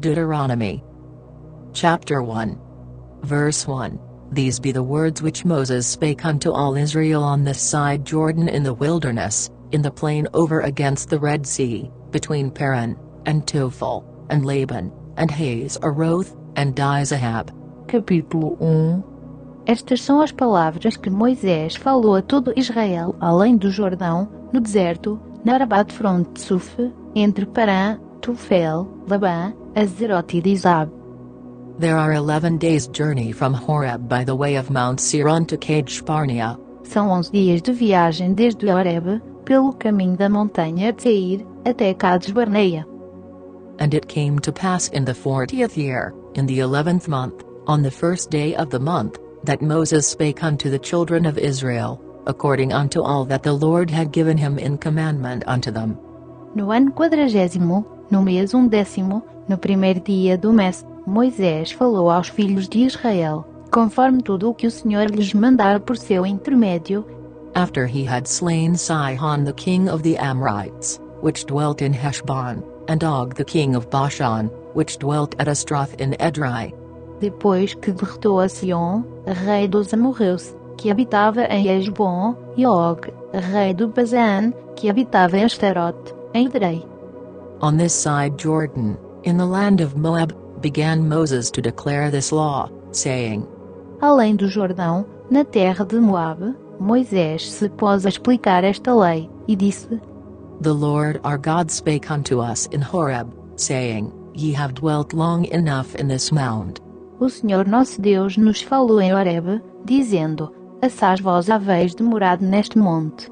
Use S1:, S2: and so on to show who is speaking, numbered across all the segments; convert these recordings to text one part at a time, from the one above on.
S1: Deuteronomy. Chapter 1. Verse 1. These be the words which Moses spake unto all Israel on this side Jordan in the wilderness, in the plain over against the Red Sea, between Paran, and Tophel, and Laban, and Hazeroth, and Dizahab.
S2: Capítulo 1. Estas são as palavras que Moisés falou a todo Israel além do Jordão, no deserto, na Arabá de fronte de Suf, entre Parã, Tofel, Labã, Hazeroth e Dizahab.
S1: There are 11 days' journey from Horeb by the way of Mount Seir unto Kadesh Barnea.
S2: São 11 dias de viagem desde Horeb, pelo caminho da montanha de Seir, até Cades Barneia.
S1: And it came to pass in the 40th year, in the 11th month, on the first day of the month, that Moses spake unto the children of Israel, according unto all that the Lord had given him in commandment unto them.
S2: No ano 40º, no mês 11º, no primeiro dia do mês, Moisés falou aos filhos de Israel, conforme tudo o que o Senhor lhes mandara por seu intermédio.
S1: After he had slain Sihon the king of the Amorites, which dwelt in Heshbon, and Og the king of Bashan, which dwelt at Astroth in Edrei.
S2: Depois que derrotou a Sion, rei dos amorreus, que habitava em Hesbon, e Og, rei do Bazan, que habitava em Astarote, em Edrei.
S1: On this side Jordan, in the land of Moab, began Moses to declare this law, saying.
S2: Além do Jordão, na terra de Moab, Moisés se pôs a explicar esta lei, e disse:
S1: The Lord our God spake unto us in Horeb, saying, Ye have dwelt long enough in this mount.
S2: O Senhor nosso Deus nos falou em Horeb, dizendo: Assaz vós haveis demorado neste monte.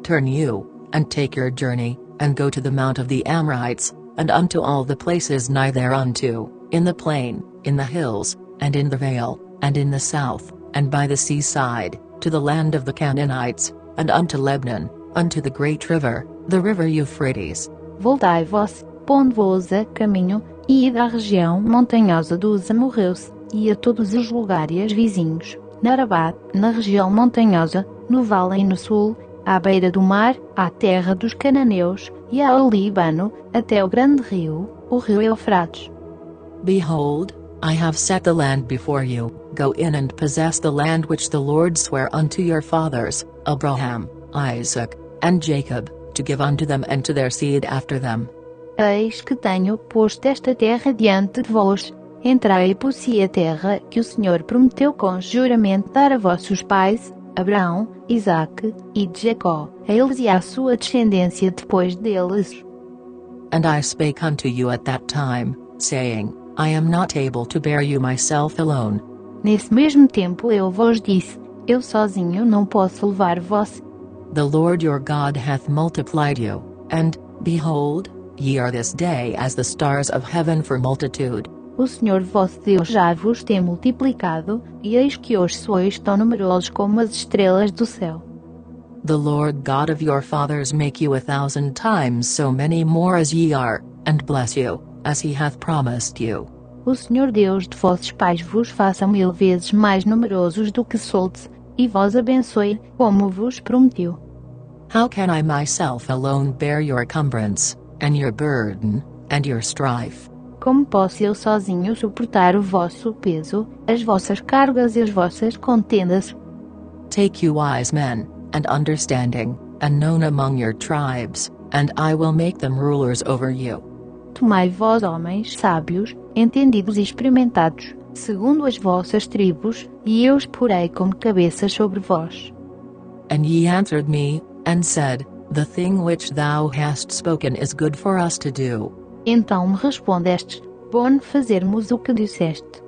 S1: Turn you, and take your journey, and go to the mount of the Amorites, and unto all the places nigh thereunto, in the plain, in the hills, and in the vale, and in the south, and by the seaside, to the land of the Canaanites, and unto Lebanon, unto the great river, the river Euphrates.
S2: Voltai vós, pondo-vos a caminho, e ide à região montanhosa dos amorreus, e a todos os lugares vizinhos, na Arabá, na região montanhosa, no vale e no sul, à beira do mar, à terra dos cananeus, e ao Líbano, até o grande rio, o rio Eufrates.
S1: Behold, I have set the land before you, go in and possess the land which the Lord sware unto your fathers, Abraham, Isaac, and Jacob, to give unto them and to their seed after them.
S2: Eis que tenho posto esta terra diante de vós, entrai e possi a terra que o Senhor prometeu com juramento dar a vossos pais, Abraão, Isaque, e de Jacó, a eles e à sua descendência depois deles.
S1: And I spake unto you at that time, saying, I am not able to bear you myself alone.
S2: Nesse mesmo tempo eu vos disse, eu sozinho não posso levar vós.
S1: The Lord your God hath multiplied you, and, behold, ye are this day as the stars of heaven for multitude.
S2: O Senhor vosso Deus já vos tem multiplicado, e eis que hoje sois tão numerosos como as estrelas do céu.
S1: The Lord God of your fathers make you 1,000 times so many more as ye are, and bless you, as he hath promised you.
S2: O Senhor Deus de vossos pais vos faça 1000 vezes mais numerosos do que soltes, e vos abençoe, como vos prometeu.
S1: How can I myself alone bear your cumbrance, and your burden, and your strife?
S2: Como posso eu sozinho suportar o vosso peso, as vossas cargas e as vossas contendas?
S1: Take you wise men, and understanding, and known among your tribes, and I will make them rulers over you.
S2: Tomai vós homens sábios, entendidos e experimentados, segundo as vossas tribos, e eu os porei como cabeças sobre vós.
S1: And ye answered me, and said, The thing which thou hast spoken is good for us to do.
S2: Então me respondestes, bom fazermos o que disseste.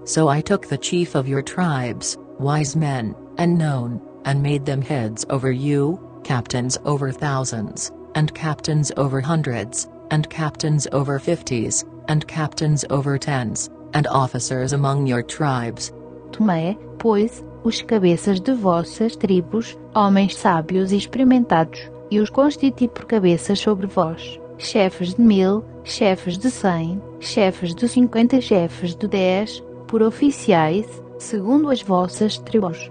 S1: So I took the chief of your tribes, wise men, and known, and made them heads over you, captains over thousands, and captains over hundreds, and captains over 50s, and captains over 10s, and officers among your tribes.
S2: Tomei, pois, os cabeças de vossas tribos, homens sábios e experimentados, e os constituí por cabeças sobre vós, chefes de 1000, chefes de 100, chefes de 50, chefes de 10, por oficiais, segundo as vossas tribos.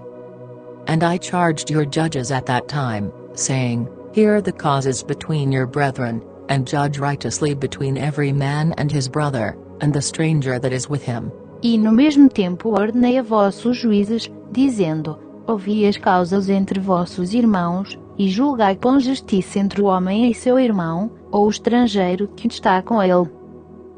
S1: And I charged your judges at that time, saying, Hear the causes between your brethren, and judge righteously between every man and his brother, and the stranger that is with him.
S2: E no mesmo tempo ordenei a vossos juízes, dizendo: ouvi as causas entre vossos irmãos, e julgai com justiça entre o homem e seu irmão, ou o estrangeiro que está com ele.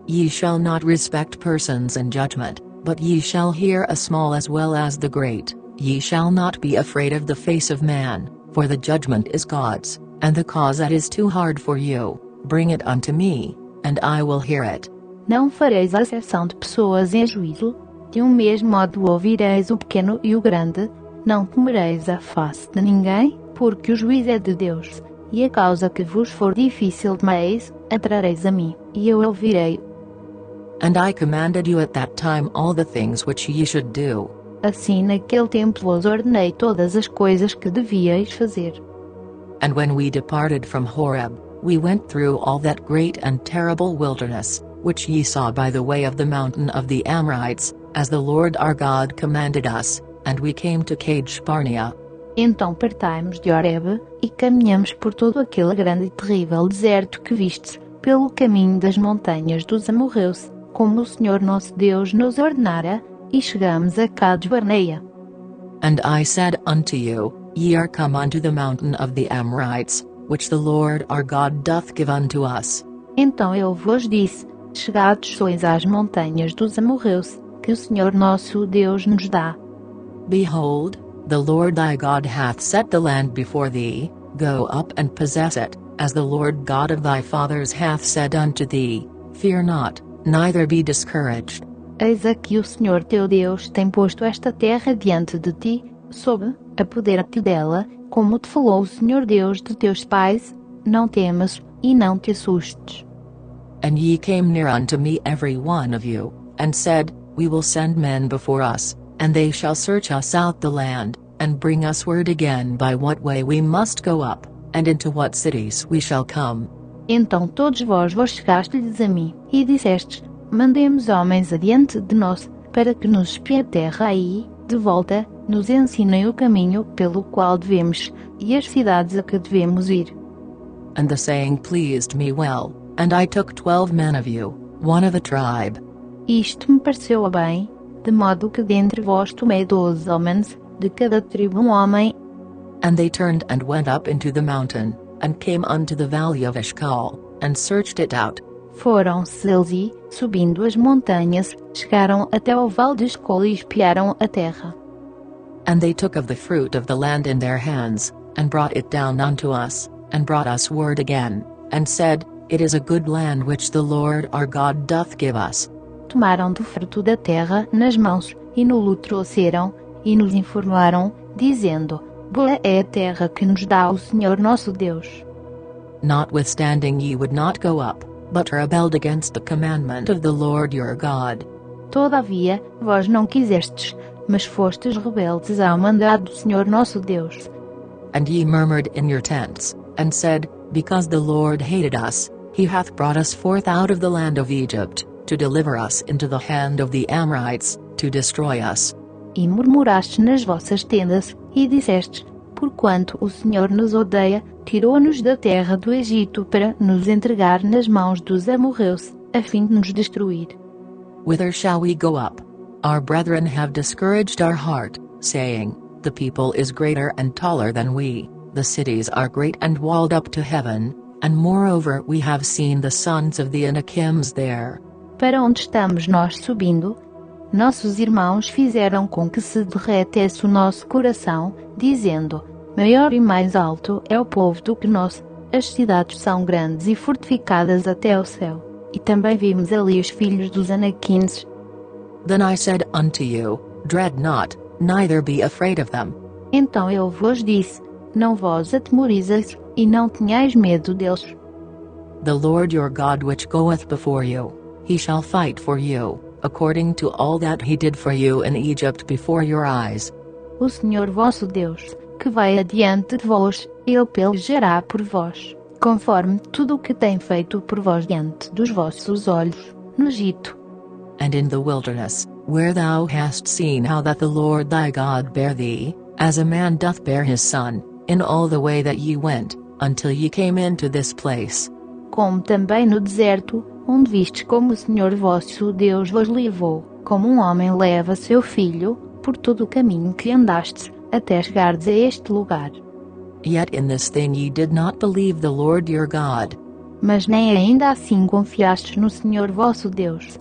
S1: Ye shall not respect persons in judgment, but ye shall hear a small as well as the great. Ye shall not be afraid of the face of man, for the judgment is God's, and the cause that is too hard for you, bring it unto me, and I will hear it.
S2: Não fareis acepção de pessoas em juízo, de um mesmo modo ouvireis o pequeno e o grande, não temereis a face de ninguém, porque o juízo é de Deus, e a causa que vos for difícil demais, a trareis a mim, e eu ouvirei.
S1: And I commanded you at that time all the things which ye should do.
S2: Assim naquele tempo vos ordenei todas as coisas que devíeis fazer.
S1: And when we departed from Horeb, we went through all that great and terrible wilderness, which ye saw by the way of the mountain of the Amorites, as the Lord our God commanded us, and we came to Cades Barnea.
S2: Então partai-mos de Horebe, e caminhamos por todo aquele grande e terrível deserto que vistes, pelo caminho das montanhas dos amorreus, como o Senhor nosso Deus nos ordenara, e chegamos a Cades Barnea.
S1: And I said unto you, Ye are come unto the mountain of the Amorites, which the Lord our God doth give unto us.
S2: Então eu vos disse: chegados sois às montanhas dos amorreus, que o Senhor nosso Deus nos dá.
S1: Behold, the Lord thy God hath set the land before thee, go up and possess it, as the Lord God of thy fathers hath said unto thee, fear not, neither be discouraged.
S2: Eis aqui o Senhor teu Deus tem posto esta terra diante de ti, sob, apodera-te dela, como te falou o Senhor Deus de teus pais, não temas, e não te assustes.
S1: And ye came near unto me every one of you, and said, We will send men before us, and they shall search us out the land, and bring us word again by what way we must go up, and into what cities we shall come.
S2: Então todos vós chegastes a mim, e dissestes: mandemos homens adiante de nós, para que nos espiem a terra e, de volta, nos ensinem o caminho pelo qual devemos, e as cidades a que devemos ir.
S1: And the saying pleased me well, and I took 12 men of you, one of a tribe.
S2: Isto me pareceu bem, de modo que dentre vós tomei 12 homens, de cada tribo homem.
S1: And they turned and went up into the mountain, and came unto the valley of Eshcol, and searched it out.
S2: Foram-se eles e, subindo as montanhas, chegaram até ao vale de Escol e espiaram a terra.
S1: And they took of the fruit of the land in their hands, and brought it down unto us, and brought us word again, and said, It is a good land which the Lord our God doth give us.
S2: Tomaram do fruto da terra nas mãos, e no-lo trouxeram, e nos informaram, dizendo: boa é a terra que nos dá o Senhor nosso Deus.
S1: Notwithstanding ye would not go up, but rebelled against the commandment of the Lord your God.
S2: Todavia, vós não quisestes, mas fostes rebeldes ao mandado do Senhor nosso Deus.
S1: And ye murmured in your tents, and said, Because the Lord hated us, he hath brought us forth out of the land of Egypt, to deliver us into the hand of the Amorites, to destroy us.
S2: E murmurastes nas vossas tendas, e dissestes: porquanto o Senhor nos odeia, tirou-nos da terra do Egito para nos entregar nas mãos dos amorreus, a fim de nos destruir.
S1: Whither shall we go up? Our brethren have discouraged our heart, saying, The people is greater and taller than we, the cities are great and walled up to heaven, and moreover we have seen the sons of the Anakims there.
S2: Para onde estamos nós subindo? Nossos irmãos fizeram com que se derretesse o nosso coração, dizendo: maior e mais alto é o povo do que nós, as cidades são grandes e fortificadas até o céu, e também vimos ali os filhos dos Anaquins.
S1: Then I said unto you, Dread not, neither be afraid of them.
S2: Então eu vos disse: não vos atemorizeis, e não tenhais medo deles.
S1: The Lord your God which goeth before you, he shall fight for you, according to all that he did for you in Egypt before your eyes.
S2: O Senhor vosso Deus, que vai adiante de vós, ele pelejará por vós, conforme tudo o que tem feito por vós diante dos vossos olhos, no Egito.
S1: And in the wilderness, where thou hast seen how that the Lord thy God bare thee, as a man doth bear his son, in all the way that ye went, until ye came into this place.
S2: como também no deserto, onde vistes como o Senhor vosso Deus vos levou, como um homem leva seu filho, por todo o caminho que andastes, até chegardes a este lugar.
S1: Yet in this thing ye did not believe the Lord your God,
S2: Mas nem ainda assim confiastes no Senhor vosso Deus,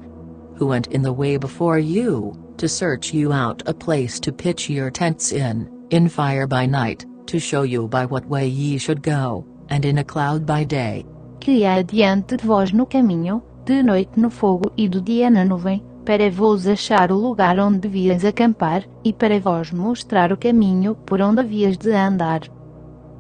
S1: who went in the way before you, to search you out a place to pitch your tents in fire by night, to show you by what way ye should go, and in a cloud by day,
S2: que ia adiante de vós no caminho, de noite no fogo e do dia na nuvem, para vos achar o lugar onde devias acampar, e para vos mostrar o caminho por onde havias de andar.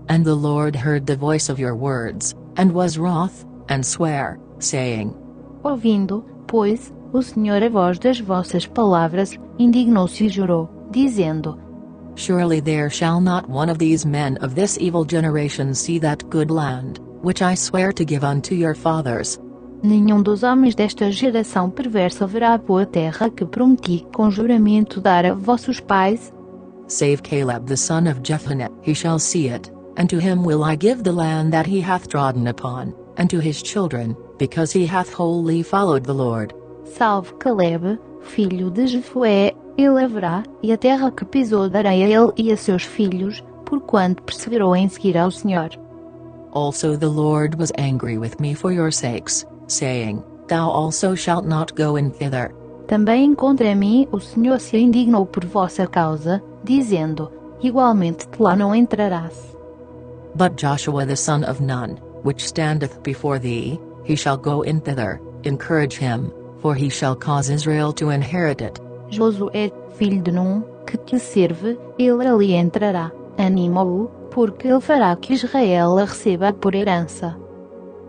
S1: And the Lord heard the voice of your words, and was wroth, and sware, saying,
S2: Ouvindo, pois, o Senhor a voz das vossas palavras, indignou-se e jurou, dizendo:
S1: Surely there shall not one of these men of this evil generation see that good land, which I swear to give unto your fathers.
S2: Nenhum dos homens desta geração perversa verá a boa terra que prometi com juramento dar a vossos pais,
S1: Save Caleb the son of Jephunneh, he shall see it, and to him will I give the land that he hath trodden upon, and to his children, because he hath wholly followed the Lord.
S2: salvo Caleb, filho de Jefué, ele a verá, e a terra que pisou darei a ele e a seus filhos, porquanto perseverou em seguir ao Senhor.
S1: Also the Lord was angry with me for your sakes, saying, Thou also shalt not go in thither.
S2: Também contra mim o Senhor se indignou por vossa causa, dizendo: igualmente de lá não entrarás.
S1: But Joshua the son of Nun, which standeth before thee, he shall go in thither, encourage him, for he shall cause Israel to inherit it.
S2: Josué, filho de Num, que te serve, ele ali entrará. Anima-o, porque ele fará que Israel a receba por herança.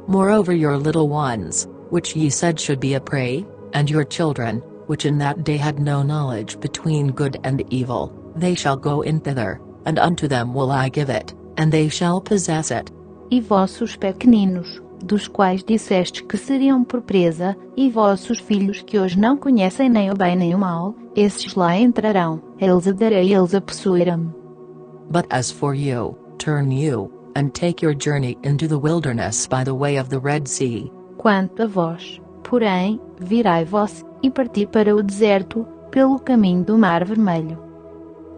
S1: Moreover your little ones, which ye said should be a prey, and your children, which in that day had no knowledge between good and evil, they shall go in thither, and unto them will I give it, and they shall possess it.
S2: E vossos pequeninos, dos quais dissestes que seriam por presa, e vossos filhos que hoje não conhecem nem o bem nem o mal, esses lá entrarão, eles a darei, eles a possuirão.
S1: But as for you, turn you, and take your journey into the wilderness by the way of the Red Sea.
S2: Quanto a vós, porém, virai vós, e parti para o deserto, pelo caminho do Mar Vermelho.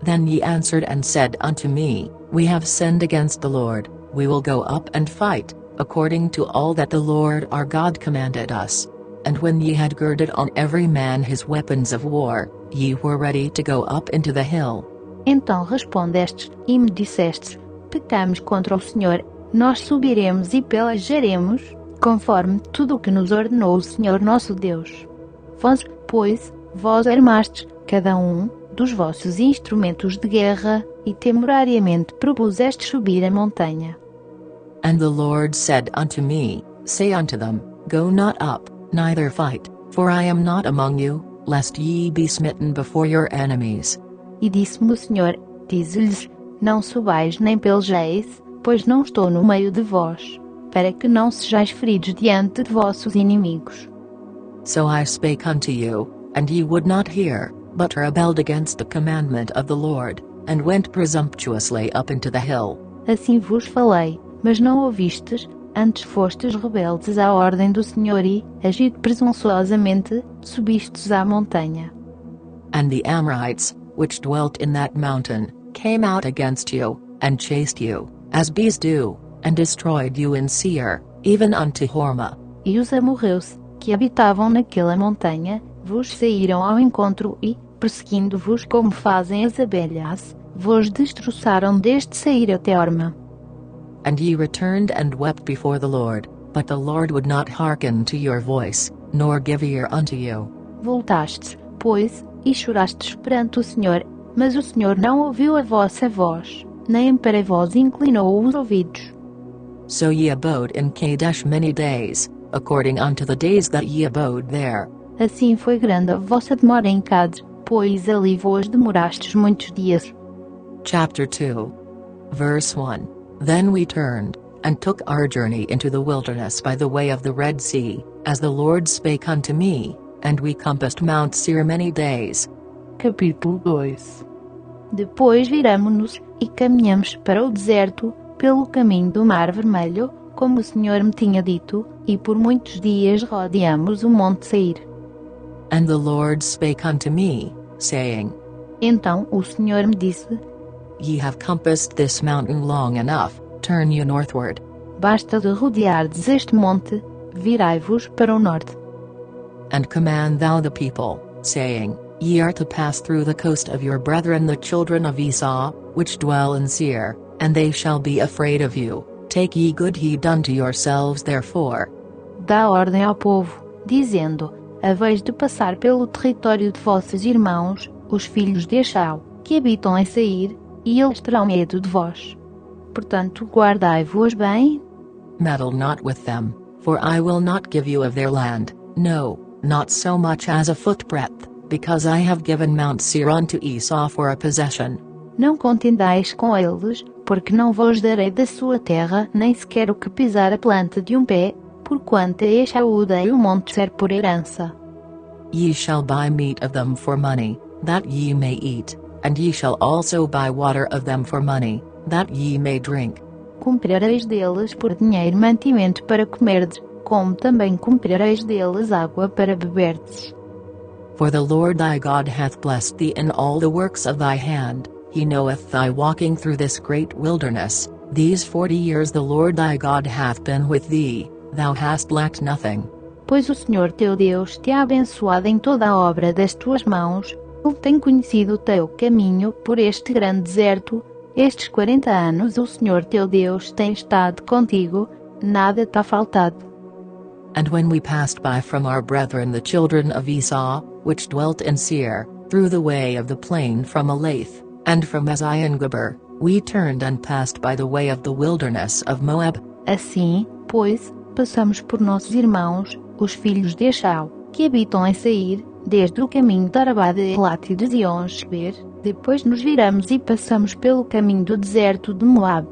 S1: Then ye answered and said unto me, We have sinned against the Lord, we will go up and fight, according to all that the Lord our God commanded us. And when ye had girded on every man his weapons of war, ye were ready to go up into the hill.
S2: Então respondestes, e me dissestes: pecamos contra o Senhor, nós subiremos e pelejaremos, conforme tudo o que nos ordenou o Senhor nosso Deus. Vós, pois, vós armastes, cada um, dos vossos instrumentos de guerra, e temorariamente propusestes subir a montanha.
S1: And the Lord said unto me, Say unto them, Go not up, neither fight, for I am not among you, lest ye be smitten before your enemies.
S2: E disse-me o Senhor, dize-lhes: não subais nem pelejeis, pois não estou no meio de vós, para que não sejais feridos diante de vossos inimigos.
S1: So I spake unto you, and ye would not hear, but rebelled against the commandment of the Lord, and went presumptuously up into the hill.
S2: Assim vos falei, mas não ouvistes, antes fostes rebeldes à ordem do Senhor e, agindo presunçosamente, subistes à montanha.
S1: And the Amorites, which dwelt in that mountain, came out against you, and chased you, as bees do, and destroyed you in Seir, even unto Hormah.
S2: E os amorreus, que habitavam naquela montanha, vos saíram ao encontro e, perseguindo-vos como fazem as abelhas, vos destroçaram desde sair até Hormah.
S1: And ye returned and wept before the Lord, but the Lord would not hearken to your voice, nor give ear unto you.
S2: Voltastes, pois, e chorastes perante o Senhor, mas o Senhor não ouviu a vossa voz, nem para vós inclinou os ouvidos.
S1: So ye abode in Kadesh many days, according unto the days that ye abode there.
S2: Assim foi grande a vossa demora em Cades, pois ali vos demorastes muitos dias.
S1: Chapter 2. Verse 1. Then we turned, and took our journey into the wilderness by the way of the Red Sea, as the Lord spake unto me, and we compassed Mount Seir many days.
S2: Capítulo 2. Depois viramo-nos, e caminhamos para o deserto, pelo caminho do Mar Vermelho, como o Senhor me tinha dito, e por muitos dias rodeamos o monte Seir.
S1: And the Lord spake unto me, saying,
S2: Então o Senhor me disse:
S1: Ye have compassed this mountain long enough, turn you northward.
S2: Basta de rodeardes este monte, virai-vos para o norte.
S1: And command thou the people, saying, Ye are to pass through the coast of your brethren the children of Esau, which dwell in Seir, and they shall be afraid of you. Take ye good heed unto yourselves therefore.
S2: Dá ordem ao povo, dizendo: haveis de passar pelo território de vossos irmãos, os filhos de Esau, que habitam em Seir, e eles terão medo de vós. Portanto, guardai-vos bem.
S1: Meddle not with them, for I will not give you of their land, no, not so much as a footbreadth, because I have given Mount Seir unto Esau for a possession.
S2: Não contendais com eles, porque não vos darei da sua terra nem sequer o que pisar a planta de um pé, porquanto a Esau dei o monte Seir por herança.
S1: Ye shall buy meat of them for money, that ye may eat, and ye shall also buy water of them for money, that ye may drink.
S2: Comprareis deles por dinheiro mantimento para comerdes, como também comprareis deles água para beberdes.
S1: For the Lord thy God hath blessed thee in all the works of thy hand, he knoweth thy walking through this great wilderness, these 40 years the Lord thy God hath been with thee, thou hast lacked nothing.
S2: Pois o Senhor teu Deus te ha abençoado em toda a obra das tuas mãos, ele tem conhecido o teu caminho por este grande deserto, estes 40 anos o Senhor teu Deus tem estado contigo, nada te ha faltado.
S1: And when we passed by from our brethren the children of Esau, which dwelt in Seir, through the way of the plain from Elath, and from Ezion-Geber, we turned and passed by the way of the wilderness of Moab.
S2: Assim, pois, passamos por nossos irmãos, os filhos de Esau, que habitam em Seir, desde o caminho de Arabá de Elat e de Ezion-Geber, depois nos viramos e passamos pelo caminho do deserto de Moab.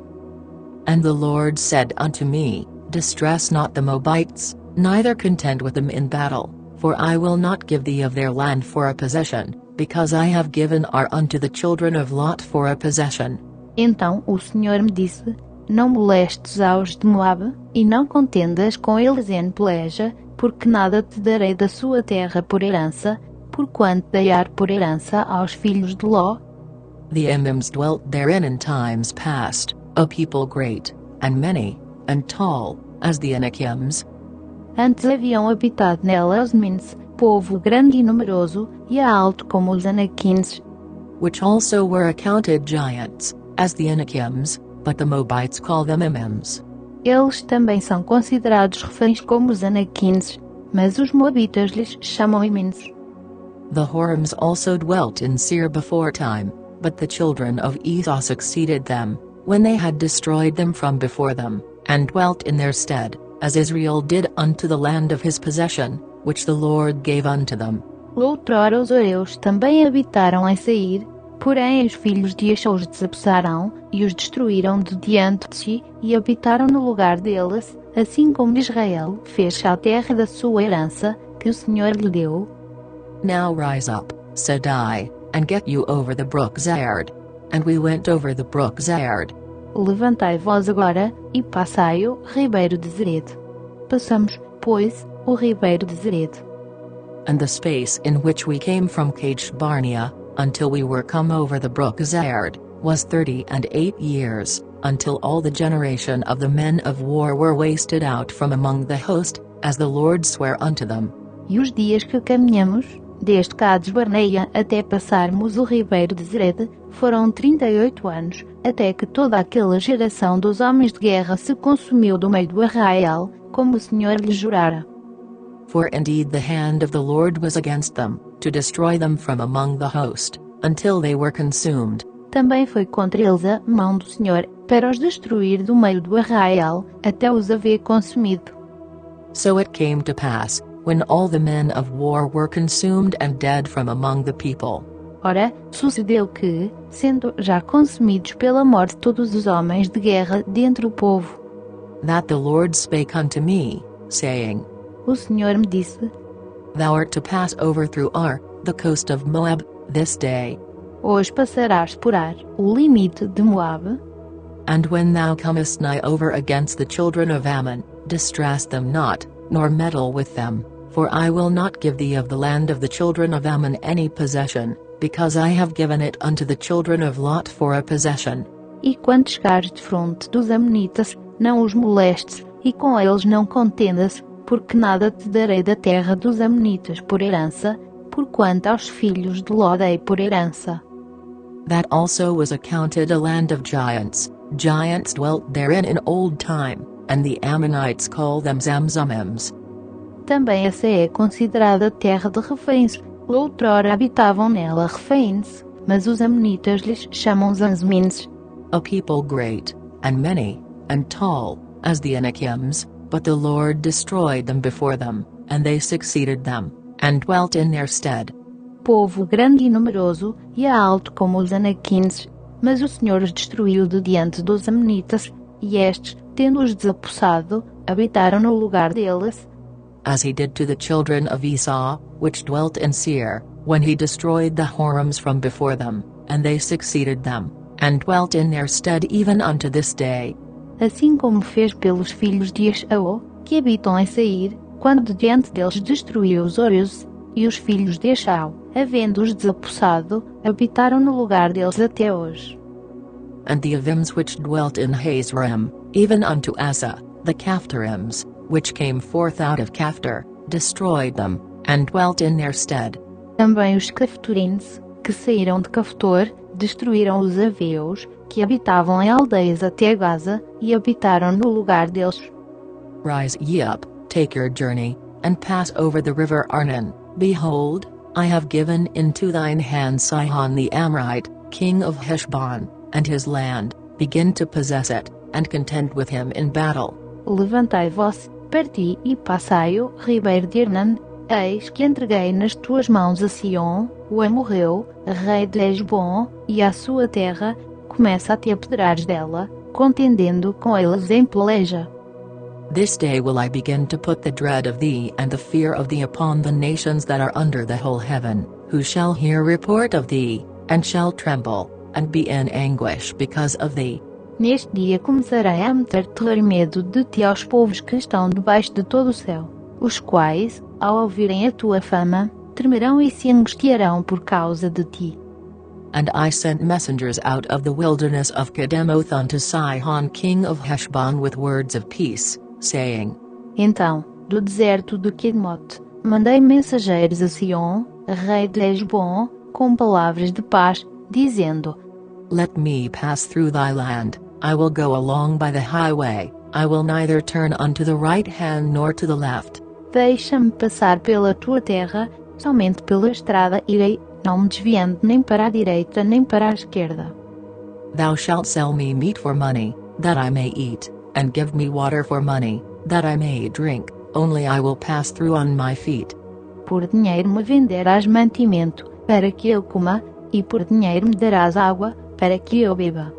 S1: And the Lord said unto me, Distress not the Moabites, neither contend with them in battle, for I will not give thee of their land for a possession, because I have given Ar unto the children of Lot for a possession.
S2: Então o Senhor me disse: não molestes aos de Moab, e não contendas com eles em peleja, porque nada te darei da sua terra por herança, porquanto dei Ar por herança aos filhos de Ló.
S1: The Emims dwelt therein in times past, a people great, and many, and tall, as the Anakims.
S2: Antes haviam habitado nela os Mins, povo grande e numeroso, e alto como os Anaquins,
S1: which also were accounted giants, as the Anakims, but the Moabites call them Emims.
S2: Eles também são considerados reféns como os Anaquins, mas os Moabitas lhes chamam Emins.
S1: The Horims also dwelt in Seir before time, but the children of Esau succeeded them, when they had destroyed them from before them, and dwelt in their stead, as Israel did unto the land of his possession, which the Lord gave unto them.
S2: Outrora os Oreus também habitaram em Seir, porém os filhos de Esau os desapossaram, e os destruíram de diante de si, e habitaram no lugar deles, assim como Israel fez à terra da sua herança, que o Senhor lhe deu.
S1: Now rise up, said I, and get you over the brook Zard. And we went over the brook Zard.
S2: Levantai-vos agora, e passai o ribeiro de Zered. Passamos, pois, o ribeiro de Zered.
S1: And the space in which we came from Kadesh Barnea, until we were come over the brook Zard, was 38 years, until all the generation of the men of war were wasted out from among the host, as the Lord sware unto them.
S2: E os dias que caminhamos, desde Cades Barneia até passarmos o ribeiro de Zered, foram 38 anos, até que toda aquela geração dos homens de guerra se consumiu do meio do Israel, como o Senhor lhe jurara.
S1: For indeed the hand of the Lord was against them, to destroy them from among the host, until they were consumed.
S2: Também foi contra eles a mão do Senhor, para os destruir do meio do Israel, até os haver consumido.
S1: So it came to pass, when all the men of war were consumed and dead from among the people.
S2: Ora, sucedeu que, sendo já consumidos pela morte todos os homens de guerra dentre o povo,
S1: that the Lord spake unto me, saying,
S2: o Senhor me disse:
S1: Thou art to pass over through Ar, the coast of Moab, this day.
S2: Hoje passarás por Ar, o limite de Moab.
S1: And when thou comest nigh over against the children of Ammon, distress them not, nor meddle with them, for I will not give thee of the land of the children of Ammon any possession, because I have given it unto the children of Lot for a possession.
S2: E quando chegares de fronte dos amonitas, não os molestes, e com eles não contendas, porque nada te darei da terra dos amonitas por herança, porquanto aos filhos de Ló dei por herança.
S1: That also was accounted a land of giants. Giants dwelt therein in old time, and the Ammonites call them Zamzummims.
S2: Também essa é considerada terra de reféns. Outrora habitavam nela reféns, mas os amonitas lhes chamam Zamzummims.
S1: A people great, and many, and tall, as the Anakims, but the Lord destroyed them before them, and they succeeded them, and dwelt in their stead.
S2: Povo grande e numeroso, e alto como os Anaquins, mas o Senhor os destruiu de diante dos amonitas, e estes, tendo-os desapossado, habitaram no lugar deles.
S1: As he did to the children of Esau, which dwelt in Seir, when he destroyed the Horims from before them, and they succeeded them, and dwelt in their stead even unto this day.
S2: Assim como fez pelos filhos de Esau, que habitam em Seir, quando de diante deles destruiu os Horios, e os filhos de Esau, havendo-os desapossado, habitaram no lugar deles até hoje.
S1: And the Avims which dwelt in Hazraim, even unto Asa, the Caphtarims, which came forth out of Caphtor, destroyed them, and dwelt in their stead.
S2: Também os Caftorins, que saíram de Caftor, destruíram os Aveus, que habitavam em aldeias até Gaza, e habitaram no lugar deles.
S1: Rise ye up, take your journey, and pass over the river Arnon. Behold, I have given into thine hand Sihon the Amorite, king of Heshbon, and his land. Begin to possess it, and contend with him in battle.
S2: Levantai-vos, parti e passai-o, ribeiro de Hernan, eis que entreguei nas tuas mãos a Sion, o amorreu, rei de Hesbon, e a sua terra, começa a te apoderares dela, contendendo com eles em peleja.
S1: This day will I begin to put the dread of thee and the fear of thee upon the nations that are under the whole heaven, who shall hear report of thee, and shall tremble, and be in anguish because of thee.
S2: Neste dia começarei a meter terror e medo de ti aos povos que estão debaixo de todo o céu, os quais, ao ouvirem a tua fama, tremerão e se angustiarão por causa de ti.
S1: And I sent messengers out of the wilderness of Kedemoth unto Sihon king of Heshbon with words of peace, saying,
S2: Então, do deserto de Quedmote, mandei mensageiros a Sion, rei de Hesbon, com palavras de paz, dizendo:
S1: Let me pass through thy land, I will go along by the highway, I will neither turn unto the right hand nor to the left.
S2: Deixa-me passar pela tua terra, somente pela estrada irei, não me desviando nem para a direita nem para a esquerda.
S1: Thou shalt sell me meat for money, that I may eat, and give me water for money, that I may drink, only I will pass through on my feet.
S2: Por dinheiro me venderás mantimento, para que eu coma, e por dinheiro me darás água, para que eu beba.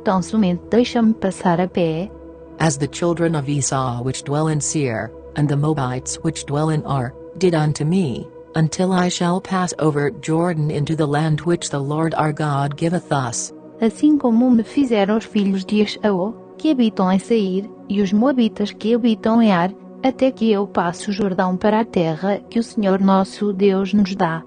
S2: Tão somente deixa-me passar a pé.
S1: As the children of Esau which dwell in Seir, and the Moabites which dwell in Ar, did unto me, until I shall pass over Jordan into the land which the Lord our God giveth us.
S2: Assim como me fizeram os filhos de Esau, que habitam em Seir, e os Moabitas que habitam em Ar, até que eu passe o Jordão para a terra que o Senhor nosso Deus nos dá.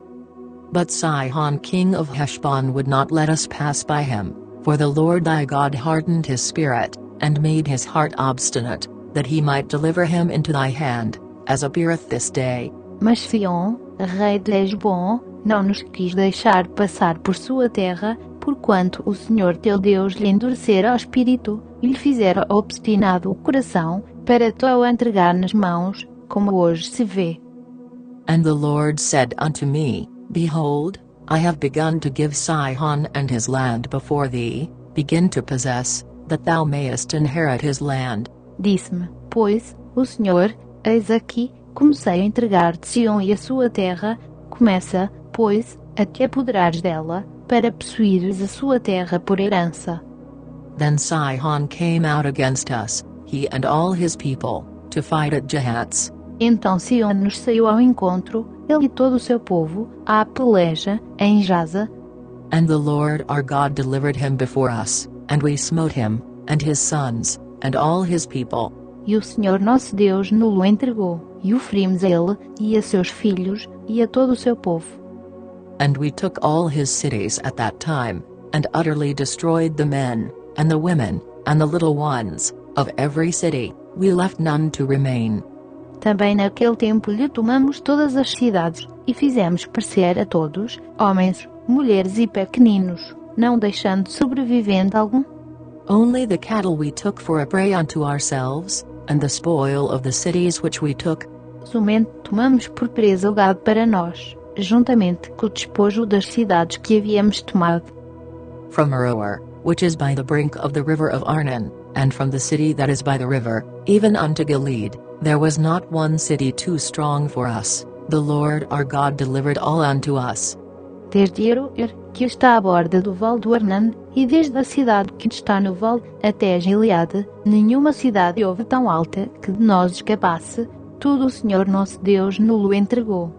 S1: But Sihon king of Heshbon would not let us pass by him, for the Lord thy God hardened his spirit, and made his heart obstinate, that he might deliver him into thy hand, as appeareth this day.
S2: Mas Sion, rei de Hesbon, não nos quis deixar passar por sua terra, porquanto o Senhor teu Deus lhe endurecera o espírito, e lhe fizera obstinado o coração, para te o entregar nas mãos, como hoje se vê.
S1: And the Lord said unto me, Behold, I have begun to give Sihon and his land before thee, begin to possess, that thou mayest inherit his land.
S2: Disse-me, pois, o Senhor, eis aqui, comecei a entregar-te Sion e a sua terra, começa, pois, a te apoderares dela, para possuires a sua terra por herança.
S1: Then Sihon came out against us, he and all his people, to fight at Jahaz.
S2: Então Sion nos saiu ao encontro, ele e todo o seu povo, à peleja, em Jaza.
S1: And the Lord our God delivered him before us, and we smote him, and his sons, and all his people.
S2: E o Senhor nosso Deus nos-lo entregou, e o ferimos a ele, e a seus filhos, e a todo o seu povo.
S1: And we took all his cities at that time, and utterly destroyed the men, and the women, and the little ones, of every city, we left none to remain.
S2: Também naquele tempo lhe tomamos todas as cidades, e fizemos perecer a todos, homens, mulheres e pequeninos, não deixando sobrevivente algum.
S1: Only the cattle we took for a prey unto ourselves, and the spoil of the cities which we took.
S2: Somente tomamos por presa o gado para nós, juntamente com o despojo das cidades que havíamos tomado.
S1: From Aroer, which is by the brink of the river of Arnon, and from the city that is by the river, even unto Gilead, there was not one city too strong for us. The Lord our God delivered all unto us.
S2: Desde Aroer, que está à borda do vale do Arnon, e desde a cidade que está no vale até Gileade, nenhuma cidade houve tão alta que de nós escapasse, tudo o Senhor nosso Deus nos-lo entregou.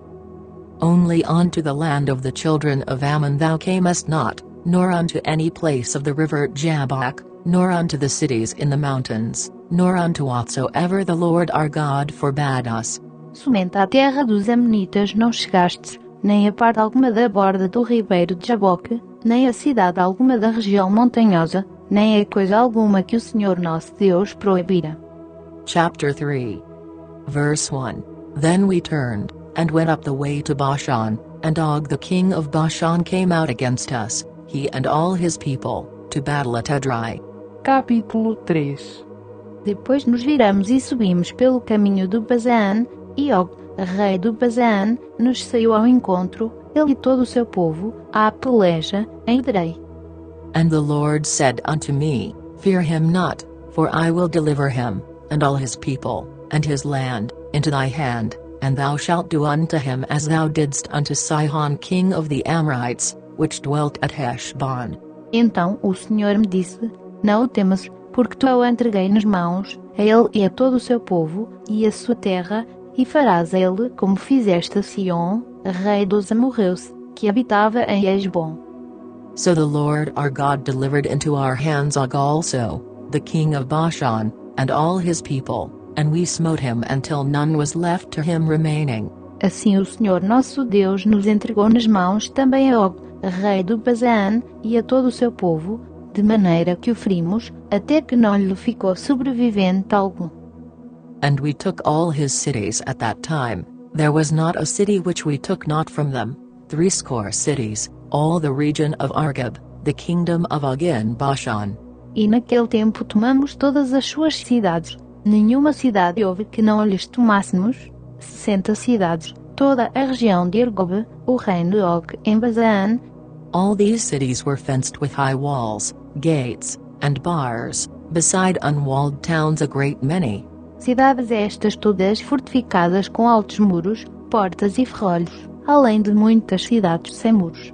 S1: Only unto the land of the children of Ammon thou camest not, nor unto any place of the river Jabbok, nor unto the cities in the mountains, nor unto whatsoever the Lord our God forbade us.
S2: Somente à terra dos Amonitas não chegastes, nem a parte alguma da borda do ribeiro de Jaboque, nem a cidade alguma da região montanhosa, nem a coisa alguma que o Senhor nosso Deus proibira.
S1: Chapter 3. Verse 1. Then we turned, and went up the way to Bashan, and Og the king of Bashan came out against us, he and all his people, to battle at Edrei.
S3: Capítulo 3.
S2: Depois nos viramos e subimos pelo caminho do Bazã, e Og, rei do Bazã, nos saiu ao encontro, ele e todo o seu povo, à peleja, em Edrei.
S1: And the Lord said unto me, Fear him not, for I will deliver him, and all his people, and his land, into thy hand, and thou shalt do unto him as thou didst unto Sihon king of the Amorites, which dwelt at Heshbon.
S2: Então o Senhor me disse, não o temas, porque tu o entreguei nas mãos, a ele e a todo o seu povo, e a sua terra, e farás a ele como fizeste a Sion, rei dos amorreus, que habitava em Hesbon.
S1: So the Lord our God delivered into our hands Og also, the king of Bashan, and all his people, and we smote him until none was left to him remaining.
S2: Assim o Senhor nosso Deus nos entregou nas mãos também a Og, rei do Bazã, e a todo o seu povo, de maneira que o ferimos, até que não lhe ficou sobrevivente algum.
S1: And we took all his cities at that time, there was not a city which we took not from them, 80 cities, all the region of Argob, the kingdom of Og in Bashan.
S2: E naquele tempo tomamos todas as suas cidades, nenhuma cidade houve que não lhes tomássemos, 60 cidades, toda a região de Argob, o reino de Og em Bazã.
S1: All these cities were fenced with high walls, gates, and bars, beside unwalled towns a great many.
S2: Cidades estas todas fortificadas com altos muros, portas e ferrolhos, além de muitas cidades sem muros.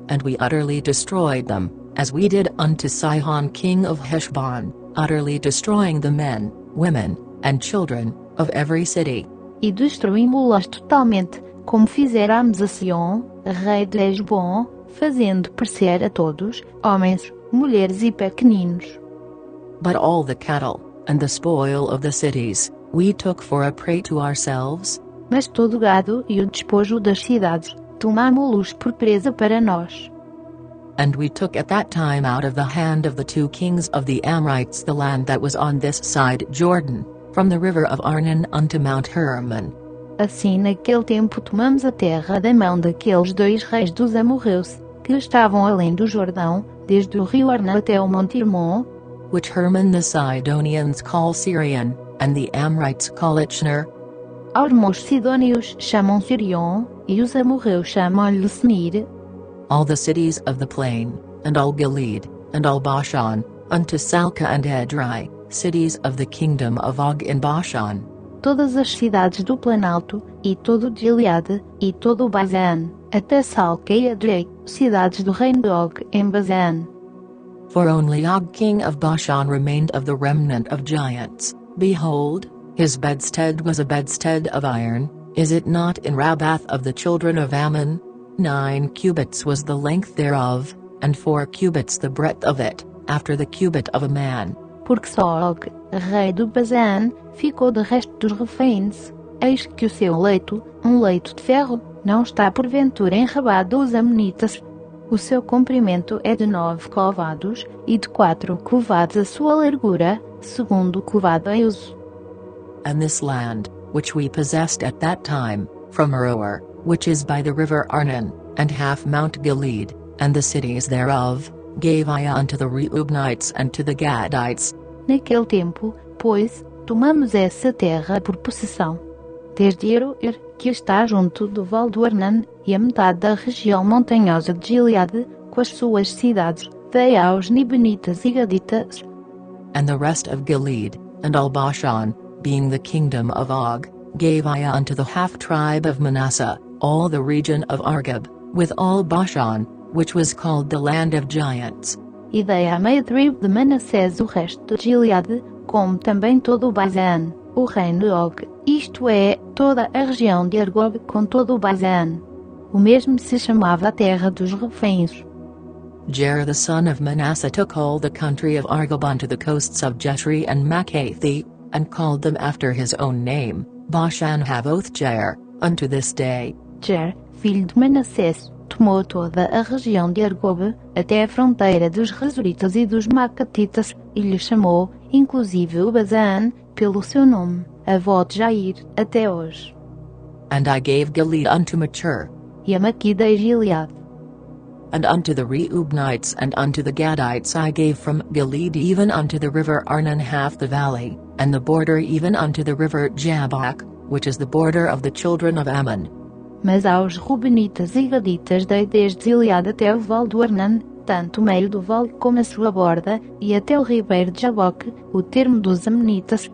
S1: And we utterly destroyed them, as we did unto Sihon king of Heshbon, utterly destroying the men, women, and children, of every city.
S2: E destruímos-las totalmente, como fizéramos a Sion, rei de Hesbon, fazendo perecer a todos, homens, mulheres e pequeninos.
S1: But all the cattle, and the spoil of the cities, we took for a prey to ourselves.
S2: Mas todo o gado e o despojo das cidades, tomámo-los por presa para nós.
S1: And we took at that time out of the hand of the 2 kings of the Amorites the land that was on this side Jordan, from the river of Arnon unto Mount Hermon.
S2: Assim naquele tempo tomamos a terra da mão daqueles 2 reis dos amorreus, que estavam além do Jordão, desde o rio Arnon até o Monte Hermon,
S1: which Hermon the Sidonians call Syrian, and the Amorites call it Shnir.
S2: Aos mos sidônios chamam Sirion, e os amorreus chamam-lhe Senir.
S1: All the cities of the plain, and all Gilead, and all Bashan, unto Salca and Edrei, cities of the kingdom of Og in Bashan.
S2: Todas as cidades do Planalto, e todo o Gileade, e todo o Bazã, até Salca e Edrei, cidades do reino de Og em Bazã.
S1: For only Og king of Bashan remained of the remnant of giants. Behold, his bedstead was a bedstead of iron, is it not in Rabbath of the children of Ammon? 9 cubits was the length thereof, and 4 cubits the breadth of it, after the cubit of a man.
S2: Porque só Og, rei do Bazã, ficou de resto dos reféns. Eis que o seu leito, um leito de ferro, não está porventura enrabado aos amonitas. O seu comprimento é de 9 covados, e de 4 covados a sua largura, segundo covado em uso.
S1: And this land, which we possessed at that time, from Aroer, which is by the river Arnon, and half Mount Gilead, and the cities thereof, gave I unto the Reubenites and to the Gadites.
S2: Naquele tempo, pois, tomamos essa terra por possessão. Desde Aroer, que está junto do vale do Arnon, e a metade da região montanhosa de Gileade, com as suas cidades, dei aos Nibenitas e Gaditas.
S1: And the rest of Gilead, and all Bashan, being the kingdom of Og, gave I unto the half-tribe of Manasseh, all the region of Argob, with all Bashan, which was called the land of giants.
S2: E dei à meia tribo de Manassés o resto de Gileade, como também todo o Bazã, o reino de Og, isto é, toda a região de Argob com todo o Bazã. O mesmo se chamava a terra dos reféns.
S1: Jer the son of Manasseh took all the country of Argob unto the coasts of Jeshri and Makkathi, and called them after his own name, Bashan Havoth Jer, unto this day.
S2: Jer, filho de Manassés, tomou toda a região de Argob, até a fronteira dos Rezoritas e dos Macatitas, e lhe chamou, inclusive o Bazã, pelo seu nome, Avot Jair, até hoje.
S1: And I gave Gilead unto Mature,
S2: E a Maqui dei Gileade.
S1: and unto the Reubenites and unto the Gadites I gave from Gilead even unto the river Arnon half the valley, and the border even unto the river Jabbok, which is the border of the children of Ammon.
S2: Mas aos Rubenitas e Gaditas dei desde Gileade até o vale do Arnon, tanto o meio do vale como a sua borda, e até o ribeiro de Jaboque, o termo dos Amonitas.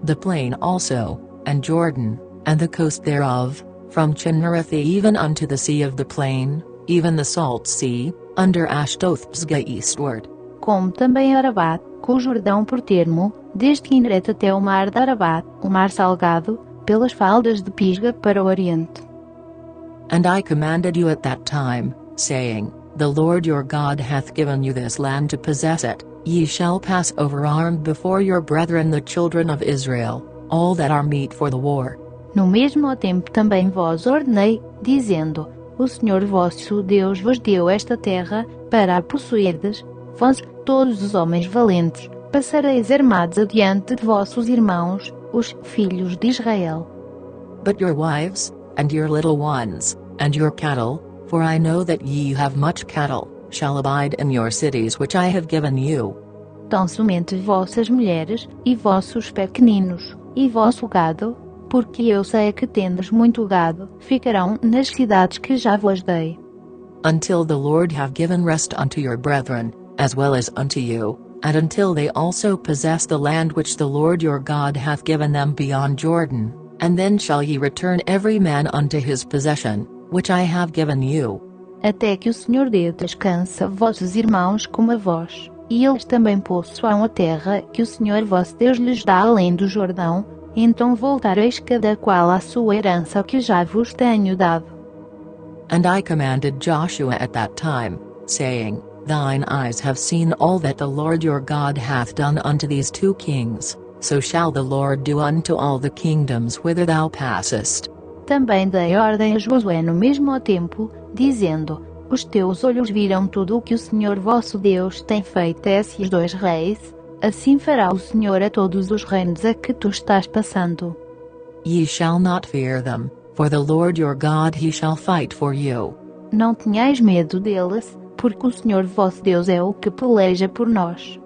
S1: The plain also, and Jordan, and the coast thereof, from Chinnereth even unto the sea of the plain, even the salt sea, under Ashdoth-Pisgah eastward.
S2: Como também Arabat, com o Jordão por termo, desde Kinneret até o mar de Arabat, o mar salgado, pelas faldas de Pisga para o oriente.
S1: And I commanded you at that time, saying, The Lord your God hath given you this land to possess it, ye shall pass over armed before your brethren the children of Israel, all that are meet for the war.
S2: No mesmo tempo também vos ordenei, dizendo, O Senhor vosso Deus vos deu esta terra, para a possuirdes, vós, todos os homens valentes, passareis armados adiante de vossos irmãos, os filhos de Israel.
S1: But your wives, and your little ones, and your cattle, for I know that ye have much cattle, shall abide in your cities which I have given you.
S2: Tão somente vossas mulheres, e vossos pequeninos, e vosso gado, porque eu sei que tendes muito gado, ficarão nas cidades que já vos dei.
S1: Until the Lord have given rest unto your brethren, as well as unto you, and until they also possess the land which the Lord your God hath given them beyond Jordan, and then shall ye return every man unto his possession, which I have given you.
S2: Até que o Senhor dê descanso a vossos irmãos como a vós, e eles também possuam a terra que o Senhor vosso Deus lhes dá além do Jordão, então voltareis cada qual à sua herança que já vos tenho dado.
S1: And I commanded Joshua at that time, saying, Thine eyes have seen all that the Lord your God hath done unto these two kings, so shall the Lord do unto all the kingdoms whither thou passest.
S2: Também dei ordem a Josué no mesmo tempo, dizendo, Os teus olhos viram tudo o que o Senhor vosso Deus tem feito a esses dois reis, assim fará o Senhor a todos os reinos a que tu estás passando.
S1: Ye shall not fear them, for the Lord your God he shall fight for you.
S2: Não tenhais medo deles, porque o Senhor vosso Deus é o que peleja por nós.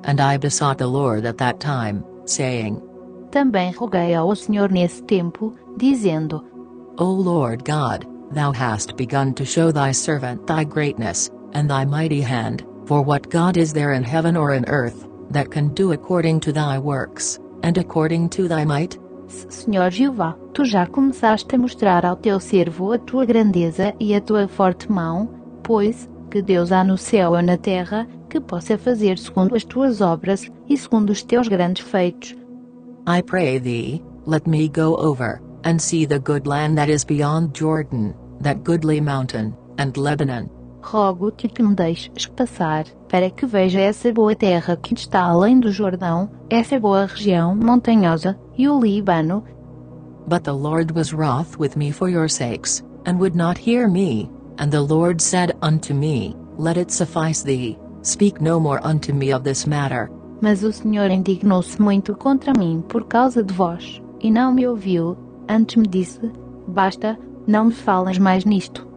S1: And I besought the Lord at that time, saying,
S2: Também roguei ao Senhor nesse tempo, dizendo,
S1: O Lord God, thou hast begun to show thy servant thy greatness, and thy mighty hand, for what God is there in heaven or in earth, that can do according to thy works, and according to thy might?
S2: Senhor Jeová, tu já começaste a mostrar ao teu servo a tua grandeza e a tua forte mão, pois, que Deus há no céu ou na terra, que possa fazer segundo as tuas obras, e segundo os teus grandes feitos.
S1: I pray thee, let me go over, and see the good land that is beyond Jordan, that goodly mountain, and Lebanon,
S2: rogo-te que me deixes passar, para que veja essa boa terra que está além do Jordão, essa boa região montanhosa, e o Líbano.
S1: But the Lord was wroth with me for your sakes, and would not hear me. And the Lord said unto me, Let it suffice thee, speak no more unto me of this matter.
S2: Mas o Senhor indignou-se muito contra mim por causa de vós, e não me ouviu. Antes me disse: Basta, não me falas mais nisto.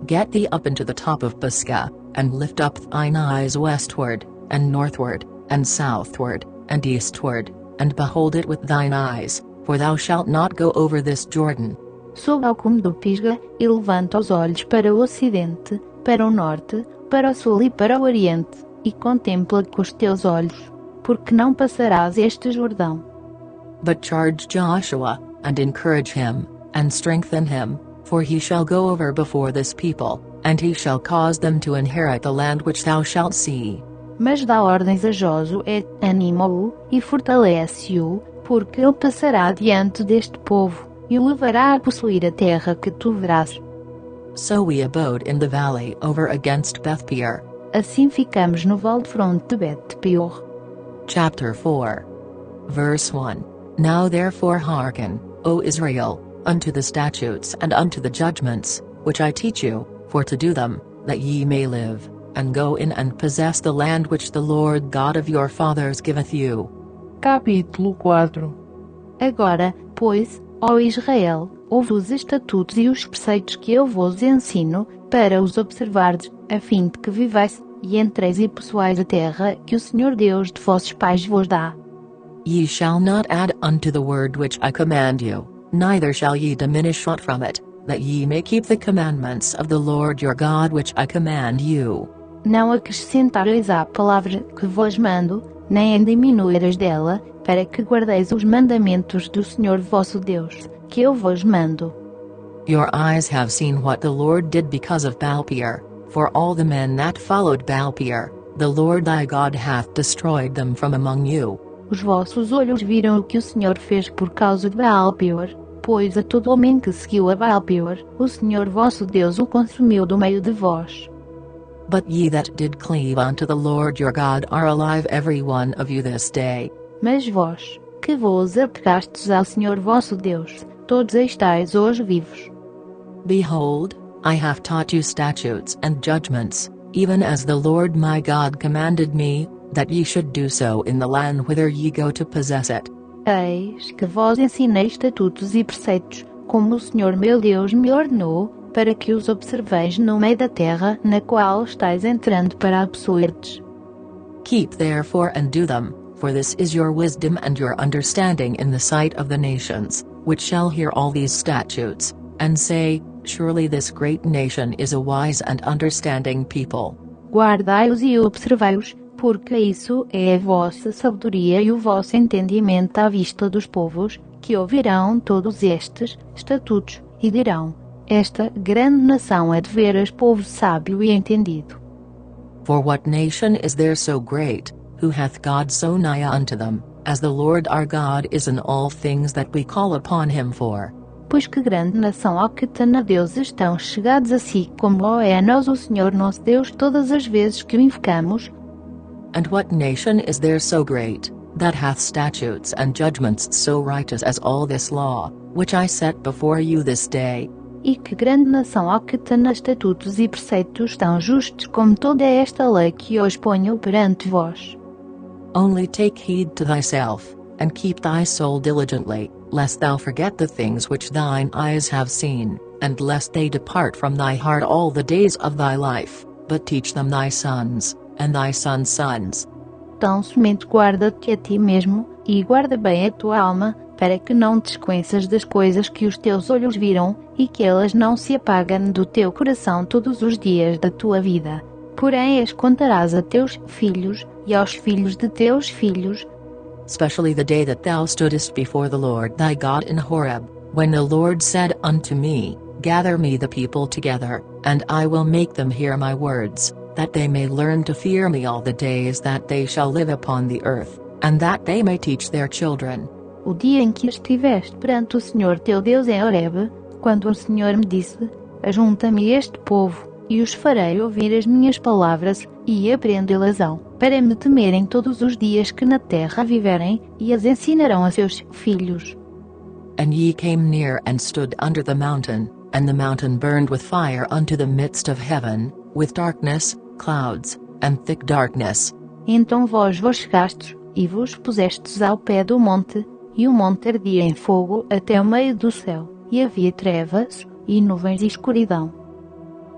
S1: Get thee up into the top of Pisgah, and lift up thine eyes westward, and northward, and southward, and eastward, and behold it with thine eyes, for thou shalt not go over this Jordan.
S2: Sobe ao cume do Pisga, e levanta os olhos para o ocidente, para o norte, para o sul e para o oriente, e contempla com os teus olhos, porque não passarás este Jordão.
S1: But charge Joshua, and encourage him, and strengthen him, for he shall go over before this people, and he shall cause them to inherit the land which thou shalt see.
S2: Mas dá ordens a Josué, anima-o, e fortalece-o, porque ele passará diante deste povo, e o levará a possuir a terra que tu verás.
S1: So we abode in the valley over against Beth-peor.
S2: Assim ficamos no vale de fronte de Bet-peor.
S1: Chapter 4. Verse 1. Now therefore hearken, O Israel, unto the statutes and unto the judgments, which I teach you, for to do them, that ye may live, and go in and possess the land which the Lord God of your fathers giveth you.
S3: Capítulo 4.
S2: Agora, pois, ó Israel, ouve os estatutos e os preceitos que eu vos ensino, para os observardes, a fim de que vivais, e entreis e possuais a terra que o Senhor Deus de vossos pais vos dá.
S1: Ye shall not add unto the word which I command you, neither shall ye diminish aught from it, that ye may keep the commandments of the Lord your God which I command you.
S2: Não acrescentareis à palavra que vos mando, nem a diminuireis dela, para que guardeis os mandamentos do Senhor vosso Deus, que eu vos mando.
S1: Your eyes have seen what the Lord did because of Baal-peor, for all the men that followed Baal-peor, the Lord thy God hath destroyed them from among you.
S2: Os vossos olhos viram o que o Senhor fez por causa de Baal-peor, pois a todo homem que seguiu a Baal-peor, o Senhor vosso Deus o consumiu do meio de vós.
S1: But ye that did cleave unto the Lord your God are alive every one of you this day.
S2: Mas vós, que vos apegastes ao Senhor vosso Deus, todos estáis hoje vivos.
S1: Behold, I have taught you statutes and judgments, even as the Lord my God commanded me, that ye should do so in the land whither ye go to possess it.
S2: Eis que vos ensinei estatutos e preceitos, como o Senhor meu Deus me ordenou, para que os observeis no meio da terra na qual estáis entrando para a possuirdes.
S1: Keep therefore and do them, for this is your wisdom and your understanding in the sight of the nations, which shall hear all these statutes, and say, Surely this great nation is a wise and understanding people.
S2: Guardai-os e observai-os, porque isso é a vossa sabedoria e o vosso entendimento à vista dos povos, que ouvirão todos estes estatutos, e dirão: Esta grande nação é de veras povo sábio e entendido.
S1: For what nation is there so great, who hath God so nigh unto them, as the Lord our God is in all things that we call upon him for?
S2: Pois que grande nação ao que tem a Deus estão chegados a si, como é a nós o Senhor nosso Deus todas as vezes que o invocamos?
S1: And what nation is there so great, that hath statutes and judgments so righteous as all this law, which I set before you this day?
S2: E que grande nação ao que tem estatutos e preceitos tão justos como toda esta lei que hoje ponho perante vós?
S1: Only take heed to thyself, and keep thy soul diligently, lest thou forget the things which thine eyes have seen, and lest they depart from thy heart all the days of thy life, but teach them thy sons, and thy sons' sons.
S2: Tão somente guarda-te a ti mesmo, e guarda bem a tua alma, para que não te esqueças das coisas que os teus olhos viram, e que elas não se apaguem do teu coração todos os dias da tua vida. Porém as contarás a teus filhos, e aos filhos de teus filhos,
S1: Especially the day that thou stoodest before the Lord thy God in Horeb, when the Lord said unto me, Gather me the people together, and I will make them hear my words, that they may learn to fear me all the days that they shall live upon the earth, and that they may teach their children.
S2: o dia em que estiveste perante o Senhor teu Deus em Horebe, quando o Senhor me disse: Ajunta-me este povo, e os farei ouvir as minhas palavras, e aprendê-las-ão, para me temerem todos os dias que na terra viverem, e as ensinarão a seus filhos.
S1: And ye came near and stood under the mountain, and the mountain burned with fire unto the midst of heaven, with darkness, clouds, and thick darkness.
S2: Então vós chegastes, e vos pusestes ao pé do monte, e o monte ardia em fogo até o meio do céu, e havia trevas, e nuvens e escuridão.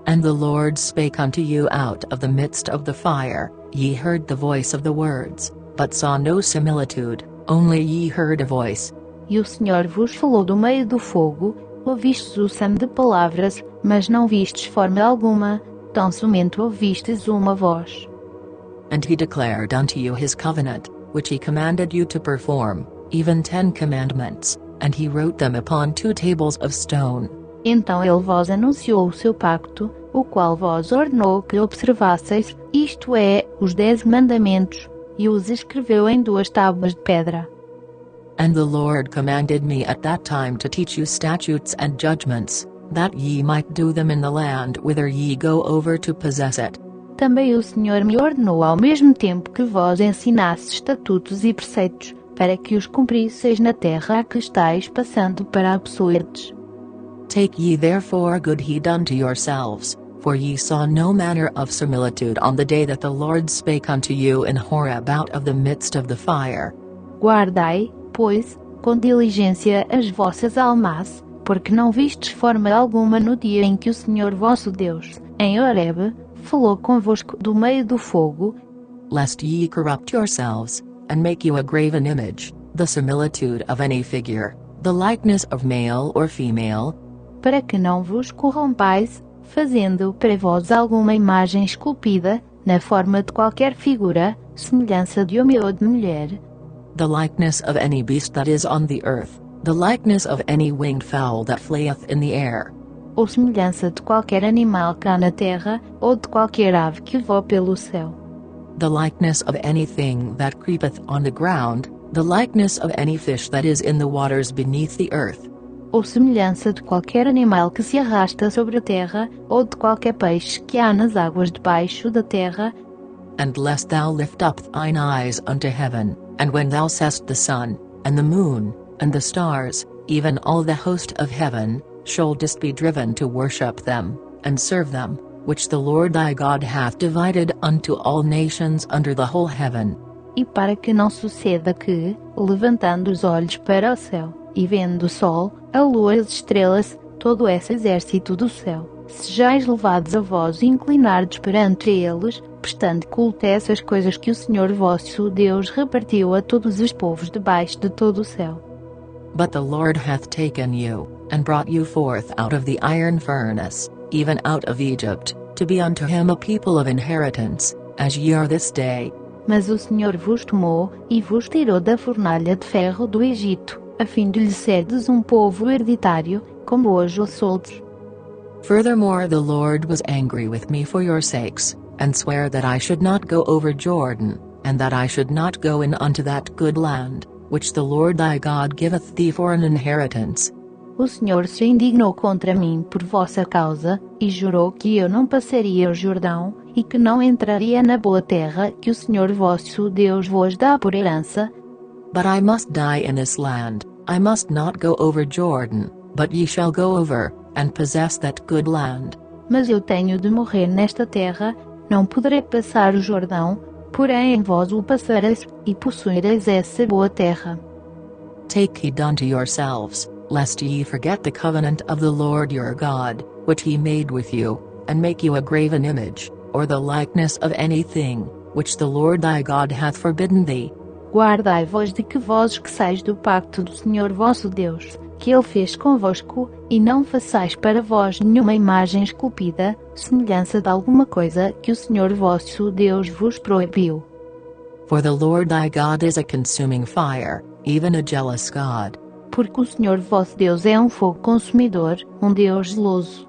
S1: And the Lord spake unto you out of the midst of the fire, ye heard the voice of the words, but saw no similitude, only ye heard a voice.
S2: E o Senhor vos falou do meio do fogo, ouvistes o som de palavras, mas não vistes forma alguma, tão somente ouvistes uma voz.
S1: And he declared unto you his covenant, which he commanded you to perform, even 10 commandments, and he wrote them upon 2 tables of stone.
S2: Então ele vos anunciou o seu pacto, o qual vos ordenou que observasseis, isto é, os 10 mandamentos, e os escreveu em 2 tábuas de pedra.
S1: And the Lord commanded me at that time to teach you statutes and judgments, that ye might do them in the land whither ye go over to possess it.
S2: Também o Senhor me ordenou ao mesmo tempo que vos ensinasse estatutos e preceitos, para que os cumprisseis na terra a que estáis passando para a possuirdes.
S1: Take ye therefore good heed unto yourselves, for ye saw no manner of similitude on the day that the Lord spake unto you in Horeb out of the midst of the fire.
S2: Guardai, pois, com diligência as vossas almas, porque não vistes forma alguma no dia em que o Senhor vosso Deus, em Horeb, falou convosco do meio do fogo,
S1: lest ye corrupt yourselves, and make you a graven image, the similitude of any figure, the likeness of male or female,
S2: para que não vos corrompais, fazendo para vós alguma imagem esculpida, na forma de qualquer figura, semelhança de homem ou de mulher,
S1: the likeness of any beast that is on the earth, the likeness of any winged fowl that flieth in the air,
S2: ou semelhança de qualquer animal cá na terra, ou de qualquer ave que voa pelo céu,
S1: the likeness of anything that creepeth on the ground, the likeness of any fish that is in the waters beneath the earth,
S2: ou semelhança de qualquer animal que se arrasta sobre a terra, ou de qualquer peixe que há nas águas debaixo da terra.
S1: And lest thou lift up thine eyes unto heaven, and when thou seest the sun, and the moon, and the stars, even all the host of heaven, shouldest be driven to worship them, and serve them, which the Lord thy God hath divided unto all nations under the whole heaven.
S2: E para que não suceda que, levantando os olhos para o céu, e vendo o sol, a lua e as estrelas, todo esse exército do céu, sejais levados a vós e inclinardes perante eles, prestando culto a essas coisas que o Senhor vosso Deus repartiu a todos os povos debaixo de todo o céu.
S1: But the Lord hath taken you, and brought you forth out of the iron furnace, even out of Egypt, to be unto him a people of inheritance, as ye are this day.
S2: Mas o Senhor vos tomou, e vos tirou da fornalha de ferro do Egito, a fim de lhe serdes povo hereditário, como hoje o soldes.
S1: Furthermore the Lord was angry with me for your sakes, and sware that I should not go over Jordan, and that I should not go in unto that good land, which the Lord thy God giveth thee for an inheritance.
S2: O Senhor se indignou contra mim por vossa causa, e jurou que eu não passaria o Jordão, e que não entraria na boa terra que o Senhor vosso Deus vos dá por herança.
S1: But I must die in this land, I must not go over Jordan, but ye shall go over, and possess that good land.
S2: Mas eu tenho de morrer nesta terra, não poderei passar o Jordão, porém vós o passareis, e possuireis essa boa terra.
S1: Take heed unto yourselves, lest ye forget the covenant of the Lord your God, which he made with you, and make you a graven image, or the likeness of anything, which the Lord thy God hath forbidden thee.
S2: Guardai-vos de que vós esqueçais do pacto do Senhor vosso Deus, que ele fez convosco, e não façais para vós nenhuma imagem esculpida, semelhança de alguma coisa que o Senhor vosso Deus vos proibiu.
S1: For the Lord thy God is a consuming fire, even a jealous God.
S2: Porque o Senhor vosso Deus é fogo consumidor, Deus zeloso.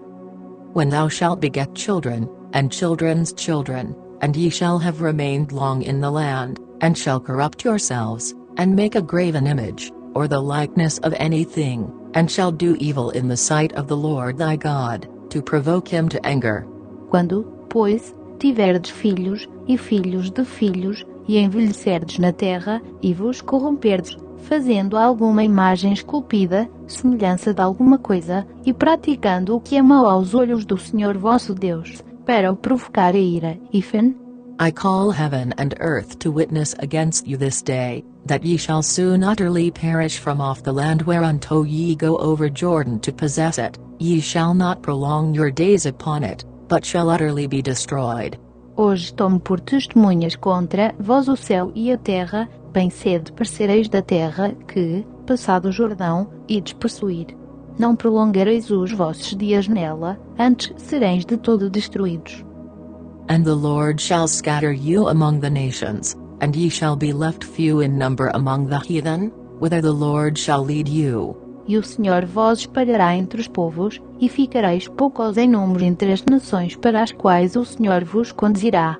S1: When thou shalt beget children, and children's children, and ye shall have remained long in the land, and shall corrupt yourselves, and make a graven image, or the likeness of anything, and shall do evil in the sight of the Lord thy God, to provoke him to anger.
S2: Quando, pois, tiverdes filhos, e filhos de filhos, e envelhecerdes na terra, e vos corromperdes, fazendo alguma imagem esculpida, semelhança de alguma coisa, e praticando o que é mau aos olhos do Senhor vosso Deus, para o provocar a ira,
S1: I call heaven and earth to witness against you this day, that ye shall soon utterly perish from off the land whereunto ye go over Jordan to possess it, ye shall not prolong your days upon it, but shall utterly be destroyed.
S2: Hoje tomo por testemunhas contra vós o céu e a terra, bem cedo parecereis da terra que, passado o Jordão, ides possuir. Não prolongareis os vossos dias nela, antes sereis de todo destruídos.
S1: And the Lord shall scatter you among the nations, and ye shall be left few in number among the heathen, whither the Lord shall lead you.
S2: E o Senhor vos espalhará entre os povos, e ficareis poucos em número entre as nações para as quais o Senhor vos conduzirá.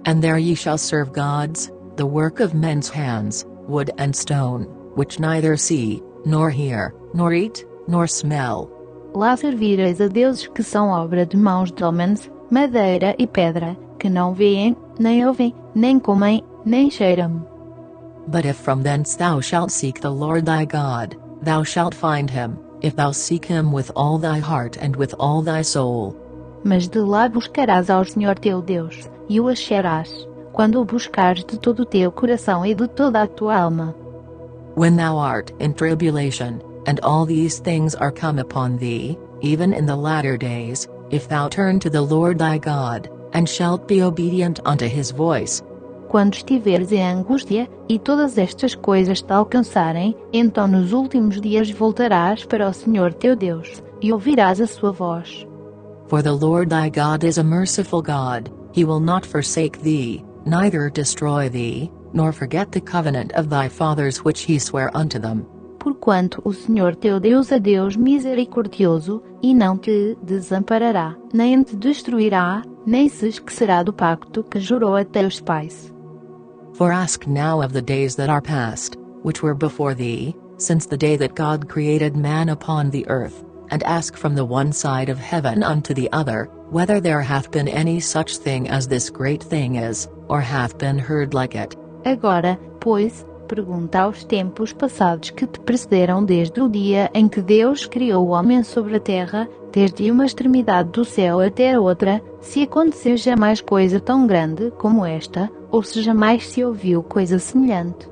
S1: And there ye shall serve gods, the work of men's hands, wood and stone, which neither see, nor hear, nor eat, nor smell.
S2: Lá servireis a deuses que são obra de mãos de homens, madeira e pedra, que não veem, nem ouvem, nem comem, nem cheiram.
S1: But if from thence thou shalt seek the Lord thy God, thou shalt find him, if thou seek him with all thy heart and with all thy soul.
S2: Mas de lá buscarás ao Senhor teu Deus, e o acharás, quando o buscares de todo o teu coração e de toda a tua alma.
S1: When thou art in tribulation, and all these things are come upon thee, even in the latter days, if thou turn to the Lord thy God, and shalt be obedient unto his voice.
S2: Quando estiveres em angústia, e todas estas coisas te alcançarem, então nos últimos dias voltarás para o Senhor teu Deus, e ouvirás a sua voz.
S1: For the Lord thy God is a merciful God, he will not forsake thee, neither destroy thee, nor forget the covenant of thy fathers which he sware unto them.
S2: Porquanto o Senhor teu Deus é Deus misericordioso, e não te desamparará, nem te destruirá, nem se esquecerá do pacto que jurou a teus pais.
S1: For ask now of the days that are past, which were before thee, since the day that God created man upon the earth, and ask from the one side of heaven unto the other, whether there hath been any such thing as this great thing is, or hath been heard like it.
S2: Agora, pois, pergunta aos tempos passados que te precederam desde o dia em que Deus criou o homem sobre a terra, desde uma extremidade do céu até a outra, se aconteceu jamais coisa tão grande como esta, ou se jamais se ouviu coisa semelhante.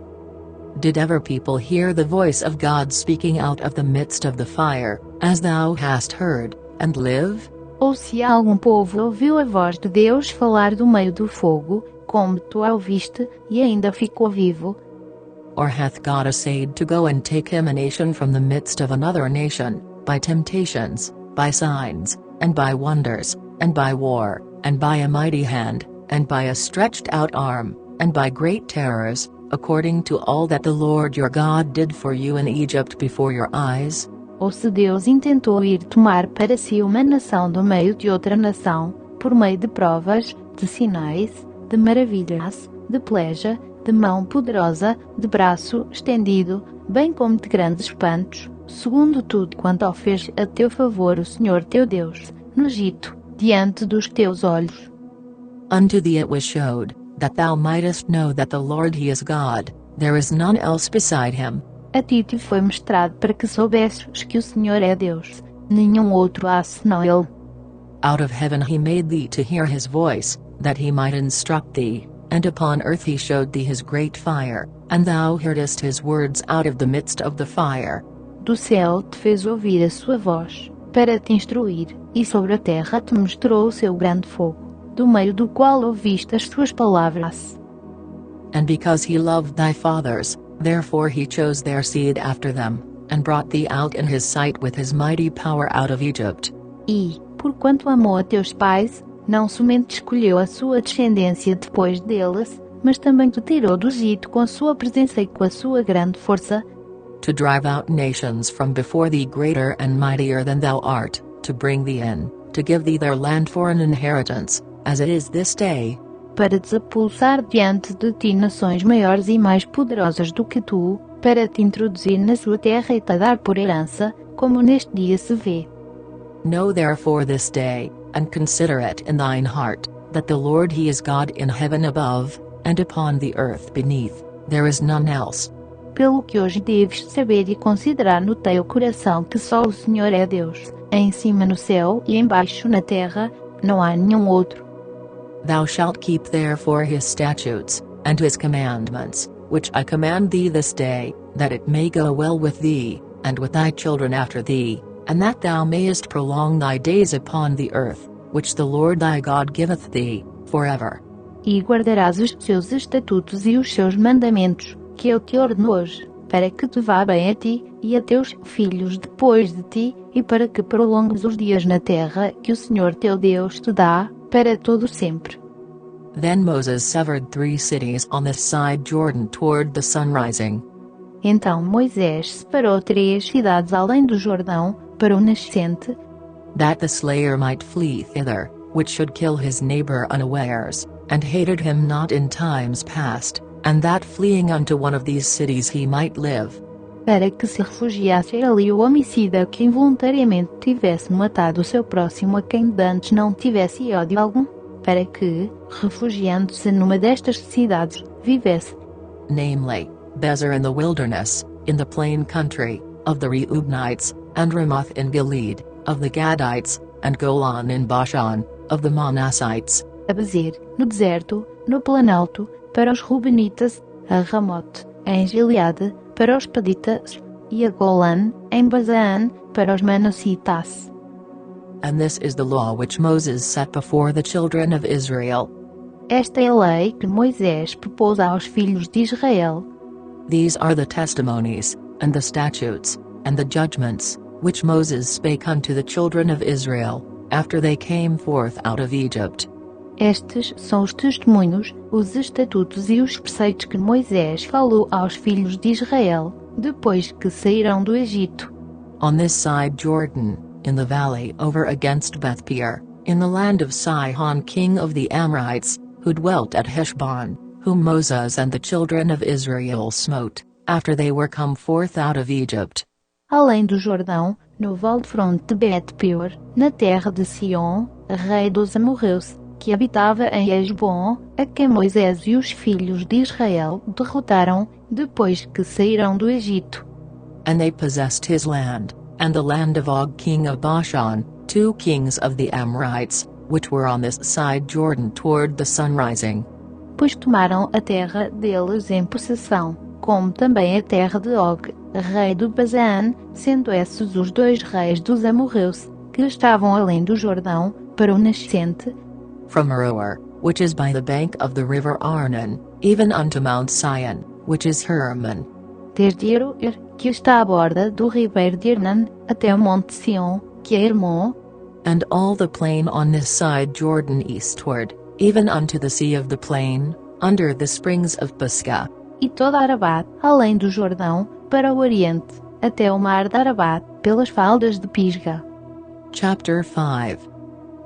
S1: Did ever people hear the voice of God speaking out of the midst of the fire, as thou hast heard, and live?
S2: Ou se algum povo ouviu a voz de Deus falar do meio do fogo, como tu a ouviste, e ainda ficou vivo?
S1: Or hath God essayed to go and take him a nation from the midst of another nation, by temptations, by signs, and by wonders, and by war, and by a mighty hand, and by a stretched out arm, and by great terrors, according to all that the Lord your God did for you in Egypt before your eyes?
S2: Ou se Deus intentou ir tomar para si uma nação do meio de outra nação, por meio de provas, de sinais, de maravilhas, de peleja, de mão poderosa, de braço estendido, bem como de grandes espantos, segundo tudo quanto fez a teu favor o Senhor teu Deus, no Egito, diante dos teus olhos.
S1: Unto thee it was showed, that thou mightest know that the Lord he is God, there is none else beside him.
S2: A ti te foi mostrado para que soubesses que o Senhor é Deus, nenhum outro há senão Ele.
S1: Out of heaven he made thee to hear his voice, that he might instruct thee, and upon earth he showed thee his great fire, and thou heardest his words out of the midst of the fire.
S2: Do céu te fez ouvir a sua voz, para te instruir, e sobre a terra te mostrou o seu grande fogo, do meio do qual ouviste as suas palavras.
S1: And because he loved thy fathers, therefore he chose their seed after them, and brought thee out in his sight with his mighty power out of Egypt.
S2: E, porquanto amou a teus pais, não somente escolheu a sua descendência depois deles, mas também te tirou do Egito com a sua presença e com a sua grande força,
S1: to drive out nations from before thee greater and mightier than thou art, to bring thee in, to give thee their land for an inheritance, as it is this day.
S2: Para desapulsar diante de ti nações maiores e mais poderosas do que tu, para te introduzir na sua terra e te dar por herança, como neste dia se vê.
S1: Know therefore this day, and consider it in thine heart, that the Lord He is God in heaven above, and upon the earth beneath, there is none else.
S2: Pelo que hoje deves saber e considerar no teu coração que só o Senhor é Deus, em cima no céu e embaixo na terra, não há nenhum outro.
S1: Thou shalt keep therefore His statutes, and His commandments, which I command thee this day, that it may go well with thee, and with thy children after thee, and that thou mayest prolong thy days upon the earth, which the Lord thy God giveth thee, forever.
S2: E guardarás os seus estatutos e os seus mandamentos, que eu te ordeno hoje, para que te vá bem a ti, e a teus filhos depois de ti, e para que prolongues os dias na terra que o Senhor teu Deus te dá, para todo sempre.
S1: Then Moses severed 3 cities on this side Jordan toward the sun rising.
S2: Então Moisés separou 3 cidades além do Jordão, para o nascente,
S1: that the slayer might flee thither, which should kill his neighbor unawares, and hated him not in times past, and that fleeing unto one of these cities he might live.
S2: para que se refugiasse ali o homicida que involuntariamente tivesse matado o seu próximo a quem dantes não tivesse ódio algum, para que, refugiando-se numa destas cidades, vivesse.
S1: Namely, Bezer in the wilderness, in the plain country, of the Reubenites, and Ramoth in Gilead, of the Gadites, and Golan in Bashan, of the Manassites.
S2: A Bezer, no deserto, no planalto, para os Rubenitas, a Ramote, em Gileade, para os Paditas, e a Golan, em Basaan, para os Manassitas.
S1: And this is the law which Moses set before the children of Israel.
S2: Esta é a lei que Moisés propôs aos filhos de Israel.
S1: These are the testimonies, and the statutes, and the judgments, which Moses spake unto the children of Israel, after they came forth out of Egypt.
S2: Estes são os testemunhos, os estatutos e os preceitos que Moisés falou aos filhos de Israel, depois que saíram do Egito.
S1: On this side Jordan, in the valley over against Bethpeor, in the land of Sihon king of the Amorites, who dwelt at Heshbon, whom Moses and the children of Israel smote, after they were come forth out of Egypt.
S2: Além do Jordão, no vale-fronte de Bet-peor, na terra de Sion, rei dos amorreus, que habitava em Hesbon, a quem Moisés e os filhos de Israel derrotaram, depois que saíram do Egito.
S1: And they possessed his land, and the land of Og king of Bashan, 2 kings of the Amorites, which were on this side Jordan toward the sun rising.
S2: Pois tomaram a terra deles em possessão, como também a terra de Og, rei do Basaan, sendo esses os 2 reis dos amorreus, que estavam além do Jordão, para o nascente,
S1: from Aroer, which is by the bank of the river Arnon, even unto Mount Sion, which is Hermon.
S2: Desde Aroer, que está à borda do ribeiro de Arnon, até o monte Sion, que é Hermon,
S1: and all the plain on this side Jordan eastward, even unto the sea of the plain, under the springs of Pisgah.
S2: E toda Arabat, além do Jordão, para o oriente, até o mar de Arabat, pelas faldas de Pisga.
S1: Chapter 5.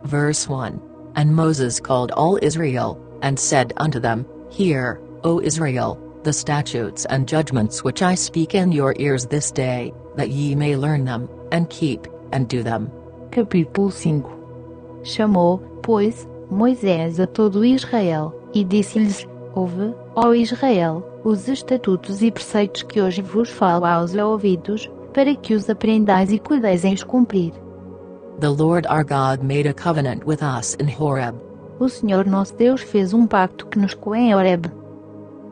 S1: Verse 1. And Moses called all Israel, and said unto them, Hear, O Israel, the statutes and judgments which I speak in your ears this day, that ye may learn them, and keep, and do them.
S3: Capítulo 5.
S2: Chamou, pois, Moisés a todo Israel, e disse-lhes, Ouve, ó Israel, os estatutos e preceitos que hoje vos falo aos ouvidos, para que os aprendais e cuideis em os cumprir.
S1: The Lord our God made a covenant with us in Horeb.
S2: O Senhor nosso Deus fez pacto que nos coe em Horeb.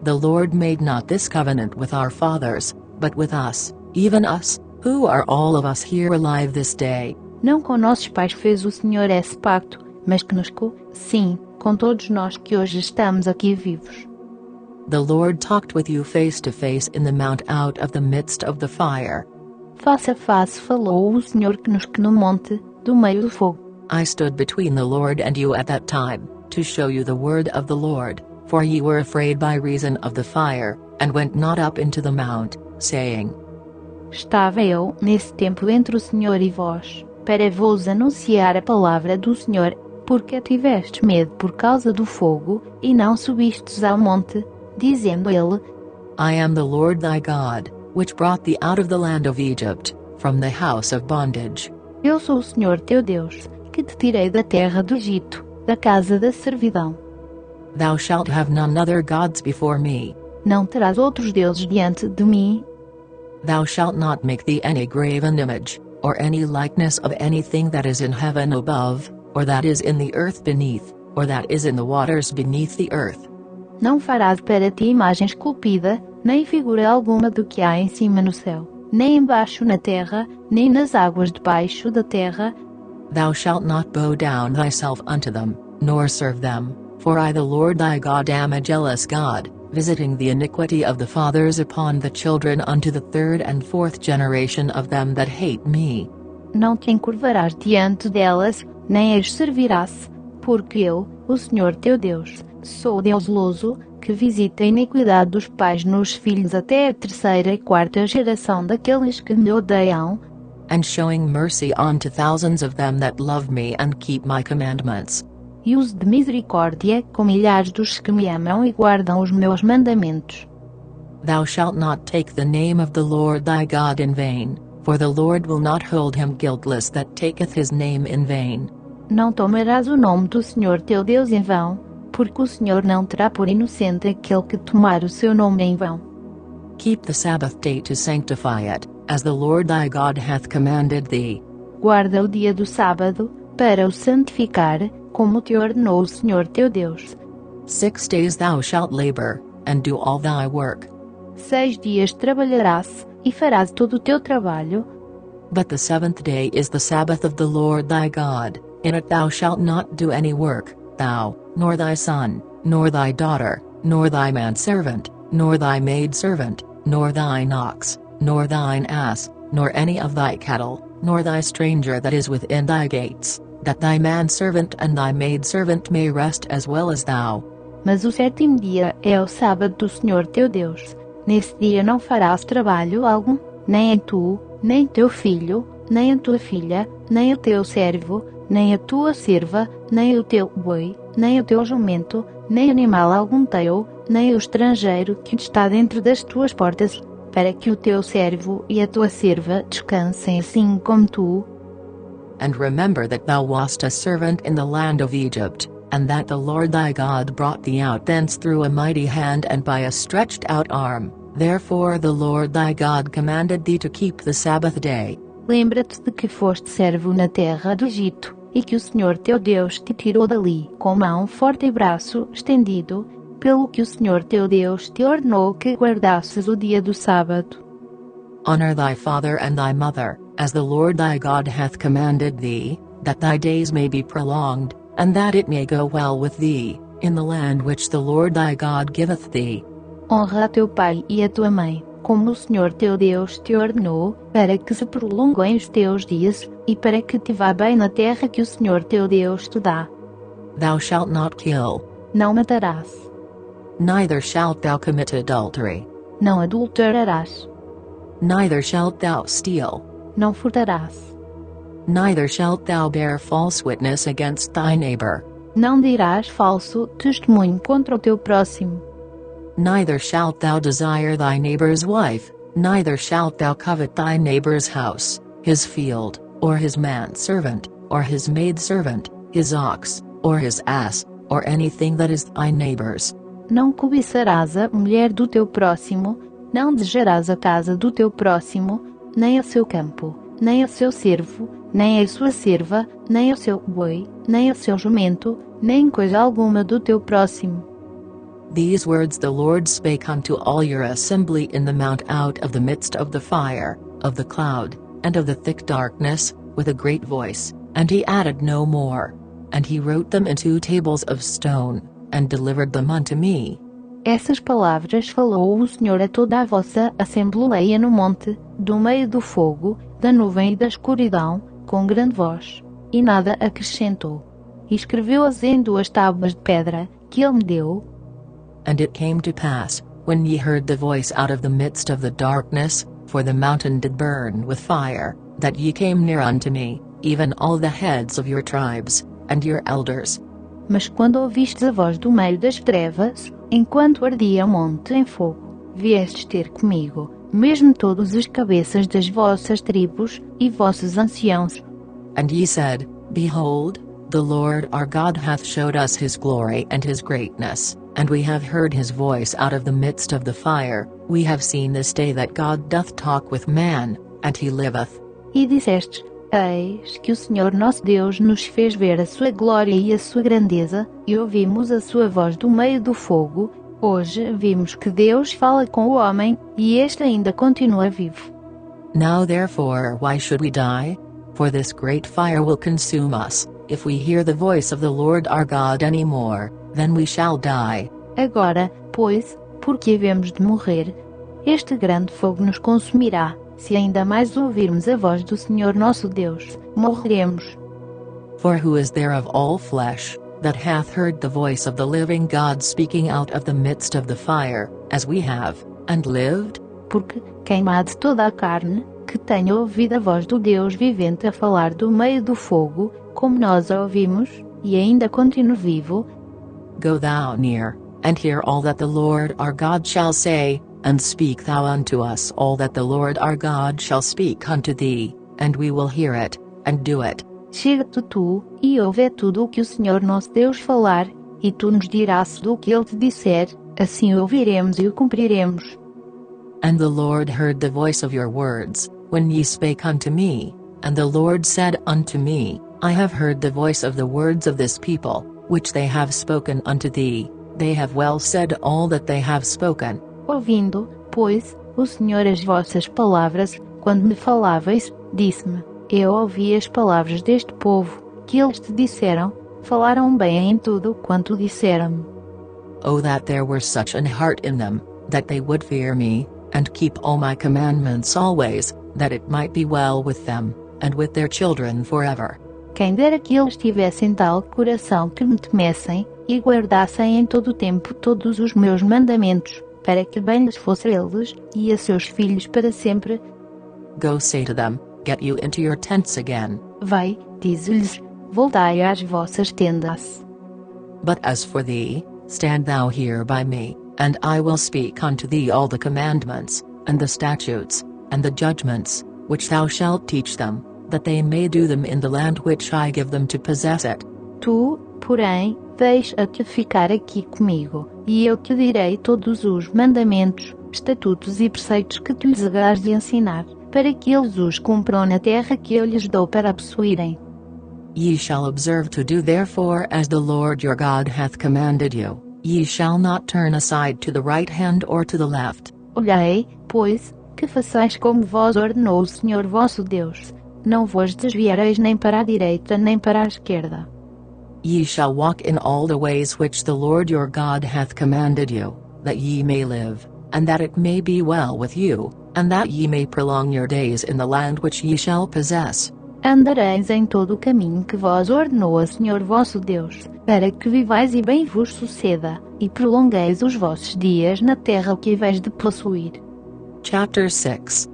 S1: The Lord made not this covenant with our fathers, but with us, even us, who are all of us here alive this day.
S2: Não com nossos pais fez o Senhor esse pacto, mas que nos sim, com todos nós que hoje estamos aqui vivos.
S1: The Lord talked with you face to face in the mount out of the midst of the fire.
S2: Face a face falou o Senhor que no monte, do meio do fogo.
S1: I stood between the Lord and you at that time, to show you the word of the Lord, for ye were afraid by reason of the fire, and went not up into the mount, saying,
S2: Estava eu, nesse tempo entre o Senhor e vós, para vos anunciar a palavra do Senhor, porque tivestes medo por causa do fogo, e não subistes ao monte, dizendo ele,
S1: I am the Lord thy God, which brought thee out of the land of Egypt, from the house of bondage.
S2: Eu sou o Senhor teu Deus, que te tirei da terra do Egito, da casa da servidão.
S1: Thou shalt have none other gods before me.
S2: Não terás outros deuses diante de mim.
S1: Thou shalt not make thee any graven image, or any likeness of anything that is in heaven above, or that is in the earth beneath, or that is in the waters beneath the earth.
S2: Não farás para ti imagem esculpida, nem figura alguma do que há em cima no céu, nem embaixo na terra, nem nas águas debaixo da terra.
S1: Thou shalt not bow down thyself unto them, nor serve them, for I the Lord thy God am a jealous God, visiting the iniquity of the fathers upon the children unto the third and fourth generation of them that hate me.
S2: Não te encurvarás diante delas, nem as servirás, porque eu, o Senhor teu Deus, sou Deus zeloso, que visita a iniquidade dos pais nos filhos até a terceira e quarta geração daqueles que me odeiam,
S1: and showing mercy unto thousands of them that love me and keep my commandments.
S2: e uso de misericórdia com milhares dos que me amam e guardam os meus mandamentos.
S1: Thou shalt not take the name of the Lord thy God in vain, for the Lord will not hold him guiltless that taketh his name in vain.
S2: Não tomarás o nome do Senhor teu Deus em vão, porque o Senhor não terá por inocente aquele que tomar o seu nome em vão.
S1: Keep the Sabbath day to sanctify it, as the Lord thy God hath commanded thee.
S2: Guarda o dia do sábado, para o santificar, como te ordenou o Senhor teu Deus.
S1: 6 days thou shalt labor, and do all thy work.
S2: 6 dias trabalharás, e farás todo o teu trabalho.
S1: But the 7th day is the Sabbath of the Lord thy God, in it thou shalt not do any work, thou, nor thy son, nor thy daughter, nor thy manservant, nor thy maidservant, nor thine ox, nor thine ass, nor any of thy cattle, nor thy stranger that is within thy gates, that thy manservant and thy maidservant may rest as well as thou.
S2: Mas o 7º dia é o sábado do Senhor teu Deus. Nesse dia não farás trabalho algum, nem tu, nem teu filho, nem a tua filha, nem o teu servo, nem a tua serva, nem o teu boi, nem o teu jumento, nem animal algum teu, nem o estrangeiro que está dentro das tuas portas, para que o teu servo e a tua serva descansem assim como tu.
S1: And remember that thou wast a servant in the land of Egypt, and that the Lord thy God brought thee out thence through a mighty hand and by a stretched out arm. Therefore the Lord thy God commanded thee to keep the Sabbath day.
S2: Lembra-te de que foste servo na terra do Egito, e que o Senhor teu Deus te tirou dali com mão forte e braço estendido, pelo que o Senhor teu Deus te ordenou que guardasses o dia do sábado.
S1: Honor thy father and thy mother, as the Lord thy God hath commanded thee, that thy days may be prolonged, and that it may go well with thee, in the land which the Lord thy God giveth thee.
S2: Honra a teu pai e a tua mãe, como o Senhor teu Deus te ordenou, para que se prolonguem os teus dias, e para que te vá bem na terra que o Senhor teu Deus te dá.
S1: Thou shalt not kill.
S2: Não matarás.
S1: Neither shalt thou commit adultery.
S2: Não adulterarás.
S1: Neither shalt thou steal.
S2: Não furtarás.
S1: Neither shalt thou bear false witness against thy neighbor.
S2: Não dirás falso testemunho contra o teu próximo.
S1: Neither shalt thou desire thy neighbor's wife, neither shalt thou covet thy neighbor's house, his field, or his manservant, or his maidservant, his ox, or his ass, or anything that is thy neighbor's.
S2: Não cobiçarás a mulher do teu próximo, não desejarás a casa do teu próximo, nem o seu campo, nem o seu servo, nem a sua serva, nem o seu boi, nem o seu jumento, nem coisa alguma do teu próximo.
S1: These words the Lord spake unto all your assembly in the mount out of the midst of the fire, of the cloud, and of the thick darkness, with a great voice, and he added no more. And he wrote them in 2 tables of stone, and delivered them unto me.
S2: Essas palavras falou o Senhor a toda a vossa assembleia no monte, do meio do fogo, da nuvem e da escuridão, com grande voz, e nada acrescentou. E escreveu-as em 2 tábuas de pedra, que ele me deu.
S1: And it came to pass, when ye heard the voice out of the midst of the darkness, for the mountain did burn with fire, that ye came near unto me, even all the heads of your tribes, and your elders.
S2: Mas quando ouvistes a voz do meio das trevas, enquanto ardia o monte em fogo, viestes ter comigo, mesmo todos os cabeças das vossas tribos, e vossos anciãos.
S1: And ye said, Behold, the Lord our God hath showed us his glory and his greatness, and we have heard his voice out of the midst of the fire. We have seen this day that God doth talk with man, and he liveth.
S2: E disseste: Eis que o Senhor nosso Deus nos fez ver a sua glória e a sua grandeza, e ouvimos a sua voz do meio do fogo. Hoje vimos que Deus fala com o homem, e este ainda continua vivo.
S1: Now therefore why should we die? For this great fire will consume us. If we hear the voice of the Lord our God any more, then we shall die.
S2: Agora, pois, porque havemos de morrer? Este grande fogo nos consumirá. Se ainda mais ouvirmos a voz do Senhor nosso Deus, morreremos.
S1: For who is there of all flesh, that hath heard the voice of the living God speaking out of the midst of the fire, as we have, and lived?
S2: Porque quem há de toda a carne, que tenha ouvido a voz do Deus vivente a falar do meio do fogo, como nós a ouvimos, e ainda continua vivo?
S1: Go thou near, and hear all that the Lord our God shall say, and speak thou unto us all that the Lord our God shall speak unto thee, and we will hear it, and do it.
S2: Chega-te tu, e ouve tudo o que o Senhor nosso Deus falar, e tu nos dirás do que ele te disser, assim ouviremos e o cumpriremos.
S1: And the Lord heard the voice of your words, when ye spake unto me, and the Lord said unto me, I have heard the voice of the words of this people, which they have spoken unto thee. They have well said all that they have spoken.
S2: Ouvindo, pois, o Senhor as vossas palavras, quando me falavais, disse-me: Eu ouvi as palavras deste povo, que eles te disseram, falaram bem em tudo quanto disseram-me.
S1: Oh, that there were such an heart in them, that they would fear me, and keep all my commandments always, that it might be well with them, and with their children forever.
S2: Quem dera que eles tivessem tal coração que me temessem, e guardassem em todo o tempo todos os meus mandamentos, para que bem lhes fosse a eles, e a seus filhos para sempre.
S1: Go say to them, get you into your tents again.
S2: Vai, diz-lhes, voltai às vossas tendas.
S1: But as for thee, stand thou here by me, and I will speak unto thee all the commandments, and the statutes, and the judgments, which thou shalt teach them, that they may do them in the land which I give them to possess it.
S2: Tu, porém, deixa-te ficar aqui comigo, e eu te direi todos os mandamentos, estatutos e preceitos que tu lhes haverás de ensinar, para que eles os cumpram na terra que eu lhes dou para a possuírem.
S1: Ye shall observe to do therefore as the Lord your God hath commanded you. Ye shall not turn aside to the right hand or to the left.
S2: Olhai, pois, que façais como vos ordenou o Senhor vosso Deus. Não vos desviareis nem para a direita nem para a esquerda.
S1: Ye shall walk in all the ways which the Lord your God hath commanded you, that ye may live, and that it may be well with you, and that ye may prolong your days in the land which ye shall possess.
S2: Andareis em todo o caminho que vos ordenou o Senhor vosso Deus, para que vivais e bem vos suceda, e prolongueis os vossos dias na terra que haveis de possuir.
S1: Chapter 6.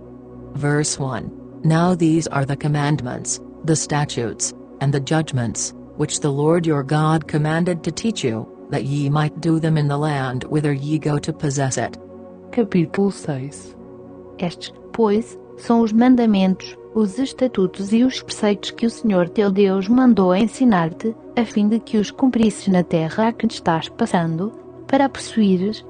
S1: Verse 1. Now these are the commandments, the statutes, and the judgments, which the Lord your God commanded to teach you, that ye might do them in the land whither ye go to possess it.
S3: Capítulo 6.
S2: Estes, pois, são os mandamentos, os estatutos e os preceitos que o Senhor teu Deus mandou ensinar-te, a fim de que os cumprisses na terra a que estás passando, para a possuires,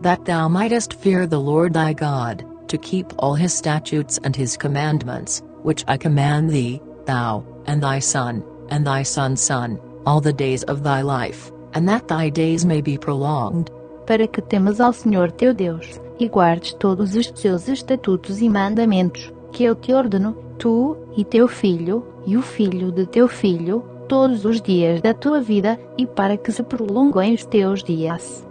S1: that thou mightest fear the Lord thy God, to keep all his statutes and his commandments, which I command thee, thou, and thy son, and thy son's son, all the days of thy life, and that thy days may be prolonged.
S2: Para que temas ao Senhor teu Deus, e guardes todos os seus estatutos e mandamentos, que eu te ordeno, tu, e teu filho, e o filho de teu filho, todos os dias da tua vida, e para que se prolonguem os teus dias.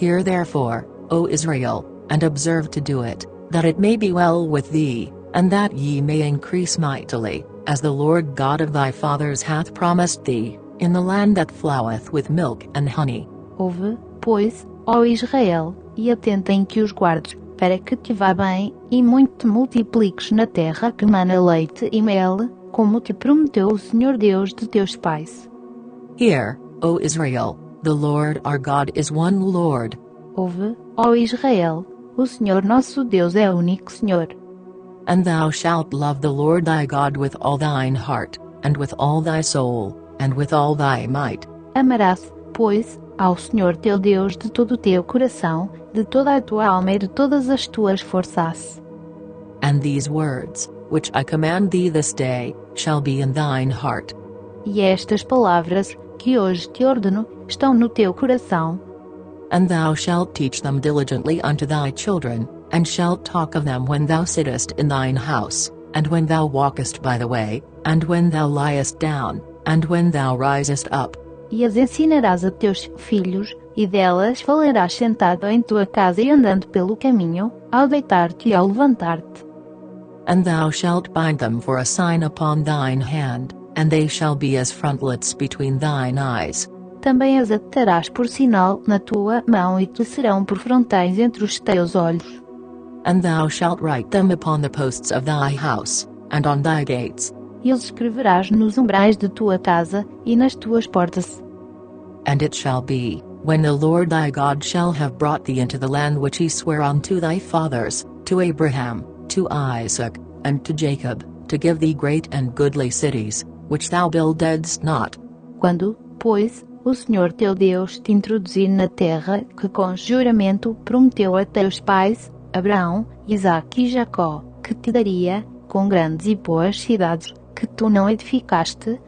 S1: Hear therefore, O Israel, and observe to do it, that it may be well with thee, and that ye may increase mightily, as the Lord God of thy fathers hath promised thee, in the land that floweth with milk and honey.
S2: Ouve, pois, ó Israel, e atenta em que os guardes, para que te vá bem, e muito te multipliques na terra que mana leite e mel, como te prometeu o Senhor Deus de teus pais.
S1: Hear, O Israel, the Lord our God is one Lord.
S2: Ouve, ó Israel, o Senhor nosso Deus é o único Senhor.
S1: And thou shalt love the Lord thy God with all thine heart, and with all thy soul, and with all thy might.
S2: Amarás, pois, ao Senhor teu Deus de todo o teu coração, de toda a tua alma e de todas as tuas forças.
S1: And these words, which I command thee this day, shall be in thine heart.
S2: E estas palavras, que hoje te ordeno, estão no teu coração.
S1: And thou shalt teach them diligently unto thy children, and shalt talk of them when thou sittest in thine house, and when thou walkest by the way, and when thou liest down, and when thou risest up.
S2: E as ensinarás a teus filhos, e delas falarás sentado em tua casa e andando pelo caminho, ao deitar-te e ao levantar-te.
S1: And thou shalt bind them for a sign upon thine hand, and they shall be as frontlets between thine eyes.
S2: Também as atarás por sinal na tua mão e te serão por frontais entre os teus olhos.
S1: And thou shalt write them upon the posts of thy house, and on thy gates.
S2: E os escreverás nos umbrais de tua casa, e nas tuas portas.
S1: And it shall be, when the Lord thy God shall have brought thee into the land which he sware unto thy fathers, to Abraham, to Isaac, and to Jacob, to give thee great and goodly cities, which thou buildedst not.
S2: Quando, pois, o Senhor teu Deus te introduzir na terra que com juramento prometeu a teus pais, Abraão, Isaque e Jacó, que te daria, com grandes e boas cidades, que tu não edificaste,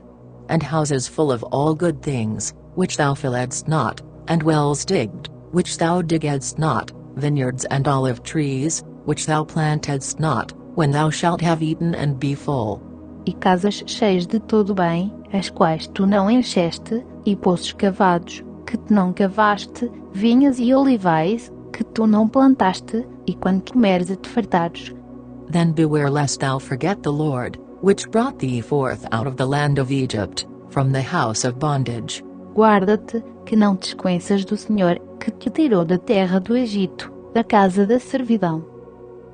S1: and houses full of all good things, which thou filledst not, and wells digged, which thou diggedst not, vineyards and olive trees, which thou plantedst not, when thou shalt have eaten and be full.
S2: E casas cheias de todo bem, as quais tu não encheste, e poços cavados, que tu não cavaste, vinhas e olivais, que tu não plantaste, e quando comeres e te fartares.
S1: Then beware lest thou forget the Lord, which brought thee forth out of the land of Egypt, from the house of bondage.
S2: Guarda-te, que não te esqueças do Senhor, que te tirou da terra do Egito, da casa da servidão.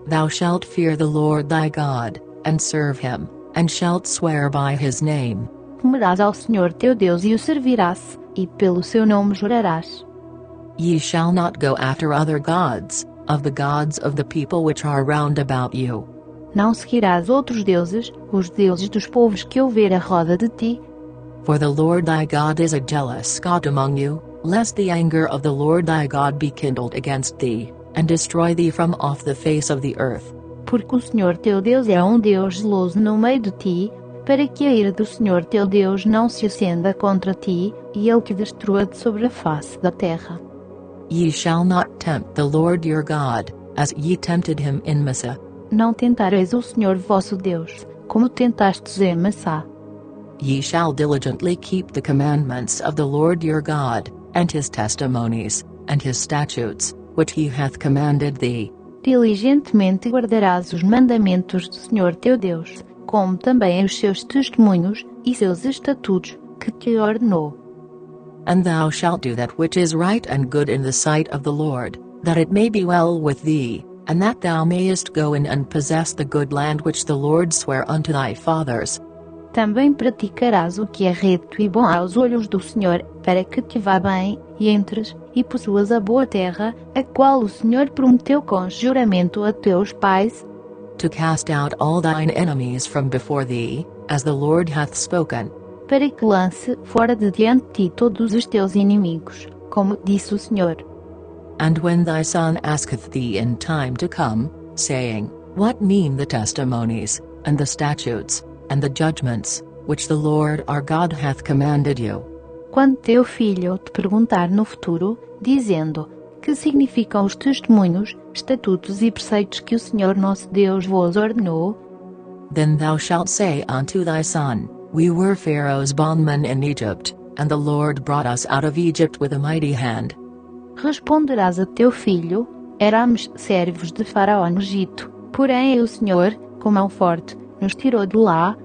S1: Thou shalt fear the Lord thy God, and serve him, and shalt swear by his name.
S2: Temerás ao Senhor teu Deus e o servirás, e pelo seu nome jurarás.
S1: Ye shall not go after other gods, of the gods of the people which are round about you.
S2: Não seguirás outros deuses, os deuses dos povos que houver à roda de ti.
S1: For the Lord thy God is a jealous God among you, lest the anger of the Lord thy God be kindled against thee, and destroy thee from off the face of the earth.
S2: Porque o Senhor teu Deus é Deus zeloso no meio de ti, para que a ira do Senhor teu Deus não se acenda contra ti, e ele te destrua de sobre a face da terra.
S1: Ye shall not tempt the Lord your God, as ye tempted him in Massah.
S2: Não tentareis o Senhor vosso Deus, como tentastes em Massá.
S1: Ye shall diligently keep the commandments of the Lord your God, and his testimonies, and his statutes, which he hath commanded thee.
S2: Diligentemente guardarás os mandamentos do Senhor teu Deus, como também os seus testemunhos, e seus estatutos, que te ordenou.
S1: And thou shalt do that which is right and good in the sight of the Lord, that it may be well with thee, and that thou mayest go in and possess the good land which the Lord sware unto thy fathers.
S2: Também praticarás o que é reto e bom aos olhos do Senhor, para que te vá bem, e entres, e possuas a boa terra, a qual o Senhor prometeu com juramento a teus pais,
S1: to cast out all thine enemies from before thee, as the Lord hath spoken.
S2: Para que lance fora de diante de ti todos os teus inimigos, como disse o Senhor.
S1: And when thy son asketh thee in time to come, saying, What mean the testimonies, and the statutes, and the judgments, which the Lord our God hath commanded you?
S2: Quando teu filho te perguntar no futuro, dizendo, que significam os testemunhos, estatutos e preceitos que o Senhor nosso Deus vos ordenou?
S1: Then thou shalt say unto thy son, We were Pharaoh's bondmen in Egypt, and the Lord brought us out of Egypt with a mighty hand.
S2: Responderás a teu filho, éramos servos de Faraó no Egito, porém o Senhor, com mão forte, nos tirou de lá.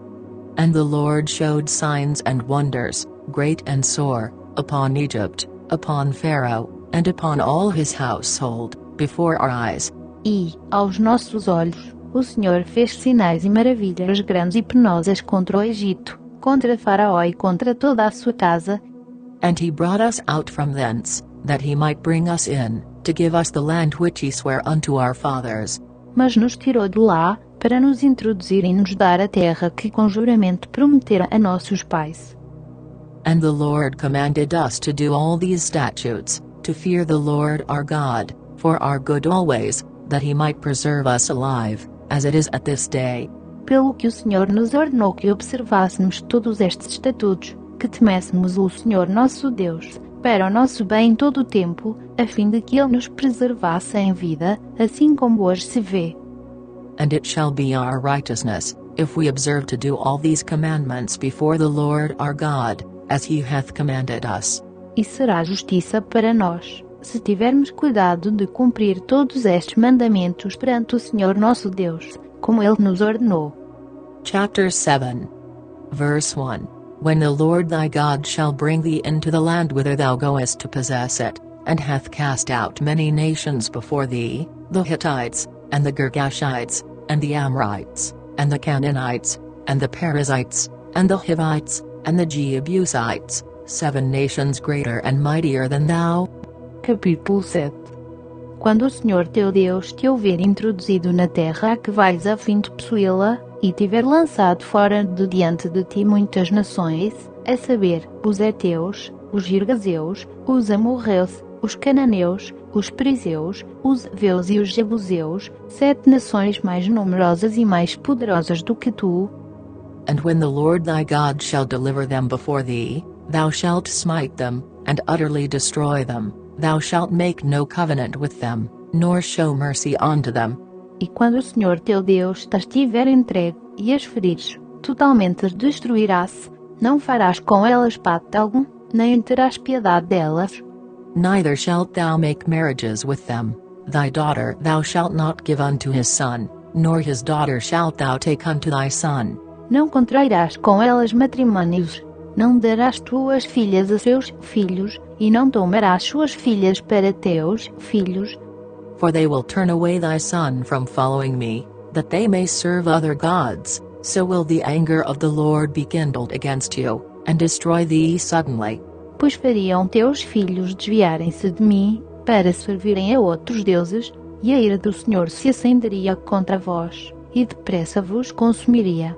S1: And the Lord showed signs and wonders, great and sore, upon Egypt, upon Pharaoh, and upon all his household, before our eyes.
S2: E, aos nossos olhos, o Senhor fez sinais e maravilhas grandes e penosas contra o Egito, contra Faraó e contra toda a sua casa.
S1: And he brought us out from thence, that he might bring us in, to give us the land which he sware unto our fathers.
S2: Mas nos tirou de lá, para nos introduzir e nos dar a terra que com juramento prometeram a nossos pais.
S1: And the Lord commanded us to do all these statutes, to fear the Lord our God, for our good always, that he might preserve us alive, as it is at this day.
S2: Pelo que o Senhor nos ordenou que observássemos todos estes estatutos, que temêssemos o Senhor nosso Deus, para o nosso bem em todo o tempo, a fim de que Ele nos preservasse em vida, assim como hoje se vê.
S1: And it shall be our righteousness, if we observe to do all these commandments before the Lord our God, as he hath commanded us.
S2: E será justiça para nós, se tivermos cuidado de cumprir todos estes mandamentos perante o Senhor nosso Deus, como Ele nos ordenou.
S1: Chapter 7. Verse 1. When the Lord thy God shall bring thee into the land whither thou goest to possess it, and hath cast out many nations before thee, the Hittites, and the Girgashites, and the Amorites, and the Canaanites, and the Perizzites, and the Hivites, and the Jebusites, 7 nations greater and mightier than thou.
S3: Capítulo 7.
S2: Quando o Senhor teu Deus te houver introduzido na terra a que vais a fim de possuí-la, e tiver lançado fora de diante de ti muitas nações, a saber, os Heteus, os Girgazeus, os Amorreus, os Cananeus, os Perizeus, os Heveus e os Jebuseus, 7 nações mais numerosas e mais poderosas do que tu.
S1: And when the Lord thy God shall deliver them before thee, thou shalt smite them, and utterly destroy them, thou shalt make no covenant with them, nor show mercy unto them.
S2: E quando o Senhor teu Deus te estiver entregue, e as ferires, totalmente as destruirás, não farás com elas pacto algum, nem terás piedade delas.
S1: Neither shalt thou make marriages with them, thy daughter thou shalt not give unto his son, nor his daughter shalt thou take unto thy son.
S2: Não contrairás com elas matrimônios, não darás tuas filhas a seus filhos, e não tomarás suas filhas para teus filhos.
S1: For they will turn away thy son from following me, that they may serve other gods, so will the anger of the Lord be kindled against you, and destroy thee suddenly.
S2: Pois fariam teus filhos desviarem-se de mim, para servirem a outros deuses, e a ira do Senhor se acenderia contra vós, e depressa vos consumiria.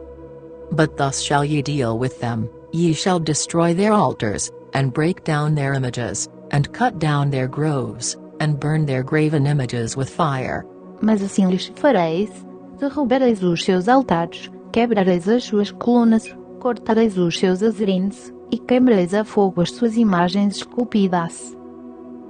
S1: But thus shall ye deal with them, ye shall destroy their altars, and break down their images, and cut down their groves, and burn their graven images with fire.
S2: Mas assim lhes fareis, derrubareis os seus altares, quebrareis as suas colunas, cortareis os seus azerines, e queimareis a fogo as suas imagens esculpidas.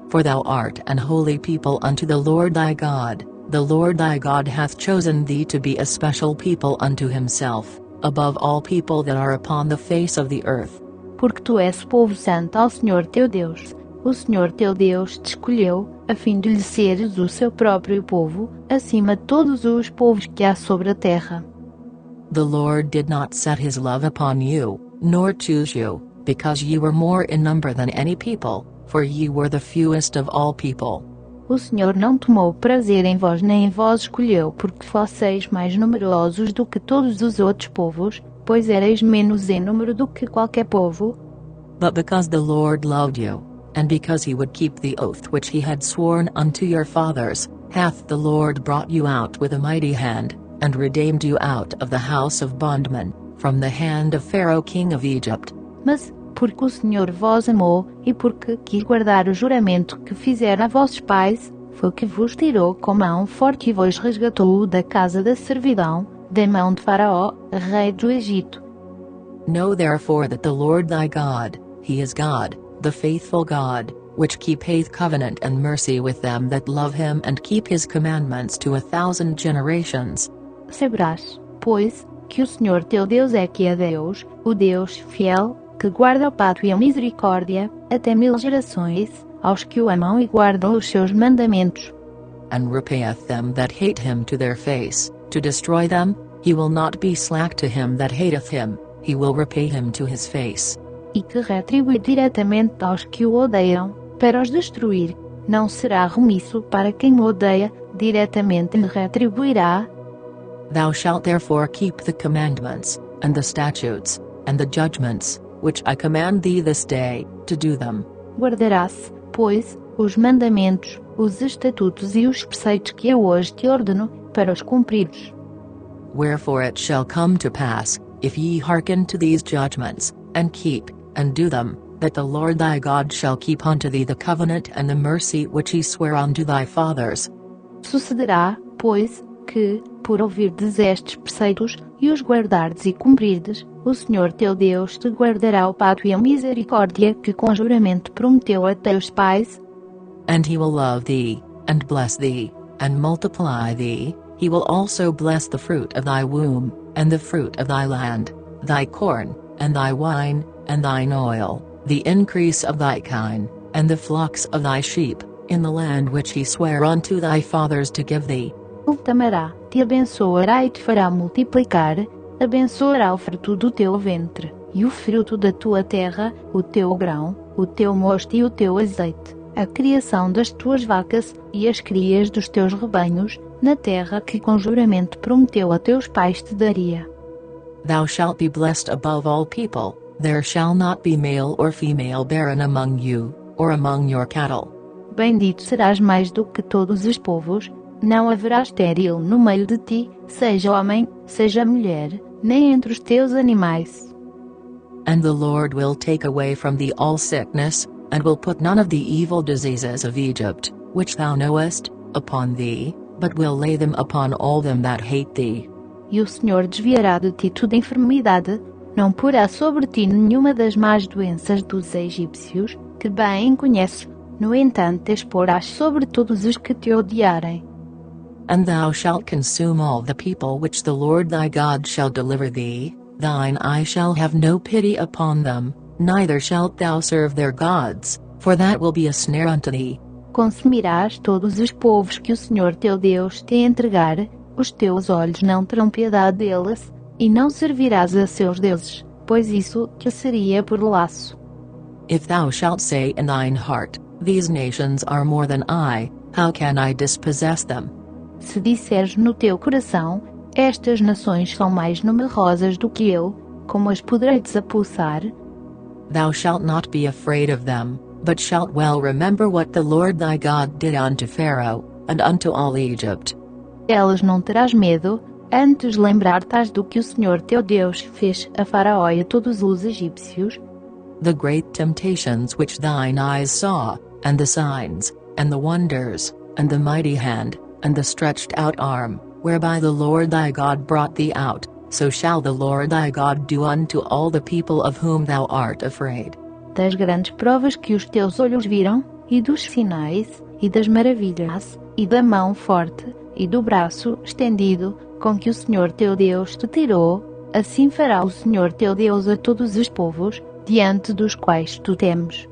S1: For thou art an holy people unto the Lord thy God hath chosen thee to be a special people unto himself, above all people that are upon the face of the earth.
S2: Porque tu és povo santo ao Senhor teu Deus. O Senhor teu Deus te escolheu, a fim de lhe seres o seu próprio povo, acima de todos os povos que há sobre a terra.
S1: The Lord did not set his love upon you, nor choose you, because ye were more in number than any people, for ye were the fewest of all people.
S2: O Senhor não tomou prazer em vós nem em vós escolheu, porque fosseis mais numerosos do que todos os outros povos, pois erais menos em número do que qualquer povo.
S1: But because the Lord loved you, and because he would keep the oath which he had sworn unto your fathers, hath the Lord brought you out with a mighty hand, and redeemed you out of the house of bondmen, from the hand of Pharaoh king of Egypt.
S2: Mas, porque o Senhor vos amou, e porque quis guardar o juramento que fizera a vossos pais, foi que vos tirou com mão forte e vos resgatou da casa da servidão, da mão de Faraó, rei do Egito.
S1: Know therefore that the Lord thy God, he is God, the faithful God, which keepeth covenant and mercy with them that love him and keep his commandments to 1,000 generations.
S2: Saberás, pois, que o Senhor teu Deus é que é Deus, o Deus fiel, que guarda o pacto e a misericórdia, até 1000 gerações, aos que o amam e guardam os seus mandamentos.
S1: And repayeth them that hate him to their face, to destroy them, he will not be slack to him that hateth him, he will repay him to his face.
S2: E que retribui diretamente aos que o odeiam, para os destruir, não será remisso para quem o odeia, diretamente lhe retribuirá.
S1: Thou shalt therefore keep the commandments, and the statutes, and the judgments, which I command thee this day, to do them.
S2: Guardarás, pois, os mandamentos, os estatutos e os preceitos que eu hoje te ordeno, para os cumprires.
S1: Wherefore it shall come to pass, if ye hearken to these judgments, and keep, and do them, that the Lord thy God shall keep unto thee the covenant and the mercy which he sware unto thy fathers.
S2: Sucederá, pois, que, por ouvirdes estes preceitos, e os guardardes e cumprirdes, o Senhor teu Deus te guardará o pacto e a misericórdia que com juramento prometeu a teus pais.
S1: And he will love thee, and bless thee, and multiply thee. He will also bless the fruit of thy womb, and the fruit of thy land, thy corn, and thy wine, and thine oil, the increase of thy kine, and the flocks of thy sheep, in the land which he sware unto thy fathers to give thee.
S2: Ele tamará, te abençoará e te fará multiplicar, abençoará o fruto do teu ventre, e o fruto da tua terra, o teu grão, o teu mosto e o teu azeite, a criação das tuas vacas, e as crias dos teus rebanhos, na terra que com juramento prometeu a teus pais te daria.
S1: Thou shalt be blessed above all people, there shall not be male or female barren among you, or among your cattle.
S2: Bendito serás mais do que todos os povos, não haverá estéril no meio de ti, seja homem, seja mulher, nem entre os teus animais.
S1: And the Lord will take away from thee all sickness, and will put none of the evil diseases of Egypt, which thou knowest, upon thee, but will lay them upon all them that hate thee.
S2: E o Senhor desviará de ti toda enfermidade, não porá sobre ti nenhuma das más doenças dos egípcios, que bem conheces, no entanto exporás sobre todos os que te odiarem.
S1: And thou shalt consume all the people which the Lord thy God shall deliver thee, thine eye shall have no pity upon them, neither shalt thou serve their gods, for that will be a snare unto thee.
S2: Consumirás todos os povos que o Senhor teu Deus te entregar, os teus olhos não terão piedade deles, e não servirás a seus deuses, pois isso te seria por laço.
S1: If thou shalt say in thine heart, These nations are more than I, how can I dispossess them?
S2: Se disseres no teu coração, estas nações são mais numerosas do que eu, como as poderei desapossar?
S1: Thou shalt not be afraid of them, but shalt well remember what the Lord thy God did unto Pharaoh, and unto all Egypt.
S2: Elas não terás medo, antes lembrar-te-ás do que o Senhor teu Deus fez a Faraó e a todos os egípcios,
S1: The great temptations which thine eyes saw, and the signs, and the wonders, and the mighty hand, and the stretched out arm, whereby the Lord thy God brought thee out, so shall the Lord thy God do unto all the people of whom thou art afraid.
S2: das grandes provas que os teus olhos viram, e dos sinais, e das maravilhas, e da mão forte, e do braço estendido, com que o Senhor teu Deus te tirou, assim fará o Senhor teu Deus a todos os povos, diante dos quais tu temes.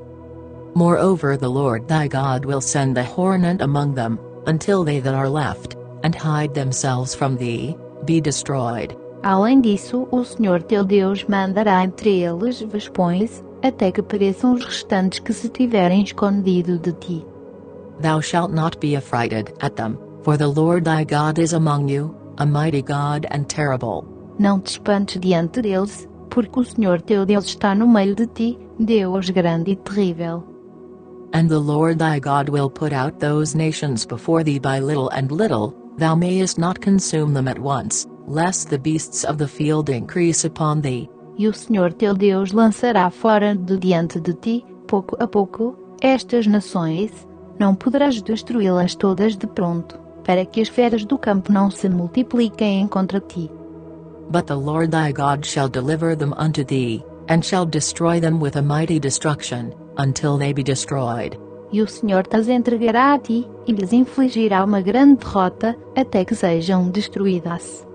S1: Moreover the Lord thy God will send the hornet among them, until they that are left, and hide themselves from thee, be destroyed.
S2: Além disso, o Senhor teu Deus mandará entre eles vespões, até que pereçam os restantes que se tiverem escondido de ti.
S1: Thou shalt not be affrighted at them, for the Lord thy God is among you, a mighty God and terrible.
S2: Não te espantes diante deles, porque o Senhor teu Deus está no meio de ti, Deus grande e terrível.
S1: And the Lord thy God will put out those nations before thee by little and little, thou mayest not consume them at once, lest the beasts of the field increase upon thee.
S2: E o Senhor teu Deus lançará fora de diante de ti, pouco a pouco, estas nações, não poderás destruí-las todas de pronto, para que as feras do campo não se multipliquem contra ti.
S1: But the Lord thy God shall deliver them unto thee, and shall destroy them with a mighty destruction, until they be destroyed.
S2: E o Senhor te entregará a ti, e lhes infligirá uma grande derrota, até que sejam destruídas.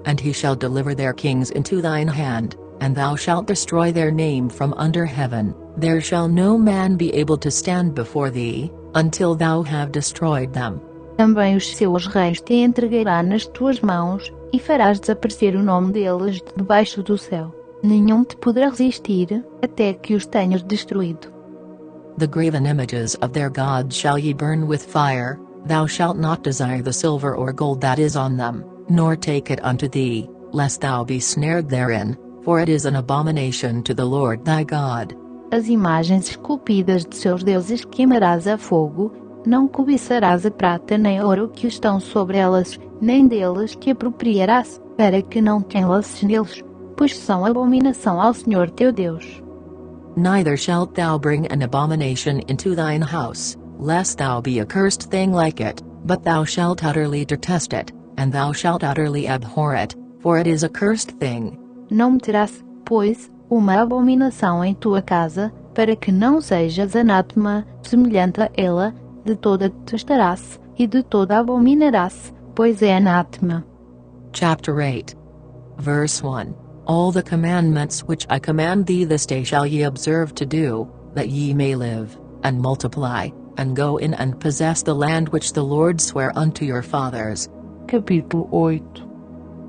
S1: And he shall deliver their kings into thine hand, and thou shalt destroy their name from under heaven. There shall no man be able to stand before thee, until thou have destroyed them.
S2: Também os seus reis te entregará nas tuas mãos, e farás desaparecer o nome deles de debaixo do céu. Nenhum te poderá resistir, até que os tenhas destruído.
S1: The graven images of their gods shall ye burn with fire, thou shalt not desire the silver or gold that is on them, nor take it unto thee, lest thou be snared therein, for it is an abomination to the Lord thy God.
S2: As imagens esculpidas de seus deuses queimarás a fogo, não cobiçarás a prata nem a ouro que estão sobre elas, nem deles te apropriarás, para que não te enlaces neles, pois são abominação ao Senhor teu Deus.
S1: Neither shalt thou bring an abomination into thine house, lest thou be a cursed thing like it, but thou shalt utterly detest it, and thou shalt utterly abhor it, for it is a cursed thing.
S2: Não meterás, pois, uma abominação em tua casa, para que não sejas anátema, semelhante a ela, de toda detestarás, e de toda abominarás, pois é anátema.
S1: Chapter 8. Verse 1. All the commandments which I command thee this day shall ye observe to do, that ye may live, and multiply, and go in and possess the land which the Lord sware unto your fathers.
S3: Capítulo 8.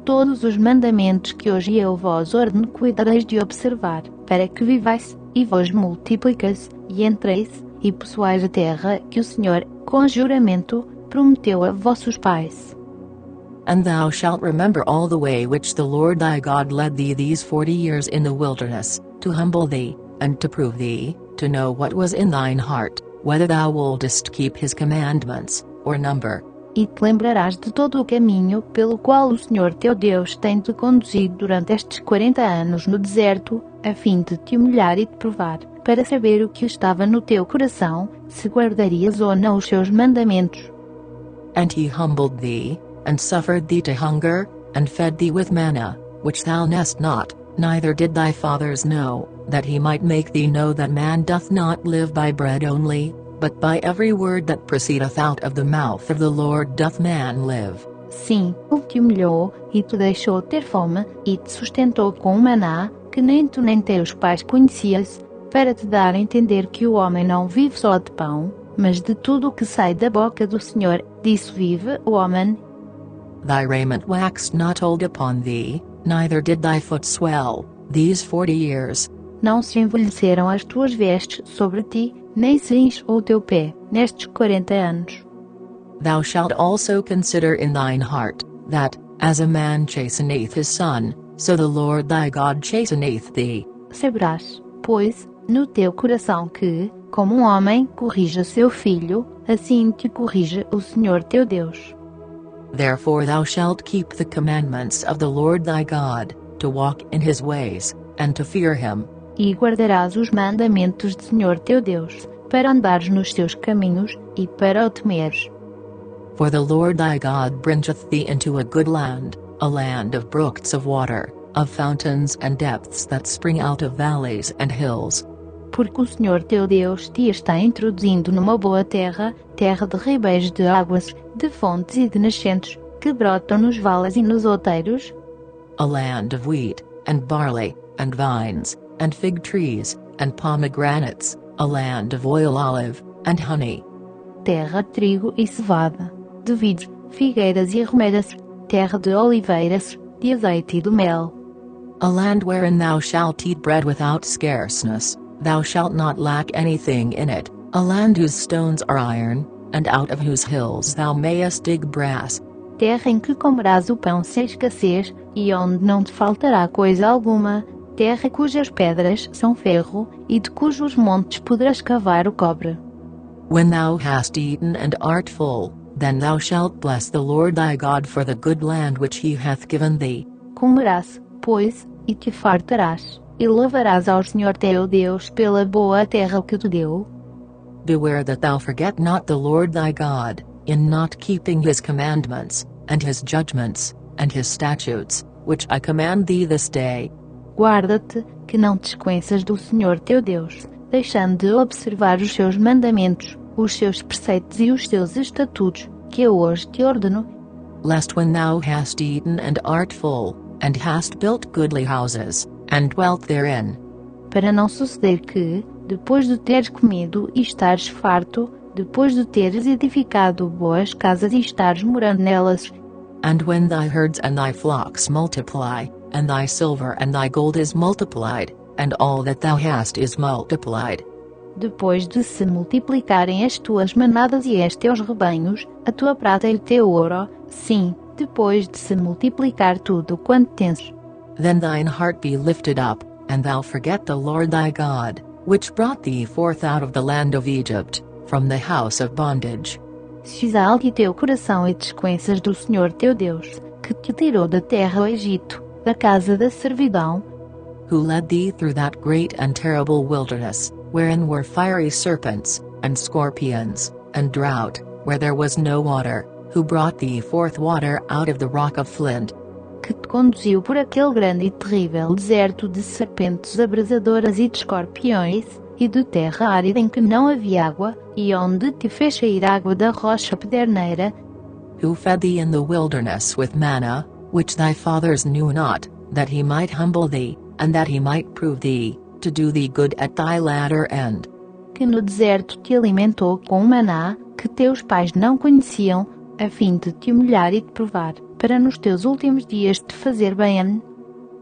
S2: Todos os mandamentos que hoje eu vos ordeno cuidareis de observar, para que vivais, e vos multipliqueis, e entreis, e possuais a terra que o Senhor, com juramento, prometeu a vossos pais.
S1: And thou shalt remember all the way which the Lord thy God led thee these 40 years in the wilderness, to humble thee, and to prove thee, to know what was in thine heart, whether thou wouldest keep his commandments, or number.
S2: E te lembrarás de todo o caminho pelo qual o Senhor teu Deus tem te conduzido durante estes 40 anos no deserto, a fim de te humilhar e te provar, para saber o que estava no teu coração, se guardarias ou não os seus mandamentos.
S1: And he humbled thee, and suffered thee to hunger, and fed thee with manna, which thou knewest not, neither did thy fathers know, that he might make thee know that man doth not live by bread only, but by every word that proceedeth out of the mouth of the Lord doth man live.
S2: Sim, ele te humilhou, e te deixou ter fome, e te sustentou com maná, que nem tu nem teus pais conhecias, para te dar a entender que o homem não vive só de pão, mas de tudo o que sai da boca do Senhor, disso vive o homem.
S1: Thy raiment waxed not old upon thee, neither did thy foot swell, these 40 years.
S2: Não se envelheceram as tuas vestes sobre ti, nem se inchou o teu pé, nestes 40 anos.
S1: Thou shalt also consider in thine heart, that, as a man chasteneth his son, so the Lord thy God chasteneth thee.
S2: Saberás, pois, no teu coração que, como um homem corrige seu filho, assim te corrige o Senhor teu Deus.
S1: Therefore thou shalt keep the commandments of the Lord thy God, to walk in his ways, and to fear him.
S2: E guardarás os mandamentos do Senhor teu Deus, para andares nos seus caminhos, e para o temeres.
S1: For the Lord thy God bringeth thee into a good land, a land of brooks of water, of fountains and depths that spring out of valleys and hills.
S2: Porque o Senhor teu Deus te está introduzindo numa boa terra, terra de ribeiros de águas, de fontes e de nascentes, que brotam nos vales e nos outeiros.
S1: A land of wheat, and barley, and vines, and fig trees, and pomegranates, a land of oil olive, and honey.
S2: Terra de trigo e cevada, de vidros, figueiras e romeiras, terra de oliveiras, de azeite e de mel.
S1: A land wherein thou shalt eat bread without scarceness, thou shalt not lack anything in it, a land whose stones are iron, and out of whose hills thou mayest dig brass.
S2: Terra em que comerás o pão sem escassez, e onde não te faltará coisa alguma, terra cujas pedras são ferro, e de cujos montes poderás cavar o cobre.
S1: When thou hast eaten and art full, then thou shalt bless the Lord thy God for the good land which he hath given thee.
S2: Comerás, pois, e te fartarás, e louvarás ao Senhor teu Deus pela boa terra que te deu.
S1: Beware that thou forget not the Lord thy God, in not keeping his commandments, and his judgments, and his statutes, which I command thee this day.
S2: Guarda-te, que não te esqueças do Senhor teu Deus, deixando de observar os seus mandamentos, os seus preceitos e os seus estatutos, que eu hoje te ordeno.
S1: Lest when thou hast eaten and art full, and hast built goodly houses, and dwelt therein.
S2: Para não suceder que, depois de teres comido e estares farto, depois de teres edificado boas casas e estares morando nelas.
S1: And when thy herds and thy flocks multiply, and thy silver and thy gold is multiplied, and all that thou hast is multiplied.
S2: Depois de se multiplicarem as tuas manadas e os teus rebanhos, a tua prata e o teu ouro, sim, depois de se multiplicar tudo quanto tens.
S1: Then thine heart be lifted up, and thou forget the Lord thy God, which brought thee forth out of the land of Egypt, from the house of bondage.
S2: Se exalte teu coração e te esqueças do Senhor teu Deus, que te tirou da terra do Egito, da casa da servidão,
S1: who led thee through that great and terrible wilderness, wherein were fiery serpents, and scorpions, and drought, where there was no water, who brought thee forth water out of the rock of flint,
S2: que te conduziu por aquele grande e terrível deserto de serpentes abrasadoras e de escorpiões, e de terra árida em que não havia água, e onde te fez sair água da rocha pederneira,
S1: who fed thee in the wilderness with manna, which thy fathers knew not, that he might humble thee, and that he might prove thee, to do thee good at thy latter end,
S2: que no deserto te alimentou com maná, que teus pais não conheciam, a fim de te humilhar e te provar, para nos teus últimos dias te fazer bem.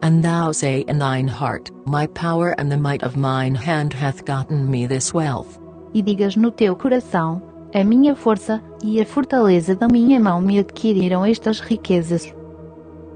S1: And thou say in thine heart, My power and the might of mine hand hath gotten me this wealth.
S2: E digas no teu coração, a minha força e a fortaleza da minha mão me adquiriram estas riquezas.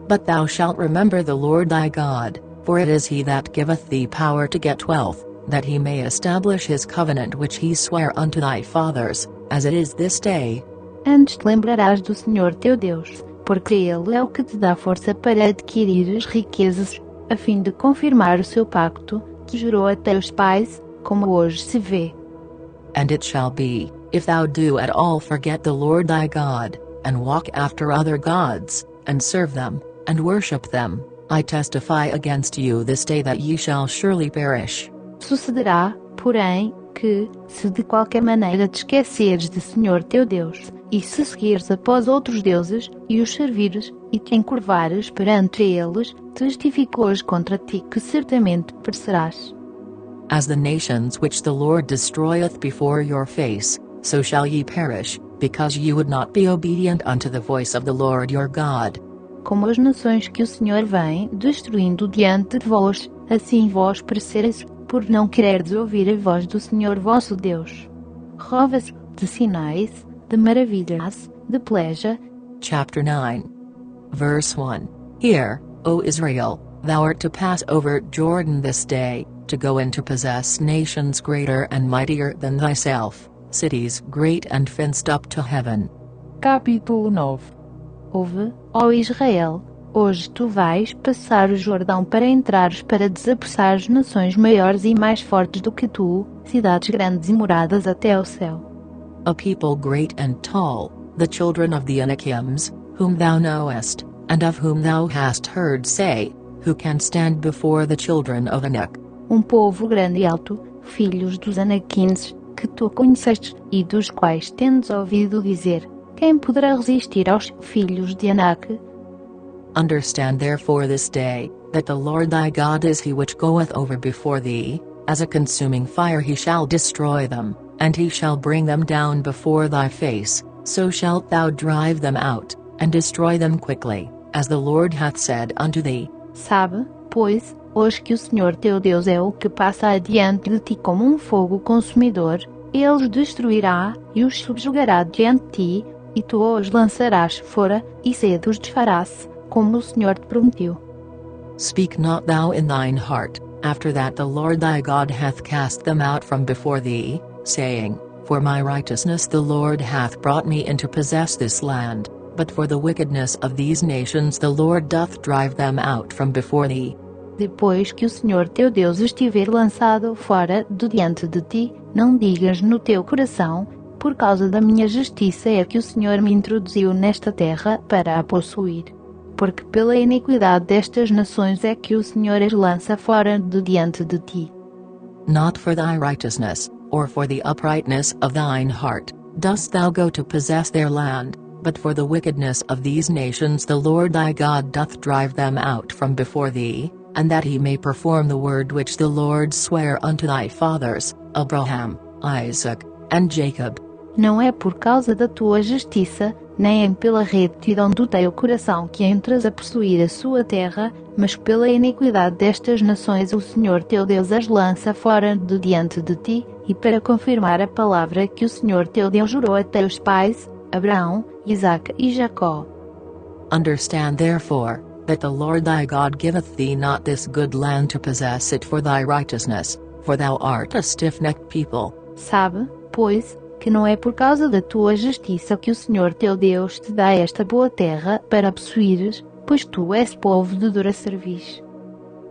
S1: But thou shalt remember the Lord thy God, for it is he that giveth thee power to get wealth, that he may establish his covenant which he sware unto thy fathers, as it is this day.
S2: Antes te lembrarás do Senhor teu Deus, porque Ele é o que te dá força para adquirir as riquezas, a fim de confirmar o seu pacto, que jurou a teus pais, como hoje se vê.
S1: And it shall be, if thou do at all forget the Lord thy God, and walk after other gods, and serve them, and worship them, I testify against you this day that ye shall surely perish.
S2: Sucederá, porém, que, se de qualquer maneira te esqueceres de Senhor teu Deus, e se seguires após outros deuses, e os servires, e te encurvares perante eles, testifico hoje contra ti que certamente perecerás.
S1: As the nations which the Lord destroyeth before your face, so shall ye perish, because ye would not be obedient unto the voice of the Lord your God.
S2: Como as nações que o Senhor vem destruindo diante de vós, assim vós perecereis, por não quererdes ouvir a voz do Senhor vosso Deus. Rova-se de sinais, de maravilhas, de pleja.
S1: Chapter 9. Verse 1. Hear, O Israel, thou art to pass over Jordan this day, to go in to possess nations greater and mightier than thyself, cities great and fenced up to heaven.
S3: Capítulo 9.
S2: Ouve, ó Israel, hoje tu vais passar o Jordão para entrares para desapossares nações maiores e mais fortes do que tu, cidades grandes e moradas até ao céu.
S1: A people great and tall, the children of the Anakims, whom thou knowest, and of whom thou hast heard say, who can stand before the children of Anak?
S2: Povo grande e alto, filhos dos Anaquins, que tu conheceste, e dos quais tendes ouvido dizer, quem poderá resistir aos filhos de Anak?
S1: Understand therefore this day, that the Lord thy God is he which goeth over before thee, as a consuming fire he shall destroy them, and he shall bring them down before thy face, so shalt thou drive them out, and destroy them quickly, as the Lord hath said unto thee.
S2: Sabe, pois, hoje que o Senhor teu Deus é o que passa adiante de ti como fogo consumidor, ele os destruirá, e os subjugará diante de ti, e tu os lançarás fora, e cedo os desfarás, como o Senhor te prometeu.
S1: Speak not thou in thine heart, after that the Lord thy God hath cast them out from before thee, saying, For my righteousness the Lord hath brought me in to possess this land, but for the wickedness of these nations the Lord doth drive them out from before thee.
S2: Depois que o Senhor teu Deus estiver lançado fora de diante de ti, não digas no teu coração, por causa da minha justiça é que o Senhor me introduziu nesta terra para a possuir. Porque pela iniquidade destas nações é que o Senhor as lança fora de diante de ti.
S1: Not for thy righteousness, or for the uprightness of thine heart, dost thou go to possess their land, but for the wickedness of these nations the Lord thy God doth drive them out from before thee, and that he may perform the word which the Lord sware unto thy fathers, Abraham, Isaac, and Jacob.
S2: Não é por causa da tua justiça, nem pela retidão do teu coração que entras a possuir a sua terra, mas pela iniquidade destas nações o Senhor teu Deus as lança fora de diante de ti, e para confirmar a palavra que o Senhor teu Deus jurou a teus pais, Abraão, Isaque e Jacó.
S1: Understand therefore, that the Lord thy God giveth thee not this good land to possess it for thy righteousness, for thou art a stiff-necked people.
S2: Sabe, pois, que não é por causa da tua justiça que o Senhor teu Deus te dá esta boa terra para a possuires, pois tu és povo de dura cerviz.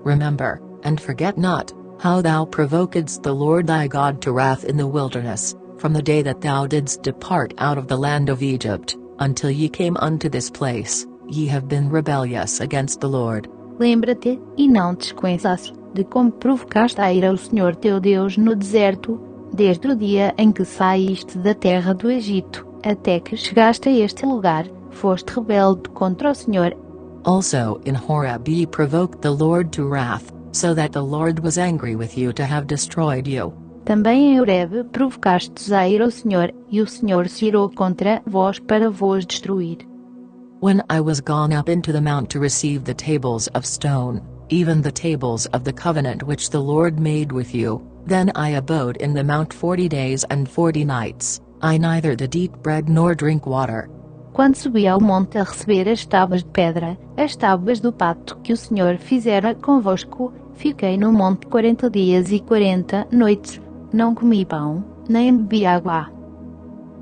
S1: Remember, and forget not, how thou provokedst the Lord thy God to wrath in the wilderness, from the day that thou didst depart out of the land of Egypt, until ye came unto this place. Ye have been rebellious against the Lord.
S2: Lembra-te, e não te esqueças, de como provocaste a ira o Senhor teu Deus no deserto, desde o dia em que saíste da terra do Egito, até que chegaste a este lugar, foste rebelde contra o Senhor.
S1: Also in Horeb ye provoked the Lord to wrath, so that the Lord was angry with you to have destroyed you.
S2: Também em Horeb provocastes a ira o Senhor, e o Senhor se irou contra vós para vos destruir.
S1: When I was gone up into the mount to receive the tables of stone, even the tables of the covenant which the Lord made with you, then I abode in the mount 40 days and 40 nights, I neither did eat bread nor drink water.
S2: Quando subi ao monte a receber as tábuas de pedra, as tábuas do pacto que o Senhor fizera convosco, fiquei no monte 40 dias e 40 noites, não comi pão, nem bebi água.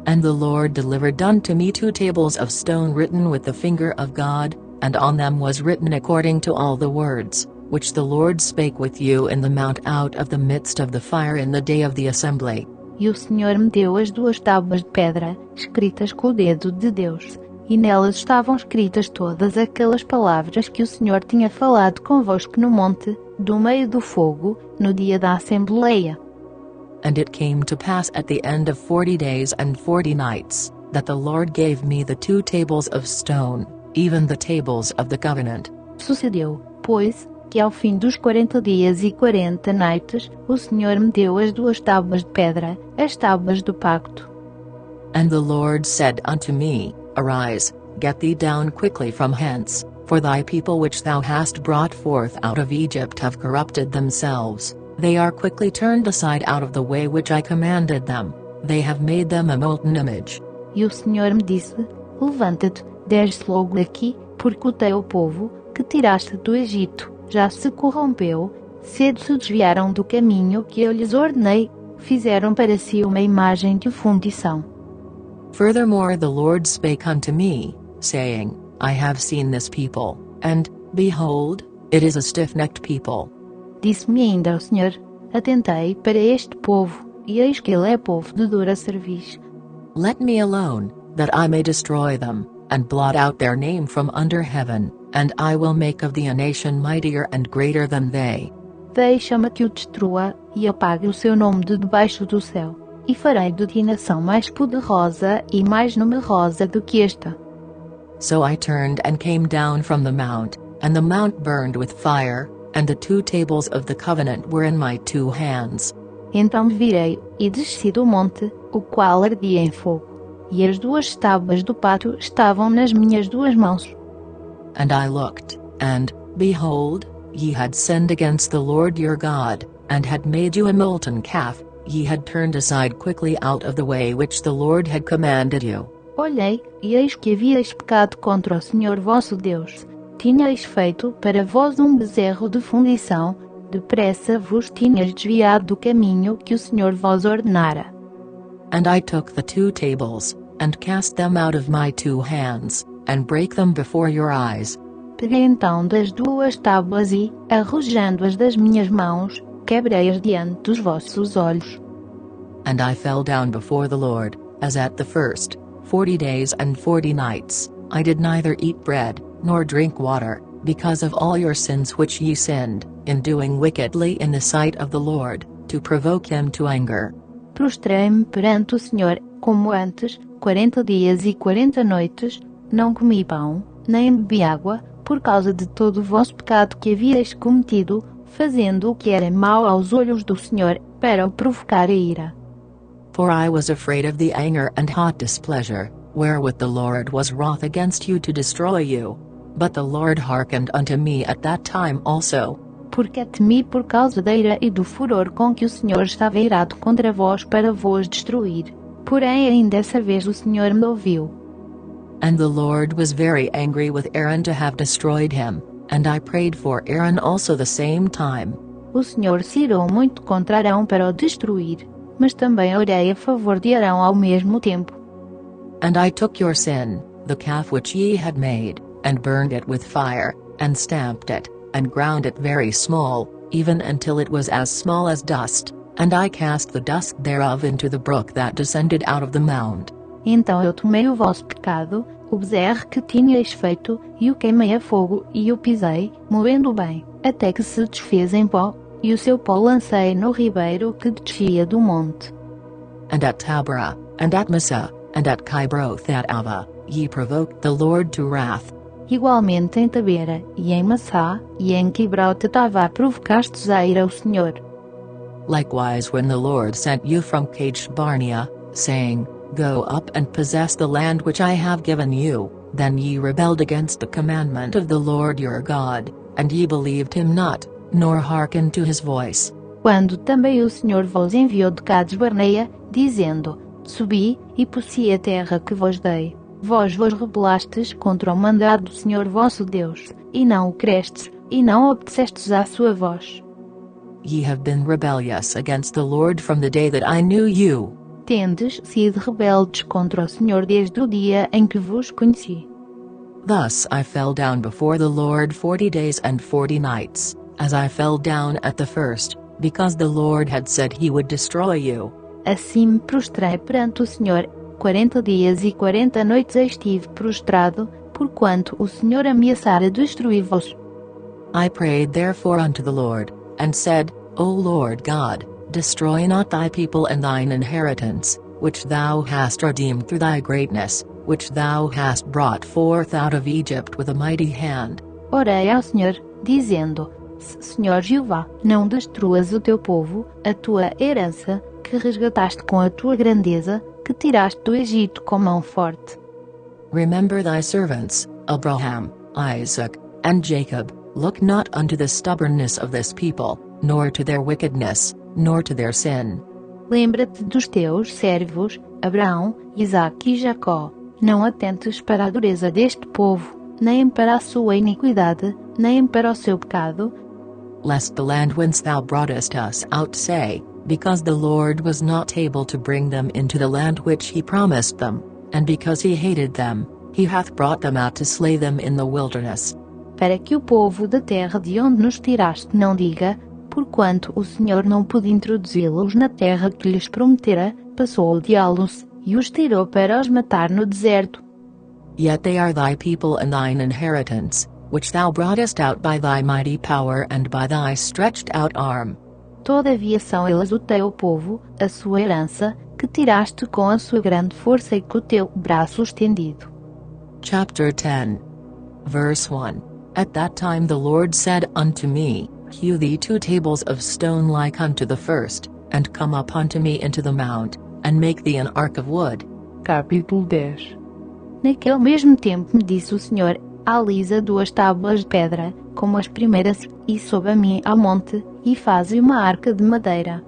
S1: And the Lord delivered unto me 2 tables of stone written with the finger of God, and on them was written according to all the words, which the Lord spake with you in the mount out of the midst of the fire in the day of the assembly.
S2: E o Senhor me deu as 2 tábuas de pedra, escritas com o dedo de Deus, e nelas estavam escritas todas aquelas palavras que o Senhor tinha falado convosco no monte, do meio do fogo, no dia da assembleia.
S1: And it came to pass at the end of 40 days and 40 nights, that the Lord gave me the 2 tables of stone, even the tables of the covenant.
S2: Sucedeu, pois, que ao fim dos 40 dias e 40 noites, o Senhor me deu as 2 tábuas de pedra, as tábuas do pacto.
S1: And the Lord said unto me, Arise, get thee down quickly from hence, for thy people which thou hast brought forth out of Egypt have corrupted themselves. They are quickly turned aside out of the way which I commanded them, they have made them a molten image.
S2: E o Senhor me disse, Levanta-te, desce logo daqui, porque o teu povo, que tiraste do Egito, já se corrompeu, cedo se desviaram do caminho que eu lhes ordenei, fizeram para si uma imagem de fundição.
S1: Furthermore the Lord spake unto me, saying, I have seen this people, and, behold, it is a stiff-necked people.
S2: Disse-me ainda o Senhor, atentei para este povo, e eis que ele é povo de dura cerviz.
S1: Let me alone, that I may destroy them, and blot out their name from under heaven, and I will make of thee a nation mightier and greater than they.
S2: Deixa-me que o destrua, e apague o seu nome de debaixo do céu, e farei de ti nação mais poderosa e mais numerosa do que esta.
S1: So I turned and came down from the mount, and the mount burned with fire, and the 2 tables of the covenant were in my 2 hands.
S2: Então me virei, e desci do monte, o qual ardia em fogo, e as 2 tábuas do pacto estavam nas minhas 2 mãos.
S1: And I looked, and, behold, ye had sinned against the Lord your God, and had made you a molten calf, ye had turned aside quickly out of the way which the Lord had commanded you.
S2: Olhei, e eis que havíeis pecado contra o Senhor vosso Deus. Tinhais feito para vós bezerro de fundição, depressa vos tinhas desviado do caminho que o Senhor vos ordenara.
S1: And I took the 2 tables, and cast them out of my 2 hands, and brake them before your eyes.
S2: Peguei então das 2 tábuas e, arrojando-as das minhas mãos, quebrei-as diante dos vossos olhos.
S1: And I fell down before the Lord, as at the first, 40 days and 40 nights, I did neither eat bread, nor drink water, because of all your sins which ye sinned, in doing wickedly in the sight of the Lord, to provoke him to anger.
S2: Prostrei-me perante o Senhor, como antes, 40 dias e 40 noites, não comi pão, nem bebi água, por causa de todo o vosso pecado que havíeis cometido, fazendo o que era mau aos olhos do Senhor, para o provocar a ira.
S1: For I was afraid of the anger and hot displeasure, wherewith the Lord was wroth against you to destroy you. But the Lord hearkened unto me at that time also.
S2: Porque temi por causa da ira e do furor com que o Senhor estava irado contra vós para vos destruir. Porém ainda dessa vez o Senhor me ouviu.
S1: And the Lord was very angry with Aaron to have destroyed him, and I prayed for Aaron also the same time.
S2: O Senhor se irou muito contra Arão para o destruir, mas também orei a favor de Arão ao mesmo tempo.
S1: And I took your sin, the calf which ye had made, and burned it with fire, and stamped it, and ground it very small, even until it was as small as dust, and I cast the dust thereof into the brook that descended out of the mound.
S2: Então eu tomei o vosso pecado, o bezerro que tinhais feito, e o queimei a fogo, e o pisei, moendo bem, até que se desfez em pó, e o seu pó lancei no ribeiro que descia do monte.
S1: And at Taberah, and at Massah, and at Kibroth at Ava, ye provoked the Lord to wrath.
S2: Igualmente em Tabera, e em Massá, e em Quibrote-Tavá provocastes a ira ao Senhor.
S1: Likewise when the Lord sent you from Kadesh Barnea, saying, Go up and possess the land which I have given you, then ye rebelled against the commandment of the Lord your God, and ye believed him not, nor hearkened to his voice.
S2: Quando também o Senhor vos enviou de Cades Barneia, dizendo, Subi, e possi a terra que vos dei. Vós vos rebelastes contra o mandado do Senhor vosso Deus, e não o crestes, e não obedecestes à sua voz.
S1: Ye have been rebellious against the Lord from the day that I knew you.
S2: Tendes sido rebeldes contra o Senhor desde o dia em que vos conheci.
S1: Thus I fell down before the Lord 40 days and 40 nights, as I fell down at the first, because the Lord had said he would destroy you.
S2: Assim me prostrei perante o Senhor, 40 dias e 40 noites estive prostrado, porquanto o Senhor ameaçara destruir-vos.
S1: I prayed therefore unto the Lord, and said, O Lord God, destroy not thy people and thine inheritance, which thou hast redeemed through thy greatness, which thou hast brought forth out of Egypt with a mighty hand.
S2: Orei ao Senhor, dizendo, Senhor Jeová, não destruas o teu povo, a tua herança, que resgataste com a tua grandeza, que tiraste do Egito com mão forte.
S1: Remember thy servants, Abraham, Isaac, and Jacob, look not unto the stubbornness of this people, nor to their wickedness, nor to their sin.
S2: Lembra-te dos teus servos, Abraão, Isaque e Jacó. Não atentes para a dureza deste povo, nem para a sua iniquidade, nem para o seu pecado,
S1: lest the land whence thou broughtest us out say, because the Lord was not able to bring them into the land which he promised them, and because he hated them, he hath brought them out to slay them in the wilderness.
S2: Para que o povo da terra de onde nos tiraste não diga, porquanto o Senhor não pôde introduzi-los na terra que lhes prometera, passou a odiá-los, e os tirou para os matar no deserto.
S1: Yet they are thy people and thine inheritance, which thou broughtest out by thy mighty power and by thy stretched out arm.
S2: Todavia são eles o teu povo, a sua herança, que tiraste com a sua grande força e com o teu braço estendido.
S1: Chapter 10. Verse 1. At that time the Lord said unto me, Hew thee 2 tables of stone like unto the first, and come up unto me into the mount, and make thee an ark of wood.
S3: Capítulo 10.
S2: Naquele mesmo tempo me disse o Senhor, alisa 2 tábuas de pedra, como as primeiras, e sobe a mim ao monte, e faze uma arca de madeira.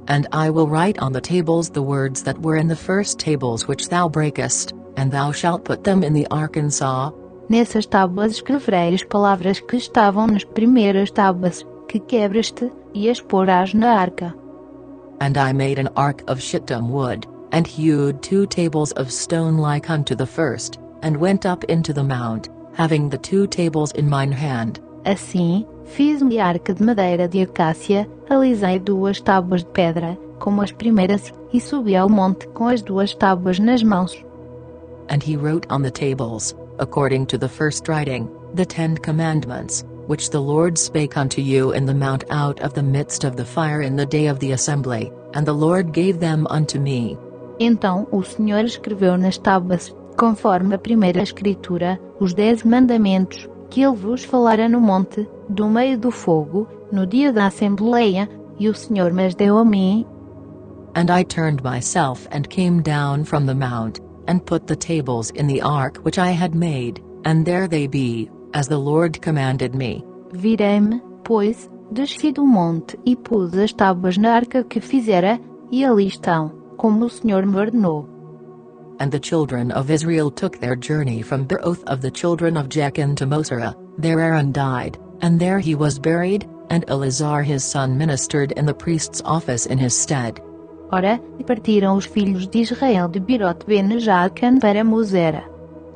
S1: And I will write on the tables the words that were in the first tables which thou breakest, and thou shalt put them in the ark and saw.
S2: Nessas tábuas escreverei as palavras que estavam nas primeiras tábuas, que quebraste, e as porás na arca.
S1: And I made an ark of shittim wood, and hewed 2 tables of stone like unto the first, and went up into the mount, having the 2 tables in mine hand.
S2: Assim, fiz-me arca de madeira de acácia, alisei 2 tábuas de pedra, como as primeiras, e subi ao monte com as 2 tábuas nas mãos.
S1: And he wrote on the tables, according to the first writing, the 10 commandments, which the Lord spake unto you in the mount out of the midst of the fire in the day of the assembly, and the Lord gave them unto me.
S2: Então o Senhor escreveu nas tábuas, conforme a primeira escritura, os 10 mandamentos, que ele vos falara no monte, do meio do fogo, no dia da assembleia, e o Senhor mas deu a mim.
S1: And I turned myself and came down from the mount, and put the tables in the ark which I had made, and there they be, as the Lord commanded me.
S2: Virei-me, pois, desci do monte e pus as tábuas na arca que fizera, e ali estão, como o Senhor me ordenou.
S1: And the children of Israel took their journey from Beeroth of the children of Jachin to Mosera. There Aaron died, and there he was buried, and Eleazar his son ministered in the priest's office in his stead.
S2: Ora, partiram os filhos de Israel de Birot Ben-Jaacan para Mosera.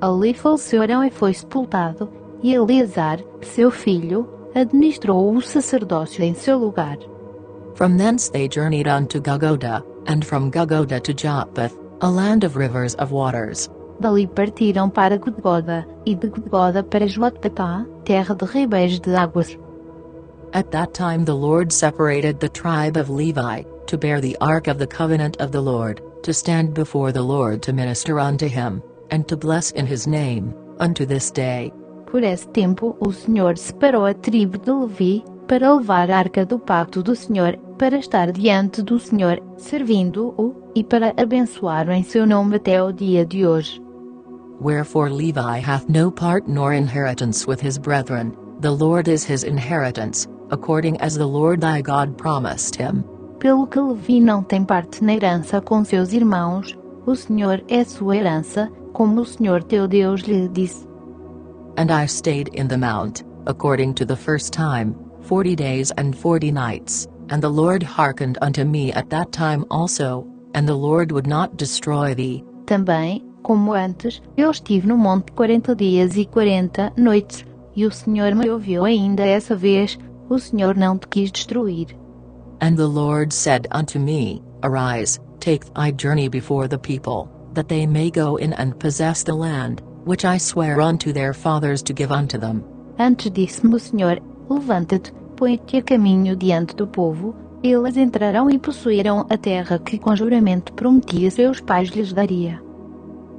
S2: Ali faleceu Arão e foi sepultado, e Eleazar, seu filho, administrou o sacerdócio em seu lugar.
S1: From thence they journeyed unto Guggoda, and from Guggoda to Jotbath, a land of rivers of waters.
S2: Dali partiram para Gudgoda, e de Gudgoda para Jotbatá, terra de ribeiros de águas.
S1: At that time the Lord separated the tribe of Levi, to bear the ark of the covenant of the Lord, to stand before the Lord to minister unto him, and to bless in his name, unto this day.
S2: Por esse tempo o Senhor separou a tribo de Levi, para levar a arca do pacto do Senhor, para estar diante do Senhor, servindo-o, e para abençoar em seu nome até o dia de hoje.
S1: Wherefore Levi hath no part nor inheritance with his brethren, the Lord is his inheritance, according as the Lord thy God promised him.
S2: Pelo que Levi não tem parte na herança com seus irmãos, o Senhor é sua herança, como o Senhor teu Deus lhe disse.
S1: And I stayed in the mount, according to the first time, 40 days and 40 nights, and the Lord hearkened unto me at that time also, and the Lord would not destroy thee.
S2: Também, como antes, eu estive no monte 40 dias e 40 noites, e o Senhor me ouviu ainda essa vez, o Senhor não te quis destruir.
S1: And the Lord said unto me, Arise, take thy journey before the people, that they may go in and possess the land, which I swear unto their fathers to give unto them.
S2: Antes disse-me o Senhor, levanta-te, põe-te a caminho diante do povo, eles entrarão e possuirão a terra que com juramento prometi a seus pais lhes daria.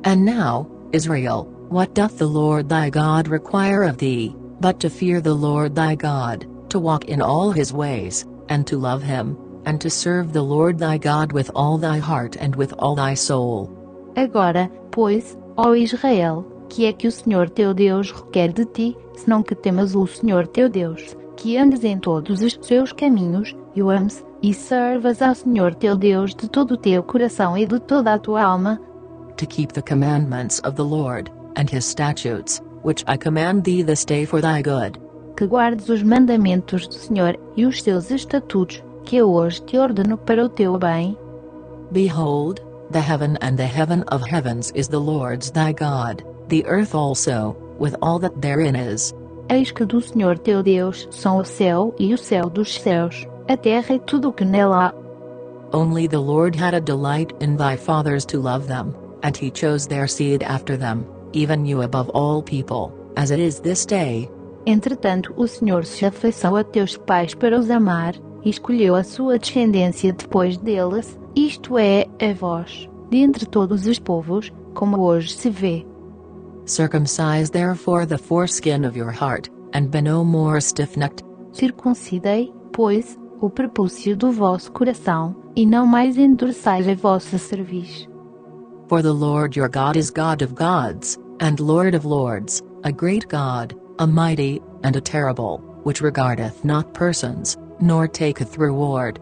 S1: And now, Israel, what doth the Lord thy God require of thee, but to fear the Lord thy God, to walk in all his ways, and to love him, and to serve the Lord thy God with all thy heart and with all thy soul.
S2: Agora, pois, ó Israel, que é que o Senhor teu Deus requer de ti, senão que temas o Senhor teu Deus, que andes em todos os seus caminhos, e o ames, e servas ao Senhor teu Deus de todo o teu coração e de toda a tua alma,
S1: to keep the commandments of the Lord, and his statutes, which I command thee this day for thy good.
S2: que guardes os mandamentos do Senhor e os seus estatutos, que eu hoje te ordeno para o teu bem.
S1: Behold, the heaven and the heaven of heavens is the Lord's thy God, the earth also, with all that therein is.
S2: Eis que do Senhor teu Deus são o céu e o céu dos céus, a terra e tudo o que nela há.
S1: Only the Lord had a delight in thy fathers to love them, and he chose their seed after them, even you above all people, as it is this day.
S2: Entretanto o Senhor se afeiçoou a teus pais para os amar, e escolheu a sua descendência depois deles, isto é, a vós, dentre todos os povos, como hoje se vê.
S1: Circumcise therefore the foreskin of your heart, and be no more stiff-necked.
S2: Circuncidei, pois, o prepúcio do vosso coração, e não mais endureçais a vossa cerviz.
S1: For the Lord your God is God of gods, and Lord of lords, a great God, a mighty, and a terrible, which regardeth not persons, nor taketh reward.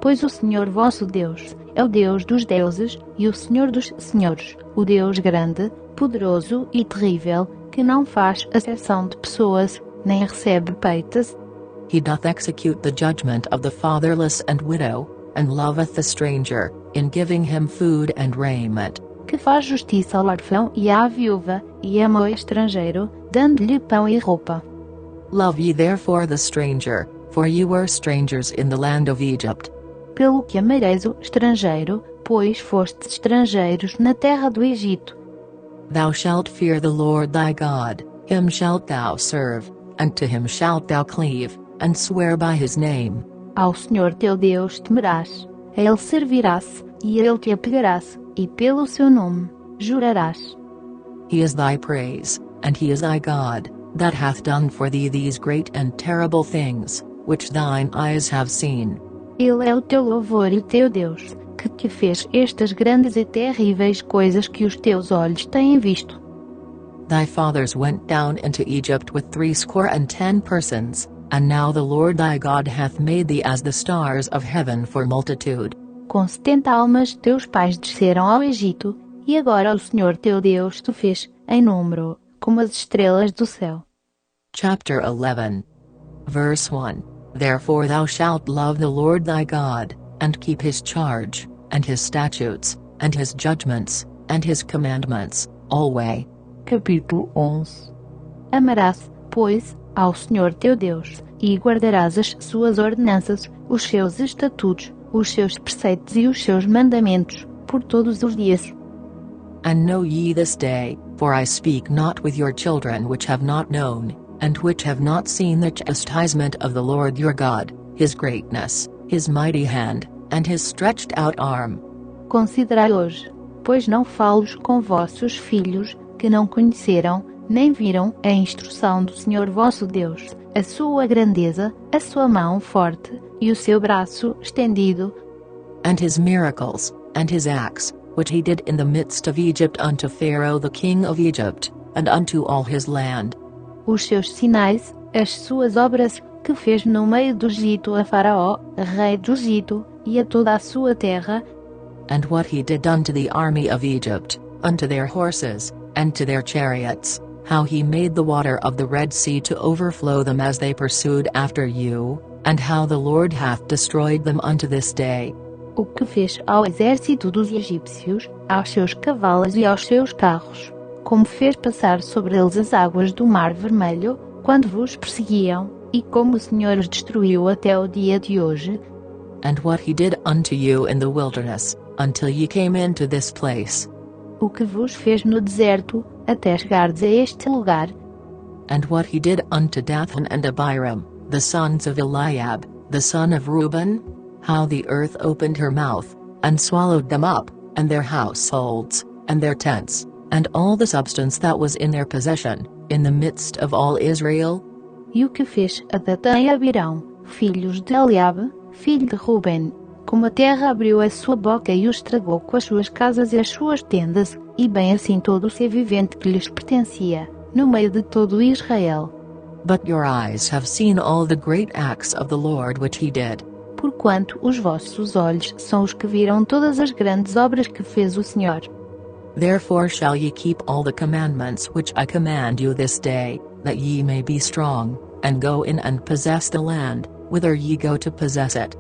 S2: Pois o Senhor vosso Deus, é o Deus dos deuses, e o Senhor dos senhores, o Deus grande, poderoso e terrível, que não faz acepção de pessoas, nem recebe peitas.
S1: He doth execute the judgment of the fatherless and widow, and loveth the stranger, in giving him food and raiment.
S2: Que faz justiça ao órfão e à viúva, e ama o estrangeiro, dando-lhe pão e roupa.
S1: Love ye therefore the stranger, for ye were strangers in the land of Egypt.
S2: Pelo que amareis o estrangeiro, pois fostes estrangeiros na terra do Egito.
S1: Thou shalt fear the Lord thy God, him shalt thou serve, and to him shalt thou cleave, and swear by his name.
S2: Ao Senhor teu Deus temerás, a ele servirás, e a ele te apegarás, e pelo seu nome, jurarás.
S1: He is thy praise, and he is thy God, that hath done for thee these great and terrible things, which thine eyes have seen.
S2: Ele é o teu louvor e teu Deus, que te fez estas grandes e terríveis coisas que os teus olhos têm visto.
S1: Thy fathers went down into Egypt with 70 persons, and now the Lord thy God hath made thee as the stars of heaven for multitude.
S2: Com 70 almas teus pais desceram ao Egito, e agora o Senhor teu Deus te fez, em número, como as estrelas do céu.
S1: Chapter 11. Verse 1. Therefore thou shalt love the Lord thy God, and keep his charge, and his statutes, and his judgments, and his commandments, always.
S3: Capítulo 11.
S2: Amarás, pois, ao Senhor teu Deus, e guardarás as suas ordenanças, os seus estatutos, os seus preceitos e os seus mandamentos, por todos os dias.
S1: And know ye this day, for I speak not with your children which have not known, and which have not seen the chastisement of the Lord your God, his greatness, his mighty hand, and his stretched out arm.
S2: Considerai hoje, pois não falos com vossos filhos, que não conheceram, nem viram a instrução do Senhor vosso Deus, a sua grandeza, a sua mão forte, e o seu braço estendido,
S1: And his miracles, and his acts, which he did in the midst of Egypt unto Pharaoh the king of Egypt, and unto all his land.
S2: os seus sinais, as suas obras, que fez no meio do Egito a Faraó, rei do Egito, e a toda a sua terra,
S1: And what he did unto the army of Egypt, unto their horses, and to their chariots, how he made the water of the Red Sea to overflow them as they pursued after you, and how the Lord hath destroyed them unto this day.
S2: o que fez ao exército dos egípcios, aos seus cavalos e aos seus carros, como fez passar sobre eles as águas do Mar Vermelho, quando vos perseguiam, e como o Senhor os destruiu até o dia de hoje,
S1: And what he did unto you in the wilderness, until ye came into this place.
S2: o que vos fez no deserto, até chegardes a este lugar,
S1: And what he did unto Dathan and Abiram, the sons of Eliab, the son of Reuben, how the earth opened her mouth, and swallowed them up, and their households, and their tents, and all the substance that was in their possession, in the midst of all Israel.
S2: e o que fez a Datã e Abirão, filhos de Eliabe, filho de Ruben, como a terra abriu a sua boca e os estragou com as suas casas e as suas tendas, e bem assim todo o ser vivente que lhes pertencia, no meio de todo Israel.
S1: But your eyes have seen all the great acts of the Lord which he did.
S2: Porquanto os vossos olhos são os que viram todas as grandes obras que fez o Senhor.
S1: Therefore shall ye keep all the commandments which I command you this day, that ye may be strong, and go in and possess the land, whither ye go to possess it.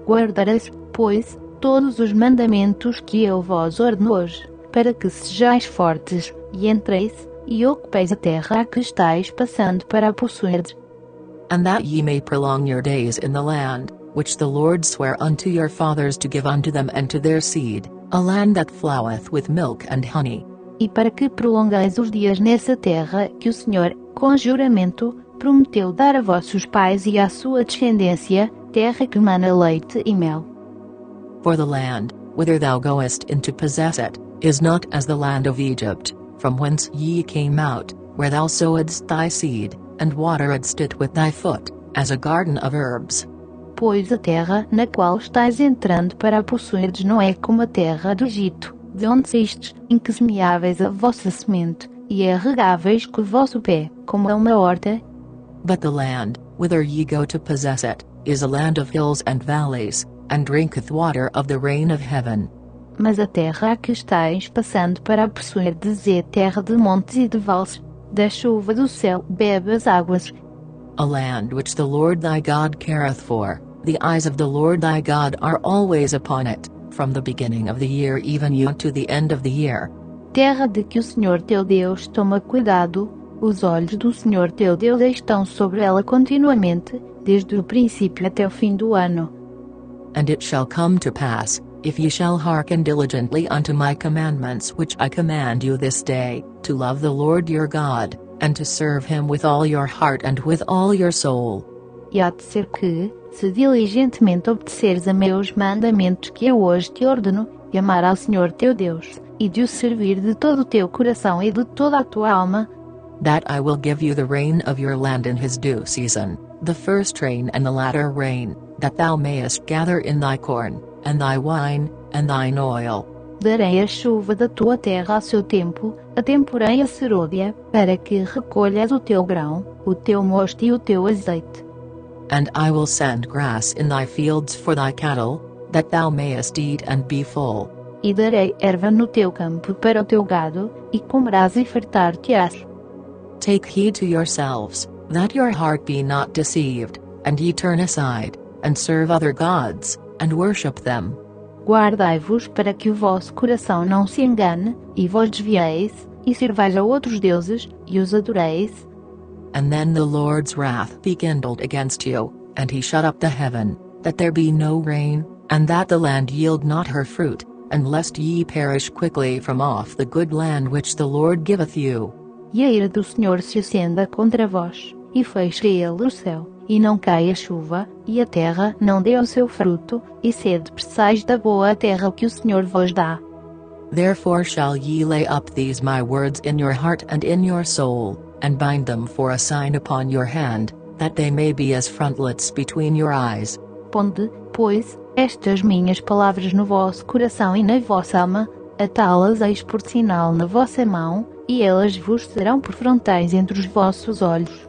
S2: Guardareis, pois, todos os mandamentos que eu vos ordeno hoje, para que sejais fortes, e entreis, e ocupeis a terra a que estáis passando para a possuirdes.
S1: And that ye may prolong your days in the land, which the Lord sware unto your fathers to give unto them and to their seed, a land that floweth with milk and honey.
S2: E para que prolongueis os dias nessa terra que o Senhor, com juramento, prometeu dar a vossos pais e à sua descendência, terra que mana leite e mel.
S1: For the land, whither thou goest in to possess it, is not as the land of Egypt, from whence ye came out, where thou sowedst thy seed, and wateredst it with thy foot, as a garden of herbs.
S2: Pois a terra na qual estáis entrando para a possuirdes não é como a terra do Egito, de onde saístes, em que semeáveis a vossa semente, e a regáveis com o vosso pé, como a uma horta.
S1: But the land, whither ye go to possess it, is a land of hills and valleys, and drinketh water of the rain of heaven.
S2: Mas a terra a que estáis passando para a possuirdes é terra de montes e de vales, da chuva do céu bebe as águas.
S1: A land which the Lord thy God careth for, the eyes of the Lord thy God are always upon it, from the beginning of the year even unto the end of the year.
S2: Terra de que o Senhor teu Deus toma cuidado, os olhos do Senhor teu Deus estão sobre ela continuamente, desde o princípio até o fim do ano.
S1: And it shall come to pass, if ye shall hearken diligently unto my commandments which I command you this day, to love the Lord your God, and to serve him with all your heart and with all your soul.
S2: E há de ser que, se diligentemente obedeceres a meus mandamentos que eu hoje te ordeno, e amar ao Senhor teu Deus, e de o servir de todo o teu coração e de toda a tua alma,
S1: that I will give you the rain of your land in his due season, the first rain and the latter rain, that thou mayest gather in thy corn, and thy wine, and thine oil.
S2: darei a chuva da tua terra ao seu tempo, a temporã e a serôdia, para que recolhas o teu grão, o teu mosto e o teu azeite.
S1: And I will send grass in thy fields for thy cattle, that thou mayest eat and be full.
S2: E darei erva no teu campo para o teu gado, e comerás e fartar-te-ás.
S1: Take heed to yourselves, that your heart be not deceived, and ye turn aside, and serve other gods, and worship them.
S2: Guardai-vos para que o vosso coração não se engane, e vos desvieis, e servais a outros deuses, e os adoreis.
S1: And then the Lord's wrath be kindled against you, and he shut up the heaven, that there be no rain, and that the land yield not her fruit, and lest ye perish quickly from off the good land which the Lord giveth you.
S2: E a ira do Senhor se acenda contra vós, e feche ele o céu, e não caia chuva, e a terra não dê o seu fruto, e sede precisais da boa terra que o Senhor vos dá.
S1: Therefore shall ye lay up these my words in your heart and in your soul, and bind them for a sign upon your hand, that they may be as frontlets between your eyes.
S2: Ponde, pois, estas minhas palavras no vosso coração e na vossa alma, atá-las eis por sinal na vossa mão, e elas vos serão por frontais entre os vossos olhos.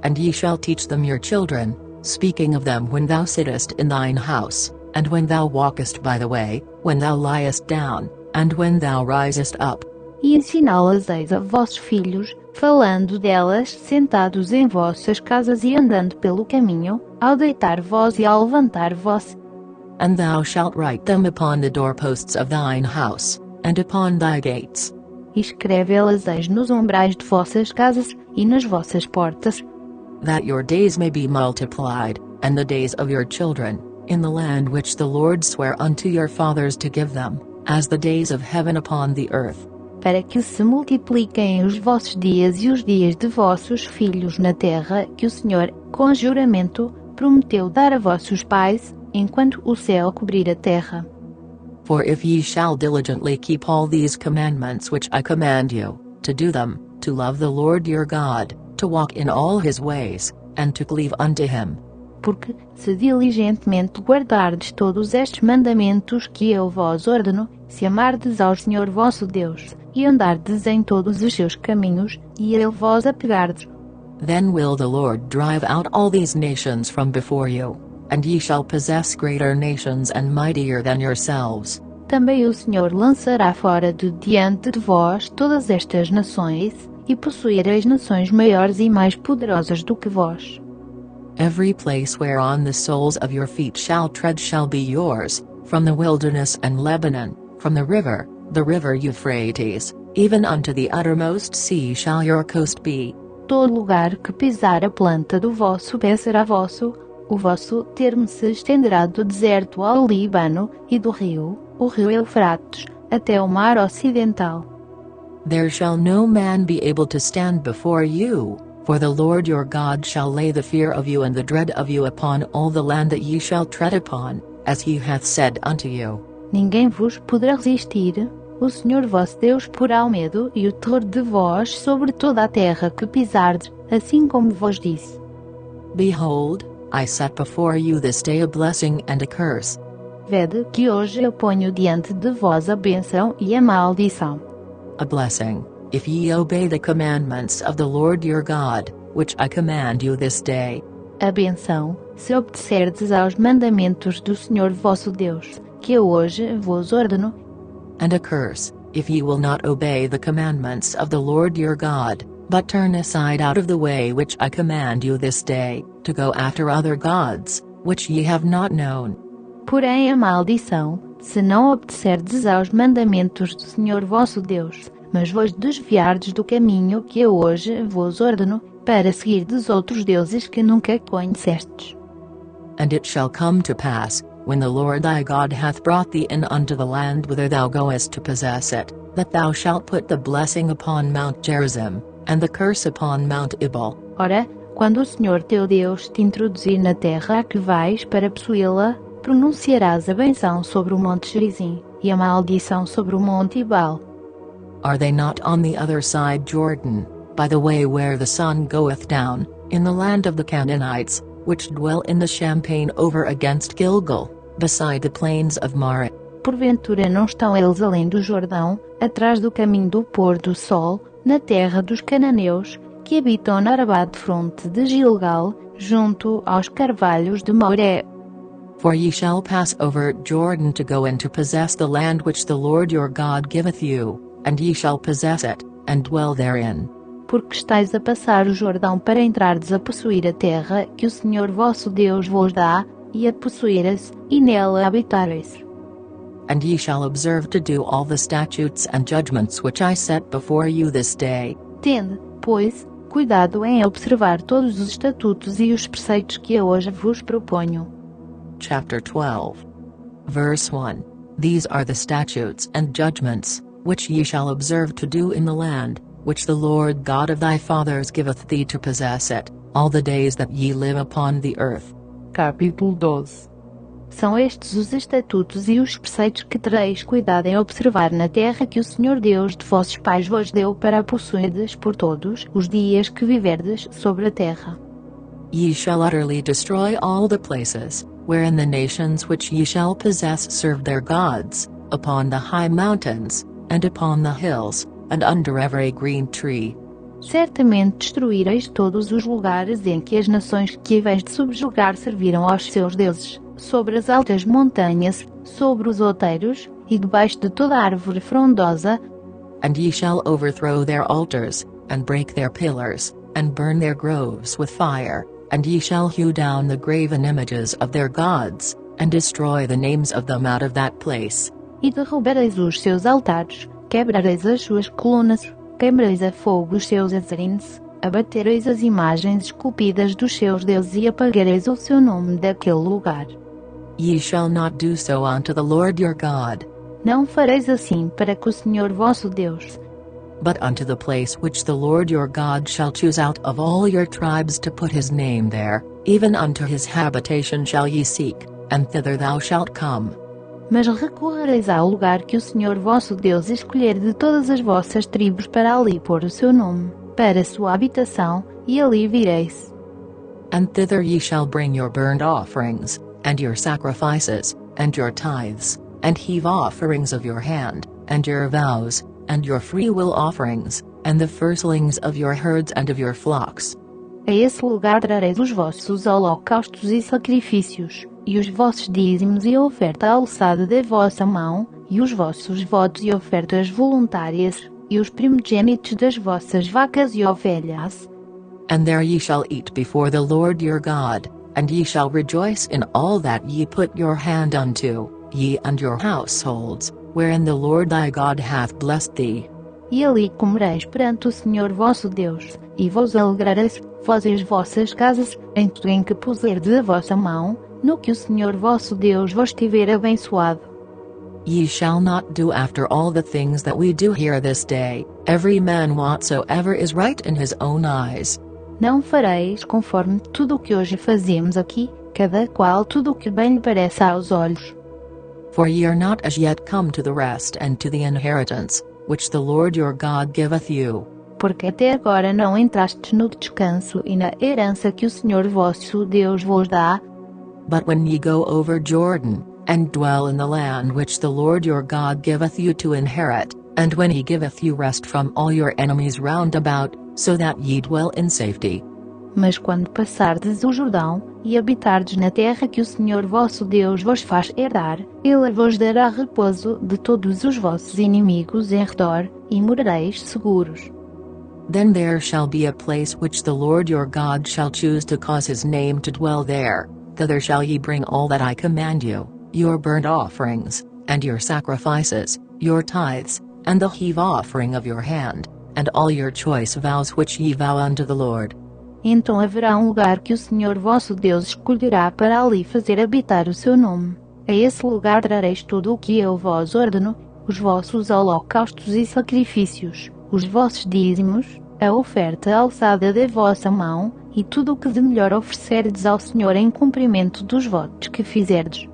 S1: And ye shall teach them your children, speaking of them when thou sittest in thine house, and when thou walkest by the way, when thou liest down, and when thou risest up.
S2: E ensiná-las eis a vossos filhos, falando delas sentados em vossas casas e andando pelo caminho, ao deitar vós e ao levantar vós.
S1: And thou shalt write them upon the doorposts of thine house, and upon thy gates.
S2: E escreve-las eis nos umbrais de vossas casas, e nas vossas portas.
S1: That your days may be multiplied, and the days of your children, in the land which the Lord sware unto your fathers to give them, as the days of heaven upon the earth.
S2: Para que se multipliquem os vossos dias e os dias de vossos filhos na terra, que o Senhor, com juramento, prometeu dar a vossos pais, enquanto o céu cobrir a terra.
S1: For if ye shall diligently keep all these commandments which I command you, to do them, to love the Lord your God, to walk in all his ways, and to cleave unto him.
S2: Porque, se diligentemente guardardes todos estes mandamentos que eu vos ordeno, se amardes ao Senhor vosso Deus, e andardes em todos os seus caminhos, e a ele vos apegardes,
S1: then will the Lord drive out all these nations from before you, and ye shall possess greater nations and mightier than yourselves.
S2: também o Senhor lançará fora de diante de vós todas estas nações, e possuireis nações maiores e mais poderosas do que vós.
S1: Every place whereon the soles of your feet shall tread shall be yours, from the wilderness and Lebanon, from the river Euphrates, even unto the uttermost sea shall your coast be.
S2: Todo lugar que pisar a planta do vosso pé será vosso, o vosso termo se estenderá do deserto ao Líbano, e do rio, o rio Eufrates, até o mar ocidental.
S1: There shall no man be able to stand before you, for the Lord your God shall lay the fear of you and the dread of you upon all the land that ye shall tread upon, as he hath said unto you.
S2: Ninguém vos poderá resistir, o Senhor vosso Deus porá o medo e o terror de vós sobre toda a terra que pisardes, assim como vos disse.
S1: Behold, I set before you this day a blessing and a curse.
S2: Vede que hoje eu ponho diante de vós a bênção e a maldição.
S1: A blessing, if ye obey the commandments of the Lord your God, which I command you this day.
S2: A bênção, se obedecerdes aos mandamentos do Senhor vosso Deus, que eu hoje vos ordeno.
S1: And a curse, if ye will not obey the commandments of the Lord your God, but turn aside out of the way which I command you this day, to go after other gods, which ye have not known.
S2: Porém a maldição, se não obedecerdes aos mandamentos do Senhor vosso Deus, mas vos desviardes do caminho que eu hoje vos ordeno, para seguirdes outros deuses que nunca conhecestes.
S1: And it shall come to pass, when the Lord thy God hath brought thee in unto the land whither thou goest to possess it, that thou shalt put the blessing upon Mount Gerizim, and the curse upon Mount Ebal.
S2: Ora, quando o Senhor teu Deus te introduzir na terra a que vais para possuí-la, pronunciarás a benção sobre o monte Gerizim, e a maldição sobre o monte Ebal.
S1: Are they not on the other side Jordan, by the way where the sun goeth down, in the land of the Canaanites, which dwell in the champaign over against Gilgal, beside the plains of Mare?
S2: Porventura não estão eles além do Jordão, atrás do caminho do pôr do sol, na terra dos cananeus, que habitam na Arabá de fronte de Gilgal, junto aos carvalhos de Moré.
S1: For ye shall pass over Jordan to go and to possess the land which the Lord your God giveth you, and ye shall possess it, and dwell therein.
S2: Porque estáis a passar o Jordão para entrardes a possuir a terra que o Senhor vosso Deus vos dá, e a possuíres, e nela habitareis.
S1: And ye shall observe to do all the statutes and judgments which I set before you this day.
S2: Tende, pois, cuidado em observar todos os estatutos e os preceitos que hoje vos proponho.
S1: Chapter 12. Verse 1. These are the statutes and judgments, which ye shall observe to do in the land, which the Lord God of thy fathers giveth thee to possess it, all the days that ye live upon the earth.
S3: Capítulo 12.
S2: São estes os estatutos e os preceitos que tereis cuidado em observar na terra que o Senhor Deus de vossos pais vos deu para a possuirdes por todos os dias que viverdes sobre a terra.
S1: Ye shall utterly destroy all the places, wherein the nations which ye shall possess serve their gods, upon the high mountains, and upon the hills, and under every green tree.
S2: Certamente destruireis todos os lugares em que as nações que haveis de subjugar serviram aos seus deuses, sobre as altas montanhas, sobre os outeiros, e debaixo de toda árvore frondosa.
S1: And ye shall overthrow their altars, and break their pillars, and burn their groves with fire, and ye shall hew down the graven images of their gods, and destroy the names of them out of that place.
S2: E derrubareis os seus altares, quebrareis as suas colunas, queimareis a fogo os seus azarines, abatereis as imagens esculpidas dos seus deuses e apagareis o seu nome daquele lugar.
S1: Ye shall not do so unto the Lord your God,
S2: Não fareis assim para com o Senhor vosso Deus,
S1: but unto the place which the Lord your God shall choose out of all your tribes to put his name there, even unto his habitation shall ye seek, and thither thou shalt come.
S2: mas recorrereis ao lugar que o Senhor vosso Deus escolher de todas as vossas tribos para ali pôr o seu nome, para a sua habitação, e ali vireis.
S1: And thither ye shall bring your burnt offerings, and your sacrifices, and your tithes, and heave offerings of your hand, and your vows, and your freewill offerings, and the firstlings of your herds and of your flocks.
S2: A esse lugar trareis os vossos holocaustos e sacrifícios, e os vossos dízimos e a oferta alçada da vossa mão, e os vossos votos e ofertas voluntárias, e os primogênitos das vossas vacas e ovelhas.
S1: And there ye shall eat before the Lord your God, and ye shall rejoice in all that ye put your hand unto, ye and your households, wherein the Lord thy God hath blessed thee.
S2: E ali comereis perante o Senhor vosso Deus, e vos alegrareis, vós e as vossas casas, em tudo em que puserdes a vossa mão, no que o Senhor vosso Deus vos tiver abençoado.
S1: Ye shall not do after all the things that we do here this day, every man whatsoever is right in his own eyes.
S2: Não fareis conforme tudo o que hoje fazemos aqui, cada qual tudo o que bem lhe parece aos olhos.
S1: For ye are not as yet come to the rest and to the inheritance, which the Lord your God giveth you.
S2: Porque até agora não entrastes no descanso e na herança que o Senhor vosso Deus vos dá.
S1: But when ye go over Jordan, and dwell in the land which the Lord your God giveth you to inherit, and when he giveth you rest from all your enemies round about, so that ye dwell in safety.
S2: Mas quando passardes o Jordão, e habitardes na terra que o Senhor vosso Deus vos faz herdar, ele vos dará repouso de todos os vossos inimigos em redor, e morareis seguros.
S1: Then there shall be a place which the Lord your God shall choose to cause his name to dwell there, thither shall ye bring all that I command you, your burnt offerings, and your sacrifices, your tithes, and the heave offering of your hand, and all your choice vows which ye vow unto the Lord.
S2: Então haverá lugar que o Senhor vosso Deus escolherá para ali fazer habitar o seu nome. A esse lugar trareis tudo o que eu vos ordeno, os vossos holocaustos e sacrifícios, os vossos dízimos, a oferta alçada da vossa mão, e tudo o que de melhor oferecerdes ao Senhor em cumprimento dos votos que fizerdes.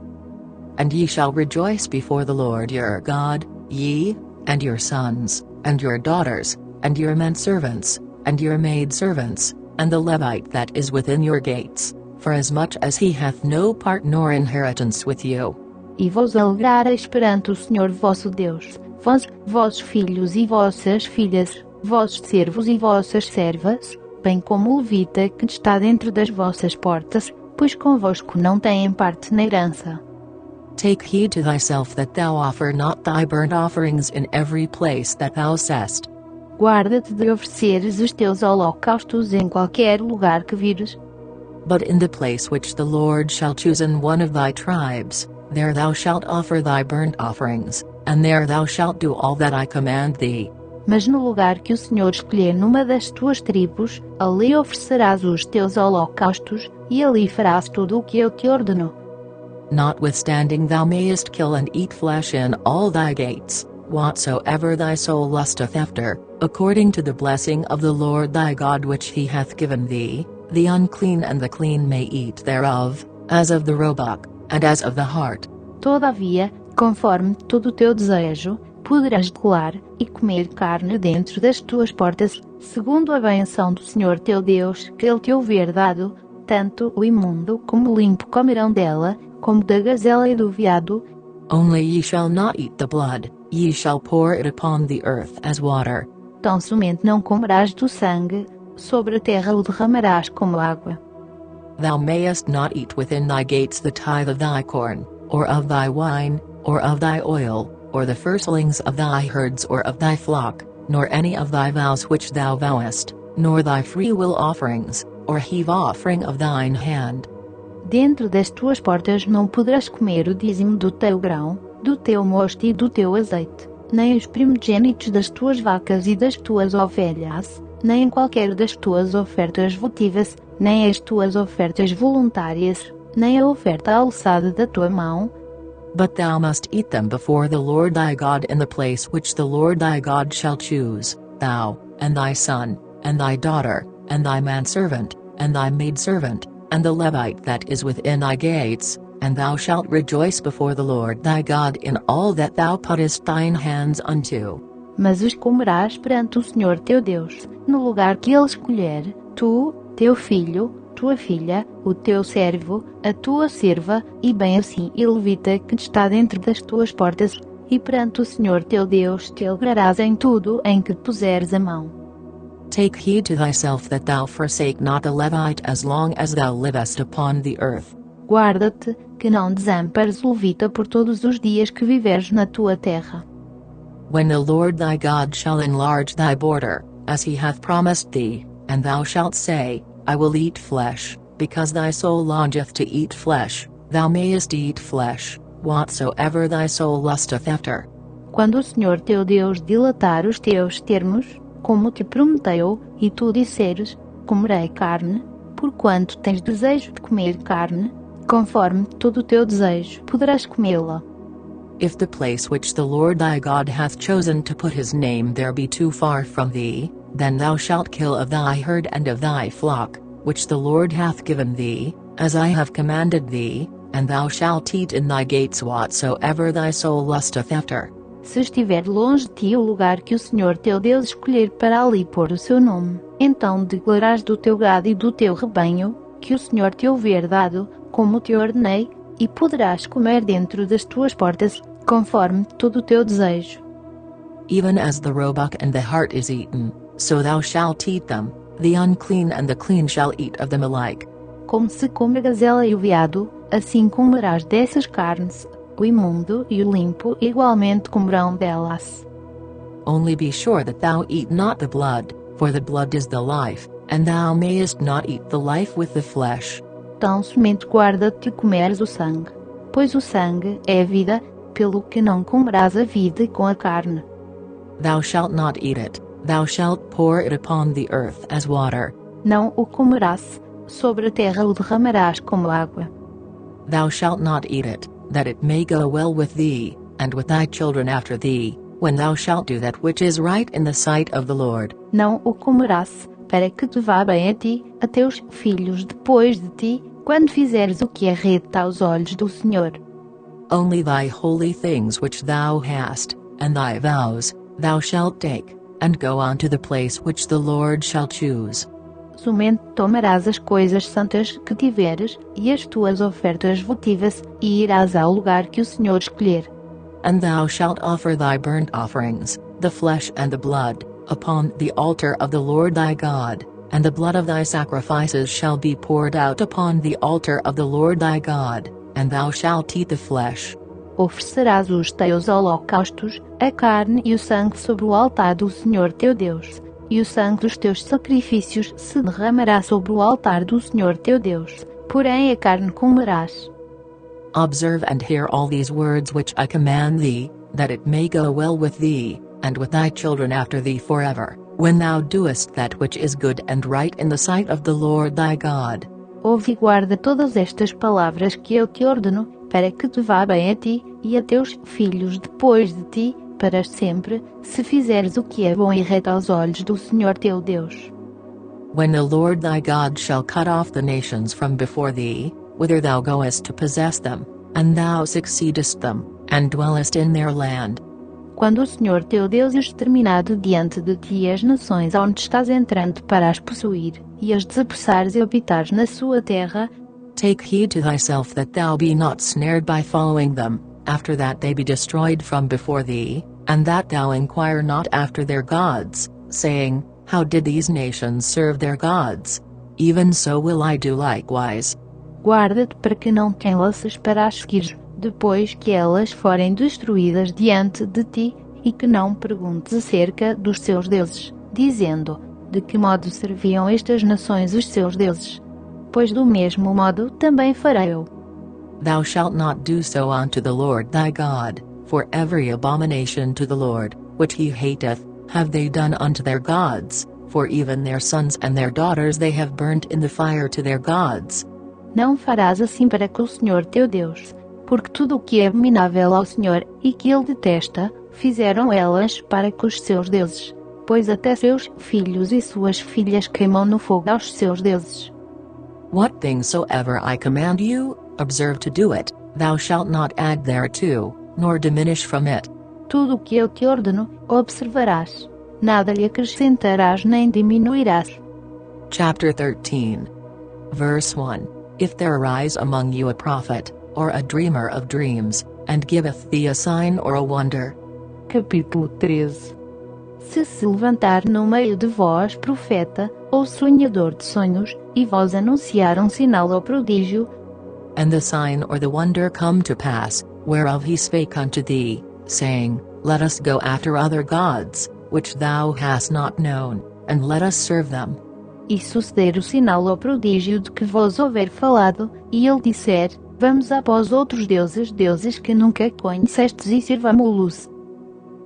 S1: And ye shall rejoice before the Lord your God, ye, and your sons, and your daughters, and your menservants, and your maidservants, and the Levite that is within your gates, forasmuch as he hath no part nor inheritance with you.
S2: E vos alegrareis perante o Senhor vosso Deus, vós, vossos filhos e vossas filhas, vossos servos e vossas servas, bem como o levita que está dentro das vossas portas, pois convosco não têm parte na herança.
S1: Take heed to thyself that thou offer not thy burnt offerings in every place that thou seest.
S2: Guarda-te de ofereceres os teus holocaustos em qualquer lugar que vires.
S1: But in the place which the Lord shall choose in one of thy tribes, There thou shalt offer thy burnt offerings, and there thou shalt do all that I command thee.
S2: Mas no lugar que o Senhor escolher numa das tuas tribos, ali oferecerás os teus holocaustos, e ali farás tudo o que eu te ordeno.
S1: Notwithstanding thou mayest kill and eat flesh in all thy gates, whatsoever thy soul lusteth after, according to the blessing of the Lord thy God which he hath given thee, the unclean and the clean may eat thereof, as of the roebuck, and as of the hart.
S2: Todavia, conforme todo o teu desejo, poderás colar e comer carne dentro das tuas portas, segundo a benção do Senhor teu Deus que ele te houver dado, tanto o imundo como o limpo comerão dela, como da gazela e do veado.
S1: Only ye shall not eat the blood, ye shall pour it upon the earth as water.
S2: Tão somente não comerás do sangue, sobre a terra o derramarás como água.
S1: Thou mayest not eat within thy gates the tithe of thy corn, or of thy wine, or of thy oil, or the firstlings of thy herds or of thy flock, nor any of thy vows which thou vowest, nor thy freewill offerings, or heave offering of thine hand.
S2: Dentro das tuas portas não poderás comer o dízimo do teu grão, do teu mosto e do teu azeite, nem os primogênitos das tuas vacas e das tuas ovelhas, nem em qualquer das tuas ofertas votivas, nem as tuas ofertas voluntárias, nem a oferta alçada da tua mão.
S1: But thou must eat them before the Lord thy God in the place which the Lord thy God shall choose, thou, and thy son, and thy daughter, and thy manservant, and thy maidservant, and the Levite that is within thy gates, and thou shalt rejoice before the Lord thy God in all that thou puttest thine hands unto.
S2: Mas os comerás perante o Senhor teu Deus, no lugar que ele escolher, tu, teu filho, tua filha, o teu servo, a tua serva, e bem assim e levita que está dentro das tuas portas, e perante o Senhor teu Deus te alegrarás em tudo em que puseres a mão.
S1: Take heed to thyself that thou forsake not the Levite as long as thou livest upon the earth.
S2: Guarda-te, que não desampares o levita por todos os dias que viveres na tua terra.
S1: When the Lord thy God shall enlarge thy border, as he hath promised thee, and thou shalt say, I will eat flesh, because thy soul longeth to eat flesh, thou mayest eat flesh, whatsoever thy soul lusteth after.
S2: Quando o Senhor teu Deus dilatar os teus termos, como te prometeu, e tu disseres, comerei carne, porquanto tens desejo de comer carne, conforme todo o teu desejo poderás comê-la.
S1: If the place which the Lord thy God hath chosen to put his name there be too far from thee, then thou shalt kill of thy herd and of thy flock, which the Lord hath given thee, as I have commanded thee, and thou shalt eat in thy gates whatsoever thy soul lusteth after.
S2: Se estiver longe de ti o lugar que o Senhor teu Deus escolher para ali pôr o seu nome, então declararás do teu gado e do teu rebanho, que o Senhor te houver dado, como te ordenei, e poderás comer dentro das tuas portas, conforme todo o teu desejo.
S1: Even as the roebuck and the hart is eaten, so thou shalt eat them, the unclean and the clean shall eat of them alike.
S2: Como se come a gazela e o veado, assim comerás dessas carnes, o imundo e o limpo igualmente comerão delas.
S1: Only be sure that thou eat not the blood, for the blood is the life, and thou mayest not eat the life with the flesh.
S2: Tão somente guarda-te de comeres o sangue, pois o sangue é a vida, pelo que não comerás a vida com a carne.
S1: Thou shalt not eat it, thou shalt pour it upon the earth as water.
S2: Não o comerás, sobre a terra o derramarás como água.
S1: Thou shalt not eat it, that it may go well with thee, and with thy children after thee, when thou shalt do that which is right in the sight of the Lord.
S2: Não o comerás, para que te vá bem a ti, a teus filhos depois de ti, quando fizeres o que é reto aos olhos do Senhor.
S1: Only thy holy things which thou hast, and thy vows, thou shalt take, and go unto the place which the Lord shall choose.
S2: Somente tomarás as coisas santas que tiveres, e as tuas ofertas votivas, e irás ao lugar que o Senhor escolher.
S1: And thou shalt offer thy burnt offerings, the flesh and the blood, upon the altar of the Lord thy God, and the blood of thy sacrifices shall be poured out upon the altar of the Lord thy God, and thou shalt eat the flesh.
S2: Oferecerás os teus holocaustos, a carne e o sangue sobre o altar do Senhor teu Deus, e o sangue dos teus sacrifícios se derramará sobre o altar do Senhor teu Deus, porém a carne comerás.
S1: Observe and hear all these words which I command thee, that it may go well with thee, and with thy children after thee forever, when thou doest that which is good and right in the sight of the Lord thy God.
S2: Ouve e guarda todas estas palavras que eu te ordeno, para que te vá bem a ti, e a teus filhos depois de ti, para sempre, se fizeres o que é bom e reto aos olhos do Senhor teu Deus.
S1: When the Lord thy God shall cut off the nations from before thee, whither thou goest to possess them, and thou succeedest them, and dwellest in their land.
S2: Quando o Senhor teu Deus exterminar de diante de ti as nações onde estás entrando para as possuir, e as desapossares e habitares na sua terra,
S1: take heed to thyself that thou be not snared by following them, after that they be destroyed from before thee, and that thou inquire not after their gods, saying, How did these nations serve their gods? Even so will I do likewise.
S2: Guarda-te para que não te enlaces para as seguires, depois que elas forem destruídas diante de ti, e que não perguntes acerca dos seus deuses, dizendo, de que modo serviam estas nações os seus deuses? Pois do mesmo modo também farei eu.
S1: Thou shalt not do so unto the Lord thy God, for every abomination to the Lord, which he hateth, have they done unto their gods, for even their sons and their daughters they have burnt in the fire to their gods.
S2: Não farás assim para com o Senhor teu Deus, porque tudo o que é abominável ao Senhor, e que ele detesta, fizeram elas para com os seus deuses, pois até seus filhos e suas filhas queimam no fogo aos seus deuses.
S1: What things soever I command you, observe to do it, thou shalt not add thereto, nor diminish from it.
S2: Tudo o que eu te ordeno, observarás. Nada lhe acrescentarás nem diminuirás.
S1: Chapter 13. Verse 1. If there arise among you a prophet, or a dreamer of dreams, and giveth thee a sign or a wonder.
S3: Capítulo 13.
S2: Se levantar no meio de vós profeta, ou sonhador de sonhos, e vos anunciar sinal ou prodígio,
S1: and the sign or the wonder come to pass, whereof he spake unto thee, saying, Let us go after other gods, which thou hast not known, and let us serve them.
S2: E suceder o sinal ou prodígio de que vos houver falado, e ele disser, Vamos após outros deuses, deuses que nunca conhecestes, e servamo-los.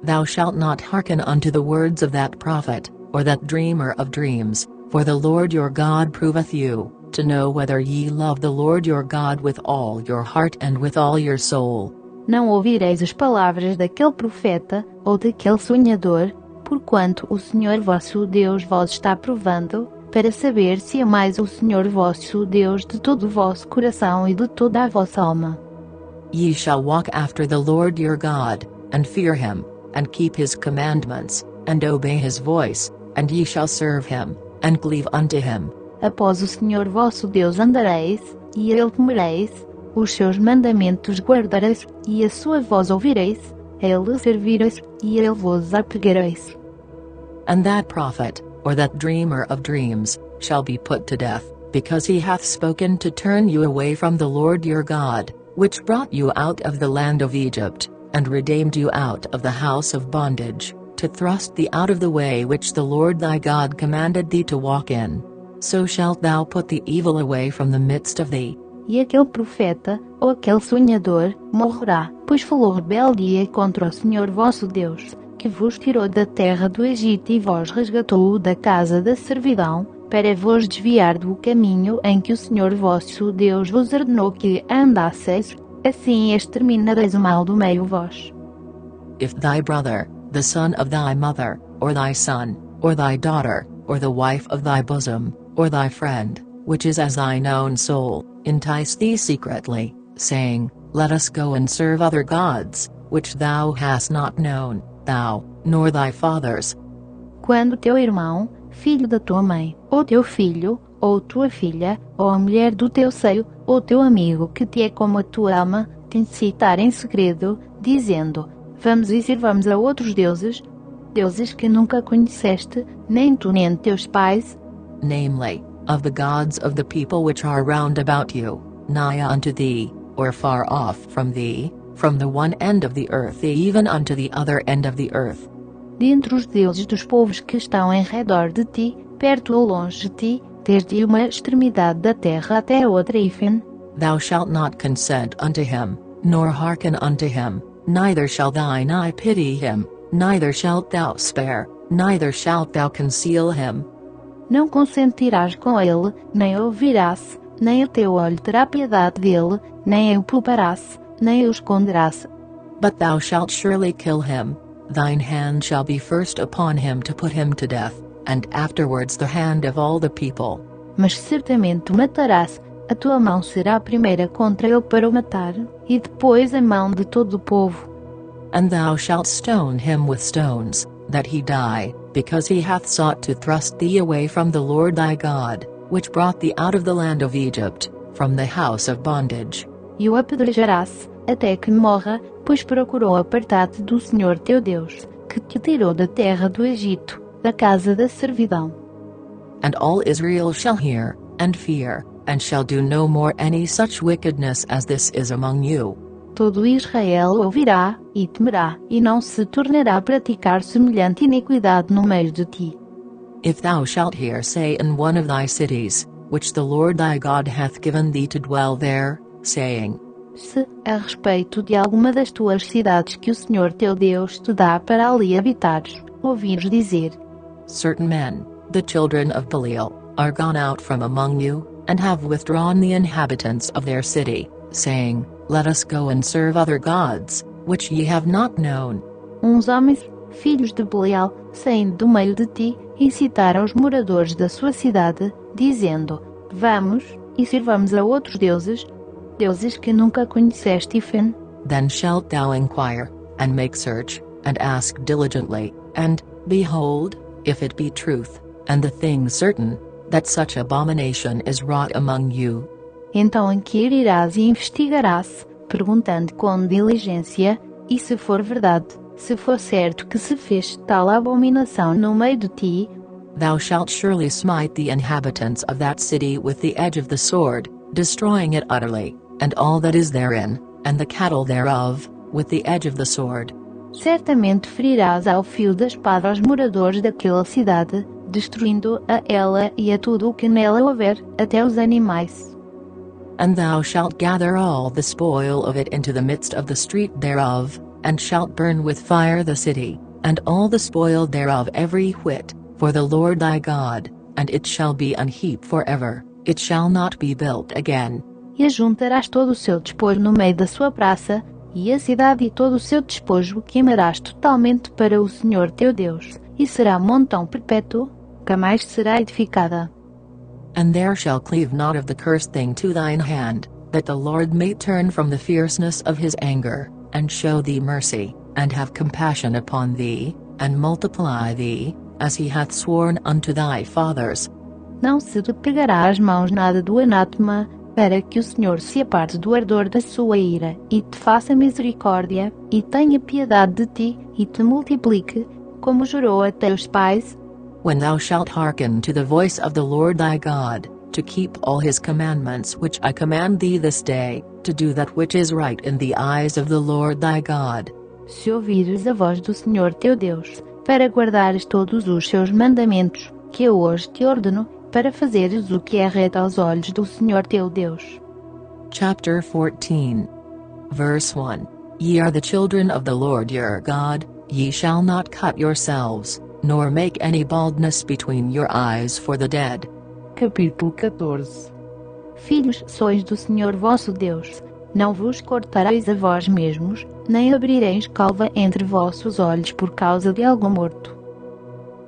S1: Thou shalt not hearken unto the words of that prophet, or that dreamer of dreams, for the Lord your God proveth you, to know whether ye love the Lord your God with all your heart and with all your soul.
S2: Não ouvireis as palavras daquele profeta, ou daquele sonhador, porquanto o Senhor vosso Deus vos está provando, para saber se amais o Senhor vosso Deus de todo o vosso coração e de toda a vossa alma.
S1: Ye shall walk after the Lord your God, and fear him, and keep his commandments, and obey his voice, and ye shall serve him, and cleave unto him.
S2: Após o Senhor vosso Deus andareis, e a ele temereis, os seus mandamentos guardareis, e a sua voz ouvireis, a ele servireis, e a ele vos apegareis.
S1: And that prophet, or that dreamer of dreams, shall be put to death, because he hath spoken to turn you away from the Lord your God, which brought you out of the land of Egypt, and redeemed you out of the house of bondage, to thrust thee out of the way which the Lord thy God commanded thee to walk in. So shalt thou put the evil away from the midst of thee.
S2: E aquele profeta, ou aquele sonhador, morrerá, pois falou rebeldia contra o Senhor vosso Deus, que vos tirou da terra do Egito e vos resgatou da casa da servidão, para vos desviar do caminho em que o Senhor vosso Deus vos ordenou que andasseis, assim exterminareis o mal do meio vós.
S1: If thy brother, the son of thy mother, or thy son, or thy daughter, or the wife of thy bosom, or thy friend, which is as thine own soul, entice thee secretly, saying, Let us go and serve other gods, which thou hast not known, thou, nor thy fathers.
S2: Quando teu irmão, filho da tua mãe, ou teu filho, ou tua filha, ou a mulher do teu seio, ou teu amigo que te é como a tua alma, te incitar em segredo, dizendo, Vamos e sirvamos a outros deuses, deuses que nunca conheceste, nem tu nem teus pais,
S1: namely, of the gods of the people which are round about you, nigh unto thee, or far off from thee, from the one end of the earth even unto the other end of the earth.
S2: Dentre os deuses dos povos que estão em redor de ti, perto ou longe de ti, desde uma extremidade da terra até a outra hífen.
S1: Thou shalt not consent unto him, nor hearken unto him, neither shall thine eye pity him, neither shalt thou spare, neither shalt thou conceal him.
S2: Não consentirás com ele, nem ouvirás, nem o teu olho terá piedade dele, nem o pouparás, nem o esconderás.
S1: But thou shalt surely kill him, thine hand shall be first upon him to put him to death, and afterwards the hand of all the people.
S2: Mas certamente o matarás, a tua mão será a primeira contra ele para o matar, e depois a mão de todo o povo.
S1: And thou shalt stone him with stones, that he die, because he hath sought to thrust thee away from the Lord thy God, which brought thee out of the land of Egypt, from the house of bondage.
S2: E o apedrejarás, até que morra, pois procurou apartar-te do Senhor teu Deus, que te tirou da terra do Egito, da casa da servidão.
S1: And all Israel shall hear, and fear, and shall do no more any such wickedness as this is among you.
S2: Todo Israel ouvirá, e temerá, e não se tornará a praticar semelhante iniquidade no meio de ti.
S1: If thou shalt hear say in one of thy cities, which the Lord thy God hath given thee to dwell there, saying,
S2: Se, a respeito de alguma das tuas cidades que o Senhor teu Deus te dá para ali habitares, ouvires dizer,
S1: Certain men, the children of Belial, are gone out from among you, and have withdrawn the inhabitants of their city, saying, Let us go and serve other gods, which ye have not known.
S2: Uns homens, filhos de Belial, saindo do meio de ti, incitaram os moradores da sua cidade, dizendo, Vamos, e sirvamos a outros deuses, deuses que nunca conheceste.
S1: Then shalt thou inquire, and make search, and ask diligently, and, behold, if it be truth, and the thing certain, that such abomination is wrought among you.
S2: Então inquirirás e investigarás, perguntando com diligência, e se for verdade, se for certo que se fez tal abominação no meio de ti,
S1: thou shalt surely smite the inhabitants of that city with the edge of the sword, destroying it utterly, and all that is therein, and the cattle thereof, with the edge of the sword.
S2: Certamente ferirás ao fio da espada os moradores daquela cidade, destruindo a ela e a tudo o que nela houver, até os animais.
S1: And thou shalt gather all the spoil of it into the midst of the street thereof, and shalt burn with fire the city, and all the spoil thereof every whit, for the Lord thy God, and it shall be an heap forever, it shall not be built again.
S2: E ajuntarás todo o seu despojo no meio da sua praça, e a cidade e todo o seu despojo queimarás totalmente para o Senhor teu Deus, e será montão perpétuo, nunca mais será edificada.
S1: And there shall cleave not of the cursed thing to thine hand, that the Lord may turn from the fierceness of his anger, and show thee mercy, and have compassion upon thee, and multiply thee, as he hath sworn unto thy fathers.
S2: Não se te pegará às mãos nada do anátema, para que o Senhor se aparte do ardor da sua ira, e te faça misericórdia, e tenha piedade de ti, e te multiplique, como jurou a teus pais.
S1: When thou shalt hearken to the voice of the Lord thy God, to keep all his commandments which I command thee this day, to do that which is right in the eyes of the Lord thy God.
S2: Se ouvires a voz do Senhor teu Deus, para guardares todos os seus mandamentos, que eu hoje te ordeno, para fazeres o que é reto aos olhos do Senhor teu Deus.
S1: Chapter 14. Verse 1. Ye are the children of the Lord your God, ye shall not cut yourselves, nor make any baldness between your eyes for the dead.
S3: Capítulo 14.
S2: Filhos sois do Senhor vosso Deus, não vos cortareis a vós mesmos, nem abrireis calva entre vossos olhos por causa de algum morto.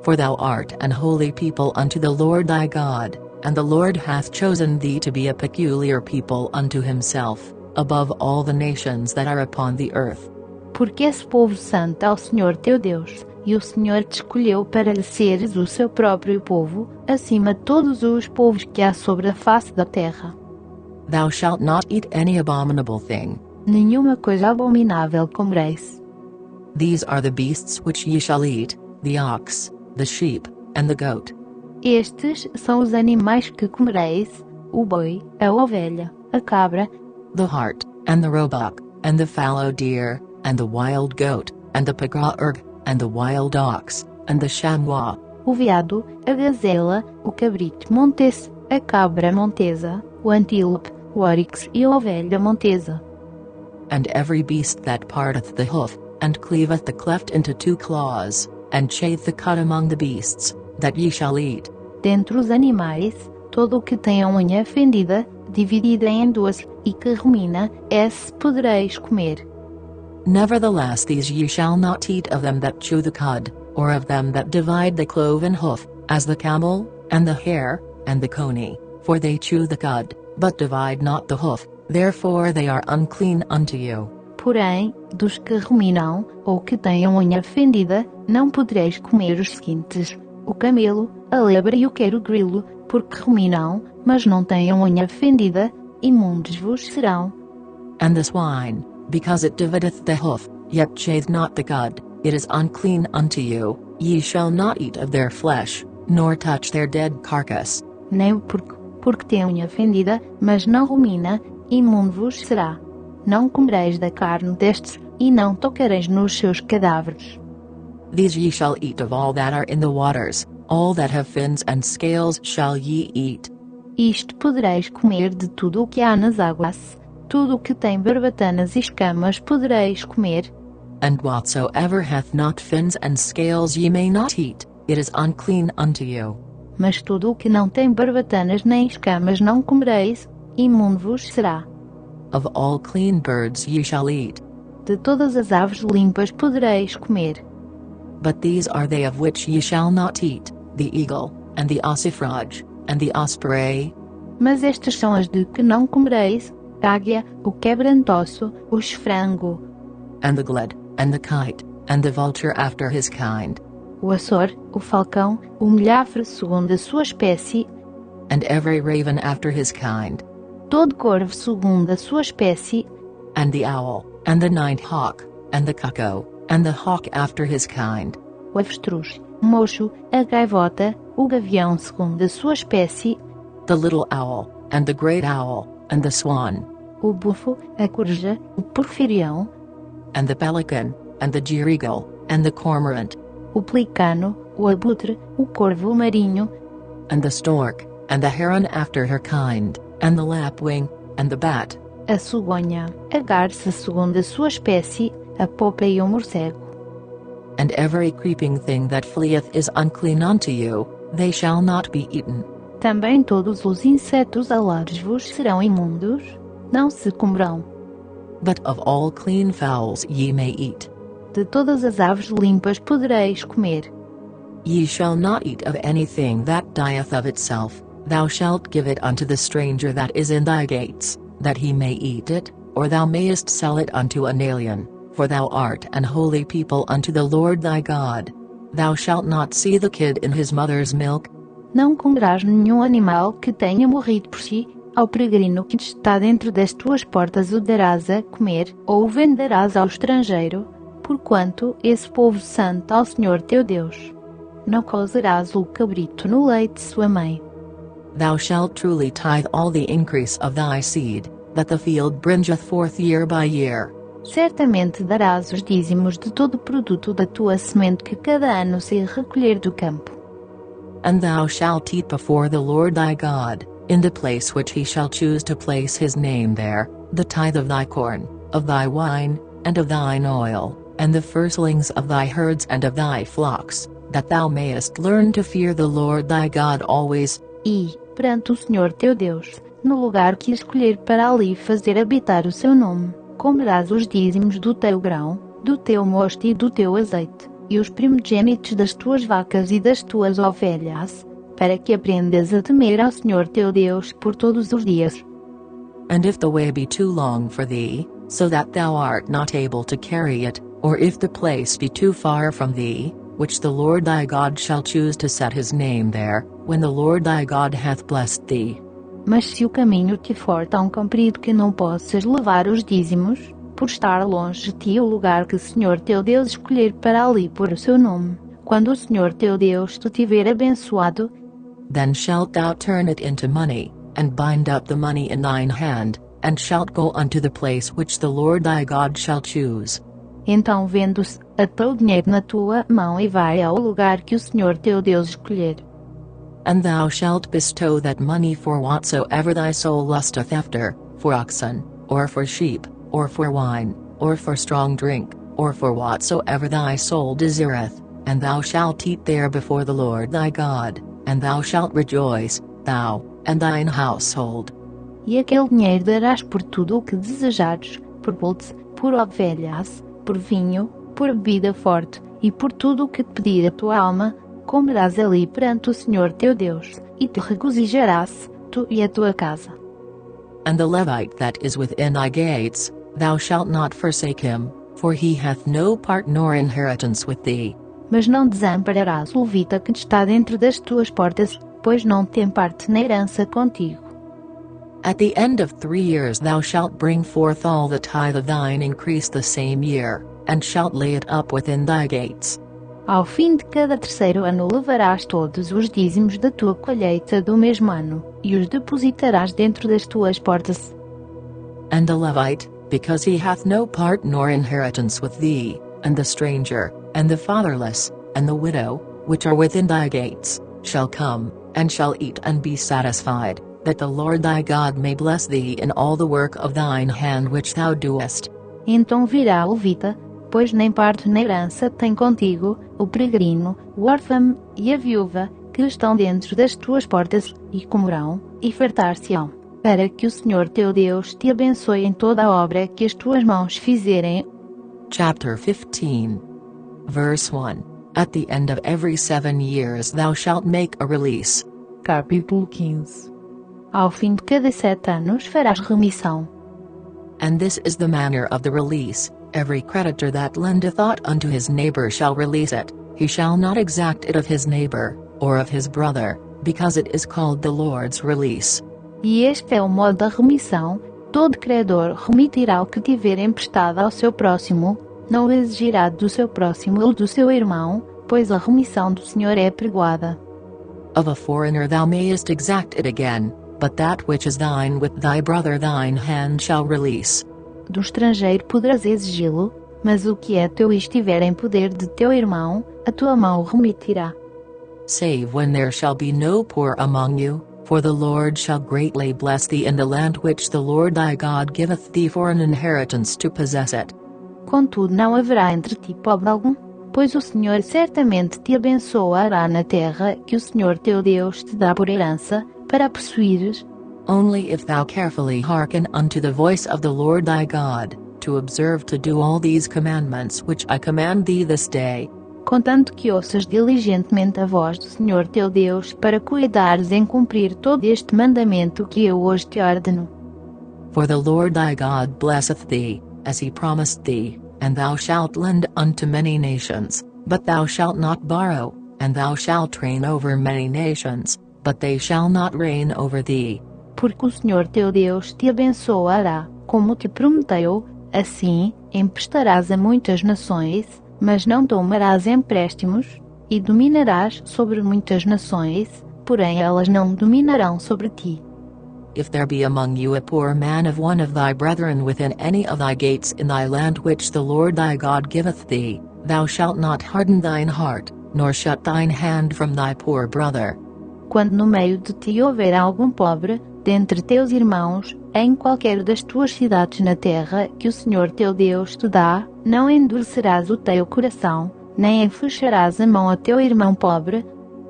S1: For thou art an holy people unto the Lord thy God, and the Lord hath chosen thee to be a peculiar people unto himself, above all the nations that are upon the earth.
S2: Porque és povo santo ao Senhor teu Deus, e o Senhor te escolheu para lhe seres o seu próprio povo, acima de todos os povos que há sobre a face da terra.
S1: Thou shalt not eat any abominable thing.
S2: Nenhuma coisa abominável comereis.
S1: These are the beasts which ye shall eat, the ox, the sheep, and the goat.
S2: Estes são os animais que comereis, o boi, a ovelha, a cabra,
S1: the hart, and the roebuck, and the fallow deer, and the wild goat, and the pagorg, and the wild ox, and the chamois.
S2: O veado, a gazela, o cabrito montês, a cabra montesa, o antílope, o oryx e a ovelha montesa.
S1: And every beast that parteth the hoof, and cleaveth the cleft into two claws, and chaweth the cut among the beasts, that ye shall eat.
S2: Dentre os animais, todo o que tem a unha fendida, dividida em duas, e que rumina, esse podereis comer.
S1: Nevertheless these ye shall not eat of them that chew the cud, or of them that divide the cloven hoof, as the camel, and the hare, and the coney, for they chew the cud, but divide not the hoof, therefore they are unclean unto you.
S2: Porém, dos que ruminam, ou que têm a unha fendida, não podereis comer os seguintes: o camelo, a lebre e o quero-grilo, porque ruminam, mas não têm a unha fendida, imundos vos serão.
S1: And the swine, because it divideth the hoof, yet chaweth not the cud, it is unclean unto you, ye shall not eat of their flesh, nor touch their dead carcass.
S2: Nem o porco, porque tem a unha fendida, mas não rumina, imundo vos será. Não comereis da carne destes, e não tocareis nos seus cadáveres.
S1: These ye shall eat of all that are in the waters, all that have fins and scales shall ye eat.
S2: Isto podereis comer de tudo o que há nas águas, tudo o que tem barbatanas e escamas podereis comer.
S1: And whatsoever hath not fins and scales ye may not eat, it is unclean unto you.
S2: Mas tudo o que não tem barbatanas nem escamas não comereis, imundo vos será.
S1: Of all clean birds ye shall eat.
S2: De todas as aves limpas podereis comer.
S1: But these are they of which ye shall not eat, the eagle, and the ossifrage, and the osprey.
S2: Mas estas são as de que não comereis: águia, o quebrantosso, o esfrango,
S1: And the gled, and the kite, and the vulture after his kind,
S2: o açor, o falcão, o milhafre segundo a sua espécie,
S1: and every raven after his kind,
S2: todo corvo segundo a sua espécie,
S1: and the owl, and the nighthawk, and the cuckoo, and the hawk after his kind,
S2: o avestruz, o mocho, a gaivota, o gavião segundo a sua espécie,
S1: the little owl, and the great owl, and the swan,
S2: o bufo, a coruja, o porfirião,
S1: and the pelican, and the jereagle, and the cormorant,
S2: o pelicano, o abutre, o corvo marinho,
S1: and the stork, and the heron after her kind, and the lapwing, and the bat,
S2: a cegonha, a garça segundo a sua espécie, a popa e o morcego.
S1: and every creeping thing that fleeth is unclean unto you, they shall not be eaten.
S2: Também todos os insetos alados vos serão imundos, não se comerão.
S1: But of all clean fowls ye may eat.
S2: De todas as aves limpas podereis comer.
S1: Ye shall not eat of anything that dieth of itself, thou shalt give it unto the stranger that is in thy gates, that he may eat it, or thou mayest sell it unto an alien, for thou art an holy people unto the Lord thy God. Thou shalt not see the kid in his mother's milk.
S2: Não comerás nenhum animal que tenha morrido por si, ao peregrino que está dentro das tuas portas o darás a comer, ou o venderás ao estrangeiro, porquanto esse povo santo ao Senhor teu Deus. Não cozerás o cabrito no leite de sua mãe.
S1: Thou shalt truly tithe all the increase of thy seed, that the field bringeth forth year by year.
S2: Certamente darás os dízimos de todo o produto da tua semente que cada ano se recolher do campo.
S1: And thou shalt eat before the Lord thy God, in the place which he shall choose to place his name there, the tithe of thy corn, of thy wine, and of thine oil, and the firstlings of thy herds and of thy flocks, that thou mayest learn to fear the Lord thy God always.
S2: E, perante o Senhor teu Deus, no lugar que escolher para ali fazer habitar o seu nome, comerás os dízimos do teu grão, do teu mosto e do teu azeite, e os primogênitos das tuas vacas e das tuas ovelhas, para que aprendas a temer ao Senhor teu Deus por todos os dias.
S1: And if the way be too long for thee, so that thou art not able to carry it, or if the place be too far from thee, which the Lord thy God shall choose to set his name there, when the Lord thy God hath blessed thee.
S2: Mas se o caminho te for tão comprido que não possas levar os dízimos, por estar longe de ti o lugar que o Senhor teu Deus escolher para ali pôr o seu nome, quando o Senhor teu Deus te tiver abençoado,
S1: then shalt thou turn it into money, and bind up the money in thine hand, and shalt go unto the place which the Lord thy God shall choose.
S2: Então vendo-se, ata o dinheiro na tua mão e vai ao lugar que o Senhor teu Deus escolher.
S1: And thou shalt bestow that money for whatsoever thy soul lusteth after, for oxen, or for sheep, or for wine, or for strong drink, or for whatsoever thy soul desireth, and thou shalt eat there before the Lord thy God, and thou shalt rejoice, thou, and thine household.
S2: E aquele dinheiro darás por tudo o que desejares, por bolsa, por ovelhas, por vinho, por bebida forte, e por tudo o que te pedir a tua alma, comerás ali perante o Senhor teu Deus, e te regozijarás, tu e a tua casa.
S1: And the Levite that is within thy gates, thou shalt not forsake him, for he hath no part nor inheritance with thee.
S2: Mas não desampararás o levita que está dentro das tuas portas, pois não tem parte na herança contigo.
S1: At the end of 3 years thou shalt bring forth all the tithe of thine increase the same year, and shalt lay it up within thy gates.
S2: Ao fim de cada terceiro ano levarás todos os dízimos da tua colheita do mesmo ano, e os depositarás dentro das tuas portas.
S1: And the Levite, because he hath no part nor inheritance with thee, and the stranger, and the fatherless, and the widow, which are within thy gates, shall come, and shall eat and be satisfied, that the Lord thy God may bless thee in all the work of thine hand which thou doest.
S2: Então virá o levita, pois nem parte nem herança tem contigo, o peregrino, o órfão e a viúva, que estão dentro das tuas portas, e comerão, e fartar-se-ão, para que o Senhor teu Deus te abençoe em toda a obra que as tuas mãos fizerem.
S1: Chapter 15. Verse 1. At the end of every 7 years thou shalt make a release.
S3: Capítulo 15.
S2: Ao fim de cada 7 anos farás remissão.
S1: And this is the manner of the release: every creditor that lendeth aught unto his neighbor shall release it, he shall not exact it of his neighbor, or of his brother, because it is called the Lord's release.
S2: E este é o modo da remissão: todo credor remitirá o que tiver emprestado ao seu próximo, não o exigirá do seu próximo ou do seu irmão, pois a remissão do Senhor é pregoada.
S1: Of a foreigner thou mayest exact it again, but that which is thine with thy brother thine hand shall release.
S2: Do estrangeiro poderás exigi-lo, mas o que é teu e estiver em poder de teu irmão, a tua mão o remitirá.
S1: Save when there shall be no poor among you, for the Lord shall greatly bless thee in the land which the Lord thy God giveth thee for an inheritance to possess it.
S2: Contudo não haverá entre ti pobre algum, pois o Senhor certamente te abençoará na terra que o Senhor teu Deus te dá por herança, para a possuires.
S1: Only if thou carefully hearken unto the voice of the Lord thy God, to observe to do all these commandments which I command thee this day.
S2: Contanto que ouças diligentemente a voz do Senhor teu Deus para cuidares em cumprir todo este mandamento que eu hoje te ordeno.
S1: For the Lord thy God blesseth thee, as he promised thee, and thou shalt lend unto many nations, but thou shalt not borrow, and thou shalt reign over many nations, but they shall not reign over thee.
S2: Porque o Senhor teu Deus te abençoará, como te prometeu, assim, emprestarás a muitas nações, mas não tomarás empréstimos, e dominarás sobre muitas nações, porém elas não dominarão sobre ti.
S1: If there be among you a poor man of one of thy brethren within any of thy gates in thy land which the Lord thy God giveth thee, thou shalt not harden thine heart, nor shut thine hand from thy poor brother.
S2: Quando no meio de ti houver algum pobre, dentre teus irmãos, em qualquer das tuas cidades na terra que o Senhor teu Deus te dá, não endurecerás o teu coração, nem fecharás a mão a teu irmão pobre,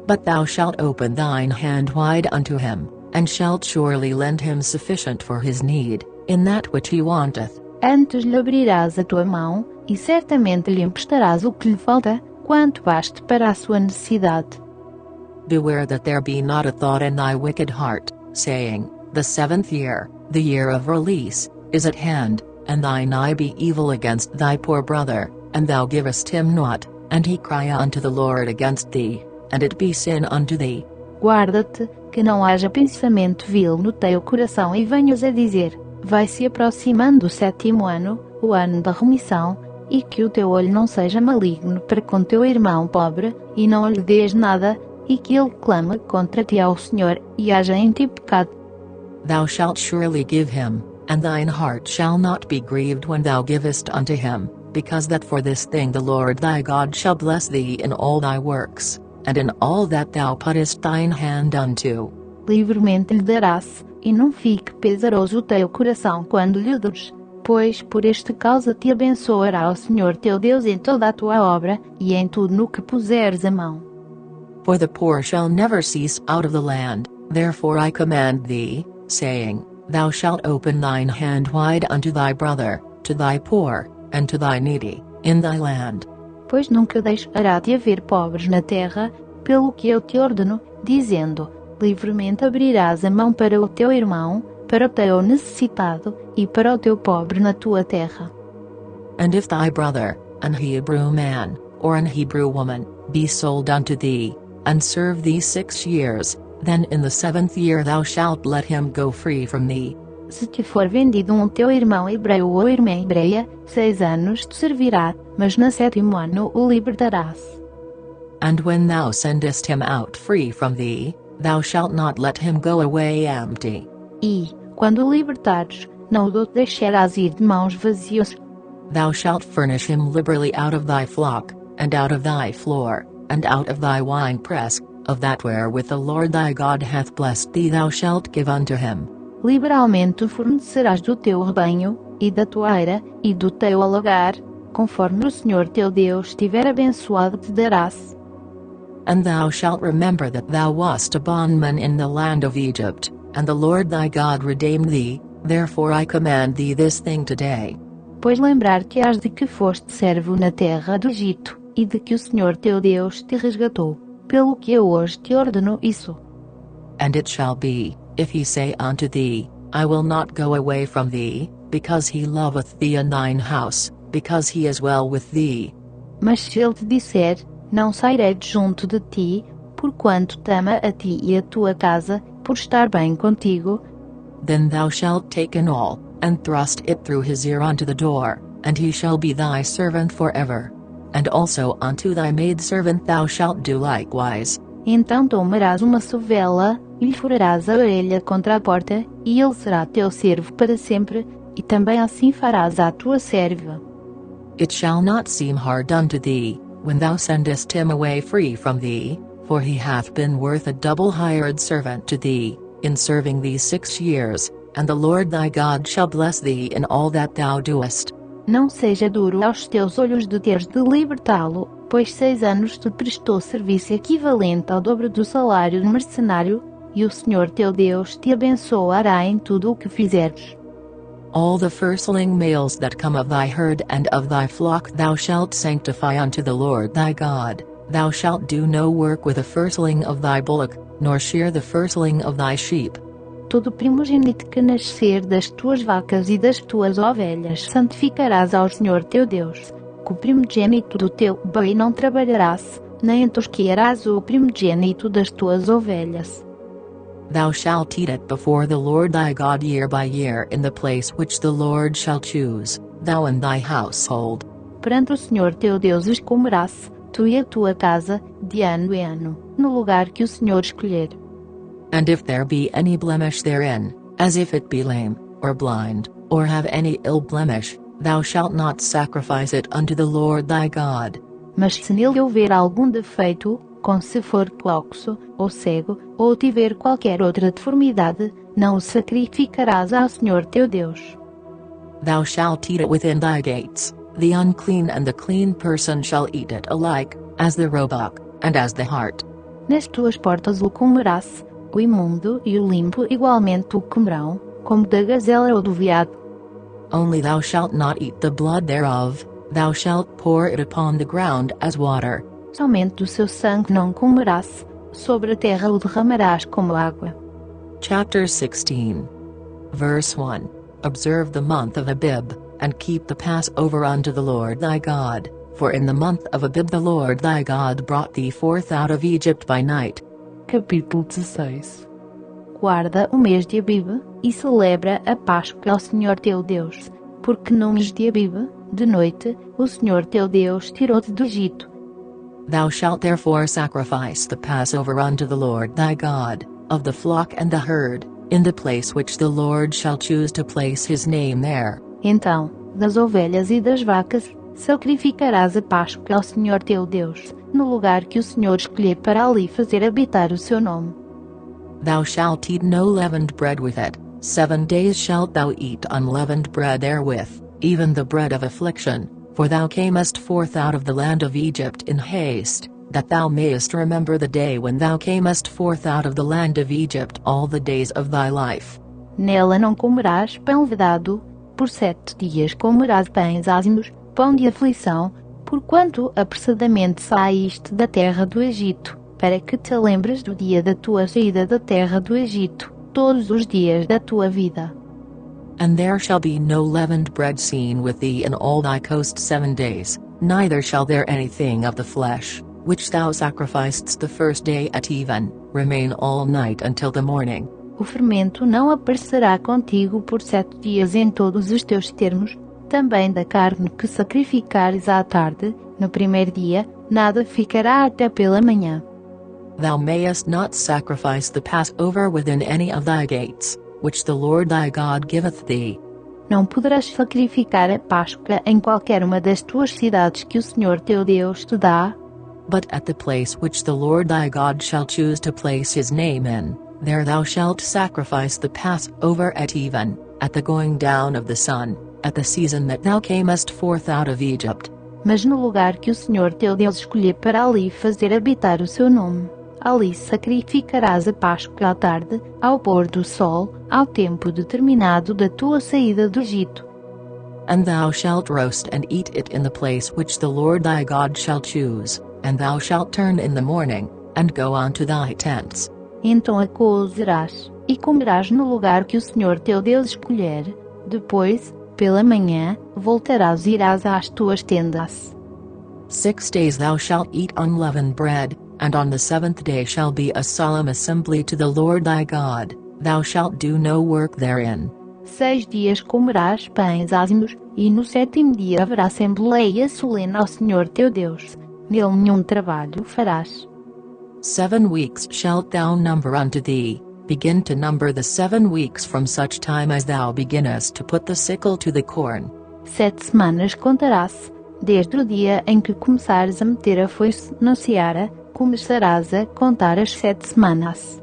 S1: but thou shalt open thine hand wide unto him, and shalt surely lend him sufficient for his need, in that which he wanteth.
S2: Antes lhe abrirás a tua mão, e certamente lhe emprestarás o que lhe falta, quanto baste para a sua necessidade.
S1: Beware that there be not a thought in thy wicked heart, saying, The 7th year, the year of release, is at hand, and thine eye be evil against thy poor brother, and thou givest him naught, and he cry unto the Lord against thee, and it be sin unto thee.
S2: Guarda-te, que não haja pensamento vil no teu coração e venhas a dizer, vai-se aproximando o 7º ano, o ano da remissão, e que o teu olho não seja maligno para com teu irmão pobre, e não lhe dês nada, e que ele clame contra ti ao Senhor, e haja em ti pecado.
S1: Thou shalt surely give him, and thine heart shall not be grieved when thou givest unto him, because that for this thing the Lord thy God shall bless thee in all thy works, and in all that thou puttest thine hand unto.
S2: livremente lhe darás, e não fique pesaroso o teu coração quando lhe deres. Pois por esta causa te abençoará o Senhor teu Deus em toda a tua obra, e em tudo no que puseres a mão.
S1: For the poor shall never cease out of the land, therefore I command thee, saying, Thou shalt open thine hand wide unto thy brother, to thy poor, and to thy needy, in thy land.
S2: Pois nunca deixará de haver pobres na terra, pelo que eu te ordeno, dizendo, livremente abrirás a mão para o teu irmão, para o teu necessitado, e para o teu pobre na tua terra.
S1: And if thy brother, an Hebrew man, or an Hebrew woman, be sold unto thee, and serve thee 6 years, then in the 7th year thou shalt let him go free from thee.
S2: Se te for vendido teu irmão hebreu ou irmã hebreia, 6 anos te servirá, mas no 7º ano o libertarás.
S1: And when thou sendest him out free from thee, thou shalt not let him go away empty.
S2: E, quando o libertares, não o deixarás ir de mãos vazias.
S1: Thou shalt furnish him liberally out of thy flock, and out of thy floor, and out of thy winepress, of that wherewith the Lord thy God hath blessed thee thou shalt give unto him.
S2: Liberalmente fornecerás do teu rebanho, e da tua eira, e do teu alagar, conforme o Senhor teu Deus tiver abençoado te darás.
S1: And thou shalt remember that thou wast a bondman in the land of Egypt, and the Lord thy God redeemed thee, therefore I command thee this thing today.
S2: Pois lembrar-te-ás de que foste servo na terra do Egito, e de que o Senhor teu Deus te resgatou, pelo que eu hoje te ordeno isso.
S1: And it shall be, if he say unto thee, I will not go away from thee, because he loveth thee and thine house, because he is well with thee.
S2: Mas se ele te disser, não sairei de junto de ti, porquanto te ama a ti e a tua casa, por estar bem contigo,
S1: then thou shalt take an awl, and thrust it through his ear unto the door, and he shall be thy servant forever. And also unto thy maidservant thou shalt do likewise.
S2: Então tomarás uma sovela, e lhe furarás a orelha contra a porta, e ele será teu servo para sempre, e também assim farás à tua serva.
S1: It shall not seem hard unto thee, when thou sendest him away free from thee, for he hath been worth a double hired servant to thee, in serving thee 6 years, and the Lord thy God shall bless thee in all that thou doest.
S2: Não seja duro aos teus olhos de teres de libertá-lo, pois 6 anos te prestou serviço equivalente ao dobro do salário do mercenário, e o Senhor teu Deus te abençoará em tudo o que fizeres.
S1: All the firstling males that come of thy herd and of thy flock thou shalt sanctify unto the Lord thy God. Thou shalt do no work with the firstling of thy bullock, nor shear the firstling of thy sheep.
S2: Todo primogênito que nascer das tuas vacas e das tuas ovelhas santificarás ao Senhor teu Deus. Com o primogênito do teu bem não trabalharás, nem tosquearás o primogênito das tuas ovelhas.
S1: Thou shalt eat it before the Lord thy God year by year in the place which the Lord shall choose, thou and thy household.
S2: Perante o Senhor teu Deus os comerás, tu e a tua casa, de ano em ano, no lugar que o Senhor escolher.
S1: And if there be any blemish therein, as if it be lame, or blind, or have any ill blemish, thou shalt not sacrifice it unto the Lord thy God.
S2: Mas se nele houver algum defeito, como se for coxo, ou cego, ou tiver qualquer outra deformidade, não o sacrificarás ao Senhor teu Deus.
S1: Thou shalt eat it within thy gates, the unclean and the clean person shall eat it alike, as the roebuck, and as the hart.
S2: Nas tuas portas o comerás, o imundo e o limpo igualmente o comerão, como da gazela ou do veado.
S1: Only thou shalt not eat the blood thereof, thou shalt pour it upon the ground as water.
S2: Somente do seu sangue não comerás, sobre a terra o derramarás como água.
S1: Chapter 16. Verse 1. Observe the month of Abib, and keep the Passover unto the Lord thy God, for in the month of Abib the Lord thy God brought thee forth out of Egypt by night.
S3: Capítulo 16.
S2: Guarda o mês de Abib, e celebra a Páscoa ao Senhor teu Deus, porque no mês de Abib, de noite, o Senhor teu Deus tirou-te do Egito.
S1: Thou shalt therefore sacrifice the Passover unto the Lord thy God, of the flock and the herd, in the place which the Lord shall choose to place his name there.
S2: Então, das ovelhas e das vacas, sacrificarás a Páscoa ao Senhor teu Deus, no lugar que o Senhor escolher para ali fazer habitar o seu nome.
S1: Thou shalt eat no leavened bread with it, 7 days shalt thou eat unleavened bread therewith, even the bread of affliction, for thou camest forth out of the land of Egypt in haste, that thou mayest remember the day when thou camest forth out of the land of Egypt all the days of thy life.
S2: Nela não comerás pão vedado, por 7 dias comerás pães ázimos, pão de aflição, porquanto apressadamente saíste da terra do Egito, para que te lembres do dia da tua saída da terra do Egito, todos os dias da tua vida.
S1: And there shall be no leavened bread seen with thee in all thy coast 7 days, neither shall there anything of the flesh, which thou sacrificedst the first day at even, remain all night until the morning.
S2: O fermento não aparecerá contigo por 7 dias em todos os teus termos, também da carne que sacrificares à tarde, no primeiro dia, nada ficará até pela manhã.
S1: Thou mayest not sacrifice the Passover within any of thy gates, which the Lord thy God giveth thee.
S2: Não poderás sacrificar a Páscoa em qualquer uma das tuas cidades que o Senhor teu Deus te dá,
S1: But at the place which the Lord thy God shall choose to place his name in, there thou shalt sacrifice the Passover at even, at the going down of the sun, at the season that thou camest forth out of Egypt.
S2: mas no lugar que o Senhor teu Deus escolher para ali fazer habitar o seu nome. Ali sacrificarás a Páscoa à tarde, ao pôr do sol, ao tempo determinado da tua saída do Egito.
S1: And thou shalt roast and eat it in the place which the Lord thy God shall choose, and thou shalt turn in the morning, and go unto thy tents.
S2: Então a cozerás, e comerás no lugar que o Senhor teu Deus escolher. Depois, pela manhã, voltarás e irás às tuas tendas.
S1: 6 days thou shalt eat unleavened bread, and on the 7th day shall be a solemn assembly to the Lord thy God, thou shalt do no work therein.
S2: 6 dias comerás pães ázimos, e no 7º dia haverá assembleia solene ao Senhor teu Deus. Nele nenhum trabalho farás.
S1: 7 weeks shalt thou number unto thee, begin to number the 7 weeks from such time as thou beginnest to put the sickle to the corn.
S2: 7 semanas contarás, desde o dia em que começares a meter a foice na seara, começarás a contar as 7 semanas.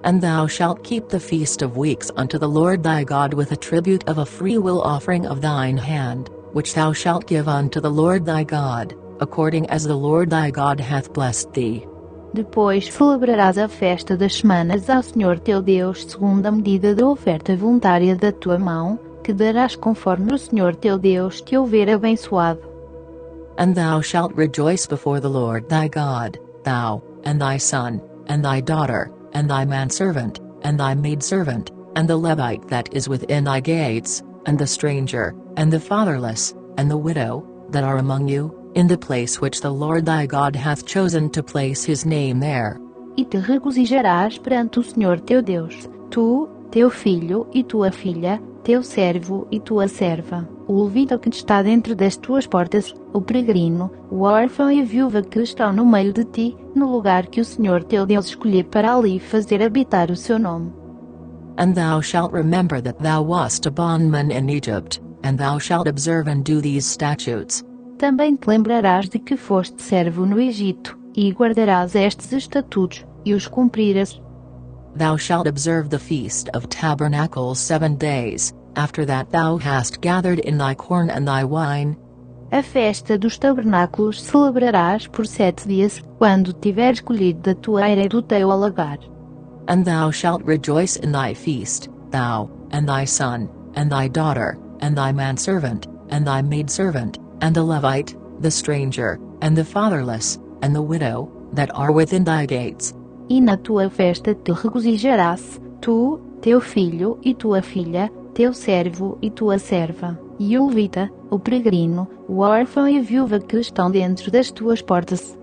S1: And thou shalt keep the feast of weeks unto the Lord thy God with a tribute of a freewill offering of thine hand, which thou shalt give unto the Lord thy God, according as the Lord thy God hath blessed thee.
S2: Depois celebrarás a festa das semanas ao Senhor teu Deus segundo a medida da oferta voluntária da tua mão, que darás conforme o Senhor teu Deus te houver abençoado.
S1: And thou shalt rejoice before the Lord thy God, thou, and thy son, and thy daughter, and thy manservant, and thy maidservant, and the Levite that is within thy gates, and the stranger, and the fatherless, and the widow, that are among you, in the place which the Lord thy God hath chosen to place his name there.
S2: E te regozijarás perante o Senhor teu Deus, tu, teu filho e tua filha, teu servo e tua serva, o levita que está dentro das tuas portas, o peregrino, o órfão e a viúva que estão no meio de ti, no lugar que o Senhor teu Deus escolher para ali fazer habitar o seu nome.
S1: And thou shalt remember that thou wast a bondman in Egypt, and thou shalt observe and do these statutes.
S2: Também te lembrarás de que foste servo no Egito, e guardarás estes estatutos, e os cumprirás.
S1: Thou shalt observe the feast of tabernacles 7 days, after that thou hast gathered in thy corn and thy wine.
S2: A festa dos tabernáculos celebrarás por 7 dias, quando tiveres colhido da tua eira e do teu alagar.
S1: And thou shalt rejoice in thy feast, thou, and thy son, and thy daughter, and thy manservant, and thy maidservant, and the Levite, the stranger, and the fatherless, and the widow, that are within thy gates.
S2: E na tua festa te regozijarás, tu, teu filho e tua filha, teu servo e tua serva, e o levita, o peregrino, o órfão e a viúva que estão dentro das tuas portas.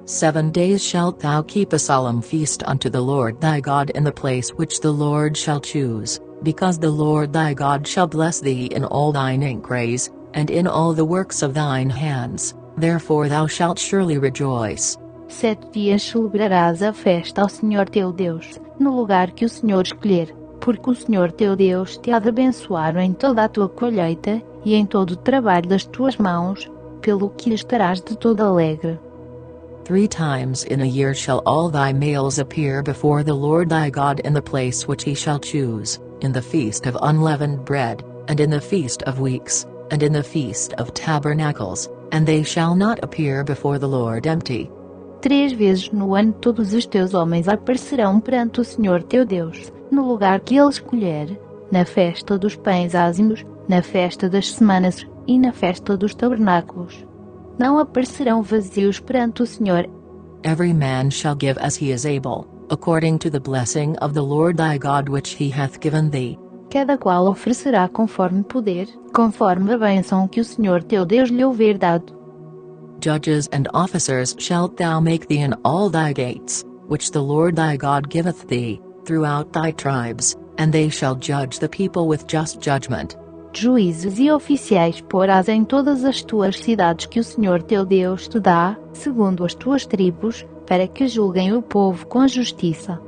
S1: 7 days shalt thou keep a solemn feast unto the Lord thy God in the place which the Lord shall choose, because the Lord thy God shall bless thee in all thine increase, and in all the works of thine hands, therefore thou shalt surely rejoice.
S2: 7 dias celebrarás a festa ao Senhor teu Deus, no lugar que o Senhor escolher, porque o Senhor teu Deus te há de abençoar em toda a tua colheita, e em todo o trabalho das tuas mãos, pelo que estarás de todo alegre.
S1: 3 times in a year shall all thy males appear before the Lord thy God in the place which he shall choose, in the feast of unleavened bread, and in the feast of weeks, and in the feast of tabernacles, and they shall not appear before the Lord empty.
S2: 3 vezes no ano todos os teus homens aparecerão perante o Senhor teu Deus, no lugar que ele escolher, na festa dos pães ázimos, na festa das semanas, e na festa dos tabernáculos. Não aparecerão vazios perante o Senhor.
S1: Every man shall give as he is able, according to the blessing of the Lord thy God which he hath given thee.
S2: Cada qual oferecerá conforme poder, conforme a bênção que o Senhor teu Deus lhe houver dado.
S1: Judges and officers shalt thou make thee in all thy gates, which the Lord thy God giveth thee, throughout thy tribes, and they shall judge the people with just judgment.
S2: Juízes e oficiais porás em todas as tuas cidades que o Senhor teu Deus te dá, segundo as tuas tribos, para que julguem o povo com justiça.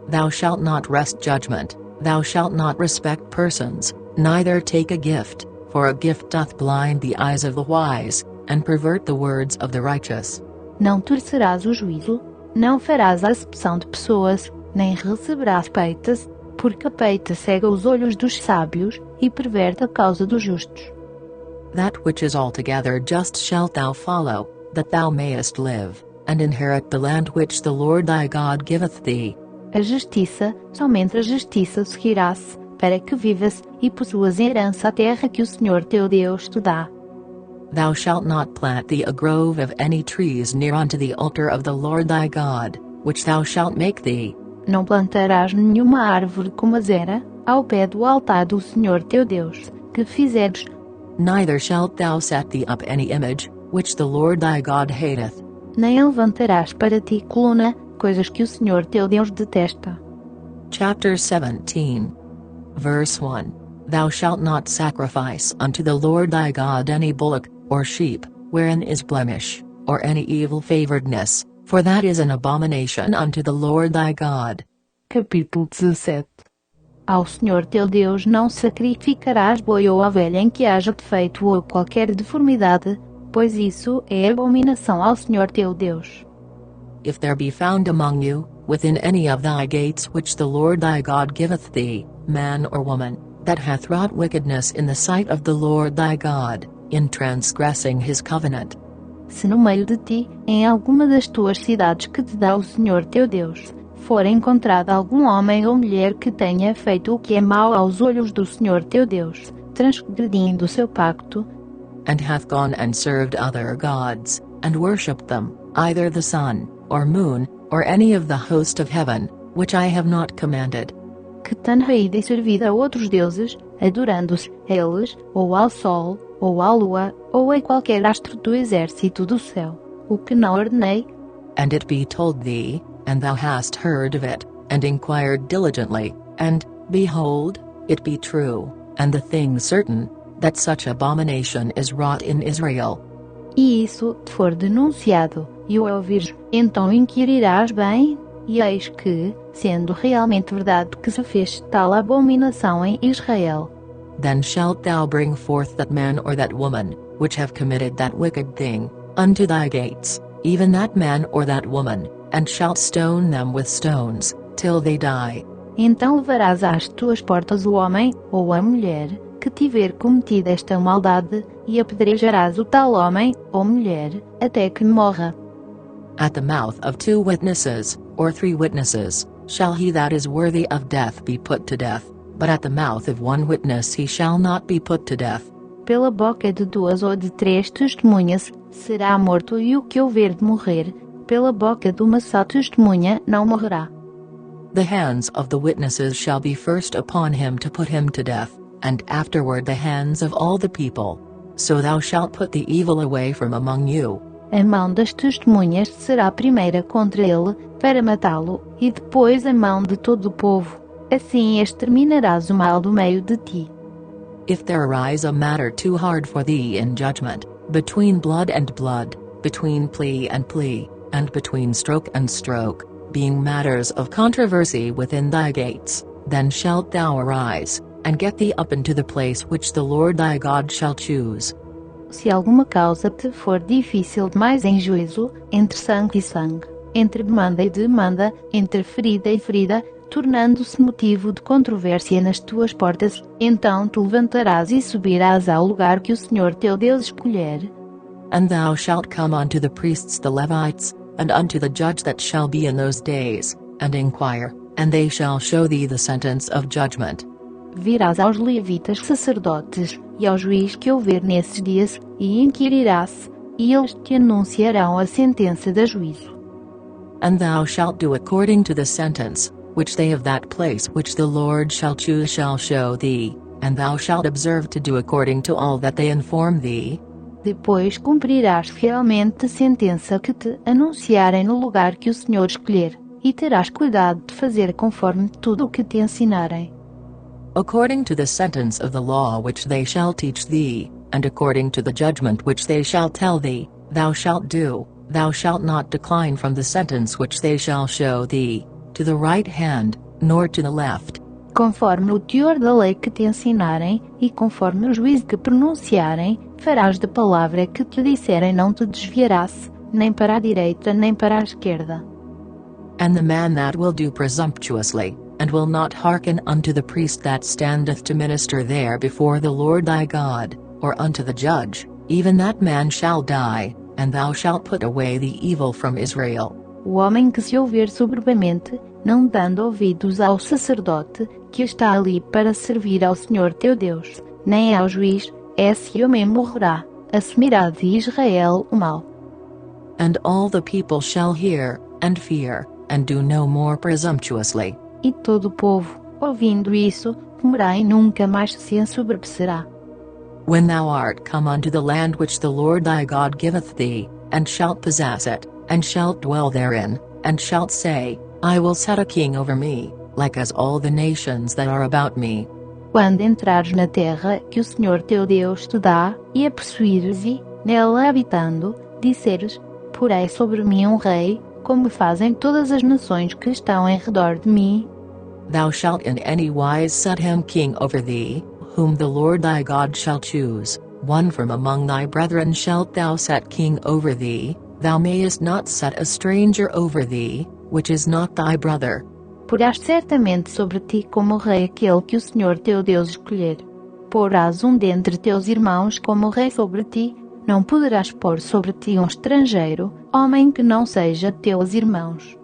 S1: Thou shalt not wrest judgment, thou shalt not respect persons, neither take a gift, for a gift doth blind the eyes of the wise, and pervert the words of the righteous.
S2: Não torcerás o juízo, não farás acepção de pessoas, nem receberás peitas, porque a peita cega os olhos dos sábios, e perverte a causa dos justos.
S1: That which is altogether just shalt thou follow, that thou mayest live, and inherit the land which the Lord thy God giveth thee.
S2: A justiça, somente a justiça seguirás, para que vivas, e possuas em herança a terra que o Senhor teu Deus te dá.
S1: Thou shalt not plant thee a grove of any trees near unto the altar of the Lord thy God, which thou shalt make thee.
S2: Não plantarás nenhuma árvore como azera, ao pé do altar do Senhor teu Deus, que fizeres.
S1: Neither shalt thou set thee up any image, which the Lord thy God hateth.
S2: Nem levantarás para ti coluna, coisas que o Senhor teu Deus detesta.
S1: Chapter 17. Verse 1. Thou shalt not sacrifice unto the Lord thy God any bullock, or sheep, wherein is blemish, or any evil favoredness, for that is an abomination unto the Lord thy God.
S3: Capítulo 17.
S2: Ao Senhor teu Deus não sacrificarás boi ou ovelha em que haja defeito ou qualquer deformidade, pois isso é abominação ao Senhor teu Deus.
S1: If there be found among you, within any of thy gates which the Lord thy God giveth thee, man or woman, that hath wrought wickedness in the sight of the Lord thy God, in transgressing his covenant.
S2: Se no meio de ti, em alguma das tuas cidades que te dá o Senhor teu Deus, for encontrado algum homem ou mulher que tenha feito o que é mau aos olhos do Senhor teu Deus, transgredindo o seu pacto,
S1: and hath gone and served other gods, and worshipped them, either the sun, or moon, or any of the host of heaven, which I have not commanded.
S2: que tenha ido e servido a outros deuses, adorando-os a eles, ou ao sol, ou à lua, ou a qualquer astro do exército do céu, o que não ordenei,
S1: And it be told thee, and thou hast heard of it, and inquired diligently, and, behold, it be true, and the thing certain, that such abomination is wrought in Israel.
S2: e isso te for denunciado, e o ouvires, então inquirirás bem, e eis que, sendo realmente verdade que se fez tal abominação em Israel,
S1: Then shalt thou bring forth that man or that woman, which have committed that wicked thing, unto thy gates, even that man or that woman, and shalt stone them with stones, till they die.
S2: então levarás às tuas portas o homem, ou a mulher, que tiver cometido esta maldade, e apedrejarás o tal homem, ou mulher, até que morra.
S1: At the mouth of 2 witnesses, or 3 witnesses, shall he that is worthy of death be put to death, but at the mouth of 1 witness he shall not be put to death.
S2: Pela boca de 2 ou de 3 testemunhas, será morto, e o que houver de morrer, pela boca de uma só testemunha não morrerá.
S1: The hands of the witnesses shall be first upon him to put him to death, and afterward the hands of all the people. So thou shalt put the evil away from among you.
S2: A mão das testemunhas será primeira contra ele, para matá-lo, e depois a mão de todo o povo. Assim exterminarás o mal do meio de ti.
S1: If there arise a matter too hard for thee in judgment, between blood and blood, between plea, and between stroke and stroke, being matters of controversy within thy gates, then shalt thou arise, and get thee up into the place which the Lord thy God shall choose.
S2: Se alguma causa te for difícil demais em juízo, entre sangue e sangue, entre demanda e demanda, entre ferida e ferida, tornando-se motivo de controvérsia nas tuas portas, então tu levantarás e subirás ao lugar que o Senhor teu Deus escolher.
S1: And thou shalt come unto the priests the Levites, and unto the judge that shall be in those days, and inquire, and they shall show thee the sentence of judgment.
S2: Virás aos levitas sacerdotes, e ao juiz que houver nesses dias, e inquirirás, e eles te anunciarão a sentença de juízo.
S1: And thou shalt do according to the sentence, which they of that place which the Lord shall choose shall show thee, and thou shalt observe to do according to all that they inform thee.
S2: Depois cumprirás fielmente a sentença que te anunciarem no lugar que o Senhor escolher, e terás cuidado de fazer conforme tudo o que te ensinarem.
S1: According to the sentence of the law which they shall teach thee, and according to the judgment which they shall tell thee, thou shalt do, thou shalt not decline from the sentence which they shall show thee, to the right hand, nor to the left.
S2: Conforme o teor da lei que te ensinarem, e conforme o juízo que pronunciarem, farás da palavra que te disserem, não te desviarás, nem para a direita nem para a esquerda.
S1: And the man that will do presumptuously, and will not hearken unto the priest that standeth to minister there before the Lord thy God, or unto the judge, even that man shall die, and thou shalt put away the evil from Israel.
S2: O homem que se ouvir soberbamente, não dando ouvidos ao sacerdote, que está ali para servir ao Senhor teu Deus, nem ao juiz, esse homem morrerá, assumirá de Israel o mal.
S1: And all the people shall hear, and fear, and do no more presumptuously.
S2: E todo o povo, ouvindo isso, temerá e nunca mais se ensoberbecerá.
S1: When thou art come unto the land which the Lord thy God giveth thee, and shalt possess it, and shalt dwell therein, and shalt say, I will set a king over me, like as all the nations that are about me.
S2: Quando entrares na terra que o Senhor teu Deus te dá, e a possuires e, nela habitando, disseres, porei sobre mim um rei, como fazem todas as nações que estão em redor de mim.
S1: Thou shalt in any wise set him king over thee, whom the Lord thy God shall choose, one from among thy brethren shalt thou set king over thee, thou mayest not set a stranger over thee, which is not thy brother.
S2: Porás certamente sobre ti como rei aquele que o Senhor teu Deus escolher. Porás dentre teus irmãos como rei sobre ti, não poderás pôr sobre ti estrangeiro, homem que não seja teus irmãos.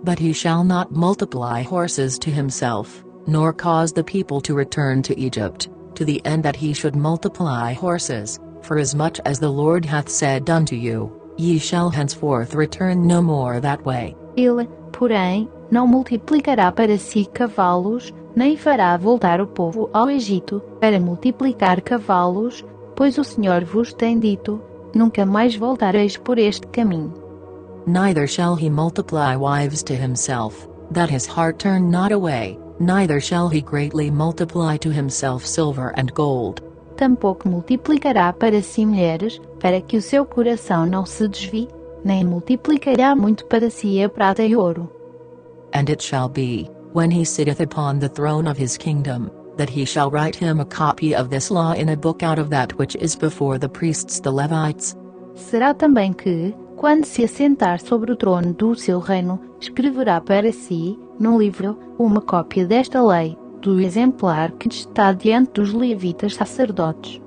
S1: But he shall not multiply horses to himself, nor cause the people to return to Egypt, to the end that he should multiply horses, for as much as the Lord hath said unto you, ye shall henceforth return no more that way.
S2: Ele, porém, não multiplicará para si cavalos, nem fará voltar o povo ao Egito, para multiplicar cavalos, pois o Senhor vos tem dito, nunca mais voltareis por este caminho.
S1: Neither shall he multiply wives to himself, that his heart turn not away, neither shall he greatly multiply to himself silver and gold.
S2: Tampouco multiplicará para si mulheres, para que o seu coração não se desvie, nem multiplicará muito para si a prata e ouro.
S1: And it shall be, when he sitteth upon the throne of his kingdom, that he shall write him a copy of this law in a book out of that which is before the priests the Levites.
S2: Será também que, quando se assentar sobre o trono do seu reino, escreverá para si, num livro, uma cópia desta lei, do exemplar que está diante dos levitas sacerdotes.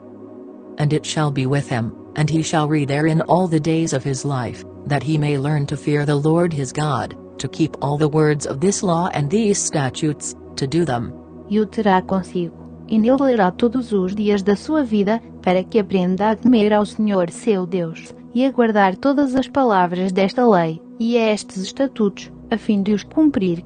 S1: And it shall be with him, and he shall read therein all the days of his life, that he may learn to fear the Lord his God, to keep all the words of this law and these statutes, to do them.
S2: E o terá consigo, e nele lerá todos os dias da sua vida, para que aprenda a temer ao Senhor seu Deus, e a guardar todas as palavras desta lei, e estes estatutos, a fim de os cumprir.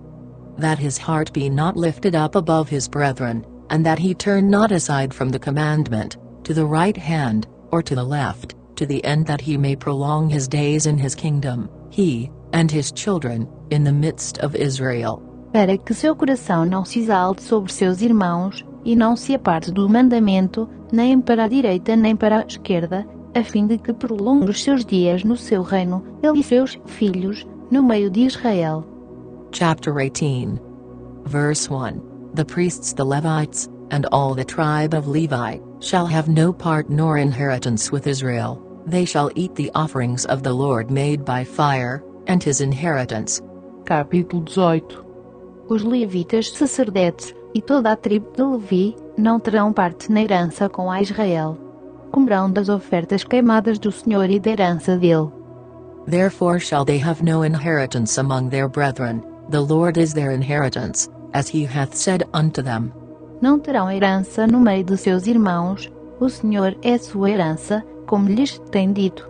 S1: That his heart be not lifted up above his brethren, and that he turn not aside from the commandment, to the right hand, or to the left, to the end that he may prolong his days in his kingdom, he, and his children, in the midst of Israel.
S2: Para que seu coração não se exalte sobre seus irmãos, e não se aparte do mandamento, nem para a direita nem para a esquerda, a fim de que prolongue os seus dias no seu reino, ele e seus filhos, no meio de Israel.
S1: Chapter 18. Verse 1. The priests the Levites, and all the tribe of Levi, shall have no part nor inheritance with Israel. They shall eat the offerings of the Lord made by fire, and his inheritance.
S3: Capítulo 18.
S2: Os levitas sacerdotes, e toda a tribo de Levi, não terão parte na herança com a Israel. Comerão das ofertas queimadas do Senhor e da herança dele.
S1: Therefore shall they have no inheritance among their brethren, the Lord is their inheritance, as he hath said unto them.
S2: Não terão herança no meio de seus irmãos, o Senhor é sua herança, como lhes tem dito.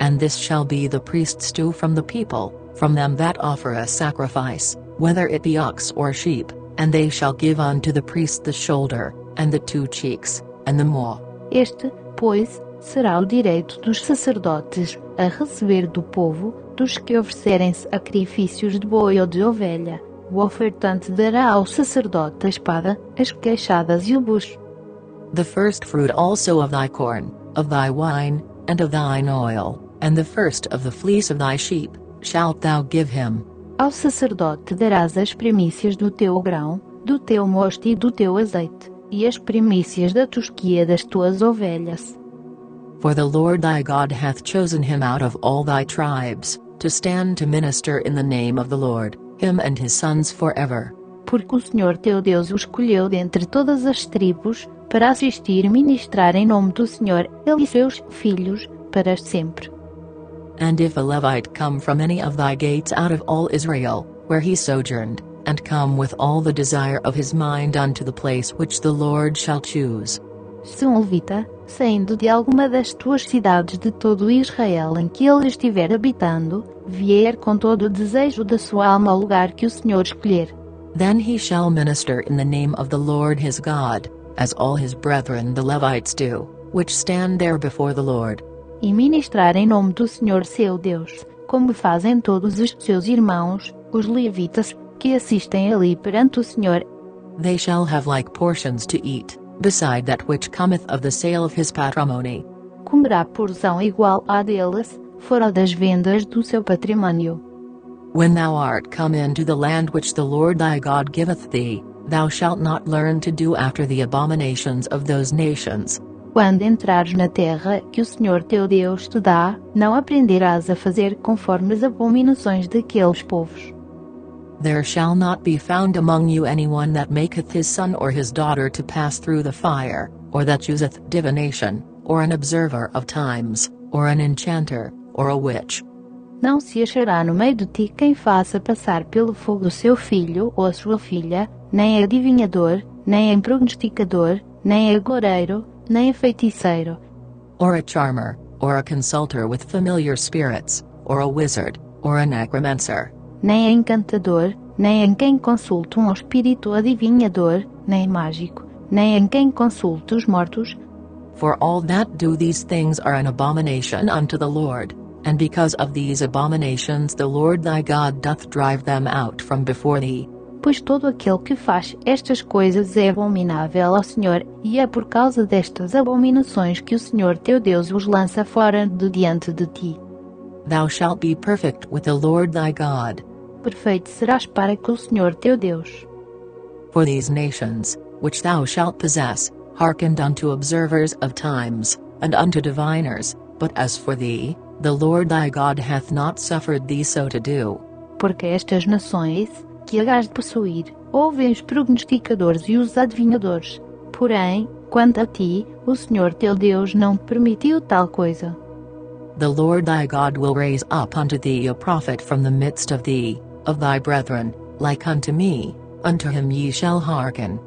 S1: And this shall be the priest's due from the people, from them that offer a sacrifice, whether it be ox or sheep, and they shall give unto the priest the shoulder, and the 2 cheeks, and the maw.
S2: Este, pois, será o direito dos sacerdotes, a receber do povo, dos que oferecerem sacrifícios de boi ou de ovelha. O ofertante dará ao sacerdote a espada, as queixadas e o bucho.
S1: The first fruit also of thy corn, of thy wine, and of thine oil, and the first of the fleece of thy sheep, shalt thou give him.
S2: Ao sacerdote darás as primícias do teu grão, do teu mosto e do teu azeite, e as primícias da tosquia das tuas ovelhas.
S1: For the Lord thy God hath chosen him out of all thy tribes, to stand to minister in the name of the Lord, him and his sons forever.
S2: Porque o Senhor teu Deus o escolheu dentre todas as tribos, para assistir e ministrar em nome do Senhor, ele e seus filhos, para sempre.
S1: And if a Levite come from any of thy gates out of all Israel, where he sojourned, and come with all the desire of his mind unto the place which the Lord shall choose.
S2: Se levita, saindo de alguma das tuas cidades de todo Israel em que ele estiver habitando, vier com todo o desejo da sua alma ao lugar que o Senhor escolher.
S1: Then he shall minister in the name of the Lord his God, as all his brethren the Levites do, which stand there before the Lord.
S2: E ministrar em nome do Senhor seu Deus, como fazem todos os seus irmãos, os levitas, que assistem ali perante o Senhor.
S1: They shall have like portions to eat, beside that which cometh of the sale of his patrimony.
S2: Comerá porção igual à deles, fora das vendas do seu patrimônio.
S1: When thou art come into the land which the Lord thy God giveth thee, thou shalt not learn to do after the abominations of those nations.
S2: Quando entrares na terra que o Senhor teu Deus te dá, não aprenderás a fazer conforme as abominações daqueles povos.
S1: There shall not be found among you anyone that maketh his son or his daughter to pass through the fire, or that useth divination, or an observer of times, or an enchanter, or a witch.
S2: Não se achará no meio de ti quem faça passar pelo fogo o seu filho ou a sua filha, nem adivinhador, nem prognosticador, nem agoureiro, nem feiticeiro,
S1: Or a charmer, or a consulter with familiar spirits, or a wizard, or a necromancer.
S2: nem encantador, nem em quem consulte espírito adivinhador, nem mágico, nem em quem consulte os mortos.
S1: For all that do these things are an abomination unto the Lord, and because of these abominations the Lord thy God doth drive them out from before thee.
S2: Pois todo aquele que faz estas coisas é abominável ao Senhor, e é por causa destas abominações que o Senhor teu Deus os lança fora de diante de ti.
S1: Thou shalt be perfect with the Lord thy God.
S2: Perfeito serás para com o Senhor teu Deus.
S1: For these nations, which thou shalt possess, hearkened unto observers of times, and unto diviners, but as for thee, the Lord thy God hath not suffered thee so to do.
S2: Porque estas nações, que hás de possuir, ouvem os prognosticadores e os adivinhadores. Porém, quanto a ti, o Senhor teu Deus não te permitiu tal coisa.
S1: The Lord thy God will raise up unto thee a prophet from the midst of thee, of thy brethren, like unto me, unto him ye shall hearken.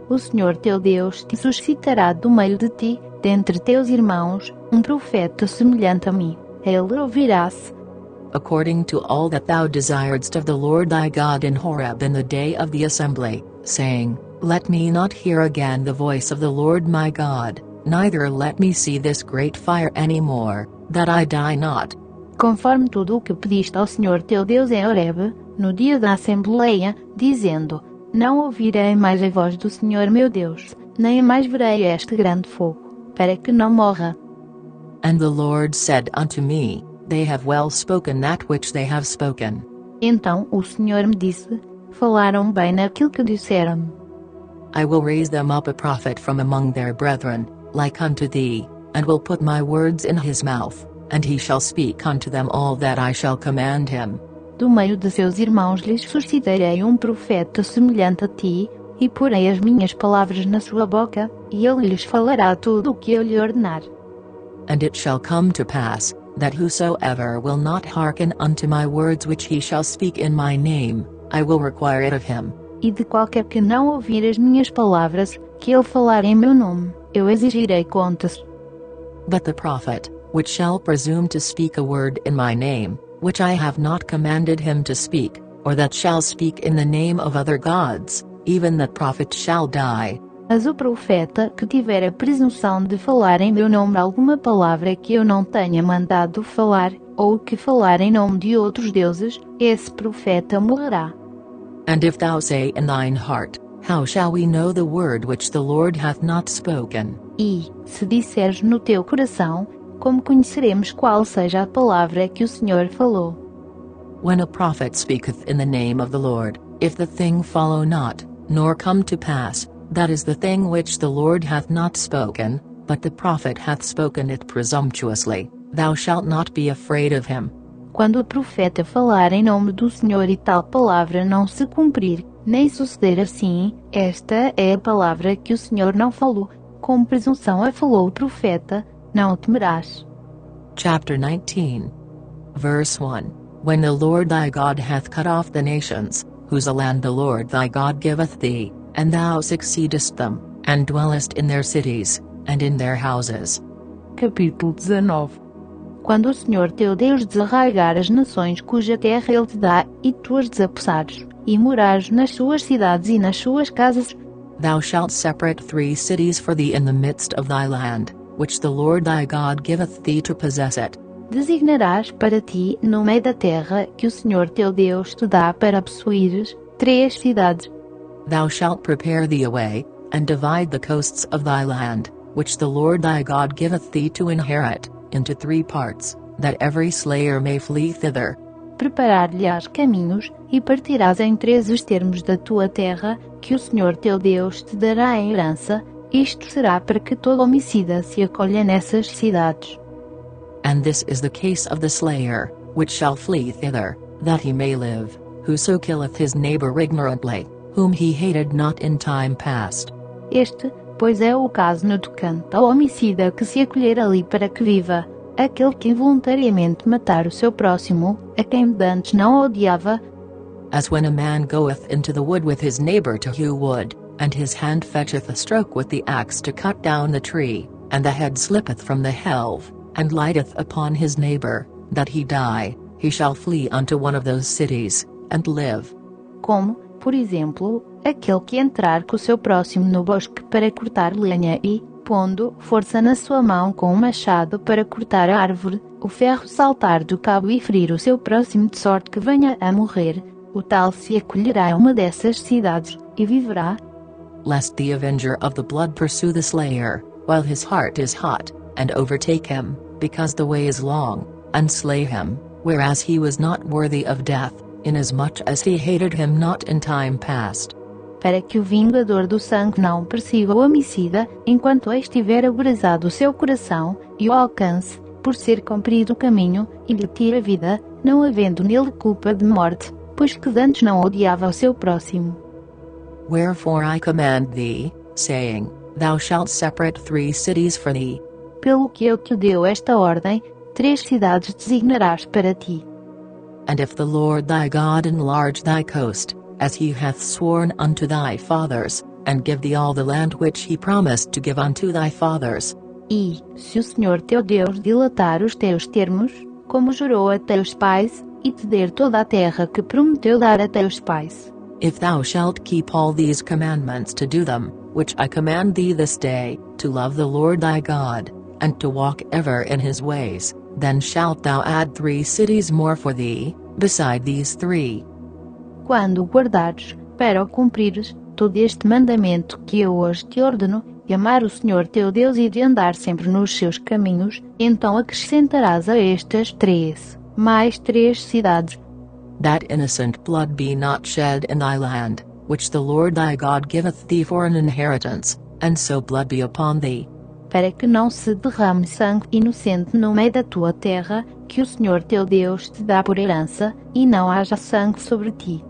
S2: O Senhor teu Deus te suscitará do meio de ti, dentre teus irmãos, profeta semelhante a mim. Ele ouvirá-se.
S1: According to all that thou desiredst of the Lord thy God in Horeb in the day of the assembly, saying, Let me not hear again the voice of the Lord my God, neither let me see this great fire any more, that I die not.
S2: Conforme tudo o que pediste ao Senhor teu Deus em Horeb, no dia da Assembleia, dizendo, Não ouvirei mais a voz do Senhor meu Deus, nem mais verei este grande fogo, para que não morra.
S1: And the Lord said unto me, They have well spoken that which they have spoken.
S2: Então o Senhor me disse, Falaram bem naquilo que disseram.
S1: I will raise them up a prophet from among their brethren, like unto thee, and will put my words in his mouth, and he shall speak unto them all that I shall command him.
S2: Do meio de seus irmãos lhes suscitarei profeta semelhante a ti, e porei as minhas palavras na sua boca, e ele lhes falará tudo o que eu lhe ordenar.
S1: And it shall come to pass, that whosoever will not hearken unto my words which he shall speak in my name, I will require it of him.
S2: E de qualquer que não ouvir as minhas palavras, que ele falar em meu nome, eu exigirei contas.
S1: But the prophet, which shall presume to speak a word in my name, which I have not commanded him to speak, or that shall speak in the name of other gods, even that prophet shall die.
S2: Mas o profeta que tiver a presunção de falar em meu nome alguma palavra que eu não tenha mandado falar, ou que falar em nome de outros deuses, esse profeta morrerá.
S1: And if thou say in thine heart, how shall we know the word which the Lord hath not spoken?
S2: E, se disseres no teu coração, como conheceremos qual seja a palavra que o Senhor falou?
S1: When a prophet speaketh in the name of the Lord, if the thing follow not, nor come to pass, that is the thing which the Lord hath not spoken, but the prophet hath spoken it presumptuously, thou shalt not be afraid of him.
S2: Quando o profeta falar em nome do Senhor e tal palavra não se cumprir, nem suceder assim, esta é a palavra que o Senhor não falou, com presunção a falou o profeta, não o temerás.
S1: Chapter 19. Verse 1. When the Lord thy God hath cut off the nations, whose land the Lord thy God giveth thee, and thou succeedest them, and dwellest in their cities, and in their houses.
S3: Capítulo 19.
S2: Quando o Senhor teu Deus desarraigar as nações cuja terra ele te dá, e tu as desapossares, e morares nas suas cidades e nas suas casas,
S1: Thou shalt separate 3 cities for thee in the midst of thy land, which the Lord thy God giveth thee to possess it.
S2: designarás para ti, no meio da terra que o Senhor teu Deus te dá para possuires, 3 cidades.
S1: Thou shalt prepare thee a way, and divide the coasts of thy land, which the Lord thy God giveth thee to inherit, into 3 parts, that every slayer may flee thither.
S2: Preparar-lhe-ás caminhos, e partirás em 3 os termos da tua terra, que o Senhor teu Deus te dará em herança, isto será para que todo homicida se acolha nessas cidades.
S1: And this is the case of the slayer, which shall flee thither, that he may live, whoso killeth his neighbor ignorantly, whom he hated not in time past.
S2: Este, pois é o caso no tocante ao homicida que se acolher ali para que viva, aquele que involuntariamente matar o seu próximo, a quem dantes não odiava,
S1: As when a man goeth into the wood with his neighbor to hew wood, and his hand fetcheth a stroke with the axe to cut down the tree, and the head slippeth from the helve, and lighteth upon his neighbor, that he die, he shall flee unto one of those cities, and live.
S2: como, por exemplo, aquele que entrar com o seu próximo no bosque para cortar lenha e, pondo força na sua mão com machado para cortar a árvore, o ferro saltar do cabo e ferir o seu próximo de sorte que venha a morrer, o tal se acolherá a uma dessas cidades, e viverá.
S1: Lest the avenger of the blood pursue the slayer, while his heart is hot, and overtake him, because the way is long, and slay him, whereas he was not worthy of death, inasmuch as he hated him not in time past.
S2: Para que o vingador do sangue não persiga o homicida, enquanto estiver abrasado o seu coração, e o alcance, por ser comprido o caminho, e lhe tire a vida, não havendo nele culpa de morte, pois que dantes não odiava o seu próximo.
S1: Wherefore I command thee, saying, Thou shalt separate 3 cities for thee.
S2: Pelo que eu te deu esta ordem, 3 cidades designarás para ti.
S1: And if the Lord thy God enlarge thy coast, as he hath sworn unto thy fathers, and give thee all the land which he promised to give unto thy fathers,
S2: E, se o Senhor teu Deus dilatar os teus termos, como jurou a teus pais, e te der toda a terra que prometeu dar a teus pais.
S1: if thou shalt keep all these commandments to do them, which I command thee this day, to love the Lord thy God, and to walk ever in his ways, then shalt thou add 3 cities more for thee, beside these 3.
S2: Quando guardares, para o cumprires, todo este mandamento que eu hoje te ordeno, de amar o Senhor teu Deus e de andar sempre nos seus caminhos, então acrescentarás a estas 3, mais 3 cidades,
S1: That innocent blood be not shed in thy land, which the Lord thy God giveth thee for an inheritance, and so blood be upon thee.
S2: para que não se derrame sangue inocente no meio da tua terra, que o Senhor teu Deus te dá por herança, e não haja sangue sobre ti.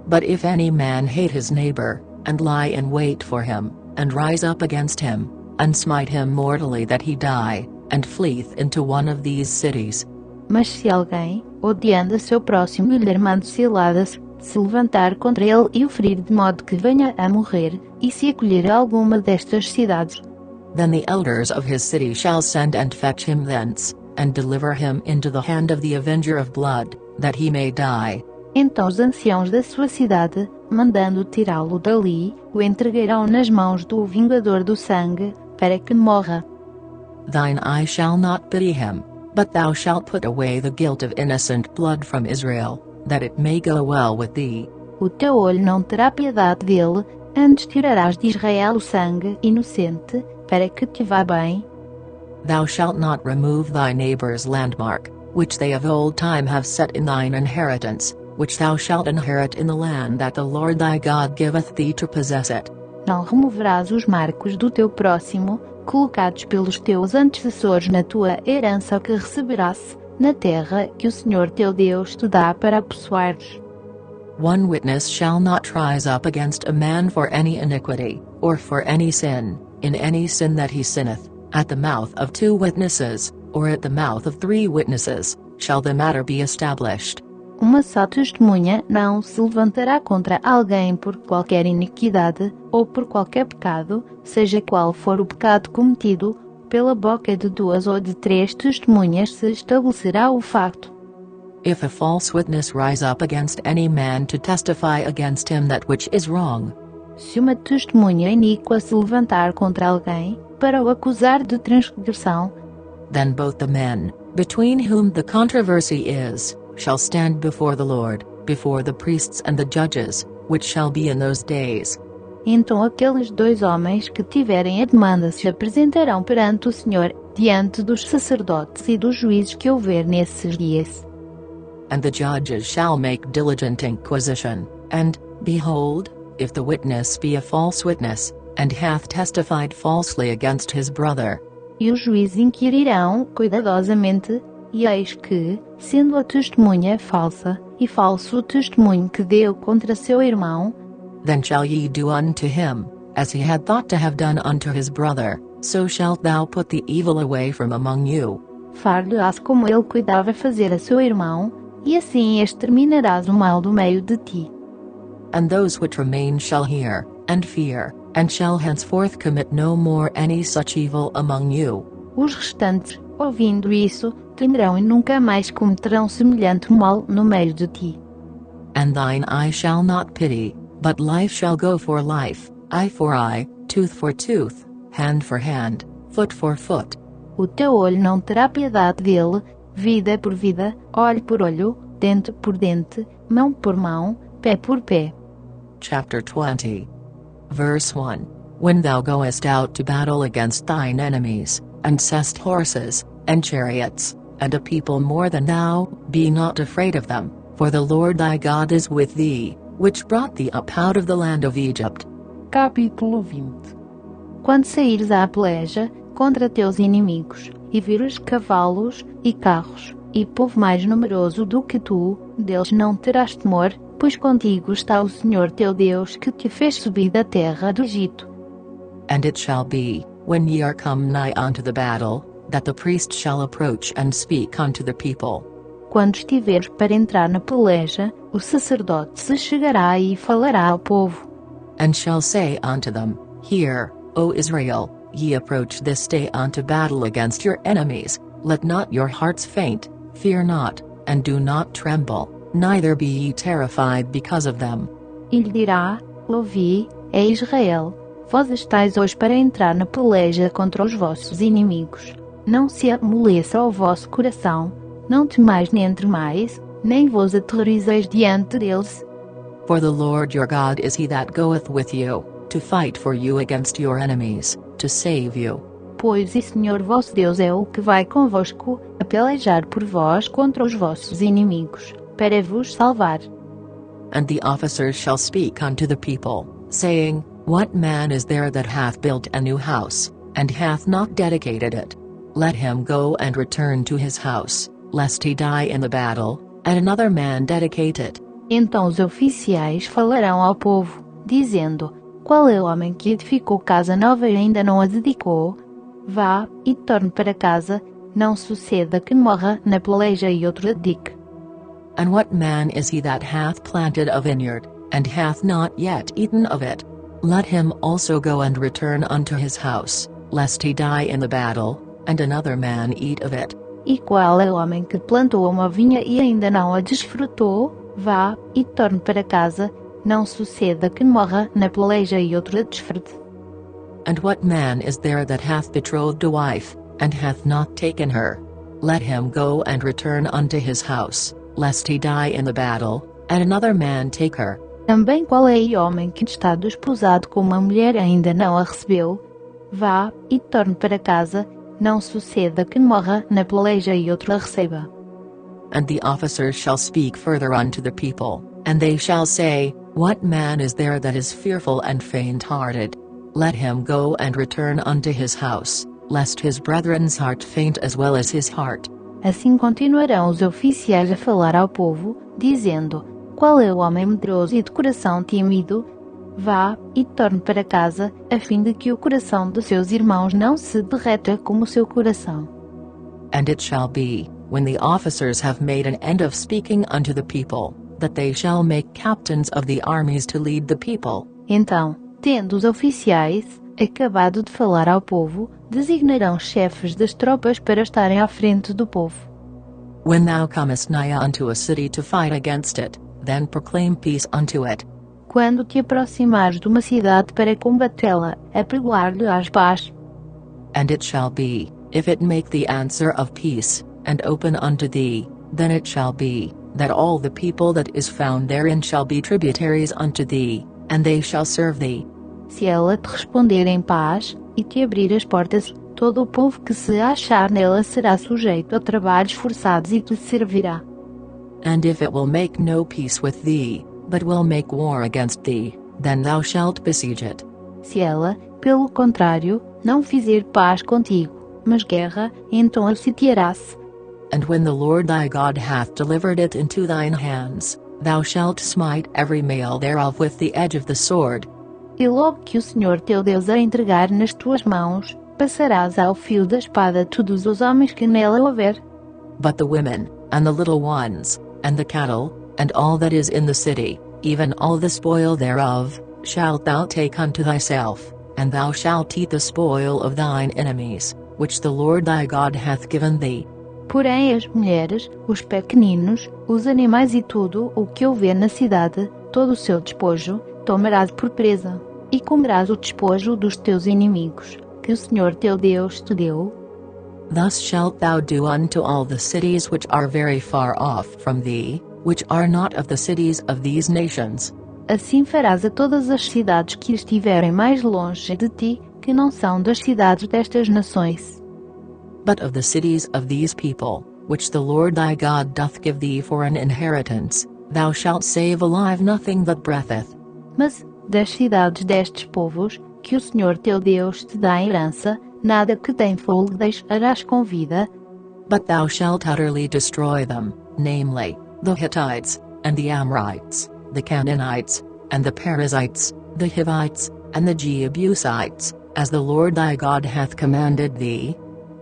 S1: But if any man hate his neighbor, and lie in wait for him, and rise up against him, and smite him mortally that he die, and fleeth into one of these cities.
S2: Mas se alguém, odiando a seu próximo e lhe armando ciladas, se levantar contra ele e o ferir de modo que venha a morrer, e se acolher a alguma destas cidades,
S1: Then the elders of his city shall send and fetch him thence, and deliver him into the hand of the avenger of blood, that he may die.
S2: então os anciãos da sua cidade, mandando tirá-lo dali, o entregarão nas mãos do vingador do sangue, para que morra.
S1: Thine eye shall not pity him, but thou shalt put away the guilt of innocent blood from Israel, that it may go well with thee.
S2: O teu olho não terá piedade dele, antes tirarás de Israel o sangue inocente, para que te vá bem.
S1: Thou shalt not remove thy neighbor's landmark, which they of old time have set in thine inheritance, which thou shalt inherit in the land that the Lord thy God giveth thee to possess it.
S2: Não removerás os marcos do teu próximo, colocados pelos teus antecessores na tua herança que receberás, na terra que o Senhor teu Deus te dá para possuares.
S1: One witness shall not rise up against a man for any iniquity, or for any sin, in any sin that he sinneth, at the mouth of 2 witnesses, or at the mouth of 3 witnesses, shall the matter be established.
S2: Uma só testemunha não se levantará contra alguém por qualquer iniquidade, ou por qualquer pecado, seja qual for o pecado cometido, pela boca de 2 ou de 3 testemunhas se estabelecerá o facto.
S1: If a false witness rise up against any man to testify against him that which is wrong,
S2: Se uma testemunha iníqua se levantar contra alguém, para o acusar de transgressão,
S1: then both the men, between whom the controversy is, shall stand before the Lord, before the priests and the judges, which shall be in those days.
S2: então aqueles 2 homens que tiverem a demanda se apresentarão perante o Senhor, diante dos sacerdotes e dos juízes que houver nesses dias.
S1: And the judges shall make diligent inquisition, and, behold, if the witness be a false witness, and hath testified falsely against his brother,
S2: E os juízes inquirirão cuidadosamente, e eis que, sendo a testemunha falsa, e falso o testemunho que deu contra seu irmão,
S1: then shall ye do unto him, as he had thought to have done unto his brother, so shalt thou put the evil away from among you.
S2: far-lhe-ás como ele cuidava fazer a seu irmão, e assim exterminarás o mal do meio de ti.
S1: And those which remain shall hear, and fear, and shall henceforth commit no more any such evil among you.
S2: Os restantes, ouvindo isso, temerão e nunca mais cometerão semelhante mal no meio de ti.
S1: And thine eye shall not pity, but life shall go for life, eye for eye, tooth for tooth, hand for hand, foot for foot.
S2: O teu olho não terá piedade dele, vida por vida, olho por olho, dente por dente, mão por mão, pé por pé.
S1: Chapter 20. Verse 1. When thou goest out to battle against thine enemies, and seest horses, and chariots, and a people more than thou, be not afraid of them, for the Lord thy God is with thee, which brought thee up out of the land of Egypt.
S3: Capítulo 20.
S2: Quando saíres à peleja contra teus inimigos, e vires cavalos, e carros, e povo mais numeroso do que tu, deles não terás temor, pois contigo está o Senhor teu Deus que te fez subir da terra do Egito.
S1: And it shall be, when ye are come nigh unto the battle, that the priest shall approach and speak unto the people.
S2: Quando estiveres para entrar na peleja, o sacerdote se chegará e falará ao povo.
S1: And shall say unto them, Hear, O Israel, ye approach this day unto battle against your enemies, let not your hearts faint, fear not, and do not tremble, neither be ye terrified because of them.
S2: E lhe dirá, ouvi, é Israel, vós estáis hoje para entrar na peleja contra os vossos inimigos. Não se amoleça o vosso coração, não temais nem tremais, nem vos aterrorizeis diante deles.
S1: For the Lord your God is he that goeth with you, to fight for you against your enemies, to save you.
S2: Pois o Senhor vosso Deus é o que vai convosco, a pelejar por vós contra os vossos inimigos, para vos salvar.
S1: And the officers shall speak unto the people, saying, What man is there that hath built a new house, and hath not dedicated it, let him go and return to his house, lest he die in the battle, and another man dedicate it.
S2: Então os oficiais falarão ao povo, dizendo: qual é o homem que edificou casa nova e ainda não a dedicou? Vá, e torne para casa, não suceda que morra na peleja e outro a dedique.
S1: And what man is he that hath planted a vineyard, and hath not yet eaten of it? Let him also go and return unto his house, lest he die in the battle, and another man eat of it.
S2: E qual é o homem que plantou uma vinha e ainda não a desfrutou? Vá, e torne para casa, não suceda que morra na peleja e outro a desfrute.
S1: And what man is there that hath betrothed a wife, and hath not taken her? Let him go and return unto his house, lest he die in the battle, and another man take her.
S2: Também qual é o homem que está desposado com uma mulher e ainda não a recebeu? Vá, e torne para casa, não suceda que morra na peleja e outro a receba.
S1: And the officers shall speak further unto the people, and they shall say, what man is there that is fearful and faint-hearted? Let him go and return unto his house, lest his brethren's heart faint as well as his heart.
S2: Assim continuarão os oficiais a falar ao povo, dizendo: qual é o homem medroso e de coração tímido? Vá, e torne para casa, a fim de que o coração de seus irmãos não se derreta como o seu coração.
S1: And it shall be, when the officers have made an end of speaking unto the people, that they shall make captains of the armies to lead the people.
S2: Então, tendo os oficiais acabado de falar ao povo, designarão chefes das tropas para estarem à frente do povo.
S1: When thou comest nigh unto a city to fight against it, then proclaim peace unto it.
S2: Quando te aproximares de uma cidade para combatê-la, apregoar-lhe as paz.
S1: And it shall be, if it make the answer of peace, and open unto thee, then it shall be, that all the people that is found therein shall be tributaries unto thee, and they shall serve thee.
S2: Se ela te responder em paz, e te abrir as portas, todo o povo que se achar nela será sujeito a trabalhos forçados e te servirá.
S1: And if it will make no peace with thee, but will make war against thee, then thou shalt besiege it.
S2: Se ela, pelo contrário, não fizer paz contigo, mas guerra, então a sitiarás.
S1: And when the Lord thy God hath delivered it into thine hands, thou shalt smite every male thereof with the edge of the sword.
S2: E logo que o Senhor teu Deus a entregar nas tuas mãos, passarás ao fio da espada todos os homens que nela houver.
S1: But the women, and the little ones, and the cattle, and all that is in the city, even all the spoil thereof, shalt thou take unto thyself, and thou shalt eat the spoil of thine enemies, which the Lord thy God hath given thee.
S2: Porém as mulheres, os pequeninos, os animais e tudo o que houver na cidade, todo o seu despojo, tomarás por presa, e comerás o despojo dos teus inimigos, que o Senhor teu Deus te deu.
S1: Thus shalt thou do unto all the cities which are very far off from thee, which are not of the cities of these nations.
S2: Assim farás a todas as cidades que estiverem mais longe de ti, que não são das cidades destas nações.
S1: But of the cities of these people, which the Lord thy God doth give thee for an inheritance, thou shalt save alive nothing that breatheth.
S2: Mas, das cidades destes povos, que o Senhor teu Deus te dá em herança, nada que tem fôlego deixarás com vida.
S1: But thou shalt utterly destroy them, namely, the Hittites, and the Amorites, the Canaanites, and the Perizzites, the Hivites, and the Jebusites, as the Lord thy God hath commanded thee.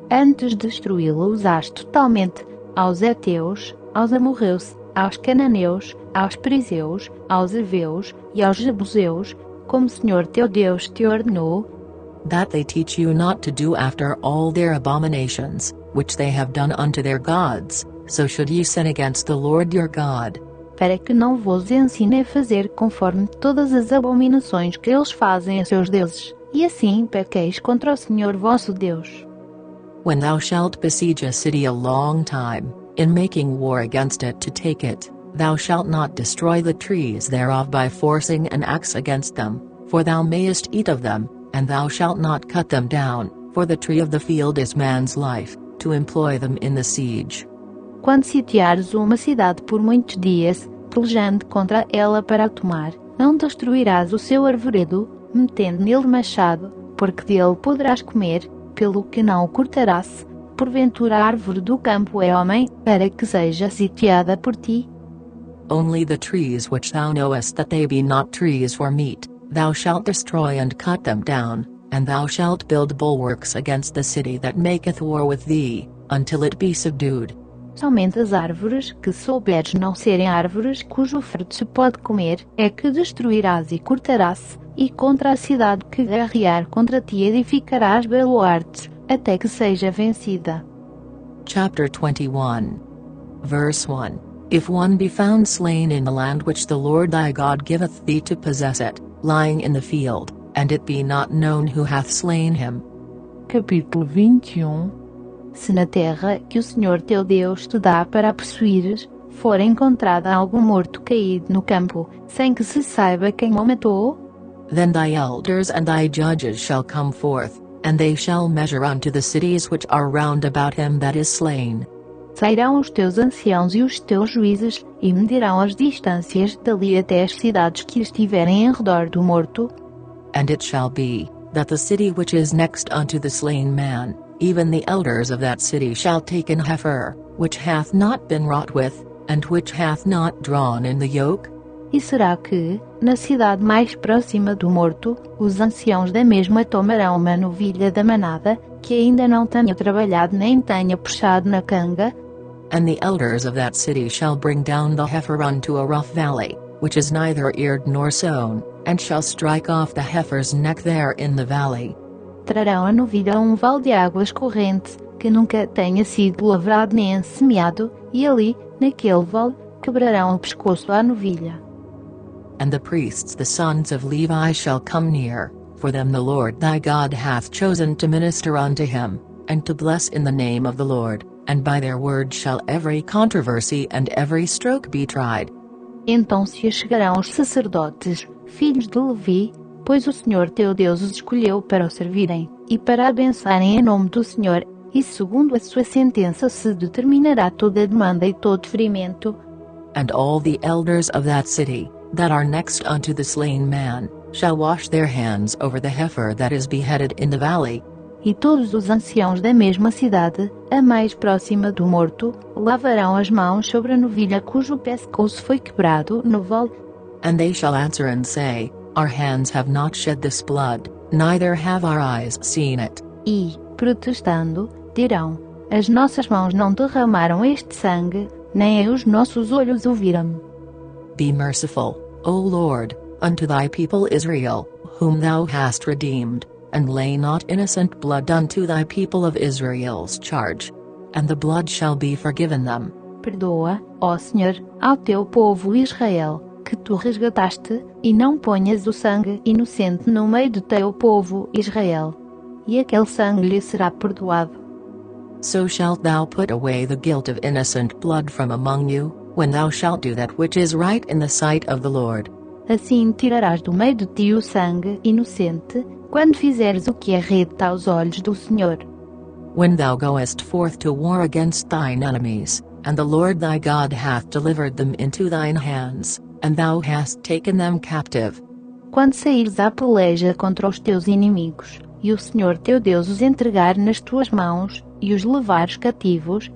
S2: Antes de destruí-los totalmente, aos heteus, aos amorreus, aos cananeus, aos perizeus, aos heveus e aos jebuseus, como o Senhor teu Deus te ordenou,
S1: that they teach you not to do after all their abominations, which they have done unto their gods, so should ye sin against the Lord your God.
S2: Para que não vos ensine a fazer conforme todas as abominações que eles fazem a seus deuses, e assim pequeis contra o Senhor vosso Deus.
S1: When thou shalt besiege a city a long time, in making war against it to take it, thou shalt not destroy the trees thereof by forcing an axe against them, for thou mayest eat of them, and thou shalt not cut them down, for the tree of the field is man's life, to employ them in the siege.
S2: Quando sitiares uma cidade por muitos dias, pelejando contra ela para a tomar, não destruirás o seu arvoredo, metendo nele machado, porque dele poderás comer, pelo que não o cortarás. Porventura a árvore do campo é homem, para que seja sitiada por ti?
S1: Only the trees which thou knowest that they be not trees for meat, thou shalt destroy and cut them down, and thou shalt build bulwarks against the city that maketh war with thee, until it be subdued.
S2: Somente as árvores que souberes não serem árvores cujo fruto se pode comer, é que destruirás e cortarás, e contra a cidade que guerrear contra ti edificarás baluartes, até que seja vencida.
S1: Chapter 21. Verse 1. If one be found slain in the land which the Lord thy God giveth thee to possess it, lying in the field, and it be not known who hath slain him.
S3: Capítulo 21.
S2: Se na terra que o Senhor teu Deus te dá para a possuires, for encontrada algum morto caído no campo, sem que se saiba quem o matou,
S1: then thy elders and thy judges shall come forth, and they shall measure unto the cities which are round about him that is slain.
S2: sairão os teus anciãos e os teus juízes, e medirão as distâncias dali até as cidades que estiverem em redor do morto.
S1: And it shall be, that the city which is next unto the slain man, even the elders of that city shall take an heifer, which hath not been wrought with, and which hath not drawn in the yoke.
S2: E será que, na cidade mais próxima do morto, os anciãos da mesma tomarão uma novilha da manada, que ainda não tenha trabalhado nem tenha puxado na canga?
S1: And the elders of that city shall bring down the heifer unto a rough valley, which is neither eared nor sown, and shall strike off the heifer's neck there in the valley.
S2: Trarão a novilha a vale de águas correntes, que nunca tenha sido lavrado nem semeado, e ali, naquele vale, quebrarão o pescoço à novilha.
S1: And the priests the sons of Levi shall come near, for them the Lord thy God hath chosen to minister unto him, and to bless in the name of the Lord, and by their word shall every controversy and every stroke be tried.
S2: Então se achegarão os sacerdotes, filhos de Levi, pois o Senhor teu Deus os escolheu para o servirem, e para abençoarem em nome do Senhor, e segundo a sua sentença se determinará toda a demanda e todo ferimento.
S1: And all the elders of that city, that are next unto the slain man, shall wash their hands over the heifer that is beheaded in the valley.
S2: E todos os anciãos da mesma cidade, a mais próxima do morto, lavarão as mãos sobre a novilha cujo pescoço foi quebrado no vale.
S1: And they shall answer and say, Our hands have not shed this blood, neither have our eyes seen it.
S2: E, protestando, dirão, as nossas mãos não derramaram este sangue, nem os nossos olhos o viram.
S1: Be merciful, O Lord, unto thy people Israel, whom thou hast redeemed, and lay not innocent blood unto thy people of Israel's charge. And the blood shall be forgiven them.
S2: Perdoa, ó Senhor, ao teu povo Israel, que tu resgataste, e não ponhas o sangue inocente no meio do teu povo Israel. E aquele sangue lhe será perdoado.
S1: So shalt thou put away the guilt of innocent blood from among you, when thou shalt do that which is right in the sight of the Lord.
S2: Assim tirarás do meio de ti o sangue inocente, quando fizeres o que é reto aos olhos do Senhor.
S1: When thou goest forth to war against thine enemies, and the Lord thy God hath delivered them into thine hands, and thou hast taken them captive.
S2: Quando saíres à peleja contra os teus inimigos, e o Senhor teu Deus os entregar nas tuas mãos, e os levares cativos,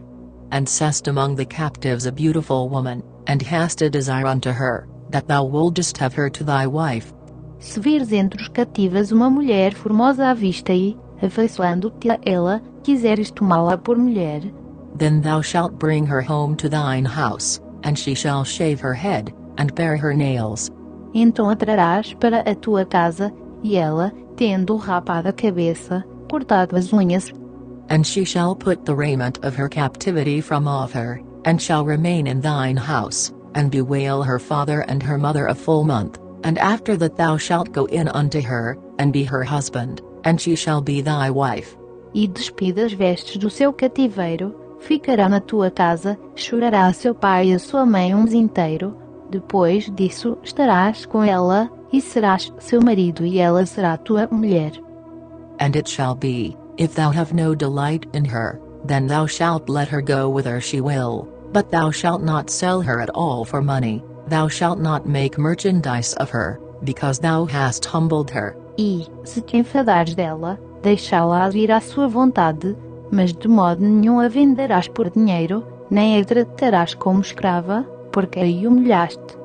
S1: and sest among the captives a beautiful woman, and hast a desire unto her, that thou wouldest have her to thy wife.
S2: Se vires entre os cativas uma mulher formosa à vista e, afeiçoando-te a ela, quiseres tomá-la por mulher,
S1: then thou shalt bring her home to thine house, and she shall shave her head, and bare her nails.
S2: então a trarás para a tua casa, e ela, tendo rapado a cabeça, cortado as unhas,
S1: and she shall put the raiment of her captivity from off her, and shall remain in thine house, and bewail her father and her mother a full month, and after that thou shalt go in unto her, and be her husband, and she shall be thy wife.
S2: e despida as vestes do seu cativeiro, ficará na tua casa, chorará seu pai e a sua mãe um mês inteiro, depois disso estarás com ela, e serás seu marido e ela será tua mulher.
S1: And it shall be, if thou have no delight in her, then thou shalt let her go whither she will, but thou shalt not sell her at all for money, thou shalt not make merchandise of her, because thou hast humbled her,
S2: E, se te enfadares dela, deixá-la ir à sua vontade, mas de modo nenhum a venderás por dinheiro, nem a tratarás como escrava, porque a humilhaste.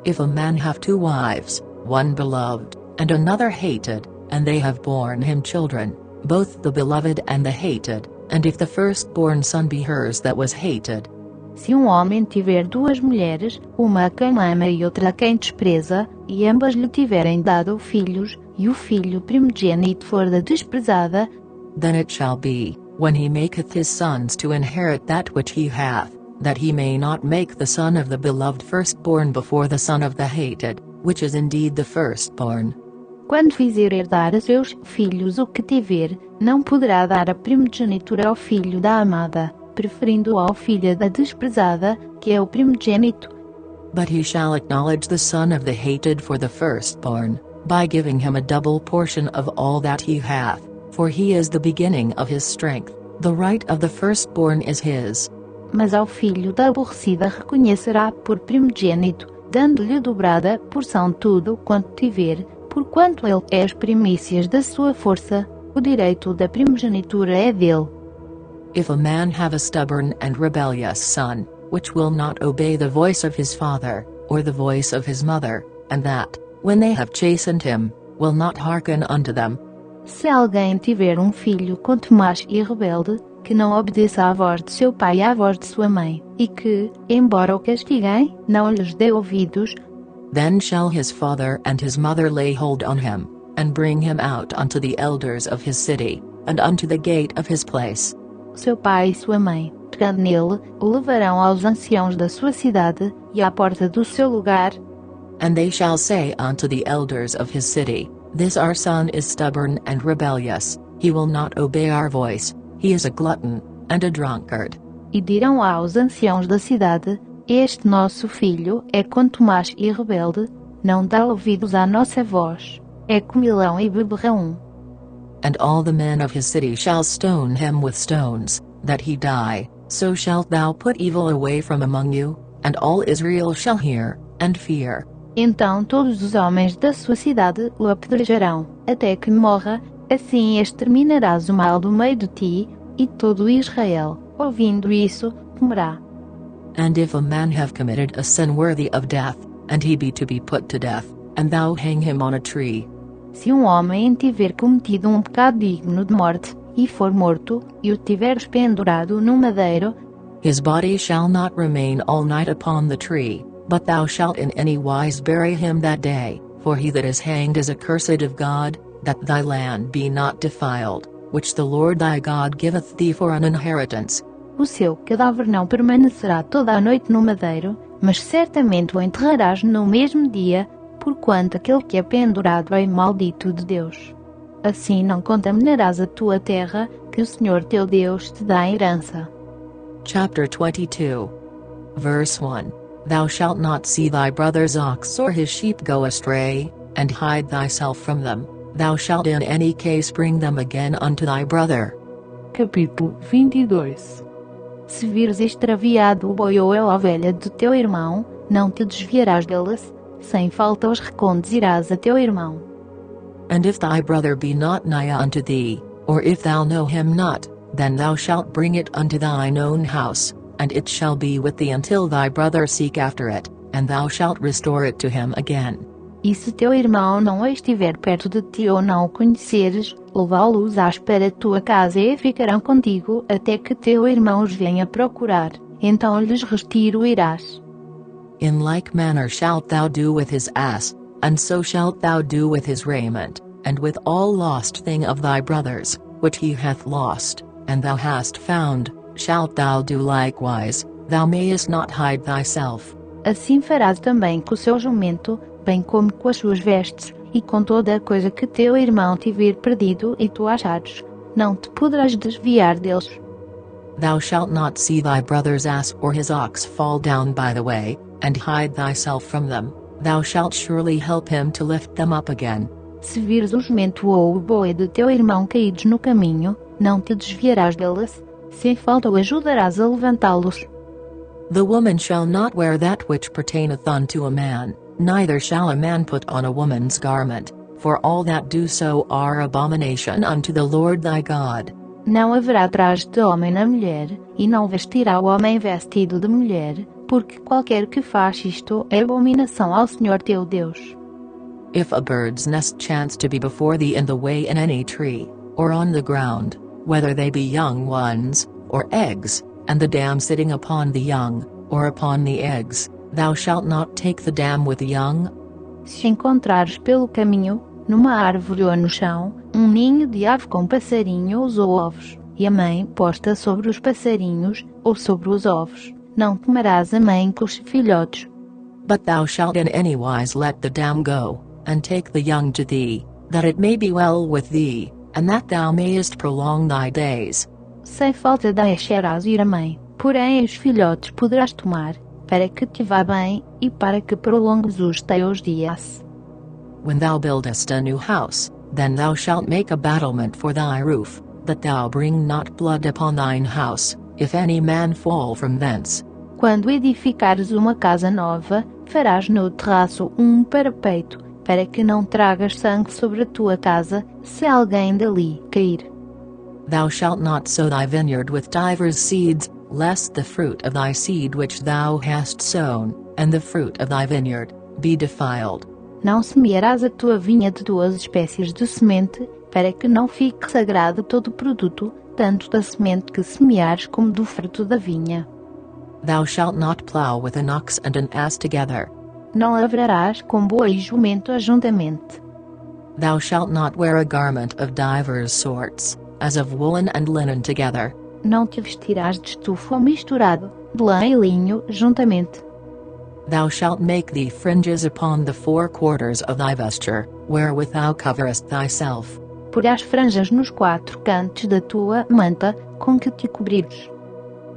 S1: If a man have two wives, one beloved, and another hated, and they have borne him children, both the beloved and the hated, and if the firstborn son be hers that was hated.
S2: Se homem tiver duas mulheres, uma a quem ama e outra a quem despreza, e ambas lhe tiverem dado filhos, e o filho primogênito for da desprezada,
S1: then it shall be, when he maketh his sons to inherit that which he hath, that he may not make the son of the beloved firstborn before the son of the hated, which is indeed the firstborn.
S2: Quando fizer herdar a seus filhos o que tiver, não poderá dar a primogenitura ao filho da amada, preferindo ao filho da desprezada, que é o primogênito.
S1: But he shall acknowledge the son of the hated for the firstborn, by giving him a double portion of all that he hath, for he is the beginning of his strength, the right of the firstborn is his.
S2: Mas ao filho da aborrecida reconhecerá por primogênito, dando-lhe dobrada porção tudo quanto tiver, porquanto ele é as primícias da sua força, o direito da primogenitura é dele.
S1: If a man have a stubborn and rebellious son, which will not obey the voice of his father, or the voice of his mother, and that, when they have chastened him, will not hearken unto them.
S2: Se alguém tiver filho contumaz e rebelde, que não obedeça à voz de seu pai e à voz de sua mãe, e que, embora o castiguem, não lhes dê ouvidos,
S1: then shall his father and his mother lay hold on him, and bring him out unto the elders of his city, and unto the gate of his place.
S2: Seu pai e sua mãe, pegando nele, o levarão aos anciãos da sua cidade, e à porta do seu lugar.
S1: And they shall say unto the elders of his city, This our son is stubborn and rebellious, he will not obey our voice, he is a glutton, and a drunkard.
S2: E dirão aos anciãos da cidade, Este nosso filho é contumaz e rebelde, não dá ouvidos à nossa voz, é comilão e beberrão.
S1: And all the men of his city shall stone him with stones, that he die, so shalt thou put evil away from among you, and all Israel shall hear, and fear.
S2: Então todos os homens da sua cidade o apedrejarão, até que morra, assim exterminarás o mal do meio de ti, e todo Israel, ouvindo isso, temerá.
S1: And if a man have committed a sin worthy of death, and he be to be put to death, and thou hang him on a tree.
S2: Se homem tiver cometido pecado digno de morte, e for morto, e o tiveres pendurado num madeiro,
S1: his body shall not remain all night upon the tree, but thou shalt in any wise bury him that day, for he that is hanged is accursed of God, that thy land be not defiled, which the Lord thy God giveth thee for an inheritance.
S2: O seu cadáver não permanecerá toda a noite no madeiro, mas certamente o enterrarás no mesmo dia, porquanto aquele que é pendurado é maldito de Deus. Assim não contaminarás a tua terra, que o Senhor teu Deus te dá em herança.
S1: Chapter 22. Verse 1. Thou shalt not see thy brother's ox or his sheep go astray, and hide thyself from them, thou shalt in any case bring them again unto thy brother.
S3: Capítulo 22.
S2: Se vires extraviado o boi ou a ovelha do teu irmão, não te desviarás delas, sem falta os reconduzirás a teu irmão.
S1: And if thy brother be not nigh unto thee, or if thou know him not, then thou shalt bring it unto thine own house, and it shall be with thee until thy brother seek after it, and thou shalt restore it to him again.
S2: E se teu irmão não estiver perto de ti ou não o conheceres, levá-los-ás para a tua casa e ficarão contigo até que teu irmão os venha procurar, então lhes restituirás.
S1: In like manner shalt thou do with his ass, and so shalt thou do with his raiment, and with all lost thing of thy brother's, which he hath lost, and thou hast found, shalt thou do likewise, thou mayest not hide thyself.
S2: Assim farás também com o seu jumento, bem como com as suas vestes, e com toda a coisa que teu irmão tiver perdido e tu achares, não te poderás desviar deles.
S1: Thou shalt not see thy brother's ass or his ox fall down by the way, and hide thyself from them, thou shalt surely help him to lift them up again.
S2: Se vires o jumento ou o boi de teu irmão caídos no caminho, não te desviarás deles, sem falta o ajudarás a levantá-los.
S1: The woman shall not wear that which pertaineth unto a man, neither shall a man put on a woman's garment, for all that do so are abomination unto the Lord thy God.
S2: Não haverá traje de homem na mulher, e não vestirá o homem vestido de mulher, porque qualquer que faz isto é abominação ao Senhor teu Deus.
S1: If a bird's nest chance to be before thee in the way in any tree, or on the ground, whether they be young ones, or eggs, and the dam sitting upon the young, or upon the eggs, thou shalt not take the dam with the young.
S2: Se encontrares pelo caminho, numa árvore ou no chão, ninho de ave com passarinhos ou ovos, e a mãe posta sobre os passarinhos, ou sobre os ovos, não tomarás a mãe com os filhotes.
S1: But thou shalt in any wise let the dam go, and take the young to thee, that it may be well with thee, and that thou mayest prolong thy days.
S2: Sem falta deixarás ir a mãe, porém os filhotes poderás tomar, para que te vá bem, e para que prolongues os teus dias.
S1: When thou buildest a new house, then thou shalt make a battlement for thy roof, that thou bring not blood upon thine house, if any man fall from thence.
S2: Quando edificares uma casa nova, farás no terraço parapeito, para que não tragas sangue sobre a tua casa, se alguém dali cair.
S1: Thou shalt not sow thy vineyard with divers seeds, lest the fruit of thy seed which thou hast sown, and the fruit of thy vineyard, be defiled.
S2: Não semearás a tua vinha de duas espécies de semente, para que não fique sagrado todo o produto, tanto da semente que semeares como do fruto da vinha.
S1: Thou shalt not plow with an ox and an ass together.
S2: Não lavrarás com boi e jumento juntamente.
S1: Thou shalt not wear a garment of divers sorts, as of woolen and linen together.
S2: Não te vestirás de estufo misturado, de lã e linho juntamente.
S1: Thou shalt make thee fringes upon the four quarters of thy vesture, wherewith thou coverest thyself.
S2: Porás franjas nos quatro cantos da tua manta, com que te cobrires.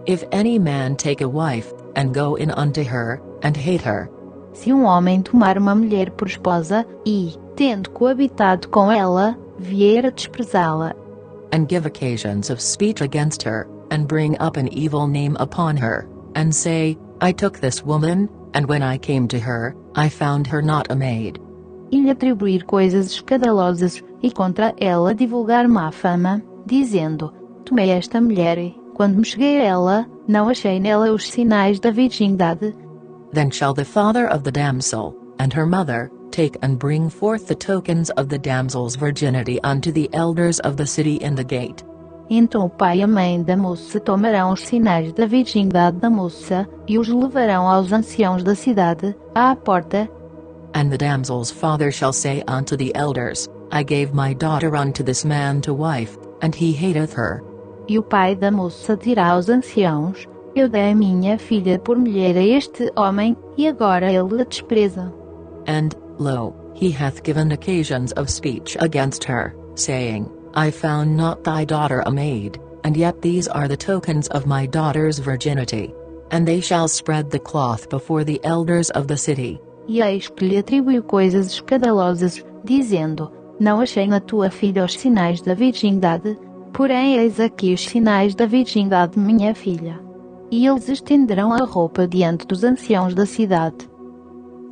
S1: If any man take a wife, and go in unto her, and hate her.
S2: Se homem tomar uma mulher por esposa, e, tendo coabitado com ela, vier a desprezá-la,
S1: and give occasions of speech against her, and bring up an evil name upon her, and say, I took this woman, and when I came to her, I found her not a maid.
S2: E lhe atribuir coisas escandalosas, e contra ela divulgar má fama, dizendo, tomei esta mulher e, quando me cheguei a ela, não achei nela os sinais da virgindade.
S1: Then shall the father of the damsel, and her mother, take and bring forth the tokens of the damsel's virginity unto the elders of the city in the gate.
S2: Então o pai e a mãe da moça tomarão os sinais da virgindade da moça, e os levarão aos anciãos da cidade, à porta.
S1: And the damsel's father shall say unto the elders, I gave my daughter unto this man to wife, and he hateth her.
S2: E o pai da moça dirá aos anciãos, eu dei a minha filha por mulher a este homem, e agora ele a despreza.
S1: And, lo, he hath given occasions of speech against her, saying, I found not thy daughter a maid, and yet these are the tokens of my daughter's virginity. And they shall spread the cloth before the elders of the city.
S2: E eis que lhe atribuiu coisas escandalosas, dizendo, não achei na tua filha os sinais da virgindade, porém eis aqui os sinais da virgindade de minha filha. E eles estenderão a roupa diante dos anciãos da cidade.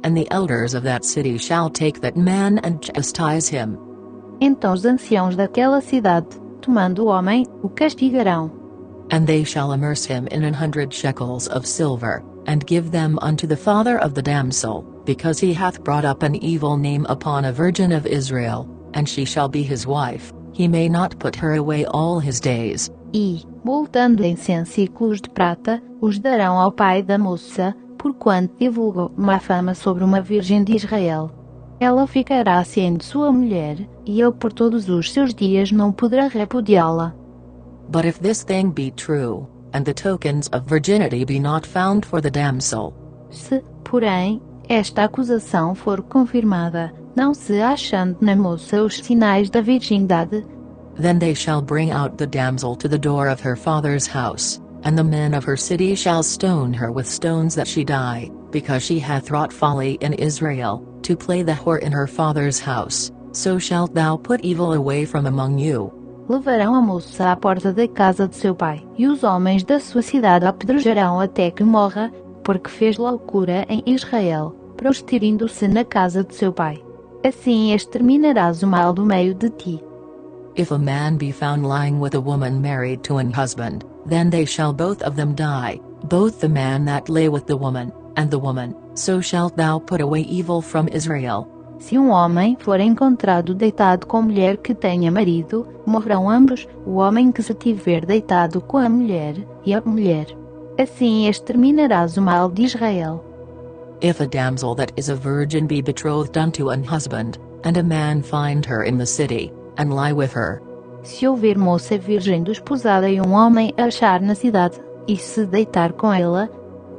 S1: And the elders of that city shall take that man and chastise him.
S2: Então os anciãos daquela cidade, tomando o homem, o castigarão.
S1: And they shall immerse him in 100 shekels of silver, and give them unto the father of the damsel, because he hath brought up an evil name upon a virgin of Israel, and she shall be his wife, he may not put her away all his days.
S2: E, multando em 100 ciclos de prata, os darão ao pai da moça, porquanto divulgou má fama sobre uma virgem de Israel. Ela ficará sendo sua mulher, e ele por todos os seus dias não poderá repudiá-la.
S1: But if this thing be true, and the tokens of virginity be not found for the damsel,
S2: se, porém, esta acusação for confirmada, não se achando na moça os sinais da virgindade,
S1: then they shall bring out the damsel to the door of her father's house, and the men of her city shall stone her with stones that she die, because she hath wrought folly in Israel, to play the whore in her father's house, so shalt thou put evil away from among you.
S2: Levarão a moça à porta da casa de seu pai, e os homens da sua cidade a apedrejarão até que morra, porque fez loucura em Israel, prostituindo-se na casa de seu pai. Assim exterminarás o mal do meio de ti.
S1: If a man be found lying with a woman married to an husband, then they shall both of them die, both the man that lay with the woman, and the woman, so shalt thou put away evil from Israel.
S2: Se um homem for encontrado deitado com mulher que tenha marido, morrerão ambos, o homem que se tiver deitado com a mulher, e a mulher. Assim exterminarás o mal de Israel.
S1: If a damsel that is a virgin be betrothed unto an husband, and a man find her in the city, and lie with her.
S2: Se houver moça virgem desposada e um homem a achar na cidade, e se deitar com ela,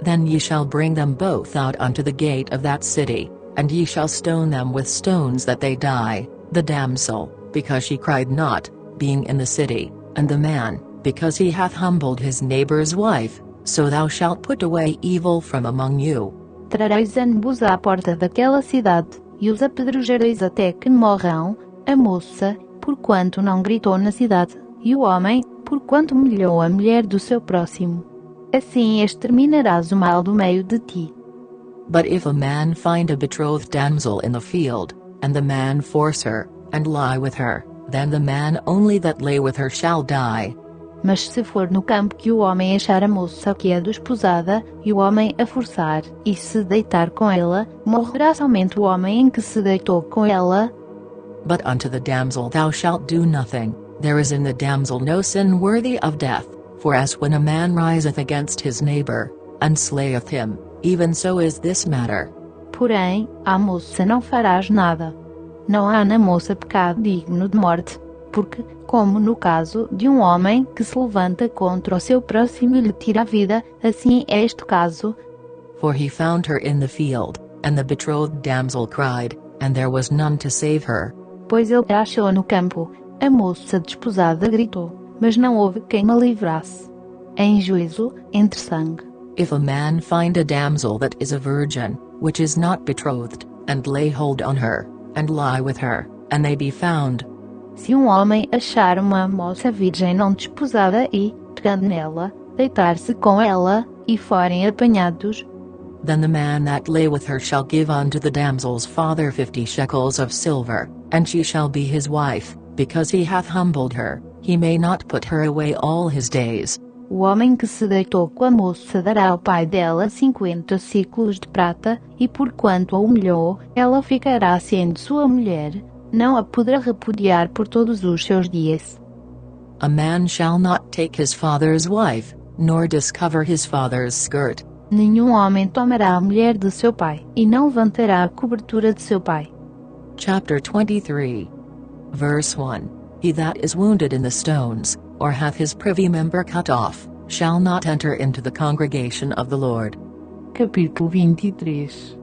S1: then ye shall bring them both out unto the gate of that city, and ye shall stone them with stones that they die, the damsel, because she cried not, being in the city, and the man, because he hath humbled his neighbor's wife, so thou shalt put away evil from among you.
S2: Trareis ambos à porta daquela cidade, e os apedrejareis até que morrão, a moça, porquanto não gritou na cidade, e o homem, porquanto humilhou a mulher do seu próximo. Assim exterminarás o mal do meio de ti.
S1: But if a man find a betrothed damsel in the field, and the man force her, and lie with her, then the man only that lay with her shall die.
S2: Mas se for no campo que o homem achar a moça que é desposada, e o homem a forçar, e se deitar com ela, morrerá somente o homem em que se deitou com ela.
S1: But unto the damsel thou shalt do nothing, there is in the damsel no sin worthy of death, for as when a man riseth against his neighbor, and slayeth him, even so is this matter.
S2: Porém, à moça não farás nada. Não há na moça pecado digno de morte, porque, como no caso de um homem que se levanta contra o seu próximo e lhe tira a vida, assim é este caso.
S1: For he found her in the field, and the betrothed damsel cried, and there was none to save her.
S2: Pois ele a achou no campo, a moça desposada gritou, mas não houve quem a livrasse. Em juízo, entre sangue.
S1: If a man find a damsel that is a virgin, which is not betrothed, and lay hold on her, and lie with her, and they be found.
S2: Se um homem achar uma moça virgem não desposada e, pegando nela, deitar-se com ela, e forem apanhados,
S1: then the man that lay with her shall give unto the damsel's father 50 shekels of silver, and she shall be his wife, because he hath humbled her, he may not put her away all his days.
S2: O homem que se deitou com a moça dará ao pai dela 50 ciclos de prata, e porquanto a humilhou, ela ficará sendo sua mulher, não a poderá repudiar por todos os seus dias.
S1: A man shall not take his father's wife, nor discover his father's skirt.
S2: Nenhum homem tomará a mulher de seu pai, e não levantará a cobertura de seu pai.
S1: Chapter 23. Verse 1. He that is wounded in the stones, or hath his privy member cut off, shall not enter into the congregation of the Lord.
S3: Capítulo 23.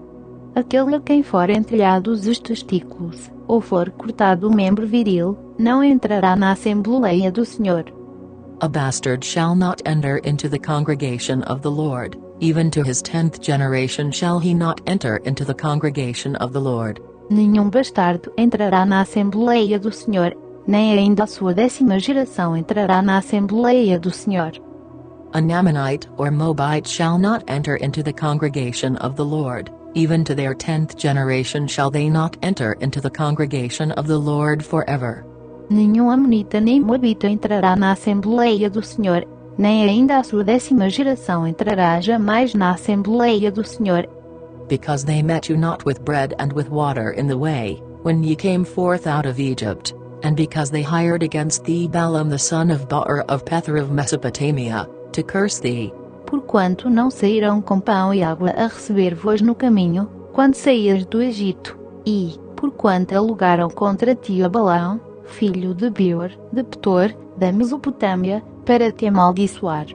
S2: Aquele a quem for entelhados os testículos, ou for cortado o membro viril, não entrará na Assembleia do Senhor.
S1: A bastard shall not enter into the congregation of the Lord, even to his 10th generation shall he not enter into the congregation of the Lord.
S2: Nenhum bastardo entrará na Assembleia do Senhor, nem ainda a sua 10ª geração entrará na Assembleia do Senhor.
S1: An Ammonite or Moabite shall not enter into the congregation of the Lord, even to their 10th generation shall they not enter into the congregation of the Lord forever.
S2: Nenhum amonita nem moabita entrará na Assembleia do Senhor, nem ainda a sua 10ª geração entrará jamais na Assembleia do Senhor.
S1: Because they met you not with bread and with water in the way, when ye came forth out of Egypt, and because they hired against thee Balaam the son of Beor of Pethor of Mesopotamia, to curse thee.
S2: Porquanto não saíram com pão e água a receber-vos no caminho, quando saías do Egito, e, porquanto alugaram contra ti a Balaão, filho de Beor, de Petor, da Mesopotâmia, para te amaldiçoar.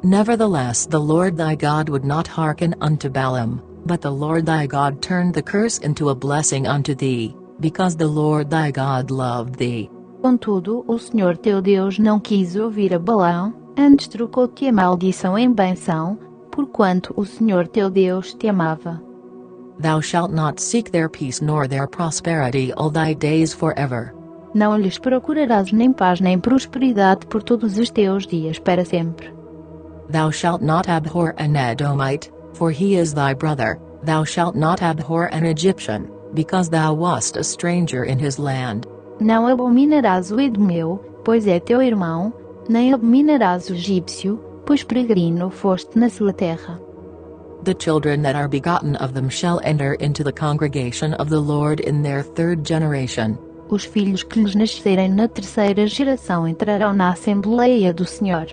S1: Nevertheless the Lord thy God would not hearken unto Balaam, but the Lord thy God turned the curse into a blessing unto thee, because the Lord thy God loved thee.
S2: Contudo, o Senhor teu Deus não quis ouvir a Balaão, antes trocou-te a maldição em benção, porquanto o Senhor teu Deus te amava.
S1: Thou shalt not seek their peace nor their prosperity all thy days forever.
S2: Não lhes procurarás nem paz nem prosperidade por todos os teus dias para sempre.
S1: Thou shalt not abhor an Edomite, for he is thy brother, thou shalt not abhor an Egyptian, because thou wast a stranger in his land.
S2: Não abominarás o Edomeu, pois é teu irmão, nem abominarás o egípcio, pois peregrino foste na sua terra.
S1: The children that are begotten of them shall enter into the congregation of the Lord in their third generation.
S2: Os filhos que lhes nascerem na terceira geração entrarão na Assembleia do Senhor.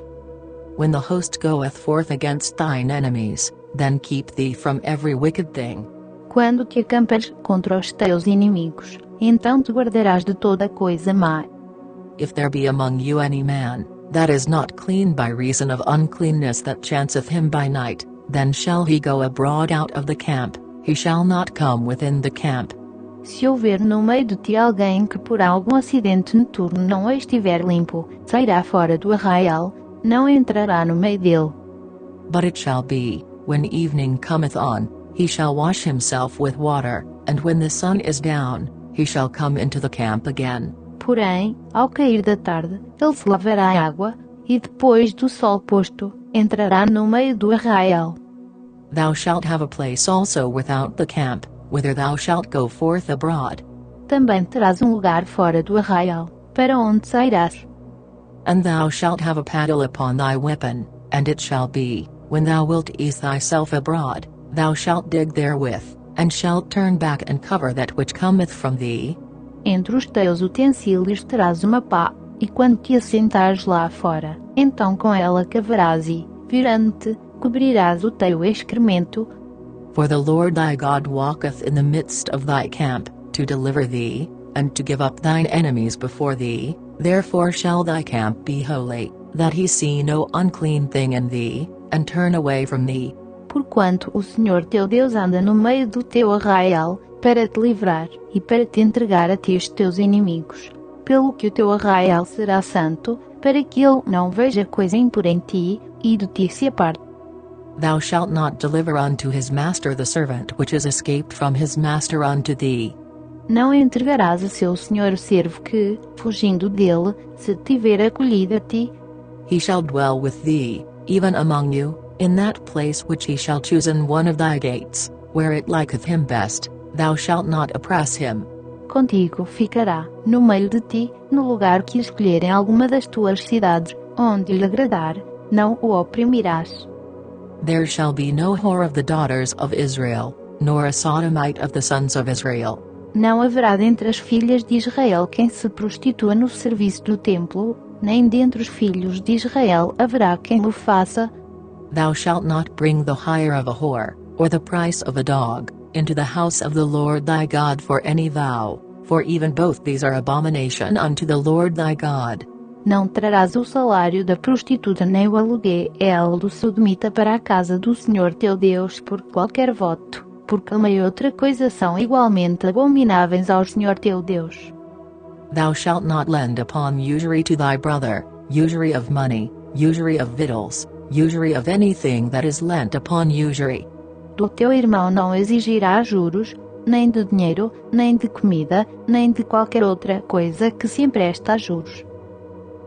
S1: When the host goeth forth against thine enemies, then keep thee from every wicked thing.
S2: Quando te acampares contra os teus inimigos, então te guardarás de toda coisa má.
S1: If there be among you any man, that is not clean by reason of uncleanness that chanceth him by night, then shall he go abroad out of the camp, he shall not come within the camp.
S2: Se houver no meio de ti alguém que por algum acidente noturno não estiver limpo, sairá fora do arraial, não entrará no meio dele.
S1: But it shall be, when evening cometh on, he shall wash himself with water, and when the sun is down, he shall come into the camp again.
S2: Porém, ao cair da tarde, ele se lavará em água, e depois do sol posto, entrará no meio do arraial.
S1: Thou shalt have a place also without the camp, whither thou shalt go forth abroad.
S2: Também terás lugar fora do arraial, para onde sairás.
S1: And thou shalt have a paddle upon thy weapon, and it shall be, when thou wilt ease thyself abroad, thou shalt dig therewith, and shalt turn back and cover that which cometh from thee.
S2: Entre os teus utensílios terás uma pá, e quando te assentares lá fora, então com ela cavarás e, virando-te, cobrirás o teu excremento.
S1: For the Lord thy God walketh in the midst of thy camp, to deliver thee, and to give up thine enemies before thee, therefore shall thy camp be holy, that he see no unclean thing in thee, and turn away from thee.
S2: Porquanto o Senhor teu Deus anda no meio do teu arraial, para te livrar, e para te entregar a ti os teus inimigos. Pelo que o teu arraial será santo, para que ele não veja coisa impura em ti, e de ti se aparte.
S1: Thou shalt not deliver unto his master the servant which is escaped from his master unto thee.
S2: Não entregarás a seu senhor o servo que, fugindo dele, se tiver acolhido a ti.
S1: He shall dwell with thee, even among you, in that place which he shall choose in one of thy gates, where it liketh him best, thou shalt not oppress him.
S2: Contigo ficará, no meio de ti, no lugar que escolher em alguma das tuas cidades, onde lhe agradar, não o oprimirás.
S1: There shall be no whore of the daughters of Israel, nor a sodomite of the sons of Israel.
S2: Não haverá dentre as filhas de Israel quem se prostitua no serviço do templo, nem dentre os filhos de Israel haverá quem o faça.
S1: Thou shalt not bring the hire of a whore, or the price of a dog, into the house of the Lord thy God for any vow, for even both these are abomination unto the Lord thy God.
S2: Não trarás o salário da prostituta nem o aluguel do sodomita para a casa do Senhor teu Deus por qualquer voto, porque uma e outra coisa são igualmente abomináveis ao Senhor teu Deus.
S1: Thou shalt not lend upon usury to thy brother, usury of money, usury of victuals, usury of anything that is lent upon usury.
S2: Do teu irmão não exigirás juros, nem de dinheiro, nem de comida, nem de qualquer outra coisa que se empresta a juros.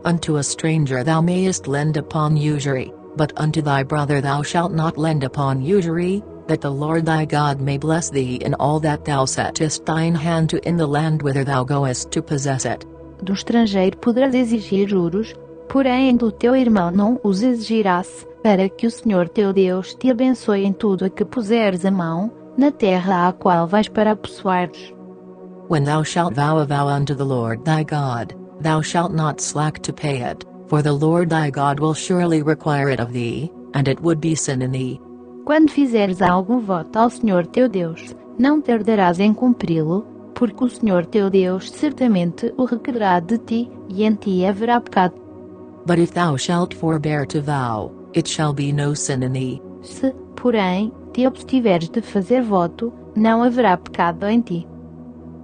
S1: Unto a stranger thou mayest lend upon usury, but unto thy brother thou shalt not lend upon usury, that the Lord thy God may bless thee in all that thou settest thine hand to in the land whither thou goest to possess it.
S2: Do estrangeiro poderás exigir juros, porém do teu irmão não os exigirás, para que o Senhor teu Deus te abençoe em tudo a que puseres a mão, na terra à qual vais para possuares.
S1: When thou shalt vow a vow unto the Lord thy God, thou shalt not slack to pay it, for the Lord thy God will surely require it of thee, and it would be sin in thee.
S2: Quando fizeres algum voto ao Senhor teu Deus, não tardarás em cumpri-lo, porque o Senhor teu Deus certamente o requererá de ti, e em ti haverá pecado.
S1: But if thou shalt forbear to vow, it shall be no sin in thee.
S2: Se, porém, te abstiveres de fazer voto, não haverá pecado em ti.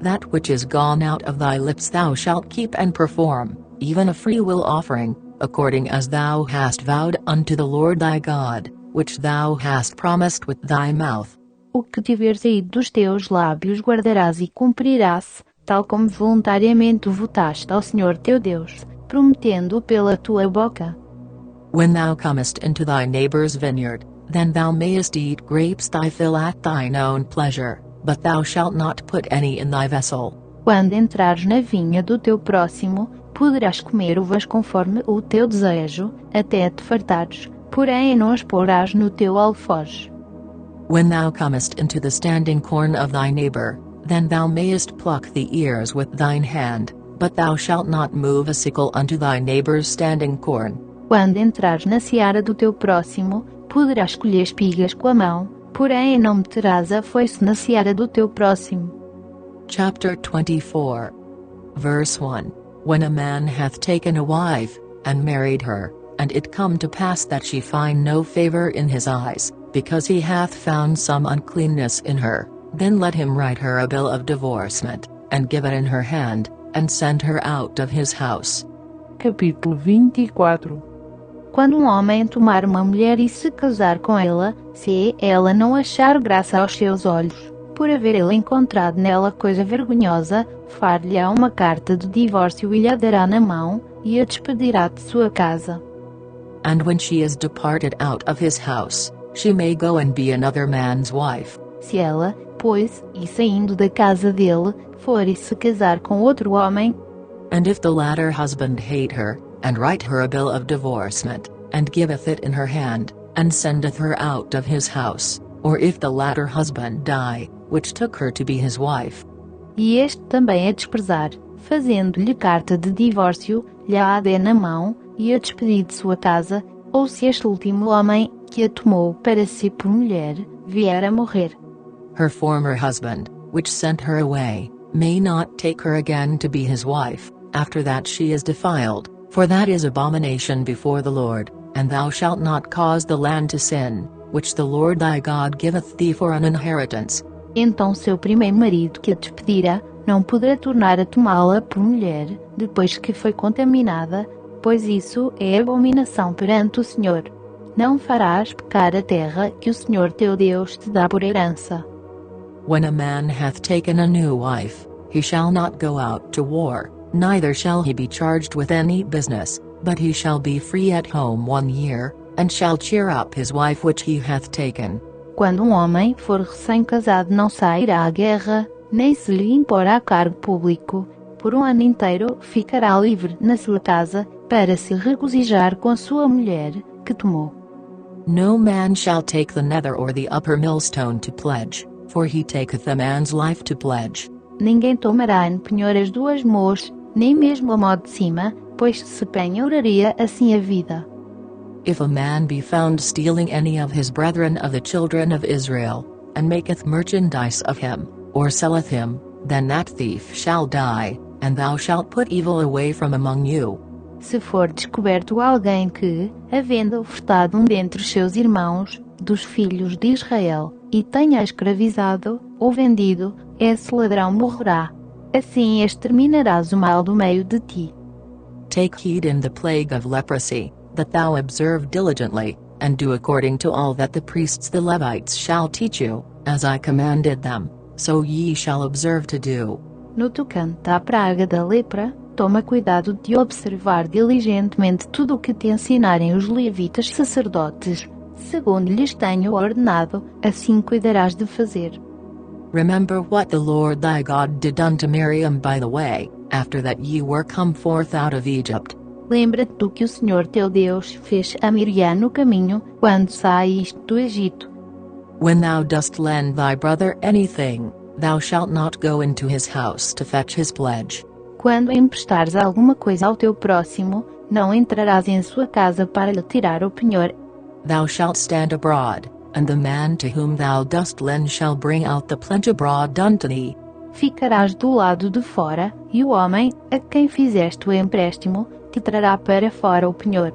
S1: That which is gone out of thy lips thou shalt keep and perform, even a freewill offering, according as thou hast vowed unto the Lord thy God, which thou hast promised with thy mouth.
S2: O que tiver saído dos teus lábios guardarás e cumprirás, tal como voluntariamente votaste ao Senhor teu Deus, prometendo pela tua boca.
S1: When thou comest into thy neighbour's vineyard, then thou mayest eat grapes thy fill at thine own pleasure, but thou shalt not put any in thy vessel.
S2: Quando entrares na vinha do teu próximo, poderás comer uvas conforme o teu desejo, até te fartares, porém não as porás no teu alforje.
S1: When thou comest into the standing corn of thy neighbor, then thou mayest pluck the ears with thine hand, but thou shalt not move a sickle unto thy neighbor's standing corn.
S2: Quando entrares na seara do teu próximo, poderás colher espigas com a mão, porém não meterás a foice na seara do teu próximo.
S1: Chapter 24. Verse 1. When a man hath taken a wife, and married her, and it come to pass that she find no favor in his eyes, because he hath found some uncleanness in her, then let him write her a bill of divorcement, and give it in her hand, and send her out of his house.
S3: Capítulo 24.
S2: Quando homem tomar uma mulher e se casar com ela, se ela não achar graça aos seus olhos, por haver ele encontrado nela coisa vergonhosa, far-lhe-á uma carta de divórcio e lhe a dará na mão, e a despedirá de sua casa.
S1: And when she is departed out of his house, she may go and be another man's wife.
S2: Se ela, pois, e saindo da casa dele, for e se casar com outro homem,
S1: And if the latter husband hate her, and write her a bill of divorcement, and giveth it in her hand, and sendeth her out of his house, or if the latter husband die, which took her to be his wife,
S2: e este também a desprezar, fazendo-lhe carta de divórcio, lhe a dê na mão, e a despedir de sua casa, ou se este último homem, que a tomou para si por mulher, vier a morrer,
S1: her former husband, which sent her away, may not take her again to be his wife, after that she is defiled, for that is abomination before the Lord, and thou shalt not cause the land to sin, which the Lord thy God giveth thee for an inheritance.
S2: então seu primeiro marido que a despedirá, não poderá tornar a tomá-la por mulher, depois que foi contaminada, pois isso é abominação perante o Senhor. Não farás pecar a terra que o Senhor teu Deus te dá por herança.
S1: When a man hath taken a new wife, he shall not go out to war, neither shall he be charged with any business, but he shall be free at home 1 year, and shall cheer up his wife which he hath taken.
S2: Quando homem for recém-casado não sairá à guerra, nem se lhe imporá cargo público, por 1 ano inteiro ficará livre na sua casa, para se regozijar com a sua mulher, que tomou.
S1: No man shall take the nether or the upper millstone to pledge, for he taketh a man's life to pledge.
S2: Ninguém tomará em penhor as 2 mãos, nem mesmo a mão de cima, pois se penhoraria assim a vida.
S1: If a man be found stealing any of his brethren of the children of Israel, and maketh merchandise of him, or selleth him, then that thief shall die, and thou shalt put evil away from among you.
S2: Se for descoberto alguém que, havendo furtado dentre os seus irmãos, dos filhos de Israel, e tenha escravizado, ou vendido, esse ladrão morrerá. Assim exterminarás o mal do meio de ti.
S1: Take heed in the plague of leprosy, that thou observe diligently, and do according to all that the priests the Levites shall teach you, as I commanded them, so ye shall observe to do.
S2: No tocante à praga da lepra, toma cuidado de observar diligentemente tudo o que te ensinarem os levitas sacerdotes, segundo lhes tenho ordenado, assim cuidarás de fazer.
S1: Remember what the Lord thy God did unto Miriam by the way, after that ye were come forth out of Egypt.
S2: Lembra-te do que o Senhor teu Deus fez a Miriam no caminho, quando saíste do Egito.
S1: When thou dost lend thy brother anything, thou shalt not go into his house to fetch his pledge.
S2: Quando emprestares alguma coisa ao teu próximo, não entrarás em sua casa para lhe tirar o penhor.
S1: Thou shalt stand abroad, and the man to whom thou dost lend shall bring out the pledge abroad unto thee.
S2: Ficarás do lado de fora, e o homem, a quem fizeste o empréstimo, te trará para fora o penhor.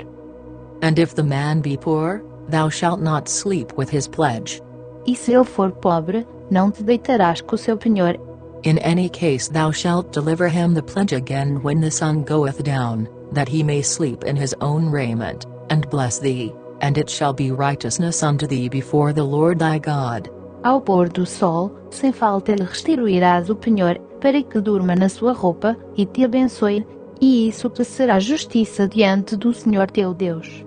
S1: And if the man be poor, thou shalt not sleep with his pledge.
S2: E se ele for pobre, não te deitarás com o seu penhor.
S1: In any case thou shalt deliver him the pledge again when the sun goeth down, that he may sleep in his own raiment, and bless thee, and it shall be righteousness unto thee before the Lord thy God.
S2: Ao pôr do sol, sem falta lhe restituirás o penhor, para que durma na sua roupa, e te abençoe, e isso te será justiça diante do Senhor teu Deus.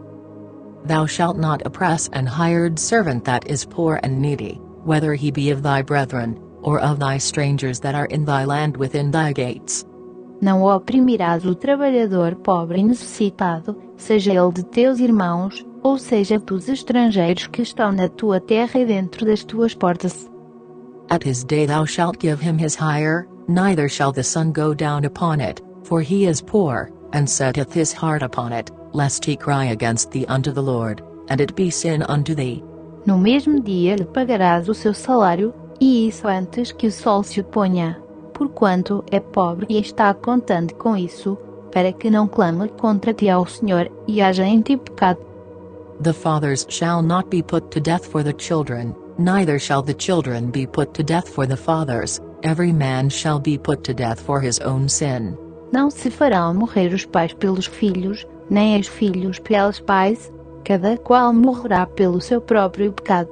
S1: Thou shalt not oppress an hired servant that is poor and needy, whether he be of thy brethren, or of thy strangers that are in thy land within thy gates.
S2: Não oprimirás o trabalhador pobre e necessitado, seja ele de teus irmãos, ou seja dos estrangeiros que estão na tua terra e dentro das tuas portas.
S1: At his day thou shalt give him his hire, neither shall the sun go down upon it, for he is poor, and setteth his heart upon it, lest he cry against thee unto the Lord, and it be sin unto thee.
S2: No mesmo dia lhe pagarás o seu salário, e isso antes que o sol se ponha, porquanto é pobre e está contente com isso, para que não clame contra ti ao Senhor, e haja em ti pecado.
S1: The fathers shall not be put to death for the children, neither shall the children be put to death for the fathers, every man shall be put to death for his own sin.
S2: Não se farão morrer os pais pelos filhos, nem os filhos pelos pais, cada qual morrerá pelo seu próprio pecado.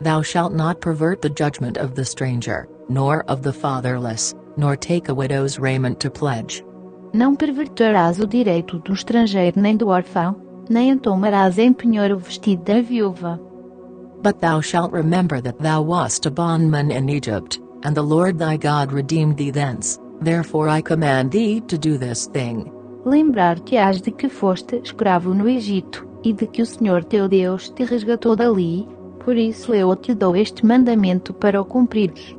S1: Thou shalt not pervert the judgment of the stranger, nor of the fatherless, nor take a widow's raiment to pledge.
S2: Não perverterás o direito do estrangeiro nem do órfão, nem tomarás em penhor o vestido da viúva.
S1: But thou shalt remember that thou wast a bondman in Egypt, and the Lord thy God redeemed thee thence, therefore I command thee to do this thing.
S2: Lembrar-te-ás de que foste escravo no Egito, e de que o Senhor teu Deus te resgatou dali, por isso eu te dou este mandamento para o cumprires.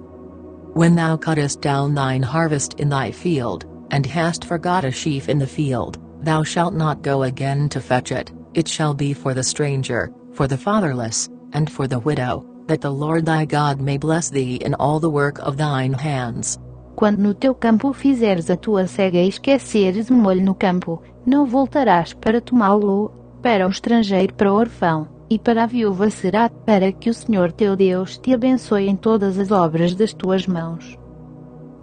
S1: When thou cuttest down thine harvest in thy field, and hast forgot a sheaf in the field, thou shalt not go again to fetch it, it shall be for the stranger, for the fatherless, and for the widow, that the Lord thy God may bless thee in all the work of thine hands.
S2: Quando no teu campo fizeres a tua cega e esqueceres o molho no campo, não voltarás para tomá-lo, para o estrangeiro, para o órfão, e para a viúva será, para que o Senhor teu Deus te abençoe em todas as obras das tuas mãos.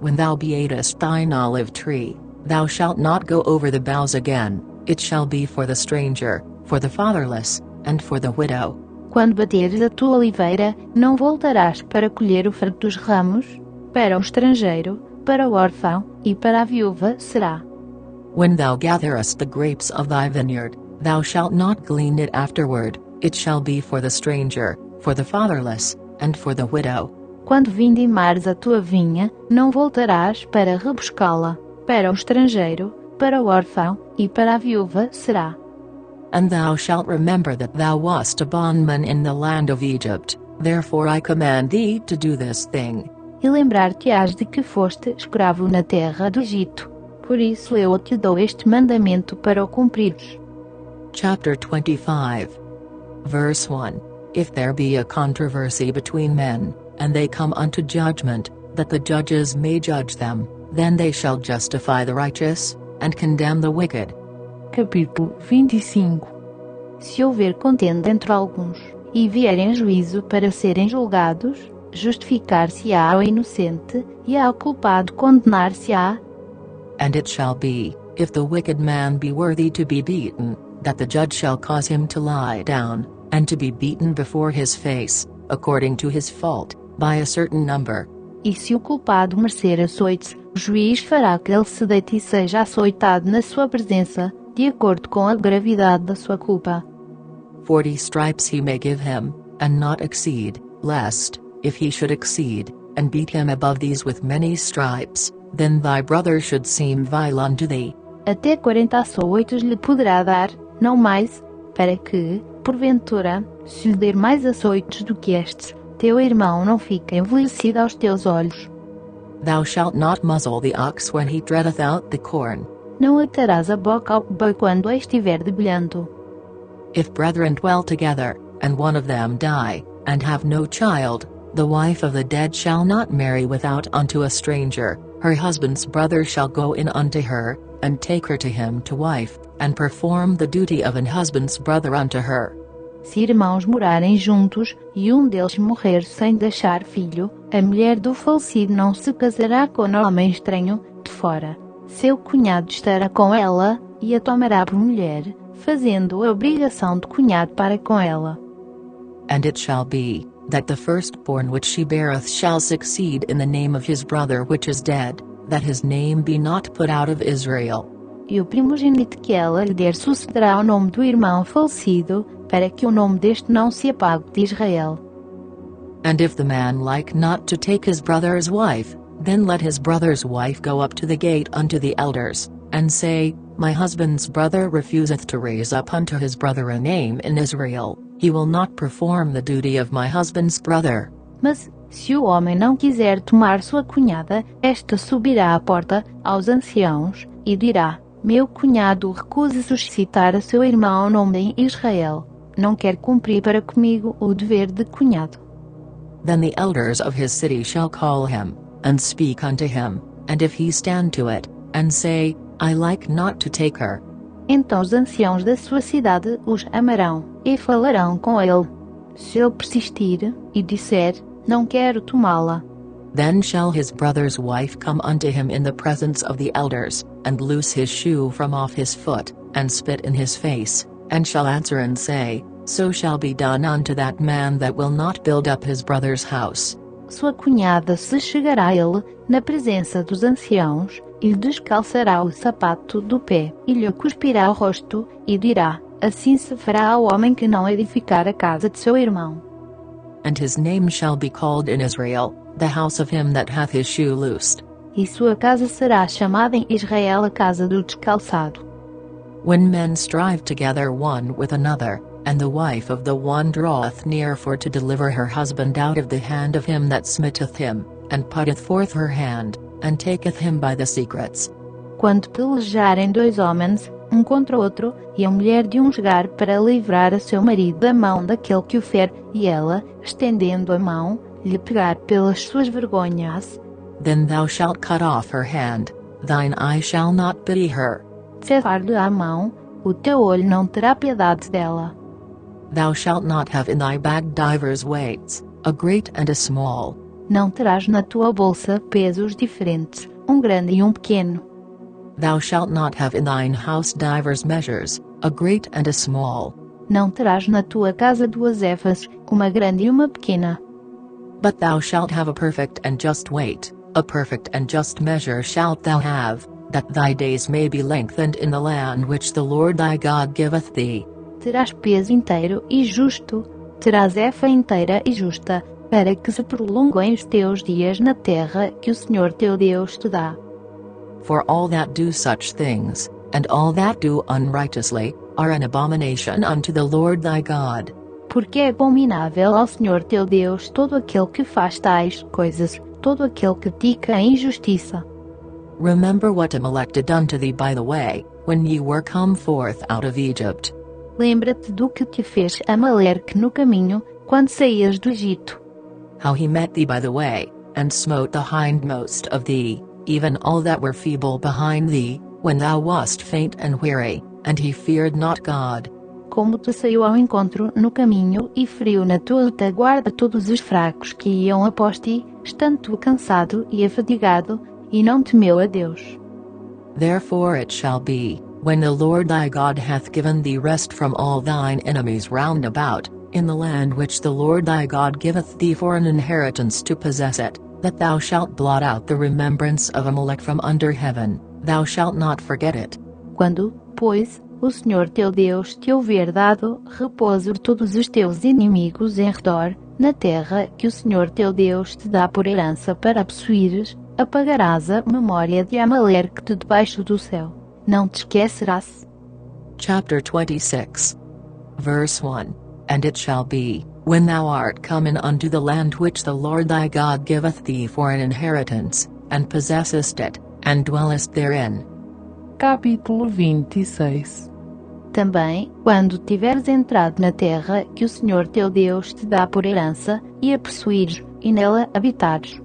S1: When thou beatest thine olive tree, thou shalt not go over the boughs again, it shall be for the stranger, for the fatherless, and for the widow.
S2: Quando bateres a tua oliveira, não voltarás para colher o fruto dos ramos, para o estrangeiro, para o órfão, e para a viúva será.
S1: When thou gatherest the grapes of thy vineyard, thou shalt not glean it afterward, it shall be for the stranger, for the fatherless, and for the widow.
S2: Quando vindimares a tua vinha, não voltarás para rebuscá-la, para o estrangeiro, para o órfão, e para a viúva será.
S1: And thou shalt remember that thou wast a bondman in the land of Egypt, therefore I command thee to do this thing.
S2: E lembrar-te-ás de que foste escravo na terra do Egito, por isso eu te dou este mandamento para o cumprires.
S1: Chapter 25. Verse 1. If there be a controversy between men, and they come unto judgment, that the judges may judge them, then they shall justify the righteous, and condemn the wicked.
S3: Capítulo 25.
S2: Se houver contenda entre alguns, e vierem juízo para serem julgados, justificar-se-á o inocente, e ao culpado condenar-se-á.
S1: And it shall be, if the wicked man be worthy to be beaten, that the judge shall cause him to lie down, and to be beaten before his face, according to his fault, by a certain number.
S2: E se o culpado merecer açoites, o juiz fará que ele se deite e seja açoitado na sua presença, de acordo com a gravidade da sua culpa.
S1: 40 stripes he may give him, and not exceed, lest, if he should exceed, and beat him above these with many stripes, then thy brother should seem vile unto thee.
S2: Até 40 açoites lhe poderá dar, não mais, para que, porventura, se lhe der mais açoites do que estes, teu irmão não fique envelhecido aos teus olhos.
S1: Thou shalt not muzzle the ox when he treadeth out the corn.
S2: Não atarás a boca ao boi quando estiver debulhando.
S1: If brethren dwell together, and one of them die, and have no child, the wife of the dead shall not marry without unto a stranger, her husband's brother shall go in unto her, and take her to him to wife, and perform the duty of an husband's brother unto her.
S2: Se irmãos morarem juntos, e deles morrer sem deixar filho, a mulher do falecido não se casará com o homem estranho, de fora. Seu cunhado estará com ela, e a tomará por mulher, fazendo a obrigação de cunhado para com ela.
S1: And it shall be, that the firstborn which she beareth shall succeed in the name of his brother which is dead, that his name be not put out of Israel.
S2: E o primogênito que ela lhe der sucederá ao nome do irmão falecido, para que o nome deste não se apague de Israel.
S1: And if the man like not to take his brother's wife, then let his brother's wife go up to the gate unto the elders, and say, My husband's brother refuseth to raise up unto his brother a name in Israel, he will not perform the duty of my husband's brother.
S2: Mas, se o homem não quiser tomar sua cunhada, esta subirá à porta, aos anciãos, e dirá, Meu cunhado recusa suscitar a seu irmão nome em Israel, não quer cumprir para comigo o dever de cunhado.
S1: Then the elders of his city shall call him, and speak unto him, and if he stand to it, and say, I like not to take her.
S2: Então os anciãos da sua cidade os amarão, e falarão com ele. Se ele persistir, e disser, não quero tomá-la,
S1: Then shall his brother's wife come unto him in the presence of the elders, and loose his shoe from off his foot, and spit in his face, and shall answer and say, So shall be done unto that man that will not build up his brother's house.
S2: sua cunhada se chegará a ele, na presença dos anciãos, e lhe descalçará o sapato do pé, e lhe cuspirá o rosto, e dirá, assim se fará ao homem que não edificar a casa de seu irmão.
S1: And his name shall be called in Israel, the house of him that hath his shoe loosed.
S2: E sua casa será chamada em Israel a casa do descalçado.
S1: When men strive together one with another, and the wife of the one draweth near for to deliver her husband out of the hand of him that smiteth him, and putteth forth her hand, and taketh him by the secrets.
S2: Quando pelejarem dois homens, um contra o outro, e a mulher de um chegar para livrar a seu marido da mão daquele que o fere, e ela, estendendo a mão, lhe pegar pelas suas vergonhas,
S1: Then thou shalt cut off her hand, thine eye shall not pity her.
S2: cessar-lhe a mão, o teu olho não terá piedade dela.
S1: Thou shalt not have in thy bag divers weights, a great and a small.
S2: Não terás na tua bolsa pesos diferentes, um grande e um pequeno.
S1: Thou shalt not have in thine house divers measures, a great and a small.
S2: Não terás na tua casa duas éfas, uma grande e uma pequena.
S1: But thou shalt have a perfect and just weight, a perfect and just measure shalt thou have, that thy days may be lengthened in the land which the Lord thy God giveth thee.
S2: Terás peso inteiro e justo, terás éfa inteira e justa, para que se prolonguem os teus dias na terra que o Senhor teu Deus te dá.
S1: For all that do such things, and all that do unrighteously, are an abomination unto the Lord thy God.
S2: Porque é abominável ao Senhor teu Deus todo aquele que faz tais coisas, todo aquele que pratica a injustiça.
S1: Remember what Amalek did unto thee by the way, when ye were come forth out of Egypt.
S2: Lembra-te do que te fez Amaleque no caminho, quando saías do Egito.
S1: How he met thee by the way, and smote the hindmost of thee, even all that were feeble behind thee, when thou wast faint and weary, and he feared not God.
S2: Como te saiu ao encontro no caminho e feriu na tua retaguarda todos os fracos que iam após ti, estando tu cansado e afadigado, e não temeu a Deus.
S1: Therefore it shall be, when the Lord thy God hath given thee rest from all thine enemies round about, in the land which the Lord thy God giveth thee for an inheritance to possess it, that thou shalt blot out the remembrance of Amalek from under heaven, thou shalt not forget it.
S2: Quando, pois, o Senhor teu Deus te houver dado repouso de todos os teus inimigos em redor, na terra que o Senhor teu Deus te dá por herança para a possuires, apagarás a memória de Amaleque de debaixo do céu. Não te esquecerás.
S1: Chapter 26. Verse 1. And it shall be, when thou art come in unto the land which the Lord thy God giveth thee for an inheritance, and possessest it, and dwellest therein.
S3: Capítulo 26.
S2: Também, quando tiveres entrado na terra que o Senhor teu Deus te dá por herança, e a possuires, e nela habitares,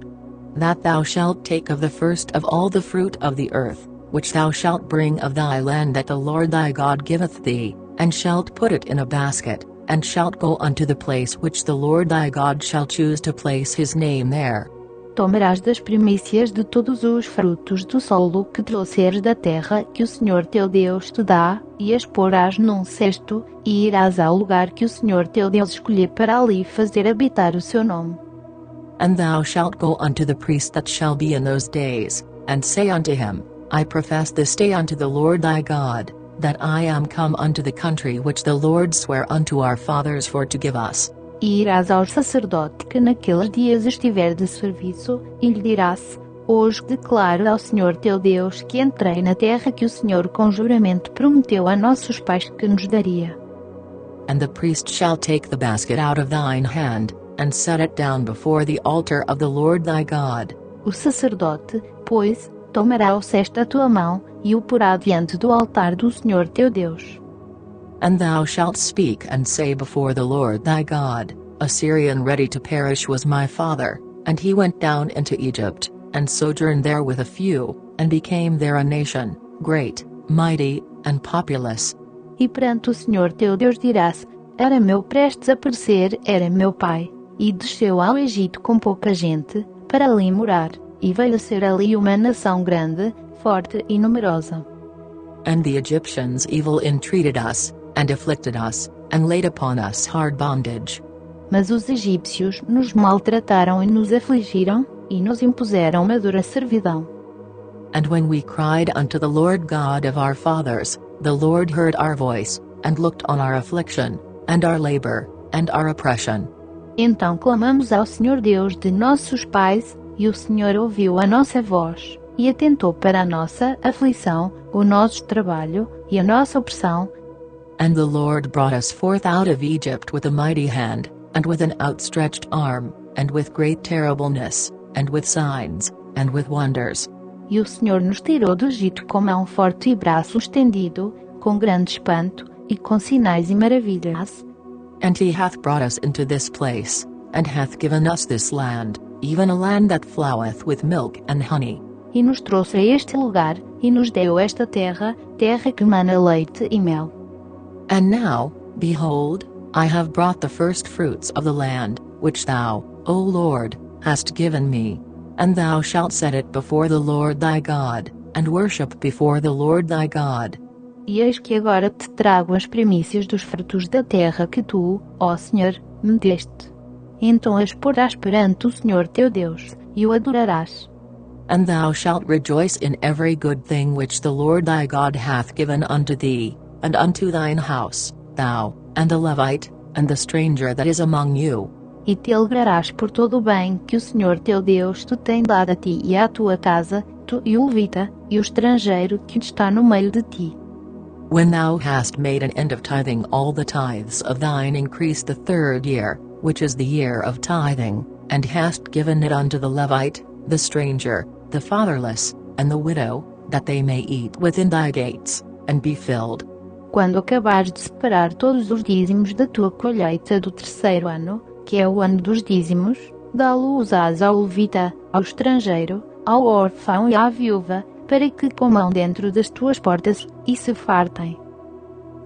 S1: That thou shalt take of the first of all the fruit of the earth, which thou shalt bring of thy land that the Lord thy God giveth thee, and shalt put it in a basket, and shalt go unto the place which the Lord thy God shall choose to place his name there.
S2: tomarás das primícias de todos os frutos do solo que trouxeres da terra que o Senhor teu Deus te dá, e as porás num cesto, e irás ao lugar que o Senhor teu Deus escolher para ali fazer habitar o seu nome.
S1: And thou shalt go unto the priest that shall be in those days, and say unto him, I profess this day unto the Lord thy God, that I am come unto the country which the Lord sware unto our fathers for to give us.
S2: E irás ao sacerdote que naqueles dias estiver de serviço, e lhe dirás: Hoje declaro ao Senhor teu Deus que entrei na terra que o Senhor com juramento prometeu a nossos pais que nos daria.
S1: And the priest shall take the basket out of thine hand, and set it down before the altar of the Lord thy God.
S2: O sacerdote, pois, tomará o cesto da tua mão, e o porá diante do altar do Senhor teu Deus.
S1: And thou shalt speak and say before the Lord thy God, A Syrian ready to perish was my father, and he went down into Egypt, and sojourned there with a few, and became there a nation, great, mighty, and populous.
S2: E perante o Senhor teu Deus dirás: Arameu prestes a perecer era meu pai, e desceu ao Egito com pouca gente, para ali morar, e veio a ser ali uma nação grande, forte e numerosa.
S1: And the Egyptians evil entreated us, and afflicted us, and laid upon us hard bondage.
S2: Mas os egípcios nos maltrataram e nos afligiram, e nos impuseram uma dura servidão.
S1: And when we cried unto the Lord God of our fathers, the Lord heard our voice, and looked on our affliction, and our labor, and our oppression.
S2: Então clamamos ao Senhor Deus de nossos pais, e o Senhor ouviu a nossa voz, e atentou para a nossa aflição, o nosso trabalho, e a nossa opressão.
S1: And the Lord brought us forth out of Egypt with a mighty hand, and with an outstretched arm, and with great terribleness, and with signs, and with wonders.
S2: E o Senhor nos tirou do Egito com mão forte e braço estendido, com grande espanto, e com sinais e maravilhas.
S1: And he hath brought us into this place, and hath given us this land, even a land that floweth with milk and honey.
S2: E nos trouxe a este lugar, e nos deu esta terra, terra que mana leite e mel.
S1: And now, behold, I have brought the first fruits of the land, which thou, O Lord, hast given me. And thou shalt set it before the Lord thy God, and worship before the Lord thy God.
S2: E eis que agora te trago as primícias dos frutos da terra que tu, ó Senhor, me deste. Então as porás perante o Senhor teu Deus, e o adorarás.
S1: And thou shalt rejoice in every good thing which the Lord thy God hath given unto thee, and unto thine house, thou, and the Levite, and the stranger that is among you.
S2: E te alegrarás por todo o bem que o Senhor teu Deus te tem dado a ti e à tua casa, tu e o levita, e o estrangeiro que está no meio de ti.
S1: When thou hast made an end of tithing all the tithes of thine increase the 3rd year, which is the year of tithing, and hast given it unto the Levite, the stranger, the fatherless, and the widow, that they may eat within thy gates, and be filled.
S2: Quando acabares de separar todos os dízimos da tua colheita do 3º ano, que é o ano dos dízimos, dá-los ao levita, ao estrangeiro, ao órfão e à viúva, para que comam dentro das tuas portas, e se fartem.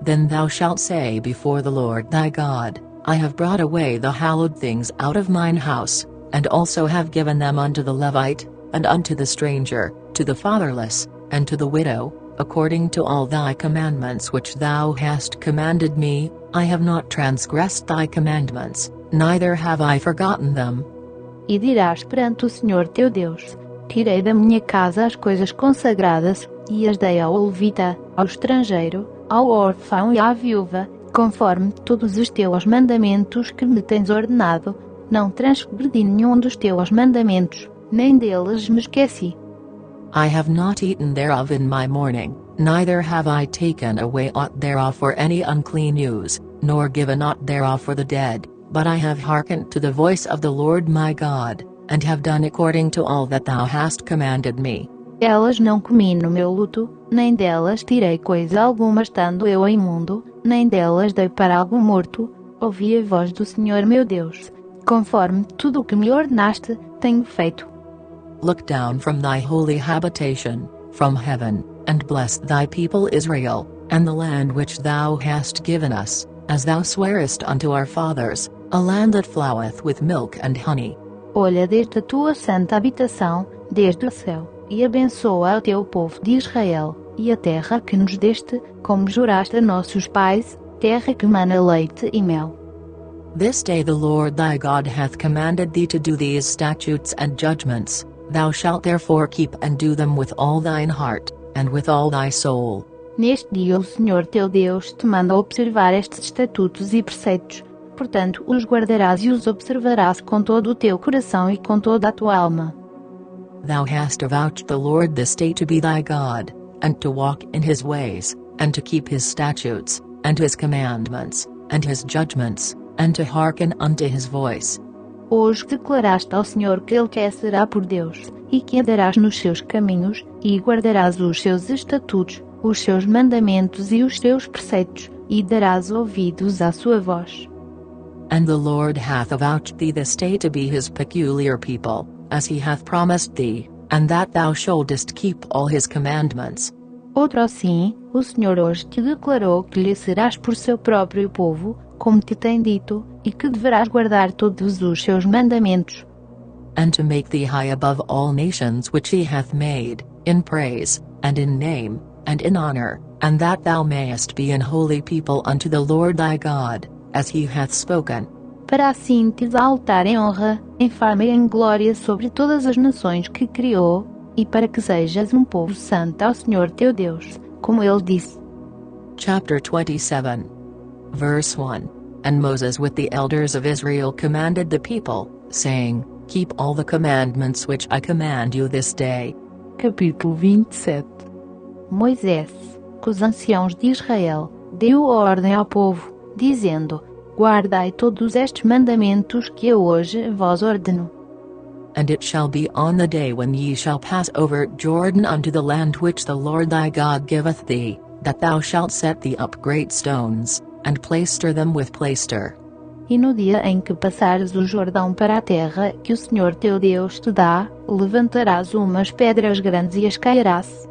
S1: Then thou shalt say before the Lord thy God, I have brought away the hallowed things out of mine house, and also have given them unto the Levite, and unto the stranger, to the fatherless, and to the widow, according to all thy commandments which thou hast commanded me. I have not transgressed thy commandments, neither have I forgotten them.
S2: E dirás perante o Senhor teu Deus: Tirei da minha casa as coisas consagradas, e as dei ao levita, ao estrangeiro, ao órfão e à viúva, conforme todos os teus mandamentos que me tens ordenado. Não transgredi nenhum dos teus mandamentos, nem deles me esqueci.
S1: I have not eaten thereof in my mourning, neither have I taken away aught thereof for any unclean use, nor given aught thereof for the dead, but I have hearkened to the voice of the Lord my God, and have done according to all that thou hast commanded me.
S2: Elas não comi no meu luto, nem delas tirei coisa alguma estando eu imundo, nem delas dei para algum morto. Ouvi a voz do Senhor meu Deus. Conforme tudo o que me ordenaste, tenho feito.
S1: Look down from thy holy habitation, from heaven, and bless thy people Israel, and the land which thou hast given us, as thou swarest unto our fathers, a land that floweth with milk and honey.
S2: Olha desde a tua santa habitação, desde o céu, e abençoa o teu povo de Israel, e a terra que nos deste, como juraste a nossos pais, terra que mana leite e mel.
S1: This day the Lord thy God hath commanded thee to do these statutes and judgments. Thou shalt therefore keep and do them with all thine heart, and with all thy soul.
S2: Neste dia o Senhor teu Deus te manda observar estes estatutos e preceitos, Portanto, os guardarás e os observarás com todo o teu coração e com toda a tua alma.
S1: Thou hast avouched the Lord this day to be thy God, and to walk in his ways, and to keep his statutes, and his commandments, and his judgments, and to hearken unto his voice.
S2: Hoje declaraste ao Senhor que Ele te será por Deus, e que andarás nos seus caminhos, e guardarás os seus estatutos, os seus mandamentos e os seus preceitos, e darás ouvidos à sua voz.
S1: And the Lord hath avouched thee this day to be his peculiar people, as he hath promised thee, and that thou shouldest keep all his commandments.
S2: Outro assim, o Senhor hoje te declarou que lhe serás por seu próprio povo, como te tem dito, e que deverás guardar todos os seus mandamentos.
S1: And to make thee high above all nations which he hath made, in praise, and in name, and in honor, and that thou mayest be an holy people unto the Lord thy God, as he hath spoken.
S2: Para assim te exaltar em honra, em fama e em glória sobre todas as nações que criou, e para que sejas um povo santo ao Senhor teu Deus, como ele disse.
S1: Chapter 27. Verse 1. And Moses with the elders of Israel commanded the people, saying, Keep all the commandments which I command you this day.
S3: Capítulo 27.
S2: Moisés, com os anciãos de Israel, deu ordem ao povo, dizendo: Guardai todos estes mandamentos que eu hoje vos ordeno.
S1: And it shall be on the day when ye shall pass over Jordan unto the land which the Lord thy God giveth thee, that thou shalt set thee up great stones, and plaister them with plaister.
S2: E no dia em que passares o Jordão para a terra que o Senhor teu Deus te dá, levantarás umas pedras grandes e as cairás.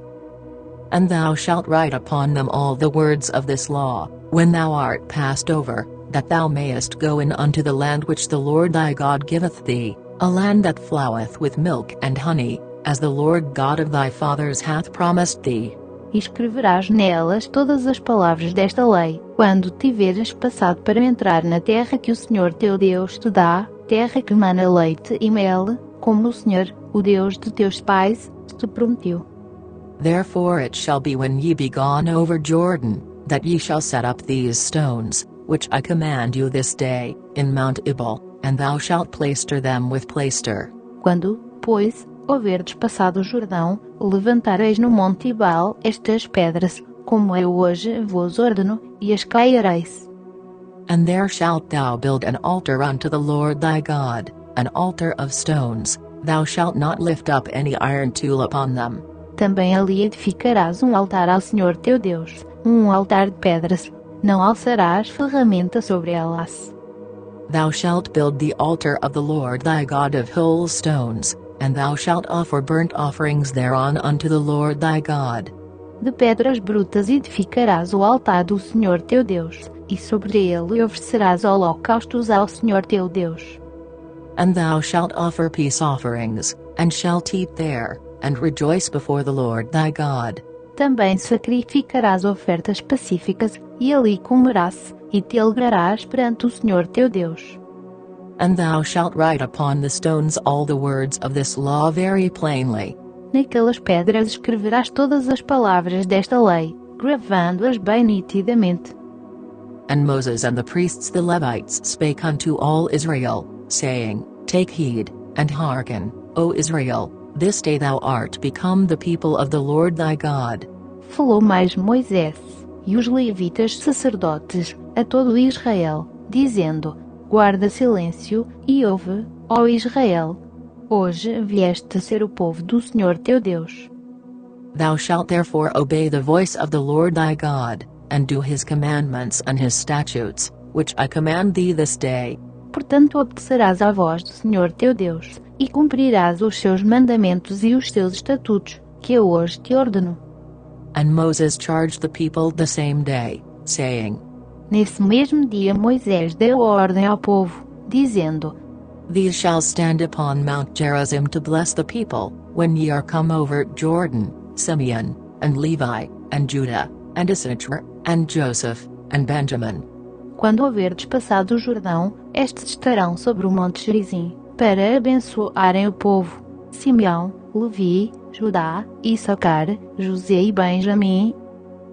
S1: And thou shalt write upon them all the words of this law, when thou art passed over, that thou mayest go in unto the land which the Lord thy God giveth thee, a land that floweth with milk and honey, as the Lord God of thy fathers hath promised thee.
S2: E escreverás nelas todas as palavras desta lei, quando tiveres passado para entrar na terra que o Senhor teu Deus te dá, terra que mana leite e mel, como o Senhor, o Deus de teus pais, te prometeu.
S1: Therefore it shall be when ye be gone over Jordan, that ye shall set up these stones, which I command you this day, in Mount Ebal, and thou shalt plaister them with plaister.
S2: Quando, pois, houverdes passado o Jordão, levantareis no monte Ebal estas pedras, como eu hoje vos ordeno, e as caireis.
S1: And there shalt thou build an altar unto the Lord thy God, an altar of stones, thou shalt not lift up any iron tool upon them.
S2: Também ali edificarás altar ao Senhor teu Deus, altar de pedras, não alçarás ferramenta sobre elas.
S1: Thou shalt build the altar of the Lord thy God of whole stones, and thou shalt offer burnt offerings thereon unto the Lord thy God.
S2: De pedras brutas edificarás o altar do Senhor teu Deus, e sobre ele oferecerás holocaustos ao Senhor teu Deus.
S1: And thou shalt offer peace offerings, and shalt eat there, and rejoice before the Lord thy God.
S2: Também sacrificarás ofertas pacíficas, e ali comerás, e te alegrarás perante o Senhor teu Deus.
S1: And thou shalt write upon the stones all the words of this law very plainly.
S2: Naquelas pedras escreverás todas as palavras desta lei, gravando-as bem nitidamente.
S1: And Moses and the priests the Levites spake unto all Israel, saying, Take heed, and hearken, O Israel, this day thou art become the people of the Lord thy God.
S2: Falou mais Moisés, e os levitas sacerdotes, a todo Israel, dizendo: Guarda silêncio, e ouve, ó Israel. Hoje vieste a ser o povo do Senhor teu Deus.
S1: Thou shalt therefore obey the voice of the Lord thy God, and do his commandments and his statutes, which I command thee this day.
S2: Portanto obedecerás à voz do Senhor teu Deus, e cumprirás os seus mandamentos e os seus estatutos, que eu hoje te ordeno.
S1: And Moses charged the people the same day, saying,
S2: Nesse mesmo dia Moisés deu ordem ao povo, dizendo:
S1: These shall stand upon Mount Gerizim to bless the people, when ye are come over Jordan, Simeon, and Levi, and Judah, and Issachar, and Joseph, and Benjamin.
S2: Quando houverdes passado o Jordão, estes estarão sobre o monte Gerizim, para abençoarem o povo: Simeão, Levi, Judá, Issacar, José e Benjamim.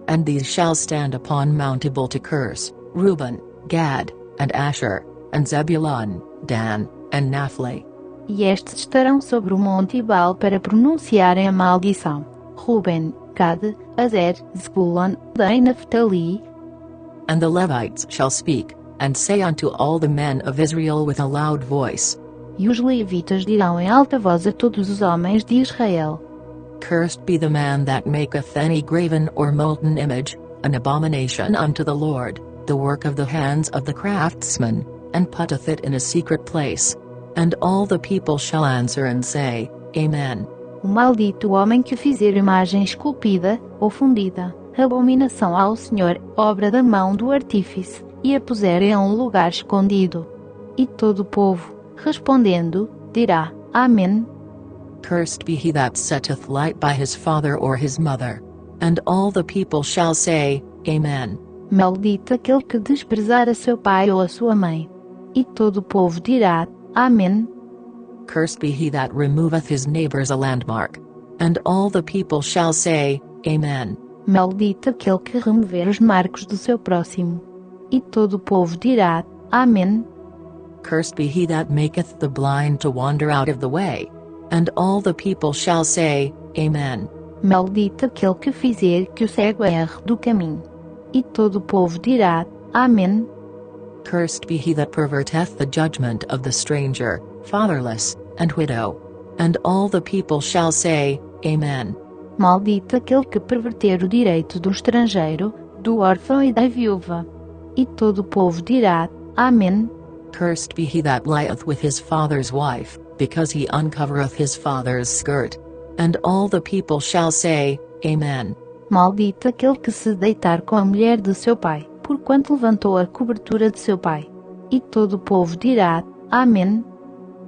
S1: And these shall stand upon Mount Ebal to curse, Reuben, Gad, and Asher, and Zebulun, Dan, and Naphtali.
S2: E estes estarão sobre o monte Ebal para pronunciarem a maldição: Ruben, Gad, Aser, Zebulun, Dan e Naphtali.
S1: And the Levites shall speak, and say unto all the men of Israel with a loud voice,
S2: E os levitas dirão em alta voz a todos os homens de Israel:
S1: Cursed be the man that maketh any graven or molten image, an abomination unto the Lord, the work of the hands of the craftsman, and putteth it in a secret place. And all the people shall answer and say, Amen.
S2: O maldito homem que fizer imagem esculpida, ou fundida, abominação ao Senhor, obra da mão do artífice, e a puser em um lugar escondido. E todo o povo, respondendo, dirá, Amém.
S1: Cursed be he that setteth light by his father or his mother. And all the people shall say, Amen.
S2: Maldito aquele que desprezar a seu pai ou a sua mãe. E todo o povo dirá, Amém.
S1: Cursed be he that removeth his neighbors a landmark. And all the people shall say, Amen.
S2: Maldito aquele que remover os marcos do seu próximo. E todo o povo dirá, Amém.
S1: Cursed be he that maketh the blind to wander out of the way. And all the people shall say, Amen.
S2: Maldito aquele que fizer que o cego erre do caminho. E todo o povo dirá, Amém.
S1: Cursed be he that perverteth the judgment of the stranger, fatherless, and widow. And all the people shall say, Amen.
S2: Maldito aquele que perverter o direito do estrangeiro, do órfão e da viúva. E todo o povo dirá, Amém.
S1: Cursed be he that lieth with his father's wife, because he uncovereth his father's skirt. And all the people shall say, Amen.
S2: Maldito aquele que se deitar com a mulher de seu pai, porquanto levantou a cobertura de seu pai. E todo o povo dirá, Amém.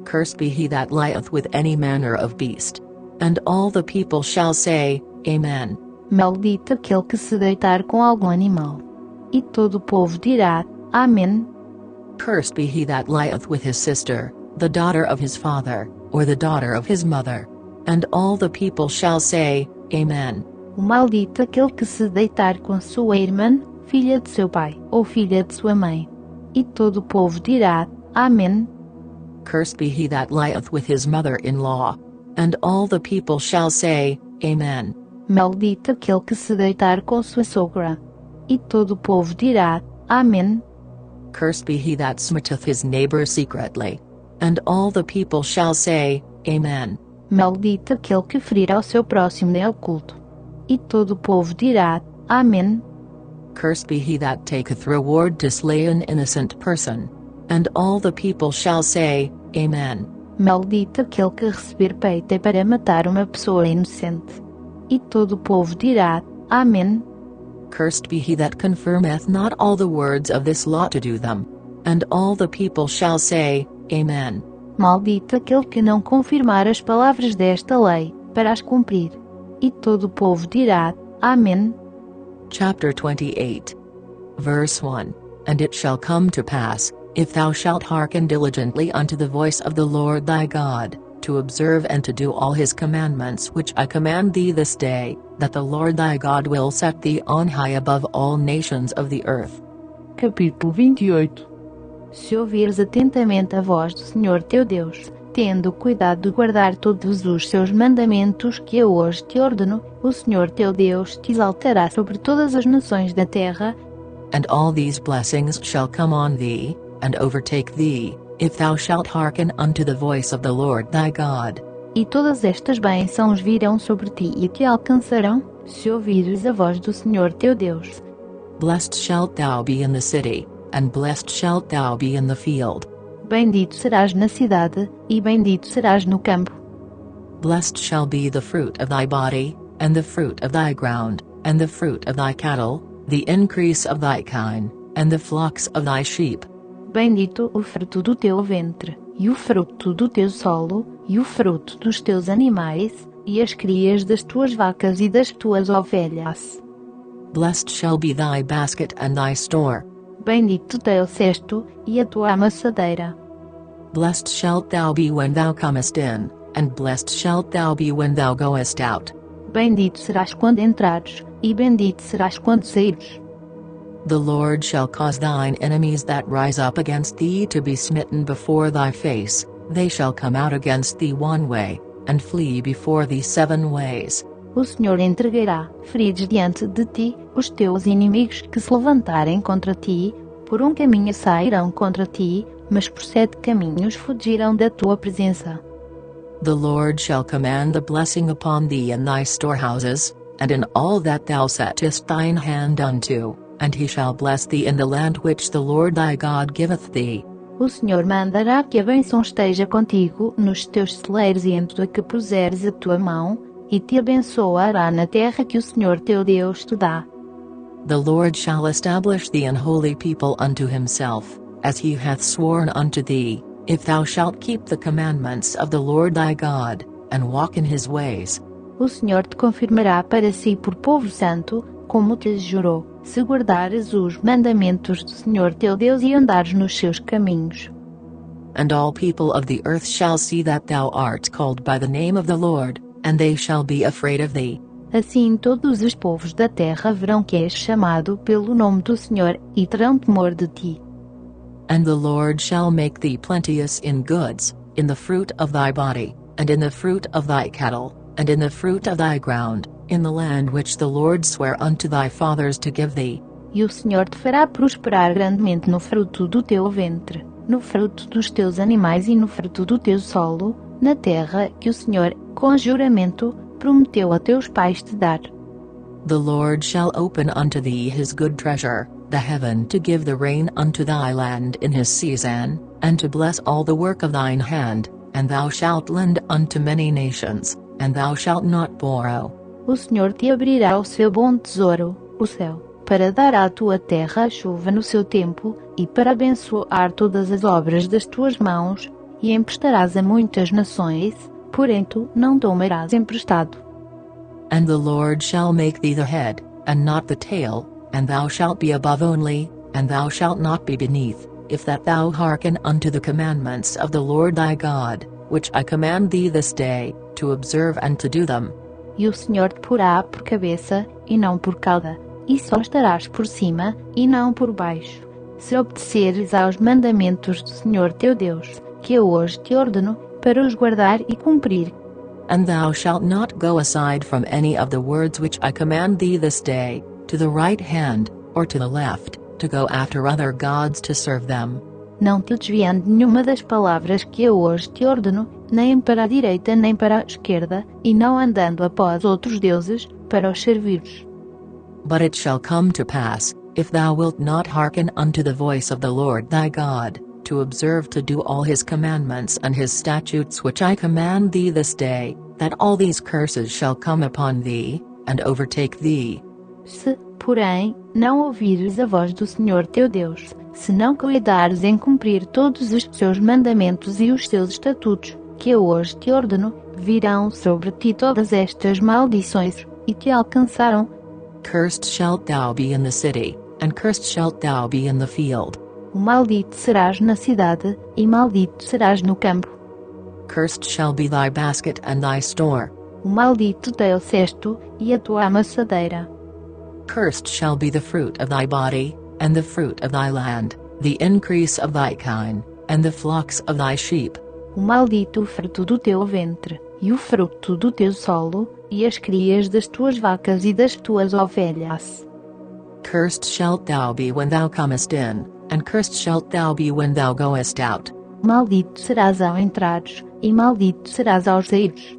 S1: Cursed be he that lieth with any manner of beast. And all the people shall say, Amen.
S2: Maldito aquele que se deitar com algum animal. E todo o povo dirá, Amém.
S1: Cursed be he that lieth with his sister, the daughter of his father, or the daughter of his mother. And all the people shall say, Amen.
S2: O maldito aquele que se deitar com sua irmã, filha de seu pai, ou filha de sua mãe. E todo o povo dirá, Amém.
S1: Cursed be he that lieth with his mother-in-law. And all the people shall say, Amen.
S2: Maldito aquele que se deitar com sua sogra. E todo o povo dirá, Amém.
S1: Cursed be he that smiteth his neighbor secretly. And all the people shall say, Amen.
S2: Maldito aquele que ferir ao seu próximo de oculto. E todo o povo dirá, Amém.
S1: Cursed be he that taketh reward to slay an innocent person. And all the people shall say, Amen.
S2: Maldito aquele que receber peita para matar uma pessoa inocente. E todo o povo dirá, Amém.
S1: Cursed be he that confirmeth not all the words of this law to do them. And all the people shall say, Amen.
S2: Maldito aquele que não confirmar as palavras desta lei, para as cumprir. E todo o povo dirá, Amém.
S1: Chapter 28. Verse 1. And it shall come to pass, if thou shalt hearken diligently unto the voice of the Lord thy God, to observe and to do all his commandments which I command thee this day, that the Lord thy God will set thee on high above all nations of the earth.
S3: Capítulo 28.
S2: Se ouvires atentamente a voz do Senhor teu Deus, tendo cuidado de guardar todos os seus mandamentos que eu hoje te ordeno, o Senhor teu Deus te exaltará sobre todas as nações da terra.
S1: And all these blessings shall come on thee, and overtake thee, if thou shalt hearken unto the voice of the Lord thy God.
S2: E todas estas bênçãos virão sobre ti e te alcançarão, se ouvires a voz do Senhor teu Deus.
S1: Blessed shalt thou be in the city, and blessed shalt thou be in the field.
S2: Bendito serás na cidade, e bendito serás no campo.
S1: Blessed shall be the fruit of thy body, and the fruit of thy ground, and the fruit of thy cattle, the increase of thy kine, and the flocks of thy sheep.
S2: Bendito o fruto do teu ventre, e o fruto do teu solo, e o fruto dos teus animais, e as crias das tuas vacas e das tuas ovelhas.
S1: Blessed shall be thy basket and thy store.
S2: Bendito teu cesto, e a tua amassadeira.
S1: Blessed shalt thou be when thou comest in, and blessed shalt thou be when thou goest out.
S2: Bendito serás quando entrares, e bendito serás quando saíres.
S1: The Lord shall cause thine enemies that rise up against thee to be smitten before thy face, they shall come out against thee one way, and flee before thee 7 ways.
S2: O Senhor entregará, feridos diante de ti, os teus inimigos que se levantarem contra ti, por um caminho sairão contra ti, mas por 7 caminhos fugirão da tua presença.
S1: The Lord shall command the blessing upon thee in thy storehouses, and in all that thou settest thine hand unto, and he shall bless thee in the land which the Lord thy God giveth thee.
S2: O Senhor mandará que a bênção esteja contigo nos teus celeiros e em tudo que puseres a tua mão, e te abençoará na terra que o Senhor teu Deus te dá.
S1: The Lord shall establish thee an holy people unto himself, as he hath sworn unto thee, if thou shalt keep the commandments of the Lord thy God, and walk in his ways.
S2: O Senhor te confirmará para si por povo santo, como te jurou, se guardares os mandamentos do Senhor teu Deus e andares nos seus caminhos.
S1: And all people of the earth shall see that thou art called by the name of the Lord, and they shall be afraid of thee.
S2: Assim todos os povos da terra verão que és chamado pelo nome do Senhor, e terão temor de ti.
S1: And the Lord shall make thee plenteous in goods, in the fruit of thy body, and in the fruit of thy cattle, and in the fruit of thy ground, in the land which the Lord sware unto thy fathers to give thee.
S2: E o Senhor te fará prosperar grandemente no fruto do teu ventre, no fruto dos teus animais e no fruto do teu solo, na terra que o Senhor, com juramento, prometeu a teus pais te dar.
S1: The Lord shall open unto thee his good treasure, the heaven to give the rain unto thy land in his season, and to bless all the work of thine hand, and thou shalt lend unto many nations, and thou shalt not borrow.
S2: O Senhor te abrirá o seu bom tesouro, o céu, para dar à tua terra a chuva no seu tempo, e para abençoar todas as obras das tuas mãos, e emprestarás a muitas nações, porém tu não tomarás emprestado.
S1: And the Lord shall make thee the head, and not the tail, and thou shalt be above only, and thou shalt not be beneath, if that thou hearken unto the commandments of the Lord thy God, which I command thee this day, to observe and to do them.
S2: E o Senhor te porá por cabeça, e não por cauda, e só estarás por cima, e não por baixo, se obedeceres aos mandamentos do Senhor teu Deus, que eu hoje te ordeno, para os guardar e cumprir.
S1: And thou shalt not go aside from any of the words which I command thee this day, to the right hand, or to the left, to go after other gods to serve them.
S2: Não te desviando de nenhuma das palavras que eu hoje te ordeno, nem para a direita nem para a esquerda, e não andando após outros deuses, para os servires.
S1: But it shall come to pass, if thou wilt not hearken unto the voice of the Lord thy God, to observe to do all his commandments and his statutes which I command thee this day, that all these curses shall come upon thee, and overtake thee.
S2: Se, porém, não ouvires a voz do Senhor teu Deus, se não cuidares em cumprir todos os seus mandamentos e os seus estatutos, que eu hoje te ordeno, virão sobre ti todas estas maldições, e te alcançarão.
S1: Cursed shalt thou be in the city, and cursed shalt thou be in the field.
S2: O maldito serás na cidade, e maldito serás no campo.
S1: Cursed shall be thy basket and thy store.
S2: O maldito teu cesto, e a tua amassadeira.
S1: Cursed shall be the fruit of thy body, and the fruit of thy land, the increase of thy kine, and the flocks of thy sheep.
S2: O maldito fruto do teu ventre, e o fruto do teu solo, e as crias das tuas vacas e das tuas ovelhas.
S1: Cursed shalt thou be when thou comest in, and cursed shalt thou be when thou goest out.
S2: Maldito serás ao entrares, e maldito serás aos saíres.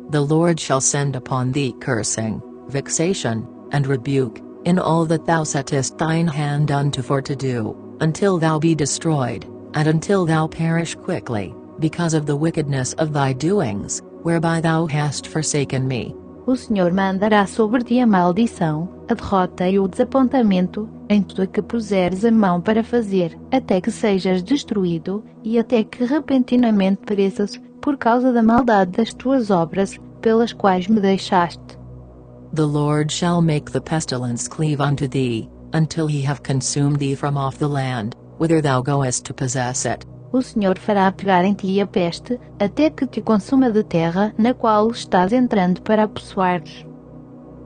S1: The Lord shall send upon thee cursing, vexation, and rebuke, in all that thou settest thine hand unto for to do, until thou be destroyed, and until thou perish quickly, because of the wickedness of thy doings, whereby thou hast forsaken me.
S2: O Senhor mandará sobre ti a maldição, a derrota e o desapontamento, em tudo que puseres a mão para fazer, até que sejas destruído, e até que repentinamente pereças, por causa da maldade das tuas obras, pelas quais me deixaste.
S1: The Lord shall make the pestilence cleave unto thee, until he have consumed thee from off the land, whither thou goest to possess it.
S2: O Senhor fará pegar em ti a peste, até que te consuma de terra na qual estás entrando para a possuares.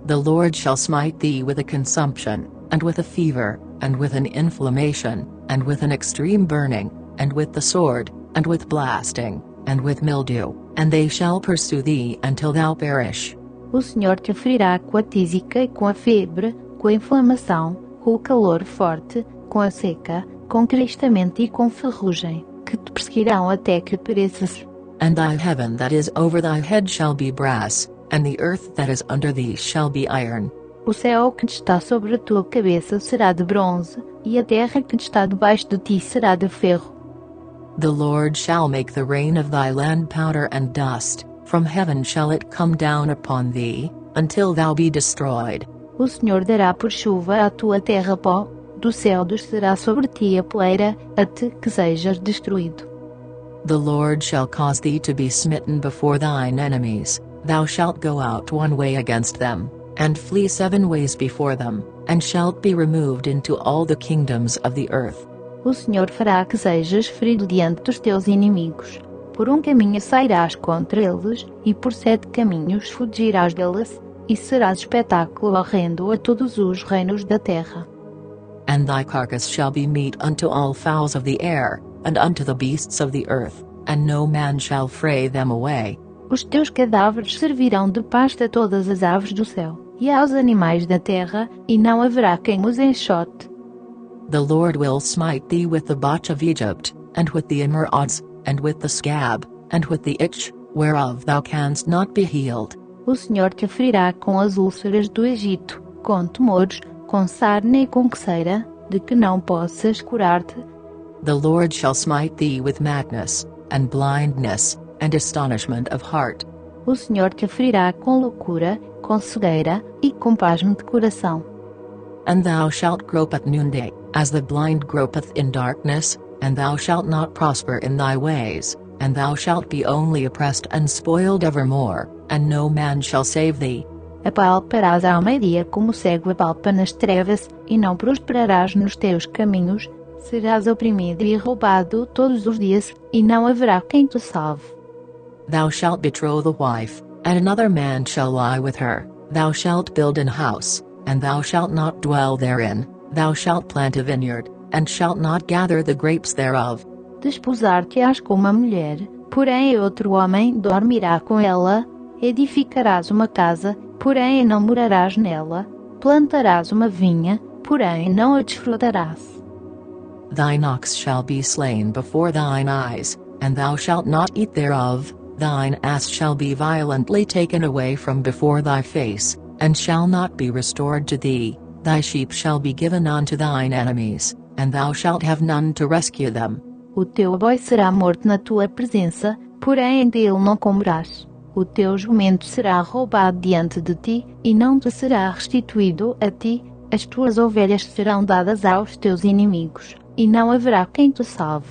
S1: The Lord shall smite thee with a consumption, and with a fever, and with an inflammation, and with an extreme burning, and with the sword, and with blasting, and with mildew, and they shall pursue thee until thou perish.
S2: O Senhor te ferirá com a tísica e com a febre, com a inflamação, com o calor forte, com a seca, com crestamento e com ferrugem, que te perseguirão até que pereças.
S1: And thy heaven that is over thy head shall be brass, and the earth that is under thee shall be iron.
S2: O céu que está sobre a tua cabeça será de bronze, e a terra que está debaixo de ti será de ferro.
S1: The Lord shall make the rain of thy land powder and dust, from heaven shall it come down upon thee, until thou be destroyed.
S2: O Senhor dará por chuva à tua terra pó, do céu descerá sobre ti a poeira, até que sejas destruído.
S1: The Lord shall cause thee to be smitten before thine enemies, thou shalt go out one way against them, and flee 7 ways before them, and shalt be removed into all the kingdoms of the earth.
S2: O Senhor fará que sejas ferido diante dos teus inimigos. Por um caminho sairás contra eles, e por 7 caminhos fugirás deles, e serás espetáculo horrendo a todos os reinos da terra.
S1: And thy carcass shall be meat unto all fowls of the air, and unto the beasts of the earth, and no man shall fray them away.
S2: Os teus cadáveres servirão de pasta a todas as aves do céu, e aos animais da terra, e não haverá quem os enxote.
S1: The Lord will smite thee with the botch of Egypt, and with the emerods, and with the scab, and with the itch, whereof thou canst not be healed.
S2: O Senhor te ferirá com as úlceras do Egito, com tumores, com sarna e com coceira, de que não possas curar-te.
S1: The Lord shall smite thee with madness, and blindness, and astonishment of heart.
S2: O Senhor te ferirá com loucura, com cegueira, e com pasmo de coração.
S1: And thou shalt grope at noonday, as the blind gropeth in darkness, and thou shalt not prosper in thy ways, and thou shalt be only oppressed and spoiled evermore, and no man shall save thee.
S2: Apalparás ao meio-dia como o cego apalpa nas trevas, e não prosperarás nos teus caminhos, serás oprimido e roubado todos os dias, e não haverá quem te salve.
S1: Thou shalt betroth a wife, and another man shall lie with her, thou shalt build an house, and thou shalt not dwell therein, thou shalt plant a vineyard, and shalt not gather the grapes thereof.
S2: Desposar-te-ás com uma mulher, porém outro homem dormirá com ela, edificarás uma casa, porém não morarás nela, plantarás uma vinha, porém não a desfrutarás.
S1: Thine ox shall be slain before thine eyes, and thou shalt not eat thereof, thine ass shall be violently taken away from before thy face, and shall not be restored to thee, thy sheep shall be given unto thine enemies, and thou shalt have none to rescue them.
S2: O teu boi será morto na tua presença, porém dele não comerás. O teu jumento será roubado diante de ti, e não te será restituído a ti, as tuas ovelhas serão dadas aos teus inimigos, e não haverá quem te salve.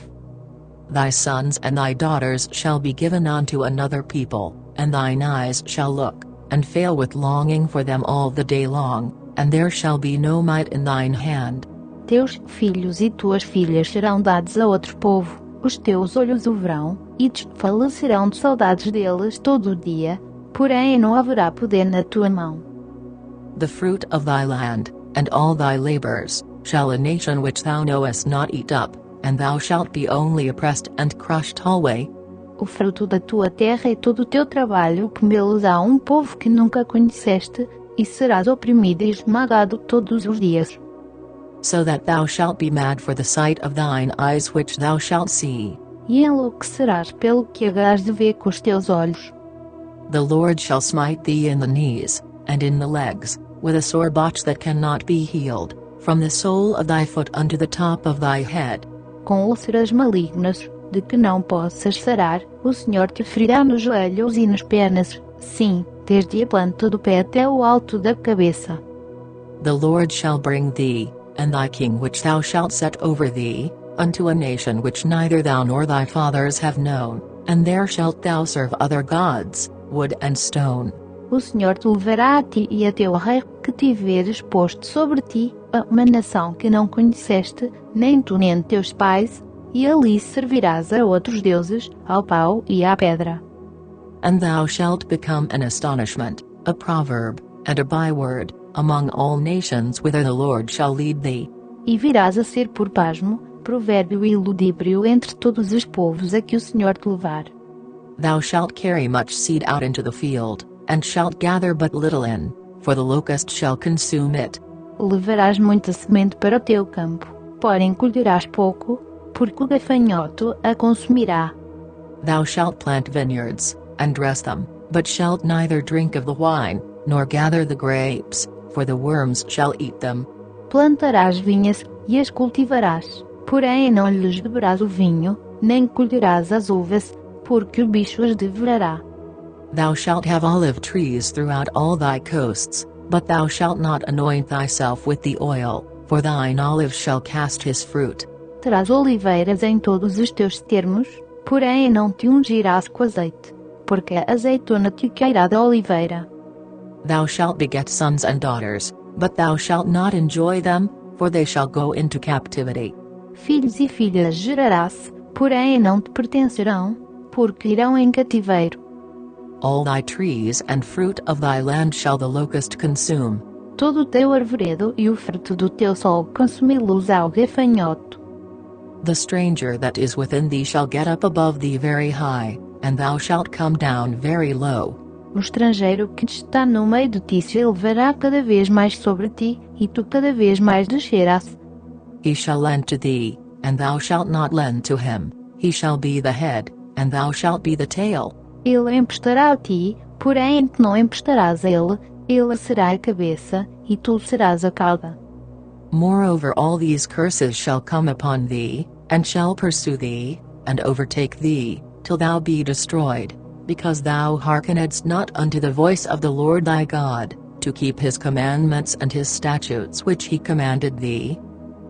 S1: Thy sons and thy daughters shall be given unto another people, and thine eyes shall look, and fail with longing for them all the day long, and there shall be no might in thine hand.
S2: Teus filhos e tuas filhas serão dados a outro povo, os teus olhos o verão, e desfalecerão de saudades deles todo o dia, porém não haverá poder na tua mão.
S1: The fruit of thy land, and all thy labors, shall a nation which thou knowest not eat up, and thou shalt be only oppressed and crushed alway.
S2: O fruto da tua terra e todo o teu trabalho comê-los a um povo que nunca conheceste, e serás oprimido e esmagado todos os dias.
S1: So that thou shalt be mad for the sight of thine eyes which thou shalt see.
S2: E enlouquecerás pelo que haverás de ver com os teus olhos.
S1: The Lord shall smite thee in the knees, and in the legs, with a sore botch that cannot be healed, from the sole of thy foot unto the top of thy head.
S2: Com úlceras malignas, de que não possas sarar, o Senhor te ferirá nos joelhos e nas pernas, sim, desde a planta do pé até o alto da cabeça.
S1: The Lord shall bring thee, and thy king which thou shalt set over thee, unto a nation which neither thou nor thy fathers have known, and there shalt thou serve other gods, wood and stone.
S2: O Senhor te levará a ti e a teu rei que tiveres posto sobre ti, a uma nação que não conheceste, nem tu nem teus pais, e ali servirás a outros deuses, ao pau e à pedra.
S1: And thou shalt become an astonishment, a proverb, and a byword, among all nations whither the Lord shall lead thee.
S2: e virás a ser por pasmo, provérbio e ludíbrio entre todos os povos a que o Senhor te levar.
S1: Thou shalt carry much seed out into the field, and shalt gather but little in, for the locust shall consume it.
S2: Levarás muita semente para o teu campo, porém colherás pouco, porque o gafanhoto a consumirá.
S1: Thou shalt plant vineyards, and dress them, but shalt neither drink of the wine, nor gather the grapes, for the worms shall eat them.
S2: Plantarás vinhas, e as cultivarás, porém não lhes beberás o vinho, nem colherás as uvas, porque o bicho as devorará.
S1: Thou shalt have olive trees throughout all thy coasts, but thou shalt not anoint thyself with the oil, for thine olive shall cast his fruit.
S2: Terás oliveiras em todos os teus termos, porém não te ungirás com azeite, porque a azeitona te cairá da oliveira.
S1: Thou shalt beget sons and daughters, but thou shalt not enjoy them, for they shall go into captivity.
S2: Filhos e filhas gerarás, porém não te pertencerão, porque irão em cativeiro.
S1: All thy trees and fruit of thy land shall the locust consume.
S2: Todo o teu arvoredo e o fruto do teu sol consumi-los ao gafanhoto.
S1: The stranger that is within thee shall get up above thee very high, and thou shalt come down very low.
S2: O estrangeiro que está no meio de ti se elevará cada vez mais sobre ti, e tu cada vez mais descerás.
S1: He shall lend to thee, and thou shalt not lend to him. He shall be the head, and thou shalt be the tail.
S2: Ele emprestará a ti, porém tu não emprestarás a ele. Ele será a cabeça, e tu serás a cauda.
S1: Moreover all these curses shall come upon thee, and shall pursue thee, and overtake thee, till thou be destroyed, because thou hearkenedst not unto the voice of the Lord thy God, to keep his commandments and his statutes which he commanded thee.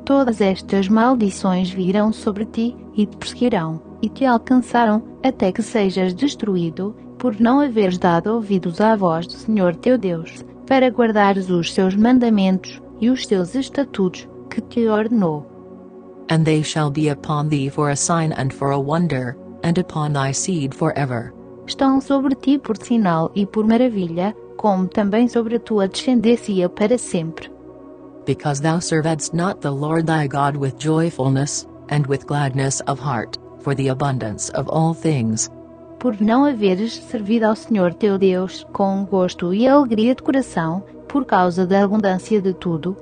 S2: Todas estas maldições virão sobre ti, e te perseguirão, e te alcançarão, até que sejas destruído, por não haveres dado ouvidos à voz do Senhor teu Deus, para guardares os seus mandamentos, e os seus estatutos, que te ordenou.
S1: And they shall be upon thee for a sign and for a wonder, and upon thy seed forever.
S2: Estão sobre ti por sinal e por maravilha, como também sobre a tua descendência para sempre.
S1: Because thou servedst not the Lord thy God with joyfulness, and with gladness of heart, for the abundance of all things.
S2: Por não haveres servido ao Senhor teu Deus com gosto e alegria de coração, por causa da abundância de tudo.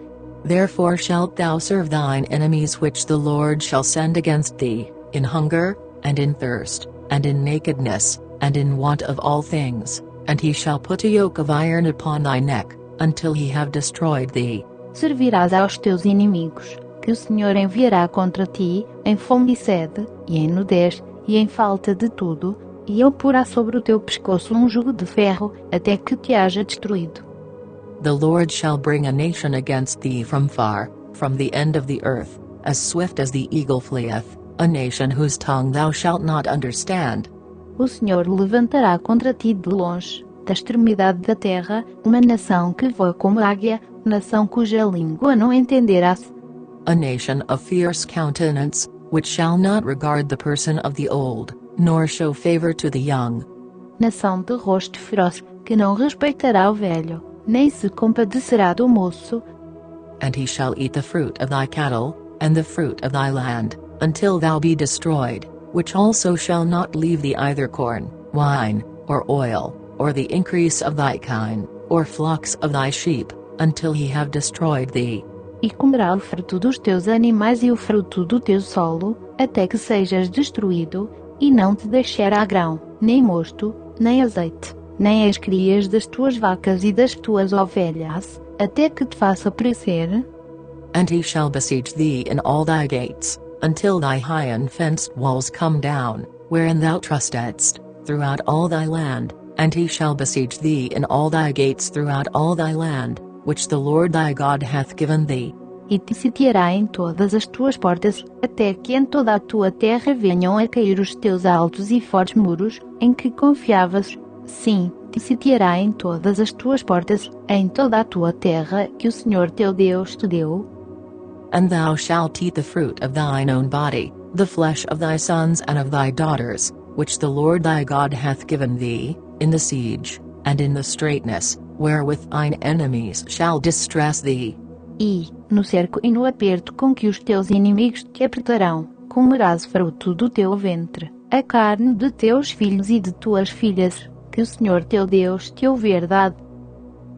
S1: Therefore shalt thou serve thine enemies which the Lord shall send against thee, in hunger, and in thirst, and in nakedness, and in want of all things, and he shall put a yoke of iron upon thy neck, until he have destroyed thee.
S2: Servirás aos teus inimigos, que o Senhor enviará contra ti, em fome e sede, e em nudez, e em falta de tudo, e ele porá sobre o teu pescoço um jugo de ferro, até que te haja destruído.
S1: The Lord shall bring a nation against thee from far, from the end of the earth, as swift as the eagle fleeth, a nation whose tongue thou shalt not understand.
S2: O Senhor levantará contra ti de longe, da extremidade da terra, uma nação que voa como águia, nação cuja língua não entenderás.
S1: A nation of fierce countenance, which shall not regard the person of the old, nor show favor to the young.
S2: Nação de rosto feroz, que não respeitará o velho, nem se compadecerá do moço.
S1: And he shall eat the fruit of thy cattle, and the fruit of thy land, until thou be destroyed, which also shall not leave thee either corn, wine, or oil, or the increase of thy kine, or flocks of thy sheep, until he have destroyed thee.
S2: E comerá o fruto dos teus animais e o fruto do teu solo, até que sejas destruído, e não te deixará grão, nem mosto, nem azeite, nem as crias das tuas vacas e das tuas ovelhas, até que te faça perecer.
S1: And he shall besiege thee in all thy gates, until thy high and fenced walls come down, wherein thou trustedst, throughout all thy land, and he shall besiege thee in all thy gates throughout all thy land, which the Lord thy God hath given thee.
S2: E te sitiará em todas as tuas portas, até que em toda a tua terra venham a cair os teus altos e fortes muros, em que confiavas. Sim, te sitiará em todas as tuas portas, em toda a tua terra que o Senhor teu Deus te deu.
S1: And thou shalt eat the fruit of thine own body, the flesh of thy sons and of thy daughters, which the Lord thy God hath given thee, in the siege, and in the straitness, wherewith thine enemies shall distress thee.
S2: E, no cerco e no aperto com que os teus inimigos te apertarão, comerás fruto do teu ventre, a carne de teus filhos e de tuas filhas, que o Senhor teu Deus te houver dado.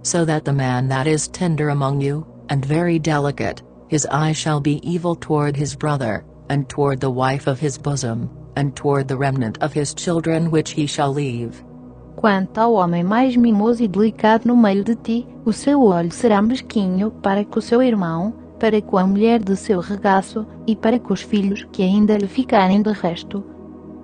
S1: So that the man that is tender among you, and very delicate, his eye shall be evil toward his brother, and toward the wife of his bosom, and toward the remnant of his children which he shall leave.
S2: Quanto ao homem mais mimoso e delicado no meio de ti, o seu olho será mesquinho para com o seu irmão, para com a mulher do seu regaço, e para com os filhos que ainda lhe ficarem de resto.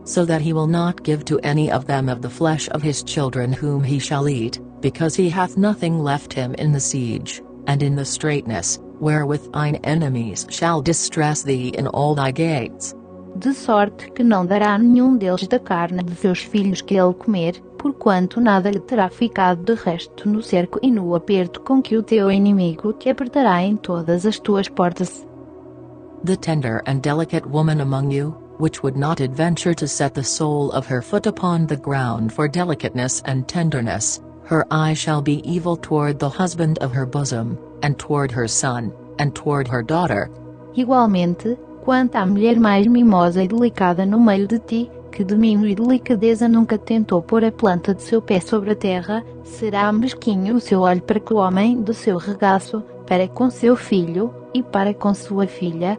S1: So that he will not give to any of them of the flesh of his children whom he shall eat, because he hath nothing left him in the siege, and in the straitness, wherewith thine enemies shall distress thee in all thy gates.
S2: De sorte que não dará nenhum deles da carne de seus filhos que ele comer, porquanto nada lhe terá ficado de resto no cerco e no aperto com que o teu inimigo te apertará em todas as tuas portas.
S1: The tender and delicate woman among you, which would not adventure to set the sole of her foot upon the ground for delicateness and tenderness, her eye shall be evil toward the husband of her bosom, and toward her son, and toward her daughter.
S2: Igualmente, quanto à mulher mais mimosa e delicada no meio de ti, que de mimo e delicadeza nunca tentou pôr a planta de seu pé sobre a terra, será mesquinho o seu olho para com o homem do seu regaço, para com seu filho, e para com sua filha,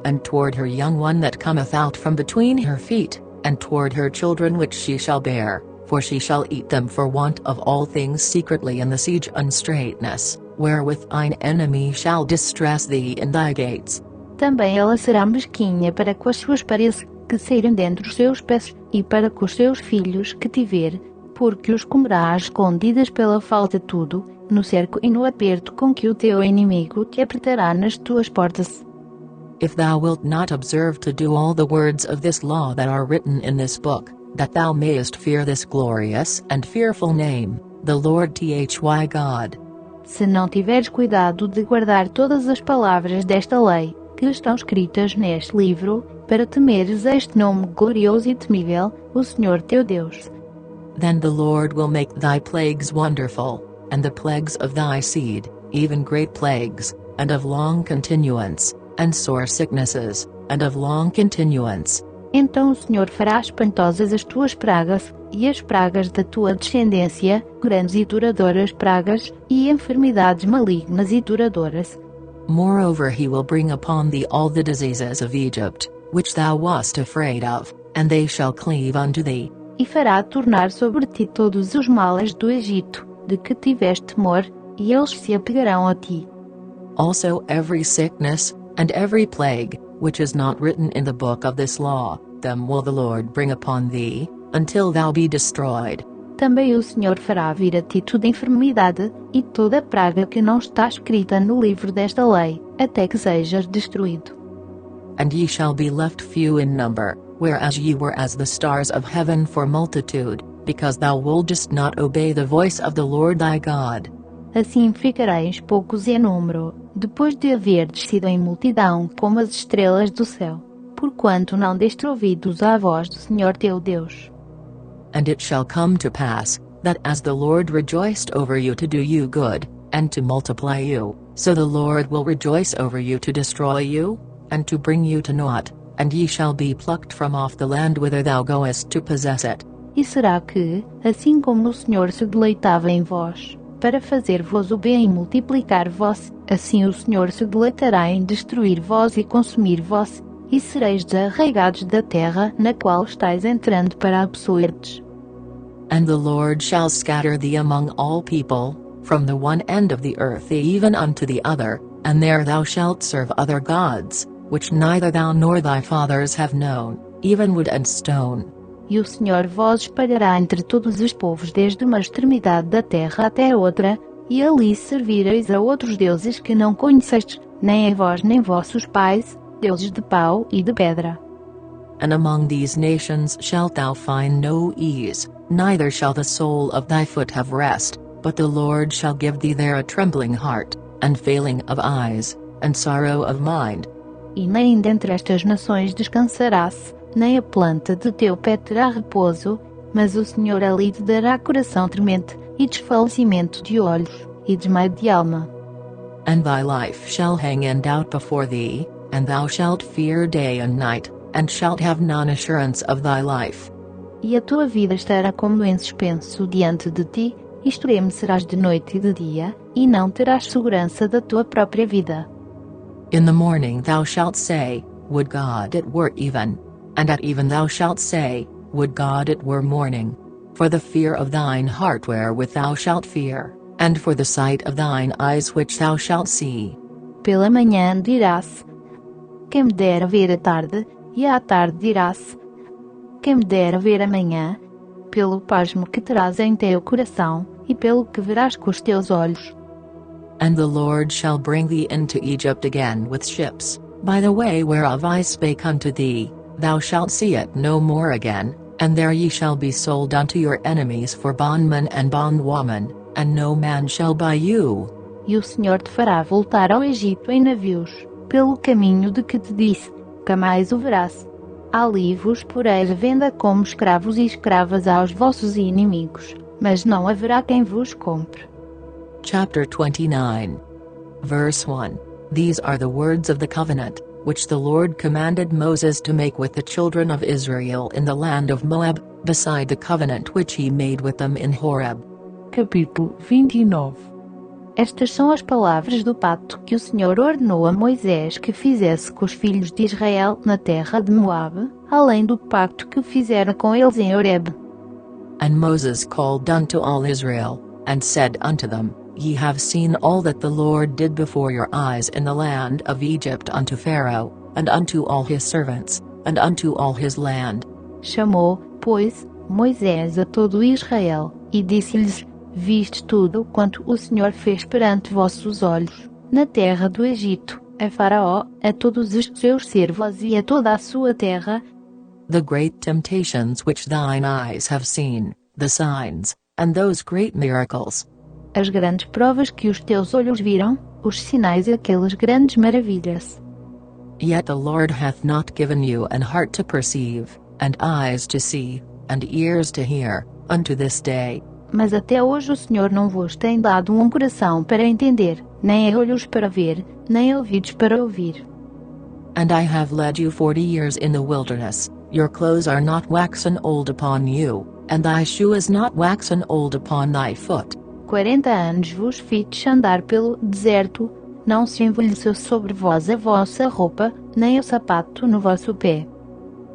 S1: and toward her young one that cometh out from between her feet, and toward her children which she shall bear, for she shall eat them for want of all things secretly in the siege and straitness, wherewith thine enemy shall distress thee in thy gates.
S2: Também ela será mesquinha para com as suas paredes, que saírem dentre os seus pés, e para com os seus filhos que tiver, porque os comerá às escondidas pela falta de tudo, no cerco e no aperto com que o teu inimigo te apertará nas tuas portas.
S1: If thou wilt not observe to do all the words of this law that are written in this book, that thou mayest fear this glorious and fearful name, the Lord thy God.
S2: Se não tiveres cuidado de guardar todas as palavras desta lei, que estão escritas neste livro, para temeres este nome glorioso e temível, o Senhor teu Deus.
S1: Then the Lord will make thy plagues wonderful, and the plagues of thy seed, even great plagues, and of long continuance, and sore sicknesses, and of long continuance.
S2: Então o Senhor fará espantosas as tuas pragas, e as pragas da tua descendência, grandes e duradouras pragas, e enfermidades malignas e duradouras.
S1: Moreover he will bring upon thee all the diseases of Egypt, which thou wast afraid of, and they shall cleave unto thee.
S2: E fará tornar sobre ti todos os males do Egito, de que tiveste temor, e eles se apegarão a ti.
S1: Also every sickness, and every plague, which is not written in the book of this law, them will the Lord bring upon thee, until thou be destroyed.
S2: Também o Senhor fará vir a ti toda enfermidade, e toda praga que não está escrita no livro desta lei, até que sejas destruído.
S1: And ye shall be left few in number, whereas ye were as the stars of heaven for multitude, because thou wouldest not obey the voice of the Lord thy God.
S2: Assim ficareis poucos em número, depois de haver descido em multidão como as estrelas do céu, porquanto não deste ouvidos à voz do Senhor teu Deus.
S1: And it shall come to pass, that as the Lord rejoiced over you to do you good, and to multiply you, so the Lord will rejoice over you to destroy you, and to bring you to naught, and ye shall be plucked from off the land whither thou goest to possess it.
S2: E será que, assim como o Senhor se deleitava em vós, para fazer-vos o bem e multiplicar-vos, assim o Senhor se deleitará em destruir-vos e consumir-vos, e sereis desarraigados da terra na qual estáis entrando para a possuirdes.
S1: And the Lord shall scatter thee among all people, from the one end of the earth even unto the other, and there thou shalt serve other gods, which neither thou nor thy fathers have known, even wood and stone.
S2: E o Senhor vos espalhará entre todos os povos desde uma extremidade da terra até a outra, e ali servireis a outros deuses que não conhecestes, nem a vós nem vossos pais, deuses de pau e de pedra.
S1: And among these nations shalt thou find no ease, neither shall the sole of thy foot have rest, but the Lord shall give thee there a trembling heart, and failing of eyes, and sorrow of mind.
S2: E nem dentre estas nações descansarás, nem a planta do teu pé terá repouso, mas o Senhor ali te dará coração tremente, e desfalecimento de olhos, e desmaio de alma.
S1: And thy life shall hang in doubt before thee, and thou shalt fear day and night, and shalt have none assurance of thy life.
S2: E a tua vida estará como em suspenso diante de ti, estremecerás de noite e de dia, e não terás segurança da tua própria vida.
S1: In the morning thou shalt say, Would God it were even. And at even thou shalt say, Would God it were morning. For the fear of thine heart wherewith thou shalt fear, and for the sight of thine eyes which thou shalt see.
S2: Pela manhã dirás: quem me dera ver a tarde, e à tarde dirás: quem me dera ver amanhã, pelo pasmo que terás em teu coração, e pelo que verás com os teus olhos.
S1: And the Lord shall bring thee into Egypt again with ships, by the way whereof I spake unto thee, thou shalt see it no more again, and there ye shall be sold unto your enemies for bondmen and bondwoman, and no man shall buy you.
S2: E o Senhor te fará voltar ao Egito em navios, pelo caminho de que te disse, que mais o verás. Ali vos poreis à venda como escravos e escravas aos vossos inimigos, mas não haverá quem vos compre.
S1: Chapter 29. Verse 1. These are the words of the covenant, which the Lord commanded Moses to make with the children of Israel in the land of Moab, beside the covenant which he made with them in Horeb.
S3: Capítulo 29.
S2: Estas são as palavras do pacto que o Senhor ordenou a Moisés que fizesse com os filhos de Israel na terra de Moabe, além do pacto que fizera com eles em Horeb.
S1: And Moses called unto all Israel, and said unto them, Ye have seen all that the Lord did before your eyes in the land of Egypt unto Pharaoh, and unto all his servants, and unto all his land.
S2: Chamou, pois, Moisés a todo Israel, e disse-lhes: Viste tudo quanto o Senhor fez perante vossos olhos, na terra do Egito, a Faraó, a todos os seus servos e a toda a sua terra,
S1: The great temptations which thine eyes have seen, the signs, and those great miracles.
S2: as grandes provas que os teus olhos viram, os sinais e aquelas grandes maravilhas.
S1: Yet the Lord hath not given you an heart to perceive, and eyes to see, and ears to hear, unto this day.
S2: Mas até hoje o Senhor não vos tem dado um coração para entender, nem olhos para ver, nem ouvidos para ouvir.
S1: And I have led you 40 years in the wilderness, your clothes are not waxen old upon you, and thy shoe is not waxen old upon thy foot.
S2: 40 anos vos fiz andar pelo deserto, não se envelheceu sobre vós a vossa roupa, nem o sapato no vosso pé.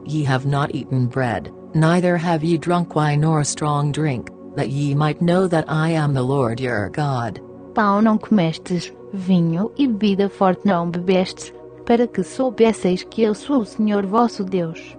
S1: Ye have not eaten bread, neither have ye drunk wine nor strong drink, that ye might know that I am the Lord your God.
S2: Pão não comestes, vinho e bebida forte não bebestes, para que soubesseis que eu sou o Senhor vosso Deus.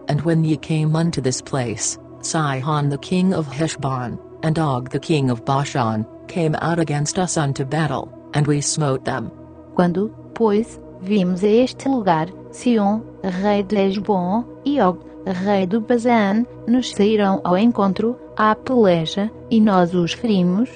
S1: And when ye came unto this place, Sihon the king of Heshbon, and Og the king of Bashan, came out against us unto battle, and we smote them.
S2: Quando, pois, vimos a este lugar, Sion, rei de Hesbon, e Og, rei do Bazã, nos saíram ao encontro, à peleja, e nós os ferimos.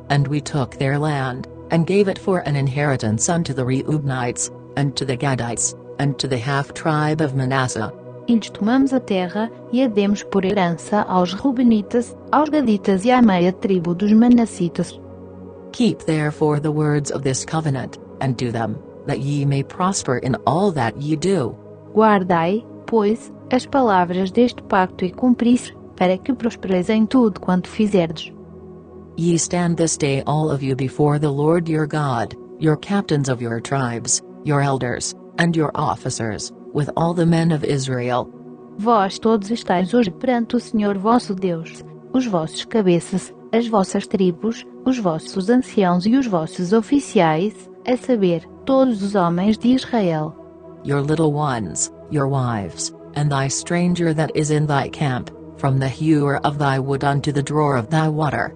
S1: And we took their land, and gave it for an inheritance unto the Reubenites, and to the Gadites, and to the half-tribe of Manasseh.
S2: E lhes tomamos a terra, e a demos por herança aos Rubenitas, aos Gaditas e à meia tribo dos Manassitas.
S1: Keep therefore the words of this covenant, and do them, that ye may prosper in all that ye do.
S2: Guardai, pois, as palavras deste pacto e cumpris, para que prospereis em tudo quanto fizerdes.
S1: Ye stand this day all of you before the Lord your God, your captains of your tribes, your elders, and your officers, with all the men of Israel.
S2: Vós todos estáis hoje perante o Senhor vosso Deus, os vossos cabeças, as vossas tribos, os vossos anciãos e os vossos oficiais, a saber, todos os homens de Israel.
S1: Your little ones, your wives, and thy stranger that is in thy camp, from the hewer of thy wood unto the drawer of thy water.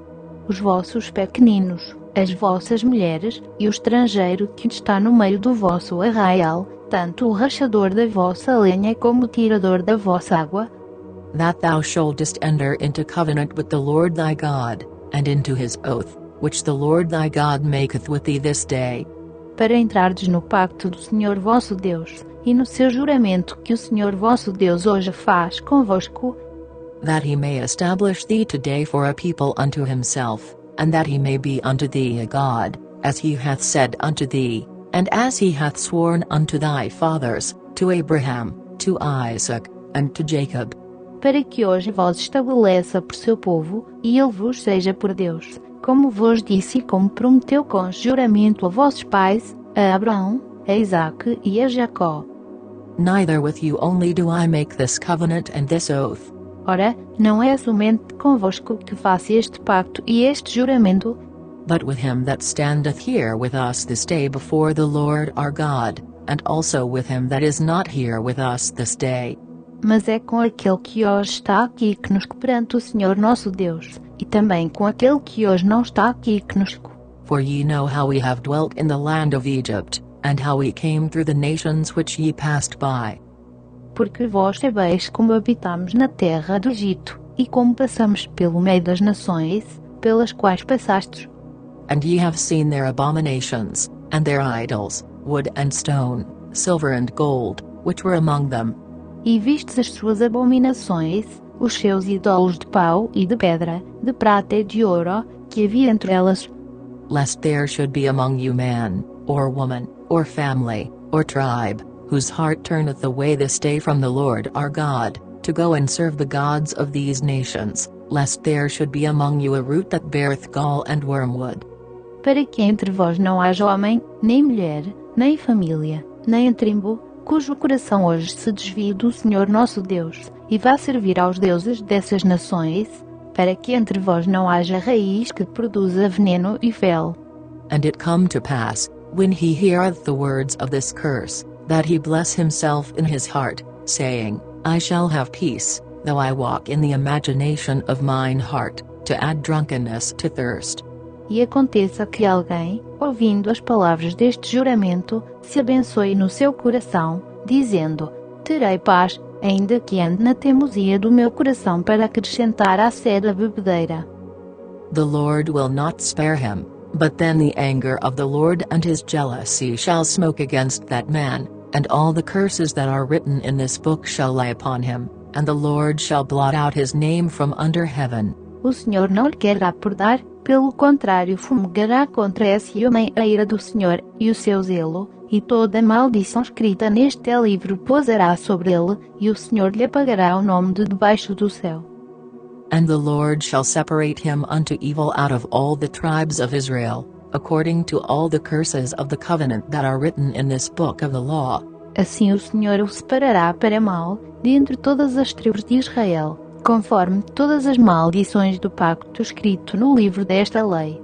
S2: Os vossos pequeninos, as vossas mulheres, e o estrangeiro que está no meio do vosso arraial, tanto o rachador da vossa lenha como o tirador da vossa água,
S1: that thou shouldest enter into covenant with the Lord thy God, and into his oath, which the Lord thy God maketh with thee this day.
S2: Para entrardes no pacto do Senhor vosso Deus, e no seu juramento que o Senhor vosso Deus hoje faz convosco,
S1: that he may establish thee today for a people unto himself, and that he may be unto thee a God, as he hath said unto thee, and as he hath sworn unto thy fathers, to Abraham, to Isaac, and to Jacob.
S2: Para que hoje vos estabeleça por seu povo, e ele vos seja por Deus, como vos disse e como prometeu com juramento a vossos pais, a Abraão, a Isaque e a Jacó.
S1: Neither with you only do I make this covenant and this oath.
S2: Ora, não é somente convosco que faço este pacto e este juramento,
S1: But with him that standeth here with us this day before the Lord our God, and also with him that is not here with us this day.
S2: mas é com aquele que hoje está aqui conosco perante o Senhor nosso Deus, e também com aquele que hoje não está aqui conosco.
S1: For ye know how we have dwelt in the land of Egypt, and how we came through the nations which ye passed by.
S2: Porque vós sabeis como habitamos na terra do Egito, e como passamos pelo meio das nações, pelas quais passastes.
S1: And ye have seen their abominations, and their idols, wood and stone, silver and gold, which were among them.
S2: E vistes as suas abominações, os seus ídolos de pau e de pedra, de prata e de ouro, que havia entre elas.
S1: Lest there should be among you man, or woman, or family, or tribe, whose heart turneth away this day from the Lord our God, to go and serve the gods of these nations, lest there should be among you a root that beareth gall and wormwood.
S2: Para que entre vós não haja homem, nem mulher, nem família, nem tribo, cujo coração hoje se desvie do Senhor nosso Deus, e vá servir aos deuses dessas nações, para que entre vós não haja raiz que produza veneno e fel.
S1: And it come to pass, when he heareth the words of this curse, that he bless himself in his heart, saying, I shall have peace, though I walk in the imagination of mine heart, to add drunkenness to thirst.
S2: E aconteça que alguém, ouvindo as palavras deste juramento, se abençoe no seu coração, dizendo, terei paz, ainda que ande na teimosia do meu coração para acrescentar à sede a bebedeira.
S1: The Lord will not spare him, but then the anger of the Lord and his jealousy shall smoke against that man, and all the curses that are written in this book shall lie upon him, and the Lord shall blot out his name from under heaven.
S2: O Senhor não lhe quererá perdoar, pelo contrário fumegará contra esse homem a ira do Senhor, e o seu zelo, e toda a maldição escrita neste livro posará sobre ele, e o Senhor lhe apagará o nome de debaixo do céu.
S1: And the Lord shall separate him unto evil out of all the tribes of Israel, according to all the curses of the covenant that are written in this book of the law.
S2: Assim o Senhor o separará para mal, de entre todas as tribos de Israel, conforme todas as maldições do pacto escrito no livro desta lei.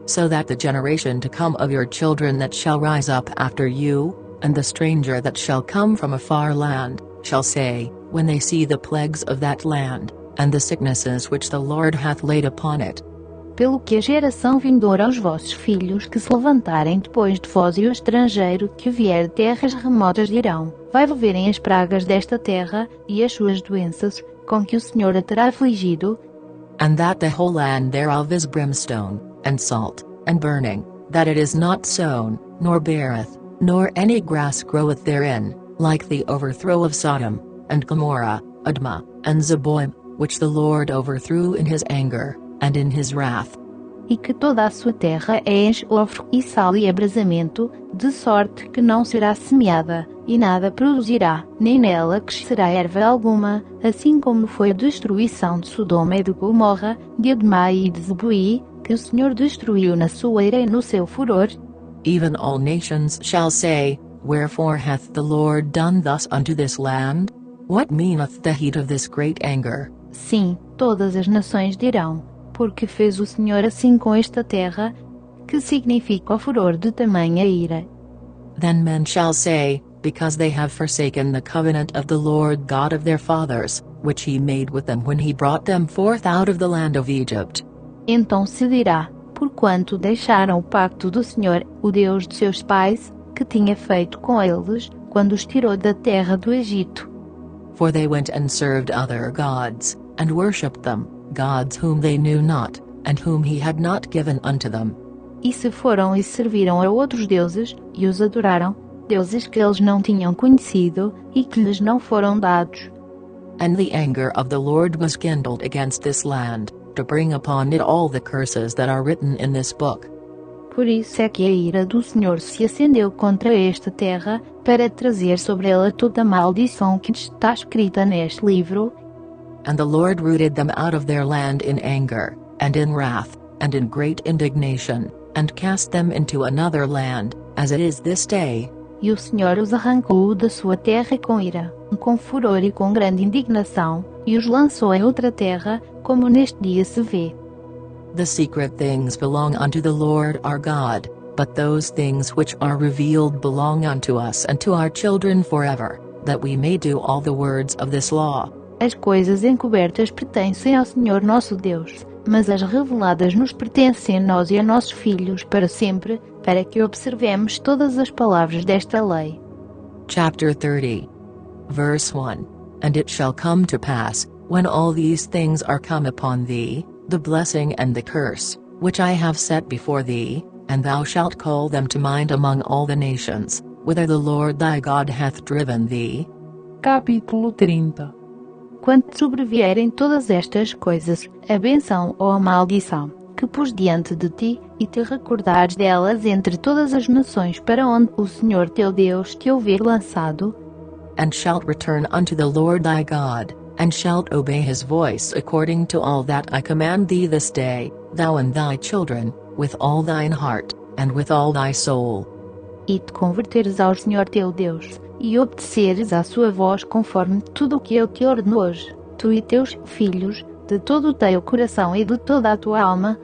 S1: So that the generation to come of your children that shall rise up after you, and the stranger that shall come from a far land, shall say, when they see the plagues of that land, and the sicknesses which the Lord hath laid upon it.
S2: Pelo que a geração vindoura aos vossos filhos que se levantarem depois de vós e o estrangeiro que vier de terras remotas dirão, vai verem as pragas desta terra, e as suas doenças, com que o Senhor a terá afligido,
S1: And that the whole land thereof is brimstone, and salt, and burning, that it is not sown, nor beareth, nor any grass groweth therein, like the overthrow of Sodom, and Gomorrah, Admah, and Zeboim, which the Lord overthrew in his anger, and in his wrath.
S2: e que toda a sua terra é enxofre e sal e abrasamento, de sorte que não será semeada, e nada produzirá, nem nela crescerá erva alguma, assim como foi a destruição de Sodoma e de Gomorra, de Admá e de Zeboim, que o Senhor destruiu na sua ira e no seu furor.
S1: Even all nations shall say, Wherefore hath the Lord done thus unto this land? What meaneth the heat of this great anger?
S2: Sim, todas as nações dirão, porque fez o Senhor assim com esta terra, que significa o furor de tamanha ira.
S1: Then men shall say, Because they have forsaken the covenant of the Lord God of their fathers, which he made with them when he brought them forth out of the land of Egypt.
S2: Então se dirá, porquanto deixaram o pacto do Senhor, o Deus de seus pais, que tinha feito com eles, quando os tirou da terra do Egito.
S1: For they went and served other gods, and worshipped them, gods whom they knew not, and whom he had not given unto them.
S2: E se foram e serviram a outros deuses, e os adoraram, deuses que eles não tinham conhecido, e que lhes não foram dados.
S1: And the anger of the Lord was kindled against this land, to bring upon it all the curses that are written in this book.
S2: Por isso é que a ira do Senhor se acendeu contra esta terra, para trazer sobre ela toda a maldição que está escrita neste livro.
S1: And the Lord rooted them out of their land in anger, and in wrath, and in great indignation, and cast them into another land, as it is this day.
S2: E o Senhor os arrancou da sua terra com ira, com furor e com grande indignação, e os lançou em outra terra, como neste dia se vê.
S1: The secret things belong unto the Lord our God, but those things which are revealed belong unto us and to our children forever, that we may do all the words of this law.
S2: As coisas encobertas pertencem ao Senhor nosso Deus, mas as reveladas nos pertencem a nós e a nossos filhos para sempre, para que observemos todas as palavras desta lei.
S1: Chapter 30. Verse 1. And it shall come to pass, when all these things are come upon thee, the blessing and the curse, which I have set before thee, and thou shalt call them to mind among all the nations, whither the Lord thy God hath driven thee.
S3: Capítulo 30.
S2: Quando sobrevierem todas estas coisas, a benção ou a maldição, que pus diante de ti, e te recordares delas entre todas as nações para onde o Senhor teu Deus te houver lançado,
S1: and shalt return unto the Lord thy God, and shalt obey his voice according to all that I command thee this day, thou and thy children, with all thine heart, and with all thy soul.
S2: E te converteres ao Senhor teu Deus, e obedeceres à sua voz conforme tudo o que eu te ordeno hoje, tu e teus filhos, de todo o teu coração e de toda a tua alma,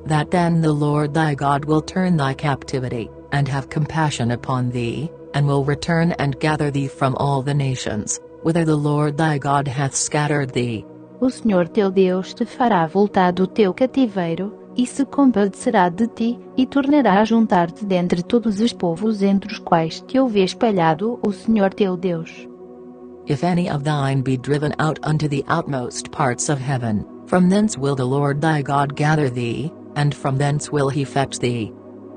S1: that then the Lord thy God will turn thy captivity, and have compassion upon thee, and will return and gather thee from all the nations, whither the Lord thy God hath scattered thee.
S2: O Senhor teu Deus te fará voltar do teu cativeiro, e se compadecerá de ti, e tornará a juntar-te dentre todos os povos entre os quais te houver espalhado o Senhor teu Deus.
S1: If any of thine be driven out unto the outmost parts of heaven, from thence will the Lord thy God gather thee, and from thence will he fetch thee.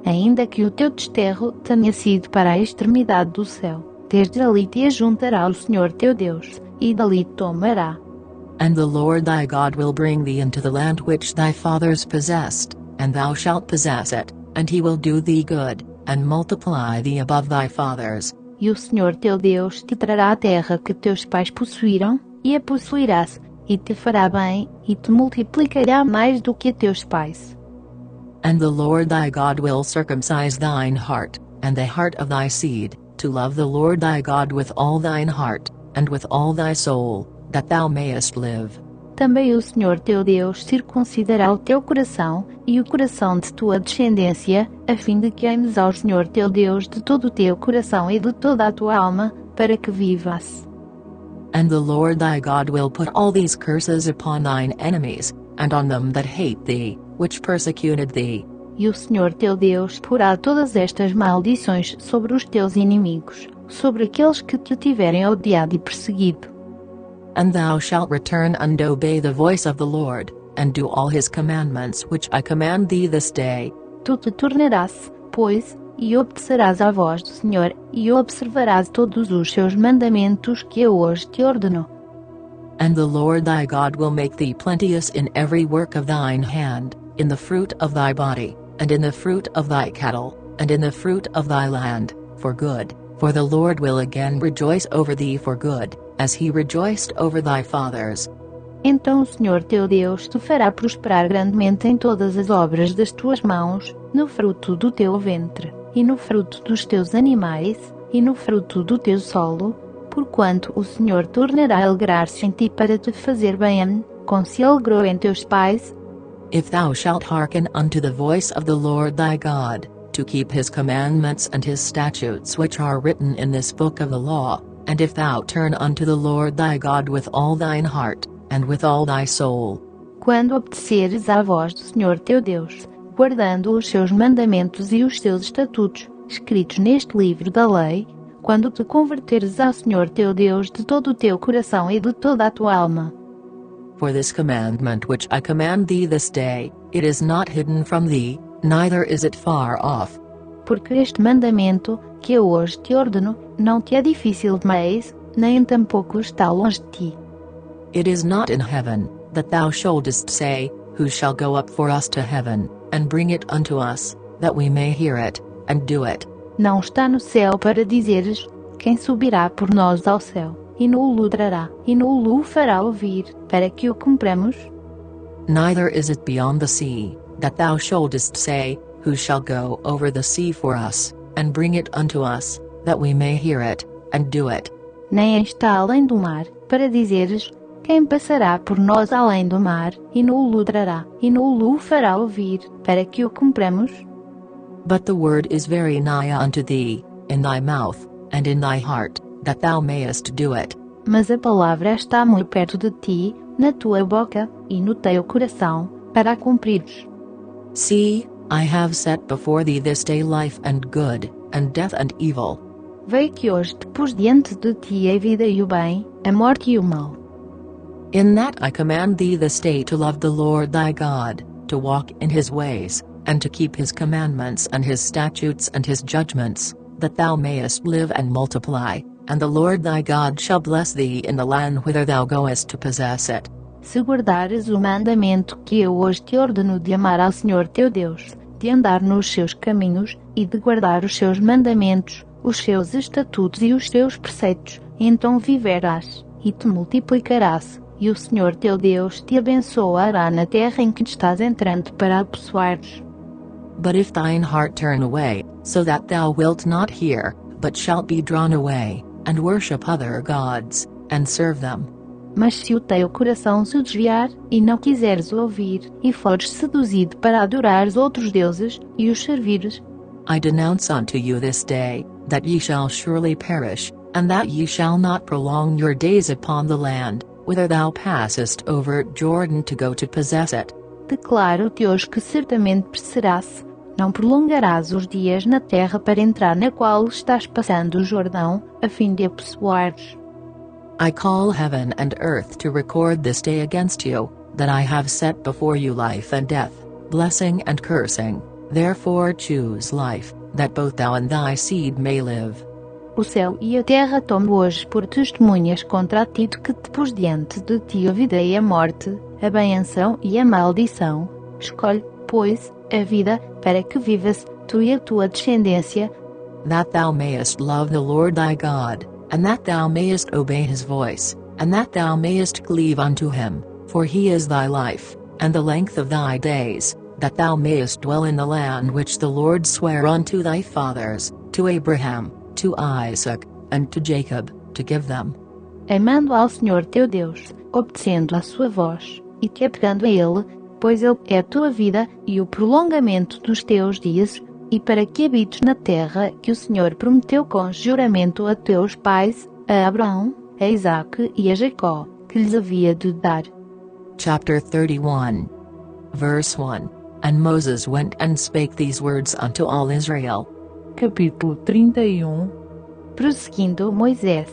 S2: Ainda que o teu desterro tenha sido para a extremidade do céu, desde ali te ajuntará o Senhor teu Deus, e dali te tomará.
S1: And the Lord thy God will bring thee into the land which thy fathers possessed, and thou shalt possess it, and he will do thee good, and multiply thee above thy fathers.
S2: E o Senhor teu Deus te trará a terra que teus pais possuíram, e a possuirás, e te fará bem, e te multiplicará mais do que a teus pais.
S1: And the Lord thy God will circumcise thine heart, and the heart of thy seed, to love the Lord thy God with all thine heart, and with all thy soul, that thou mayest live.
S2: Também o Senhor teu Deus circuncidará o teu coração, e o coração de tua descendência, a fim de que ames ao Senhor teu Deus de todo o teu coração e de toda a tua alma, para que vivas.
S1: And the Lord thy God will put all these curses upon thine enemies, and on them that hate thee, which persecuted thee.
S2: E o Senhor teu Deus porá todas estas maldições sobre os teus inimigos, sobre aqueles que te tiverem odiado e perseguido.
S1: And thou shalt return and obey the voice of the Lord, and do all his commandments which I command thee this day.
S2: Tu te tornarás, pois, e obedecerás à voz do Senhor, e observarás todos os seus mandamentos que eu hoje te ordeno.
S1: And the Lord thy God will make thee plenteous in every work of thine hand, in the fruit of thy body, and in the fruit of thy cattle, and in the fruit of thy land, for good, for the Lord will again rejoice over thee for good, as he rejoiced over thy fathers.
S2: Então o Senhor teu Deus te fará prosperar grandemente em todas as obras das tuas mãos, no fruto do teu ventre, e no fruto dos teus animais, e no fruto do teu solo, porquanto o Senhor tornará a alegrar-se em ti para te fazer bem, como se alegrou em teus pais.
S1: If thou shalt hearken unto the voice of the Lord thy God, to keep his commandments and his statutes which are written in this book of the law, and if thou turn unto the Lord thy God with all thine heart, and with all thy soul.
S2: Quando obedeceres à voz do Senhor teu Deus, guardando os seus mandamentos e os seus estatutos, escritos neste livro da lei, quando te converteres ao Senhor teu Deus de todo o teu coração e de toda a tua alma.
S1: For this commandment which I command thee this day, it is not hidden from thee, neither is it far off.
S2: Porque este mandamento, que eu hoje te ordeno, não te é difícil demais, nem tampouco está longe de ti.
S1: It is not in heaven, that thou shouldest say, Who shall go up for us to heaven, and bring it unto us, that we may hear it, and do it.
S2: Não está no céu para dizeres: quem subirá por nós ao céu, e no-lo trará, e no-lo fará ouvir, para que o cumpramos?
S1: Neither is it beyond the sea, that thou shouldest say, who shall go over the sea for us, and bring it unto us, that we may hear it, and do it.
S2: Nem está além do mar, para dizeres: quem passará por nós além do mar, e no-lo trará, e no-lo fará ouvir, para que o cumpramos?
S1: But the word is very nigh unto thee, in thy mouth, and in thy heart, that thou mayest do it.
S2: Mas a palavra está muito perto de ti, na tua boca, e no teu coração, para a cumprires.
S1: See, I have set before thee this day life and good, and death and evil.
S2: Veio que hoje te pus diante de ti a vida e o bem, a morte e o mal.
S1: In that I command thee this day to love the Lord thy God, to walk in his ways, and to keep his commandments and his statutes and his judgments, that thou mayest live and multiply, and the Lord thy God shall bless thee in the land whither thou goest to possess it.
S2: Se guardares o mandamento que eu hoje te ordeno de amar ao Senhor teu Deus, de andar nos seus caminhos, e de guardar os seus mandamentos, os seus estatutos e os seus preceitos, então viverás, e te multiplicarás, e o Senhor teu Deus te abençoará na terra em que estás entrando para a possuares.
S1: But if thine heart turn away, so that thou wilt not hear, but shalt be drawn away, and worship other gods, and serve them.
S2: Mas se o teu coração se desviar, e não quiseres ouvir, e fores seduzido para adorares outros deuses, e os servires,
S1: I denounce unto you this day, that ye shall surely perish, and that ye shall not prolong your days upon the land, whither thou passest over Jordan to go to possess it.
S2: Declaro-te hoje que certamente perecerás, não prolongarás os dias na terra para entrar na qual estás passando o Jordão, a fim de a possuares.
S1: I call heaven and earth to record this day against you, that I have set before you life and death, blessing and cursing, therefore choose life, that both thou and thy seed may live.
S2: O céu e a terra tomo hoje por testemunhas contra ti que te pus diante de ti a vida e a morte, a benção e a maldição. Escolhe, pois, a vida, para que vivas, tu e a tua descendência,
S1: that thou mayest love the Lord thy God, and that thou mayest obey his voice, and that thou mayest cleave unto him, for he is thy life, and the length of thy days, that thou mayest dwell in the land which the Lord sware unto thy fathers, to Abraham, to Isaac, and to Jacob, to give them.
S2: amando ao Senhor teu Deus, obedecendo à sua voz, e te apegando a Ele, pois Ele é a tua vida, e o prolongamento dos teus dias, e para que habites na terra que o Senhor prometeu com juramento a teus pais, a Abraão, a Isaque e a Jacó, que lhes havia de dar.
S1: Chapter 31. Verse 1. And Moses went and spake these words unto all Israel.
S3: Capítulo 31.
S2: Prosseguindo Moisés,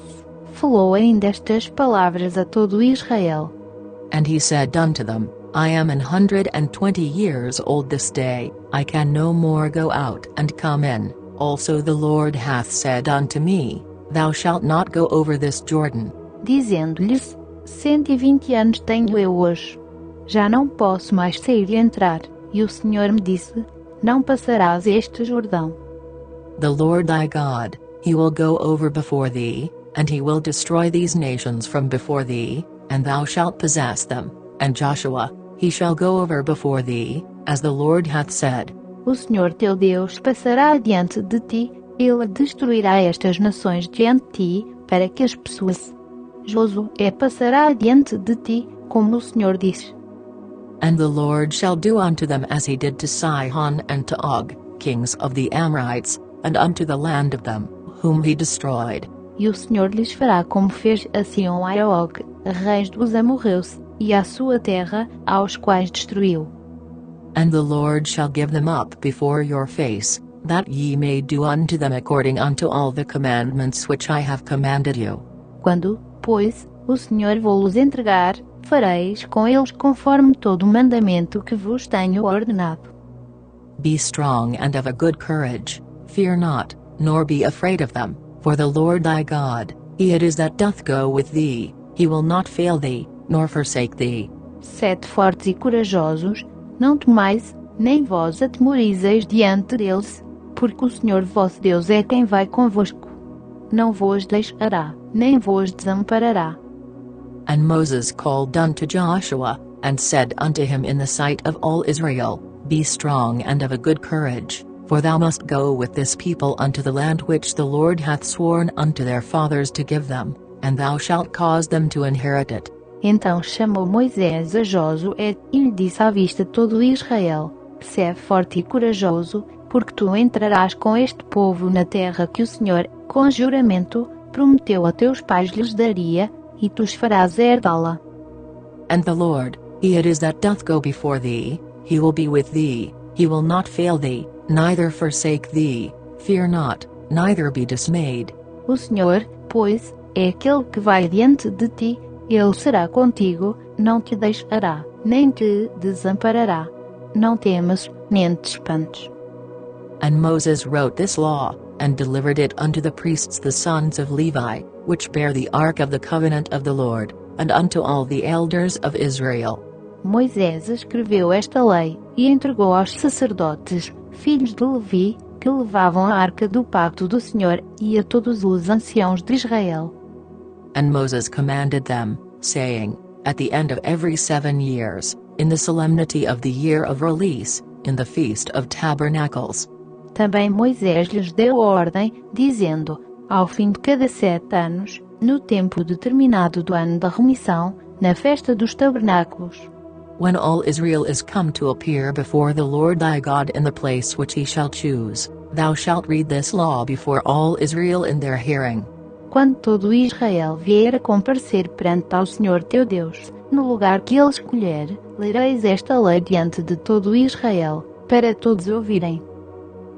S2: falou ainda estas palavras a todo Israel.
S1: And he said unto them, I am 120 years old this day, I can no more go out and come in, also the Lord hath said unto me, Thou shalt not go over this Jordan.
S2: Dizendo-lhes, 120 anos tenho eu hoje. Já não posso mais sair e entrar, e o Senhor me disse, não passarás este Jordão.
S1: The Lord thy God, he will go over before thee, and he will destroy these nations from before thee, and thou shalt possess them, and Joshua, he shall go over before thee, as the Lord hath said.
S2: O Senhor teu Deus passará adiante de ti, ele destruirá estas nações diante de ti, para que as possuas. Josué passará adiante de ti, como o Senhor disse.
S1: And the Lord shall do unto them as he did to Sihon and to Og, kings of the Amorites, and unto the land of them, whom he destroyed.
S2: E o Senhor lhes fará como fez a Sihon e a Og, reis dos amorreus, e à sua terra, aos quais destruiu.
S1: And the Lord shall give them up before your face, that ye may do unto them according unto all the commandments which I have commanded you.
S2: Quando, pois, o Senhor vou-los entregar, fareis com eles conforme todo o mandamento que vos tenho ordenado.
S1: Be strong and of a good courage, fear not, nor be afraid of them, for the Lord thy God, he it is that doth go with thee, he will not fail thee, nor forsake thee.
S2: Sede fortes e corajosos, não temais, nem vós atemorizeis diante deles, porque o Senhor vosso Deus é quem vai convosco. Não vos deixará, nem vos desamparará.
S1: And Moses called unto Joshua, and said unto him in the sight of all Israel, Be strong and of a good courage, for thou must go with this people unto the land which the Lord hath sworn unto their fathers to give them, and thou shalt cause them to inherit it.
S2: Então chamou Moisés a Josué, e lhe disse à vista todo Israel: Sê forte e corajoso, porque tu entrarás com este povo na terra que o Senhor, com juramento, prometeu a teus pais lhes daria, e tu os farás herdá-la.
S1: And the Lord, He it is that doth go before thee, He will be with thee, He will not fail thee, neither forsake thee. Fear not, neither be dismayed.
S2: O Senhor, pois, é aquele que vai diante de ti, Ele será contigo, não te deixará, nem te desamparará. Não temas, nem te espantes.
S1: And Moses wrote this law, and delivered it unto the priests the sons of Levi, which bear the ark of the covenant of the Lord, and unto all the elders of Israel.
S2: Moisés escreveu esta lei, e entregou aos sacerdotes, filhos de Levi, que levavam a arca do pacto do Senhor, e a todos os anciãos de Israel.
S1: And Moses commanded them, saying, At the end of every 7 years, in the solemnity of the year of release, in the feast of tabernacles.
S2: Também Moisés lhes deu ordem, dizendo, ao fim de cada 7 anos, no tempo determinado do ano da remissão, na festa dos tabernáculos.
S1: When all Israel is come to appear before the Lord thy God in the place which he shall choose, thou shalt read this law before all Israel in their hearing.
S2: Quando todo Israel vier a comparecer perante ao Senhor teu Deus, no lugar que ele escolher, lereis esta lei diante de todo Israel, para todos ouvirem.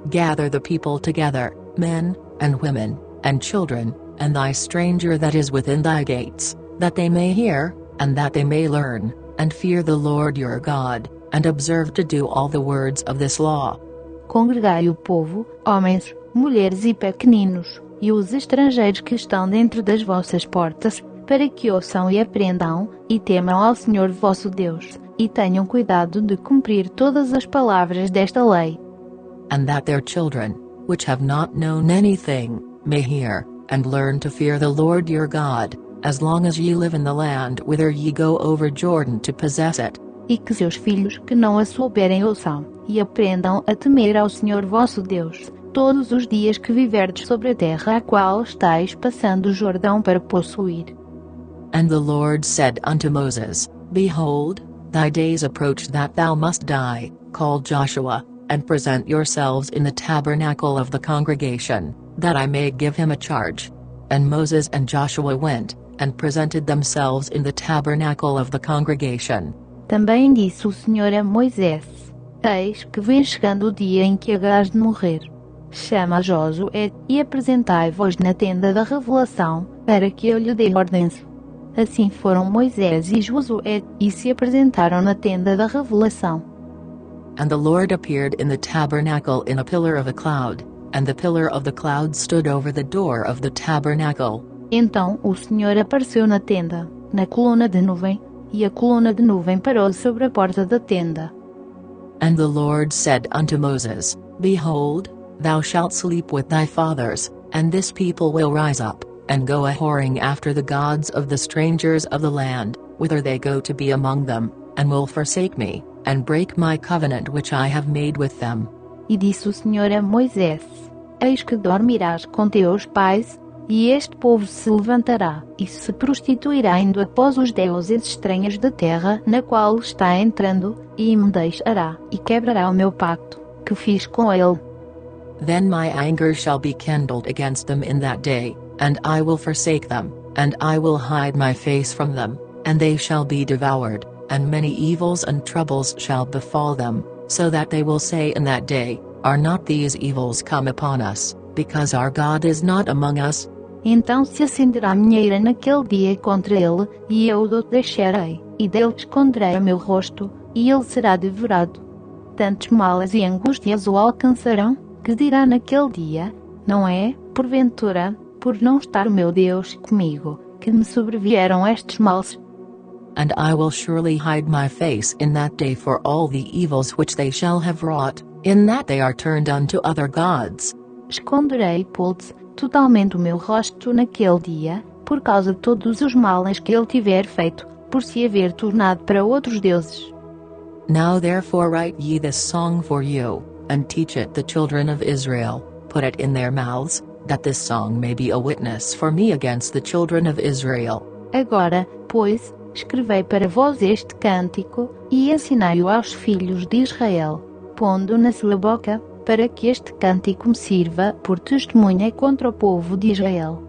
S1: Gather the people together, men, and women, and children, and thy stranger that is within thy gates, that they may hear, and that they may learn, and fear the Lord your God, and observe to do all the words of this law.
S2: Congregai o povo, homens, mulheres e pequeninos, e os estrangeiros que estão dentro das vossas portas, para que ouçam e aprendam, e temam ao Senhor vosso Deus, e tenham cuidado de cumprir todas as palavras desta lei.
S1: And that their children, which have not known anything, may hear, and learn to fear the Lord your God, as long as ye live in the land whither ye go over Jordan to possess it.
S2: E que seus filhos que não a souberem ouçam, e aprendam a temer ao Senhor vosso Deus, todos os dias que viverdes sobre a terra a qual estáis passando o Jordão para possuir.
S1: And the Lord said unto Moses, Behold, thy days approach that thou must die, call Joshua, and present yourselves in the tabernacle of the congregation, that I may give him a charge. And Moses and Joshua went, and presented themselves in the tabernacle of the congregation.
S2: Também disse o Senhor a Moisés: Eis que vem chegando o dia em que haverás de morrer. Chama a Josué, e apresentai-vos na tenda da revelação, para que eu lhe dê ordens. Assim foram Moisés e Josué, e se apresentaram na tenda da revelação.
S1: And the Lord appeared in the tabernacle in a pillar of a cloud, and the pillar of the cloud stood over the door of the tabernacle.
S2: Então o Senhor apareceu na tenda, na coluna de nuvem, e a coluna de nuvem parou sobre a porta da tenda.
S1: And the Lord said unto Moses, Behold, thou shalt sleep with thy fathers, and this people will rise up, and go a-whoring after the gods of the strangers of the land, whither they go to be among them, and will forsake me, and break my covenant which I have made with them.
S2: E disse o Senhor a Moisés: Eis que dormirás com teus pais, e este povo se levantará, e se prostituirá indo após os deuses estranhos da terra na qual está entrando, e me deixará, e quebrará o meu pacto, que fiz com ele.
S1: Then my anger shall be kindled against them in that day, and I will forsake them, and I will hide my face from them, and they shall be devoured, and many evils and troubles shall befall them, so that they will say in that day, Are not these evils come upon us, because our God is not among us?
S2: Então se acenderá minha ira naquele dia contra ele, e eu o deixarei, e dele esconderei o meu rosto, e ele será devorado. Tantos males e angústias o alcançarão, que dirá naquele dia: Não é, porventura, por não estar o meu Deus comigo, que me sobrevieram estes males?
S1: and I will surely hide my face in that day for all the evils which they shall have wrought, in that they are turned unto other gods.
S2: Esconderei, pois, totalmente o meu rosto naquele dia, por causa de todos os males que ele tiver feito, por se haver tornado para outros deuses.
S1: Now therefore write ye this song for you, and teach it the children of Israel, put it in their mouths, that this song may be a witness for me against the children of Israel.
S2: Agora, pois, escrevei para vós este cântico, e ensinai-o aos filhos de Israel, pondo na sua boca, para que este cântico me sirva por testemunha contra o povo de Israel.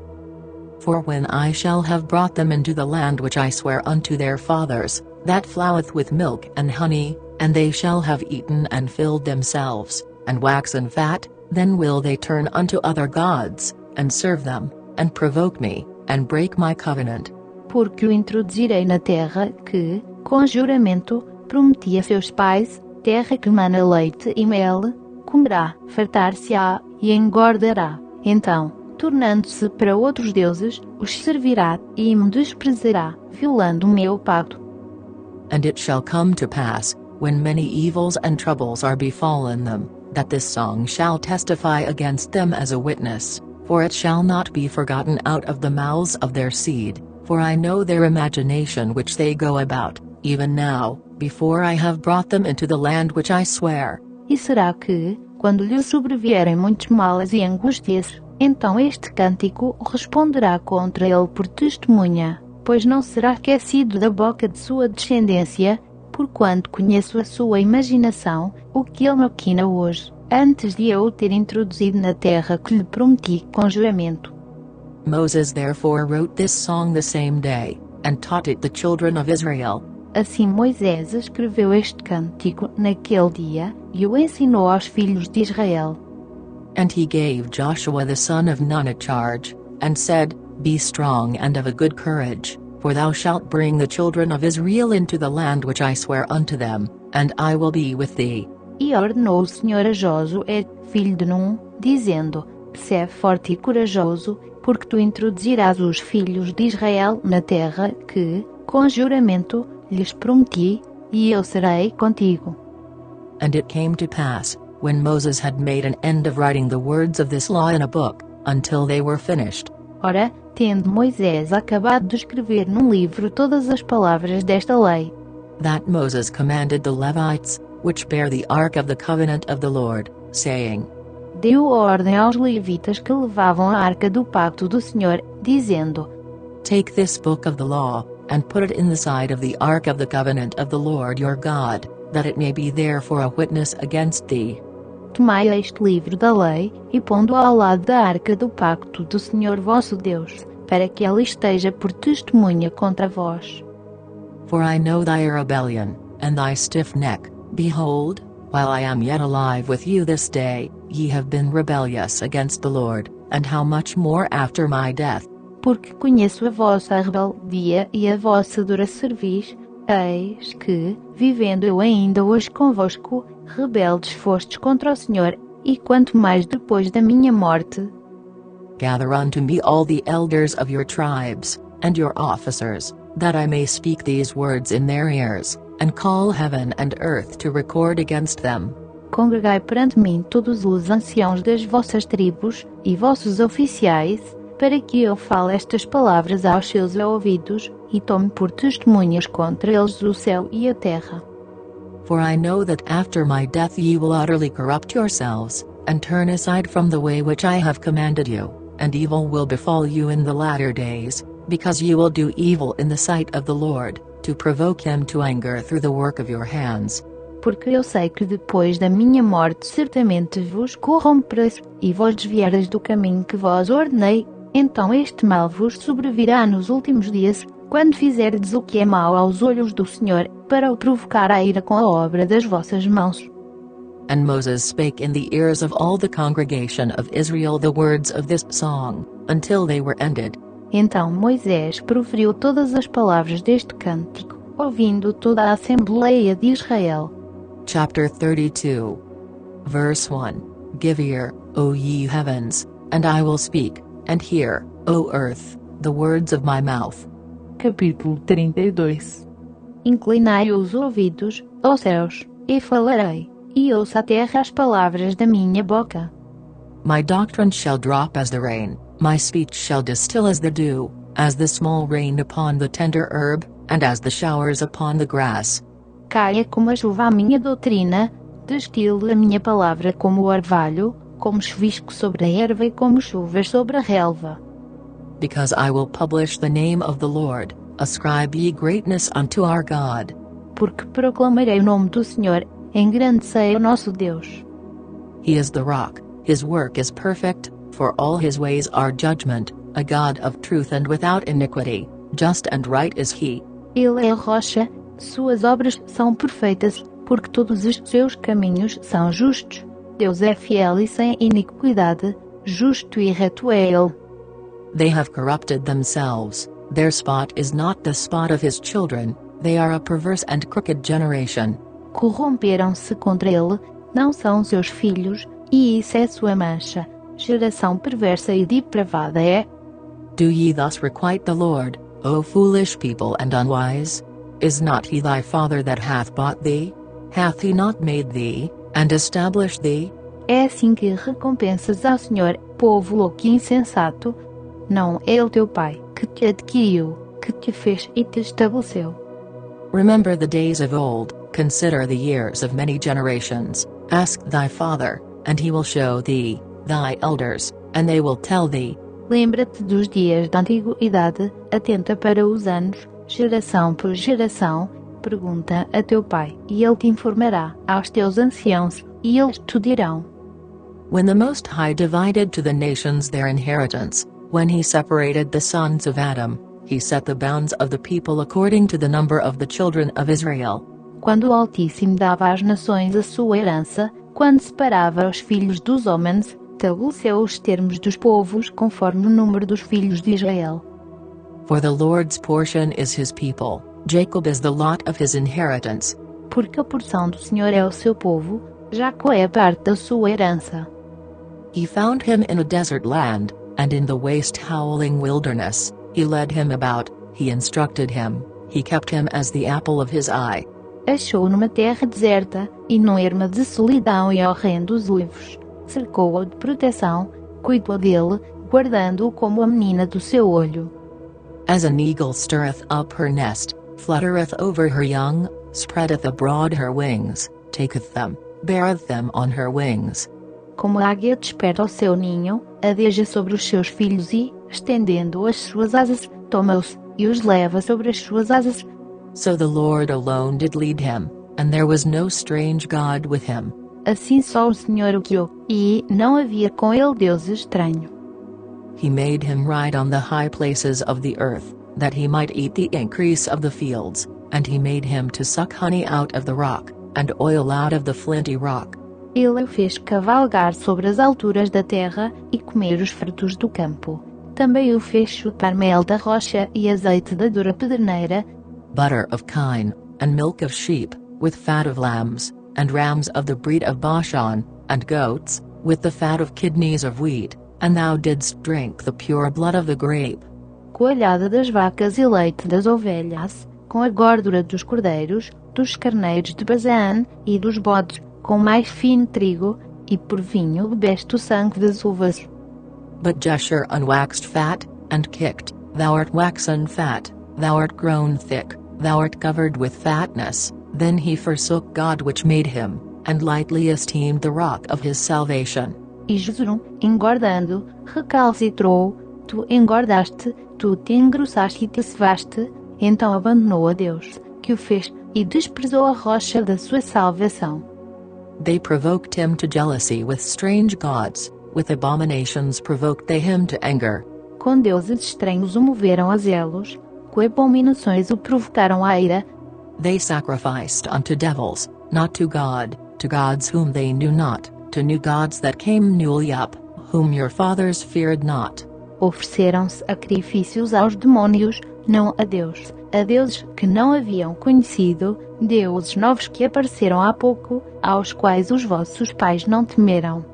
S1: For when I shall have brought them into the land which I swear unto their fathers, that floweth with milk and honey, and they shall have eaten and filled themselves, and waxen fat, then will they turn unto other gods, and serve them, and provoke me, and break my covenant.
S2: Porque o introduzirei na terra que, com juramento, prometi a seus pais, terra que mana leite e mel, comerá, fartar-se-á, e engordará. Então, tornando-se para outros deuses, os servirá, e me desprezará, violando o meu pacto.
S1: And it shall come to pass, when many evils and troubles are befallen them, that this song shall testify against them as a witness, for it shall not be forgotten out of the mouths of their seed, for I know their imagination which they go about, even now, before I have brought them into the land which I swear.
S2: E será que, quando lhe sobrevierem muitos males e angústias, então este cântico responderá contra ele por testemunha, pois não será esquecido da boca de sua descendência, porquanto conheço a sua imaginação, o que ele maquina hoje, antes de eu o ter introduzido na terra que lhe prometi com juramento.
S1: Moses therefore wrote this song the same day, and taught it the children of Israel.
S2: Assim Moisés escreveu este cântico naquele dia, e o ensinou aos filhos de Israel.
S1: And he gave Joshua the son of Nun a charge, and said, Be strong and of a good courage, for thou shalt bring the children of Israel into the land which I swear unto them, and I will be with thee.
S2: E ordenou o Senhor a Josué, filho de Num, dizendo, Sê forte e corajoso, porque tu introduzirás os filhos de Israel na terra que, com juramento, lhes prometi, e eu serei contigo.
S1: And it came to pass, when Moses had made an end of writing the words of this law in a book, until they were finished.
S2: Ora, tendo Moisés acabado de escrever num livro todas as palavras desta lei,
S1: that Moses commanded the Levites, which bear the ark of the covenant of the Lord, saying,
S2: deu ordem aos levitas que levavam a arca do pacto do Senhor, dizendo,
S1: Take this book of the law, and put it in the side of the ark of the covenant of the Lord your God, that it may be there for a witness against thee.
S2: Tomai este livro da lei, e pondo-o ao lado da arca do pacto do Senhor vosso Deus, para que ela esteja por testemunha contra vós.
S1: For I know thy rebellion, and thy stiff neck, behold, while I am yet alive with you this day, ye have been rebellious against the Lord, and how much more after my death.
S2: Porque conheço a vossa rebeldia e a vossa dura cerviz, eis que, vivendo eu ainda hoje convosco, rebeldes fostes contra o Senhor, e quanto mais depois da minha morte.
S1: Gather unto me all the elders of your tribes, and your officers, that I may speak these words in their ears, and call heaven and earth to record against them.
S2: Congregai perante mim todos os anciãos das vossas tribos, e vossos oficiais, para que eu fale estas palavras aos seus ouvidos, e tome por testemunhas contra eles o céu e a terra.
S1: For I know that after my death ye will utterly corrupt yourselves, and turn aside from the way which I have commanded you, and evil will befall you in the latter days, because ye will do evil in the sight of the Lord, to provoke him to anger through the work of your hands.
S2: Porque eu sei que depois da minha morte certamente vos corrompereis, e vos desviareis do caminho que vos ordenei, então este mal vos sobrevirá nos últimos dias, quando fizerdes o que é mau aos olhos do Senhor, para o provocar a ira com a obra das vossas mãos.
S1: And Moses spake in the ears of all the congregation of Israel the words of this song, until they were ended.
S2: Então Moisés proferiu todas as palavras deste cântico, ouvindo toda a Assembleia de Israel.
S1: Chapter 32. Verse 1. Give ear, O ye heavens, and I will speak, and hear, O earth, the words of my mouth.
S3: Capítulo 32.
S2: inclinai os ouvidos, ó céus, e falarei, e ouça a terra as palavras da minha boca.
S1: My doctrine shall drop as the rain, my speech shall distill as the dew, as the small rain upon the tender herb, and as the showers upon the grass.
S2: Caia como a chuva a minha doutrina, destile a minha palavra como o orvalho, como chuvisco sobre a erva e como chuvas sobre a relva.
S1: Because I will publish the name of the Lord, ascribe ye greatness unto our God.
S2: Porque proclamarei o nome do Senhor, engrandecei o nosso Deus.
S1: He is the rock, his work is perfect, for all his ways are judgment, a God of truth and without iniquity, just and right is he.
S2: Ele é a rocha, suas obras são perfeitas, porque todos os seus caminhos são justos. Deus é fiel e sem iniquidade, justo e reto é ele.
S1: They have corrupted themselves, their spot is not the spot of his children, they are a perverse and crooked generation.
S2: Corromperam-se contra ele, não são seus filhos, e isso é sua mancha. Geração perversa e depravada é.
S1: Do ye thus requite the Lord, O foolish people and unwise? Is not he thy father that hath bought thee? Hath he not made thee, and established thee?
S2: É assim que recompensas ao Senhor, povo louco e insensato? Não é ele teu pai, que te adquiriu, que te fez e te estabeleceu.
S1: Remember the days of old, consider the years of many generations, ask thy father, and he will show thee, thy elders, and they will tell thee.
S2: Lembra-te dos dias da antiguidade, atenta para os anos, geração por geração, pergunta a teu pai, e ele te informará, aos teus anciãos, e eles te dirão.
S1: When the Most High divided to the nations their inheritance, when he separated the sons of Adam, he set the bounds of the people according to the number of the children of Israel.
S2: Quando o Altíssimo dava às nações a sua herança, quando separava os filhos dos homens, estabeleceu os termos dos povos conforme o número dos filhos de Israel.
S1: For the Lord's portion is his people, Jacob is the lot of his inheritance.
S2: Porque a porção do Senhor é o seu povo, Jacó é a parte da sua herança.
S1: He found him in a desert land, and in the waste howling wilderness, he led him about, he instructed him, he kept him as the apple of his eye.
S2: Achou-o numa terra deserta, e num erma de solidão e horrendos uivos. Cercou-o de proteção, cuidou dele, guardando-o como a menina do seu olho.
S1: As an eagle stirreth up her nest, fluttereth over her young, spreadeth abroad her wings, taketh them, beareth them on her wings.
S2: Como a águia desperta o seu ninho, adeja sobre os seus filhos e, estendendo as suas asas, toma-os, e os leva sobre as suas asas.
S1: So the Lord alone did lead him, and there was no strange God with him.
S2: Assim só o Senhor o guiou, e não havia com ele Deus estranho.
S1: He made him ride on the high places of the earth, that he might eat the increase of the fields, and he made him to suck honey out of the rock, and oil out of the flinty rock.
S2: Ele o fez cavalgar sobre as alturas da terra, e comer os frutos do campo. Também o fez chupar mel da rocha e azeite da dura pedreneira,
S1: butter of kine, and milk of sheep, with fat of lambs, and rams of the breed of Bashan, and goats, with the fat of kidneys of wheat, and thou didst drink the pure blood of the grape.
S2: Coalhada das vacas e leite das ovelhas, com a gordura dos cordeiros, dos carneiros de Bazã, e dos bodes, com mais fino trigo, e por vinho bebeste o sangue das uvas.
S1: But Jeshur unwaxed fat, and kicked, thou art waxen fat, thou art grown thick, thou art covered with fatness. Then he forsook God which made him, and lightly esteemed the rock of his salvation.
S2: E Jesurum, engordando, recalcitrou, tu engordaste, tu te engrossaste e te cevaste, então abandonou a Deus, que o fez, e desprezou a rocha da sua salvação.
S1: They provoked him to jealousy with strange gods, with abominations provoked they him to anger.
S2: Com deuses estranhos o moveram a zelos, com abominações o provocaram à ira.
S1: They sacrificed unto devils, not to God, to gods whom they knew not, to new gods that came newly up, whom your fathers feared not.
S2: Ofereceram-se sacrifícios aos demónios, não a deuses que não haviam conhecido, deuses novos que apareceram há pouco, aos quais os vossos pais não temeram.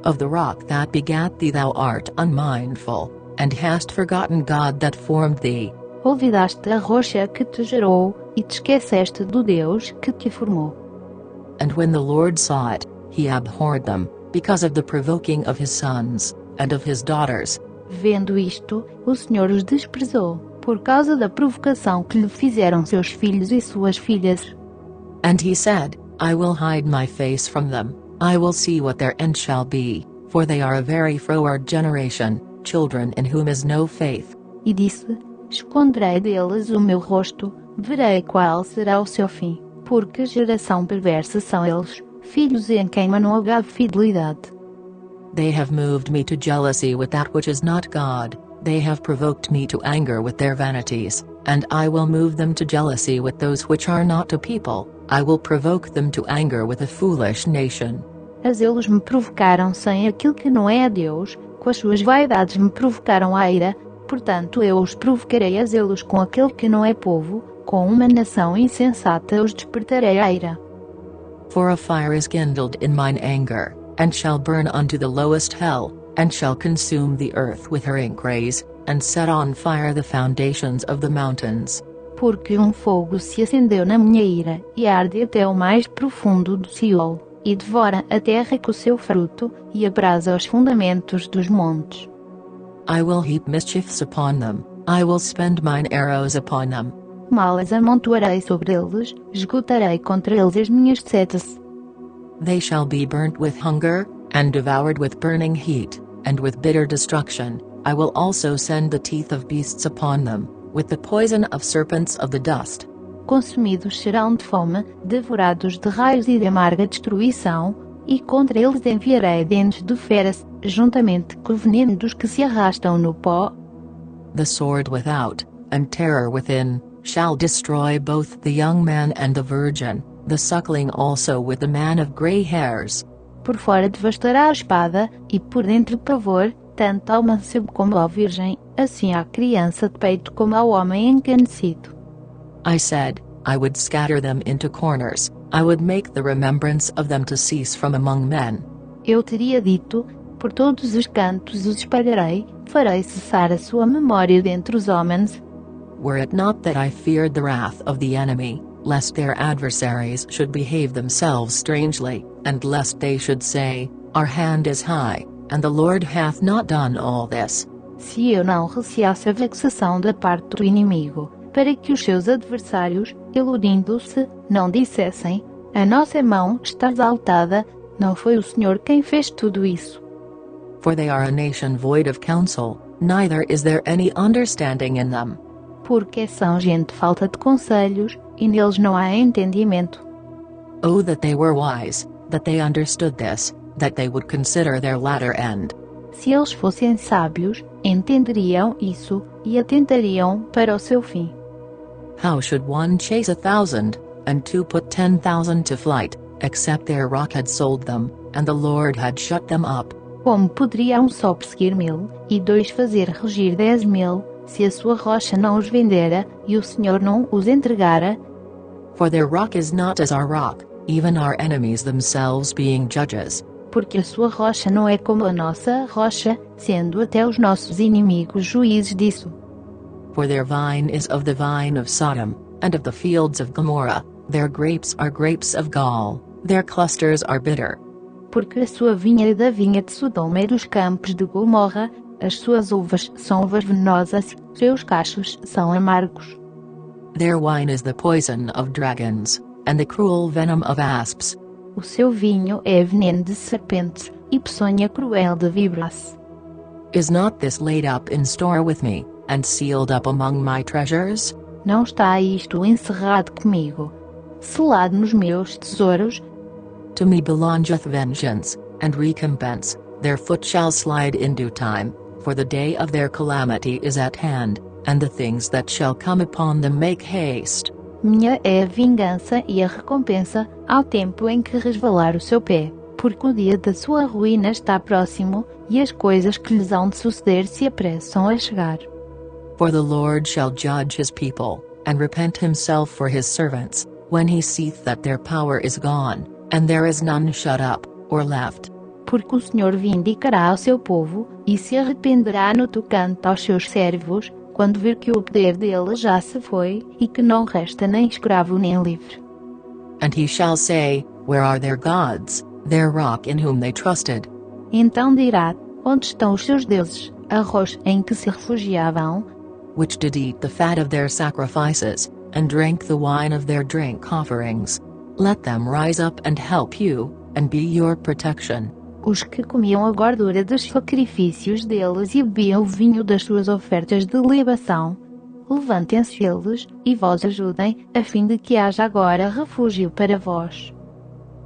S1: Of the rock that begat thee thou art unmindful, and hast forgotten God that formed thee.
S2: Olvidaste a rocha que te gerou, e te esqueceste do Deus que te formou.
S1: And when the Lord saw it, he abhorred them, because of the provoking of his sons, and of his daughters.
S2: Vendo isto, o Senhor os desprezou, por causa da provocação que lhe fizeram seus filhos e suas filhas.
S1: And he said, I will hide my face from them, I will see what their end shall be, for they are a very froward generation, children in whom is no faith.
S2: E disse, esconderei deles o meu rosto, verei qual será o seu fim, porque geração perversa são eles, filhos em quem não há fidelidade.
S1: They have moved me to jealousy with that which is not God, they have provoked me to anger with their vanities, and I will move them to jealousy with those which are not a people, I will provoke them to anger with a foolish nation.
S2: As eles me provocaram sem aquilo que não é a Deus, com as suas vaidades me provocaram a ira, portanto eu os provocarei a zelos com aquele que não é povo, com uma nação insensata os despertarei a ira.
S1: For a fire is kindled in mine anger, and shall burn unto the lowest hell, and shall consume the earth with her increase, and set on fire the foundations of the mountains.
S2: Porque fogo se acendeu na minha ira, e arde até o mais profundo do Siol, e devora a terra com o seu fruto, e abrasa os fundamentos dos montes.
S1: I will heap mischiefs upon them, I will spend mine arrows upon them.
S2: Malas amontoarei sobre eles, esgotarei contra eles as minhas setas.
S1: They shall be burnt with hunger, and devoured with burning heat, and with bitter destruction. I will also send the teeth of beasts upon them, with the poison of serpents of the dust.
S2: Consumidos serão de fome, devorados de raios e de amarga destruição, e contra eles enviarei dentes de feras, juntamente com o veneno dos que se arrastam no pó.
S1: The sword without, and terror within, shall destroy both the young man and the virgin, the suckling also with the man of grey hairs.
S2: Por fora devastará a espada, e por dentro pavor, tanto ao mancebo como à virgem, assim à criança de peito como ao homem encanecido.
S1: I said, I would scatter them into corners, I would make the remembrance of them to cease from among men.
S2: Eu teria dito, por todos os cantos os espalharei, farei cessar a sua memória dentre os homens.
S1: Were it not that I feared the wrath of the enemy, lest their adversaries should behave themselves strangely, and lest they should say, Our hand is high, and the Lord hath not done all this.
S2: Se eu não receasse a vexação da parte do inimigo, para que os seus adversários, iludindo-se, não dissessem, a nossa mão está exaltada, não foi o Senhor quem fez tudo isso.
S1: For they are a nation void of counsel, neither is there any understanding in them.
S2: Porque são gente falta de conselhos, e neles não há entendimento.
S1: Oh, that they were wise, that they understood this, that they would consider their latter end.
S2: Se eles fossem sábios, entenderiam isso, e atentariam para o seu fim.
S1: How should one chase 1,000, and two put 10,000 to flight, except their rock had sold them, and the Lord had shut them up?
S2: Como poderia só perseguir 1.000, e dois fazer rugir 10.000, se a sua rocha não os vendera, e o Senhor não os entregara?
S1: For their rock is not as our rock, even our enemies themselves being judges.
S2: Porque a sua rocha não é como a nossa rocha, sendo até os nossos inimigos juízes disso.
S1: For their vine is of the vine of Sodom, and of the fields of Gomorrah, their grapes are grapes of gall, their clusters are bitter.
S2: Porque a sua vinha é da vinha de Sodoma e dos campos de Gomorra, as suas uvas são uvas venenosas, seus cachos são amargos.
S1: Their wine is the poison of dragons, and the cruel venom of asps.
S2: O seu vinho é veneno de serpentes, e peçonha cruel de víboras.
S1: Is not this laid up in store with me, and sealed up among my treasures?
S2: Não está isto encerrado comigo, selado nos meus tesouros?
S1: To me belongeth vengeance, and recompense, their foot shall slide in due time, for the day of their calamity is at hand, and the things that shall come upon them make haste.
S2: Minha é a vingança e a recompensa, ao tempo em que resvalar o seu pé, porque o dia da sua ruína está próximo, e as coisas que lhes hão de suceder se apressam a chegar.
S1: For the Lord shall judge his people, and repent himself for his servants, when he seeth that their power is gone, and there is none shut up, or left.
S2: Porque o Senhor vindicará ao seu povo, e se arrependerá no tocante aos seus servos, quando vir que o poder dele já se foi, e que não resta nem escravo nem livre.
S1: And he shall say, Where are their gods, their rock in whom they trusted?
S2: Então dirá: onde estão os seus deuses, a rocha em que se refugiavam?
S1: Which did eat the fat of their sacrifices, and drank the wine of their drink offerings. Let them rise up and help you, and be your protection.
S2: Os que comiam a gordura dos sacrifícios deles e bebiam o vinho das suas ofertas de libação. Levantem-se eles, e vós ajudem, a fim de que haja agora refúgio para vós.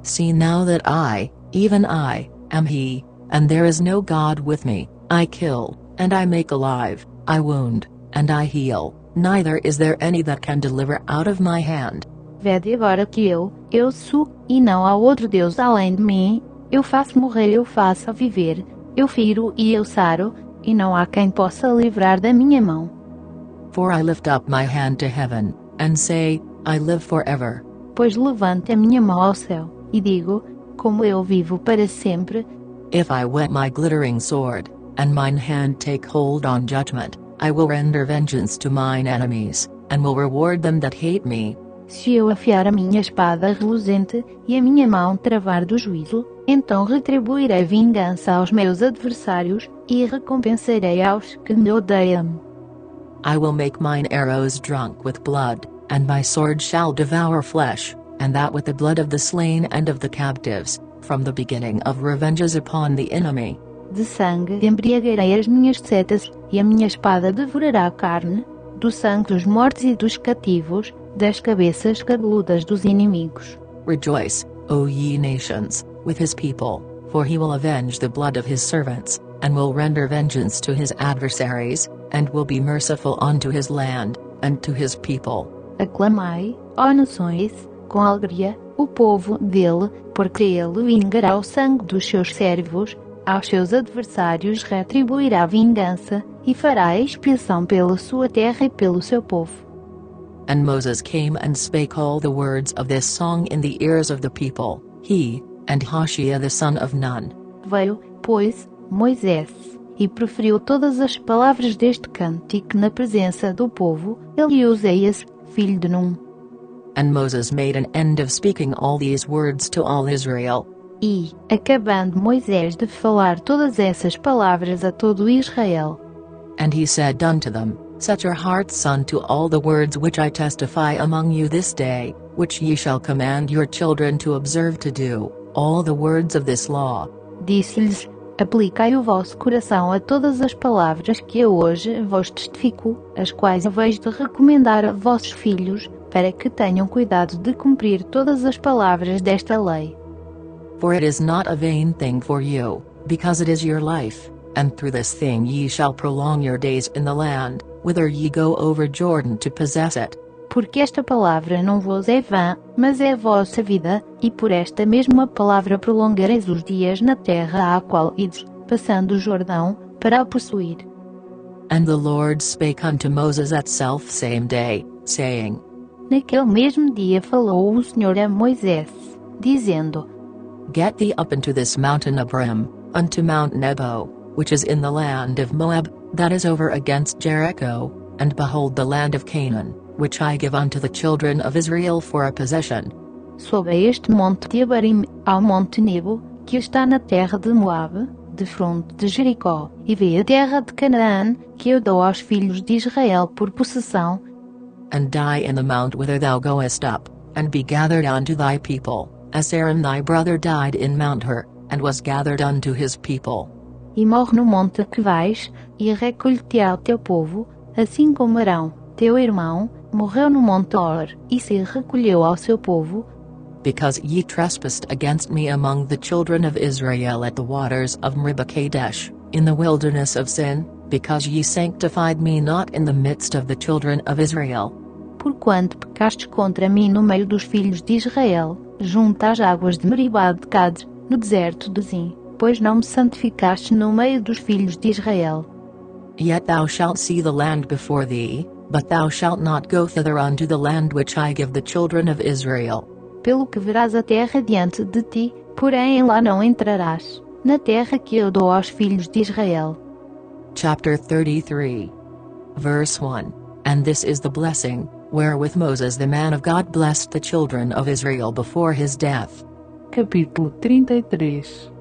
S1: See now that I, even I, am he, and there is no God with me. I kill, and I make alive, I wound, and I heal, neither is there any that can deliver out of my hand.
S2: Vede agora que eu sou, e não há outro Deus além de mim. Eu faço morrer, eu faço viver, eu firo e eu saro, e não há quem possa livrar da minha mão.
S1: For I lift up my hand to heaven, and say, I live forever.
S2: Pois levanto a minha mão ao céu, e digo, como eu vivo para sempre.
S1: If I whet my glittering sword, and mine hand take hold on judgment, I will render vengeance to mine enemies, and will reward them that hate me.
S2: Se eu afiar a minha espada reluzente, e a minha mão travar do juízo, então retribuirei vingança aos meus adversários, e recompensarei aos que me odeiam.
S1: I will make mine arrows drunk with blood, and my sword shall devour flesh, and that with the blood of the slain and of the captives, from the beginning of revenges upon the enemy.
S2: De sangue embriagarei as minhas setas, e a minha espada devorará a carne, do sangue dos mortos e dos cativos, das cabeças cabeludas dos inimigos.
S1: Rejoice, O ye nations, with his people, for he will avenge the blood of his servants, and will render vengeance to his adversaries, and will be merciful unto his land, and to his people.
S2: Aclamai, ó nações, com alegria, o povo dele, porque ele vingará o sangue dos seus servos, aos seus adversários retribuirá vingança, e fará expiação pela sua terra e pelo seu povo.
S1: And Moses came and spake all the words of this song in the ears of the people, he, and Hoshea the son of Nun.
S2: Veio, pois, Moisés, e proferiu todas as palavras deste cântico na presença do povo, ele e Uzias, filho de Num.
S1: And Moses made an end of speaking all these words to all Israel.
S2: E, acabando Moisés de falar todas essas palavras a todo Israel,
S1: and he said unto them, Set your hearts unto all the words which I testify among you this day, which ye shall command your children to observe to do, all the words of this law.
S2: Disse-lhes, aplicai o vosso coração a todas as palavras que eu hoje vos testifico, as quais eu vejo de recomendar a vossos filhos, para que tenham cuidado de cumprir todas as palavras desta lei.
S1: For it is not a vain thing for you, because it is your life, and through this thing ye shall prolong your days in the land, whither ye go over Jordan to possess it.
S2: Porque esta palavra não vos é vã, mas é a vossa vida, e por esta mesma palavra prolongareis os dias na terra à qual ides, passando o Jordão, para a possuir.
S1: And the Lord spake unto Moses at selfsame day, saying,
S2: Naquele mesmo dia falou o Senhor a Moisés, dizendo,
S1: Get thee up into this mountain Abrim, unto Mount Nebo, which is in the land of Moab, that is over against Jericho, and behold the land of Canaan, which I give unto the children of Israel for a possession.
S2: Sobe a este monte de Abarim, ao monte Nebo, que está na terra de Moab, de fronte de Jericó, e vê a terra de Canaã, que eu dou aos filhos de Israel por possessão.
S1: And die in the mount whither thou goest up, and be gathered unto thy people, as Aaron thy brother died in Mount Hor, and was gathered unto his people.
S2: E morre no monte que vais, e recolhe-te ao teu povo, assim como Arão, teu irmão, morreu no monte Hor, e se recolheu ao seu povo.
S1: Because ye trespassed against me among the children of Israel at the waters of Meribah Kadesh, in the wilderness of Sin, because ye sanctified me not in the midst of the children of Israel.
S2: Porquanto pecastes contra mim no meio dos filhos de Israel, junto às águas de Meribá de Cades, no deserto de Zin, pois não me santificaste no meio dos filhos de Israel.
S1: Yet thou shalt see the land before thee, but thou shalt not go thither unto the land which I give the children of Israel.
S2: Pelo que verás a terra diante de ti, porém lá não entrarás, na terra que eu dou aos filhos de Israel.
S1: Chapter 33. Verse 1. And this is the blessing, wherewith Moses the man of God blessed the children of Israel before his death.
S3: Capítulo 33.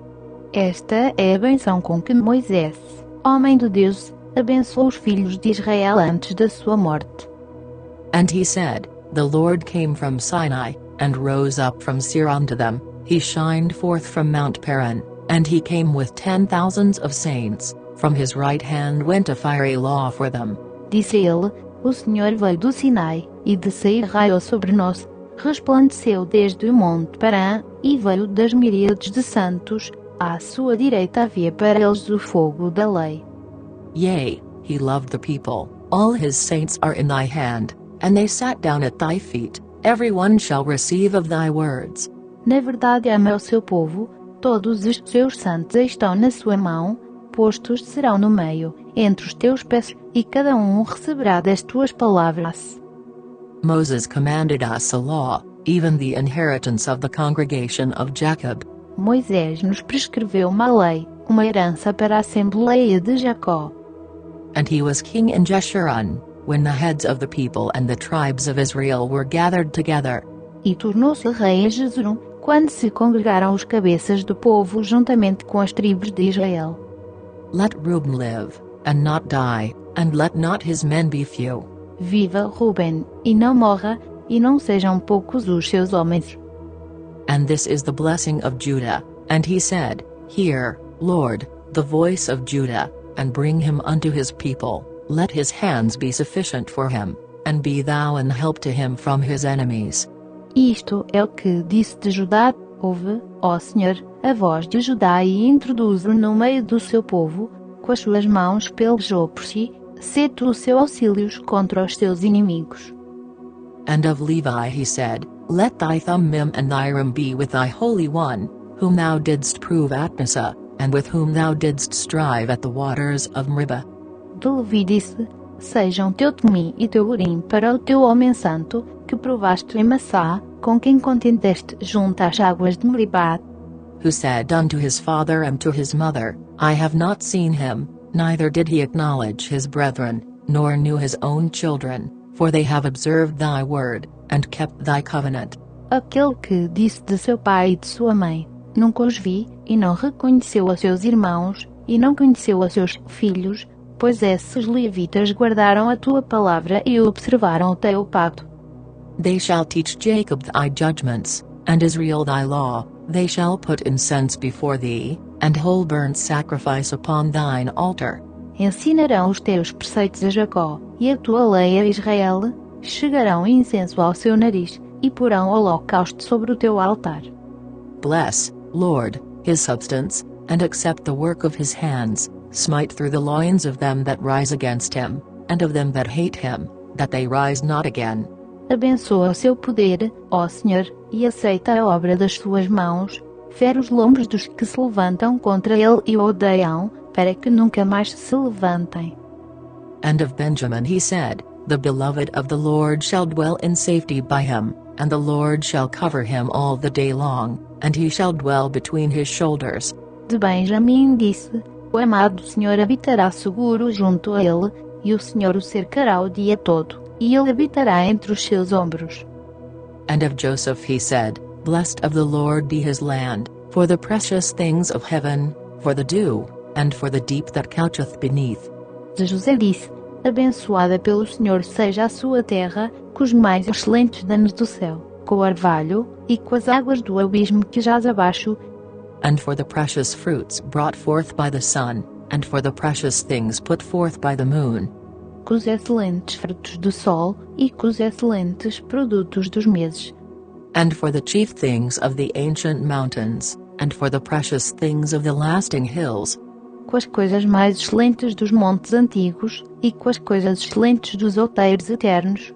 S2: Esta é a benção com que Moisés, homem de Deus, abençoou os filhos de Israel antes da sua morte.
S1: And he said, The Lord came from Sinai, and rose up from Seir unto them, he shined forth from Mount Paran, and he came with 10,000s of saints, from his right hand went a fiery law for them.
S2: Disse ele, o Senhor veio do Sinai, e de Seir raiou sobre nós, resplandeceu desde o monte Parã, e veio das miríades de santos, à sua direita havia para eles o fogo da lei.
S1: Yea, he loved the people, all his saints are in thy hand, and they sat down at thy feet, every one shall receive of thy words.
S2: Na verdade ama o seu povo, todos os seus santos estão na sua mão, postos serão no meio, entre os teus pés, e cada receberá das tuas palavras.
S1: Moses commanded us a law, even the inheritance of the congregation of Jacob.
S2: Moisés nos prescreveu uma lei, uma herança para a Assembleia de Jacó.
S1: And he was king in Jeshurun, when the heads of the people and the tribes of Israel were gathered together.
S2: E tornou-se rei em Jesurum, quando se congregaram os cabeças do povo juntamente com as tribos de Israel.
S1: Let Reuben live, and not die, and let not his men be few.
S2: Viva Ruben, e não morra, e não sejam poucos os seus homens.
S1: And this is the blessing of Judah. And he said, Hear, Lord, the voice of Judah, and bring him unto his people, let his hands be sufficient for him, and be thou an help to him from his enemies.
S2: Isto é o que disse de Judá, ouve, ó Senhor, a voz de Judá e introduzo no meio do seu povo, com as suas mãos pelejou por si, sê tu o seu auxílio contra os seus inimigos.
S1: And of Levi he said, Let thy Thummim and Urim be with thy Holy One, whom thou didst prove at Massa, and with whom thou didst strive at the waters of Meribah.
S2: De Levi disse, sejam teu Tumim e teu Urim para o teu homem santo, que provaste em Massá, com quem contendeste junto às águas de Meribá.
S1: Who said unto his father and to his mother, I have not seen him, neither did he acknowledge his brethren, nor knew his own children, for they have observed thy word, and kept thy covenant.
S2: Aquele que disse de seu pai e de sua mãe, nunca os vi, e não reconheceu a seus irmãos, e não conheceu a seus filhos, pois esses levitas guardaram a tua palavra e observaram o teu pacto.
S1: They shall teach Jacob thy judgments, and Israel thy law, they shall put incense before thee, and whole burnt sacrifice upon thine altar.
S2: Ensinarão os teus preceitos a Jacó, e a tua lei a Israel, chegarão incenso ao seu nariz, e porão holocausto sobre o teu altar.
S1: Bless, Lord, his substance, and accept the work of his hands, smite through the loins of them that rise against him, and of them that hate him, that they rise not again.
S2: Abençoa o seu poder, ó Senhor, e aceita a obra das suas mãos, fere os lombos dos que se levantam contra ele e o odeiam, para que nunca mais se levantem.
S1: And of Benjamin he said, The beloved of the Lord shall dwell in safety by him, and the Lord shall cover him all the day long, and he shall dwell between his shoulders.
S2: De Benjamim disse, o amado Senhor habitará seguro junto a ele, e o Senhor o cercará o dia todo, e ele habitará entre os seus ombros.
S1: And of Joseph he said, Blessed of the Lord be his land, for the precious things of heaven, for the dew, and for the deep that coucheth beneath.
S2: De José disse, abençoada pelo Senhor seja a sua terra, com os mais excelentes danos do céu, com o orvalho, e com as águas do abismo que jaz abaixo.
S1: And for the precious fruits brought forth by the sun, and for the precious things put forth by the moon.
S2: Com os excelentes frutos do sol, e com os excelentes produtos dos meses.
S1: And for the chief things of the ancient mountains, and for the precious things of the lasting hills.
S2: Com as coisas mais excelentes dos montes antigos, e com as coisas excelentes dos outeiros eternos.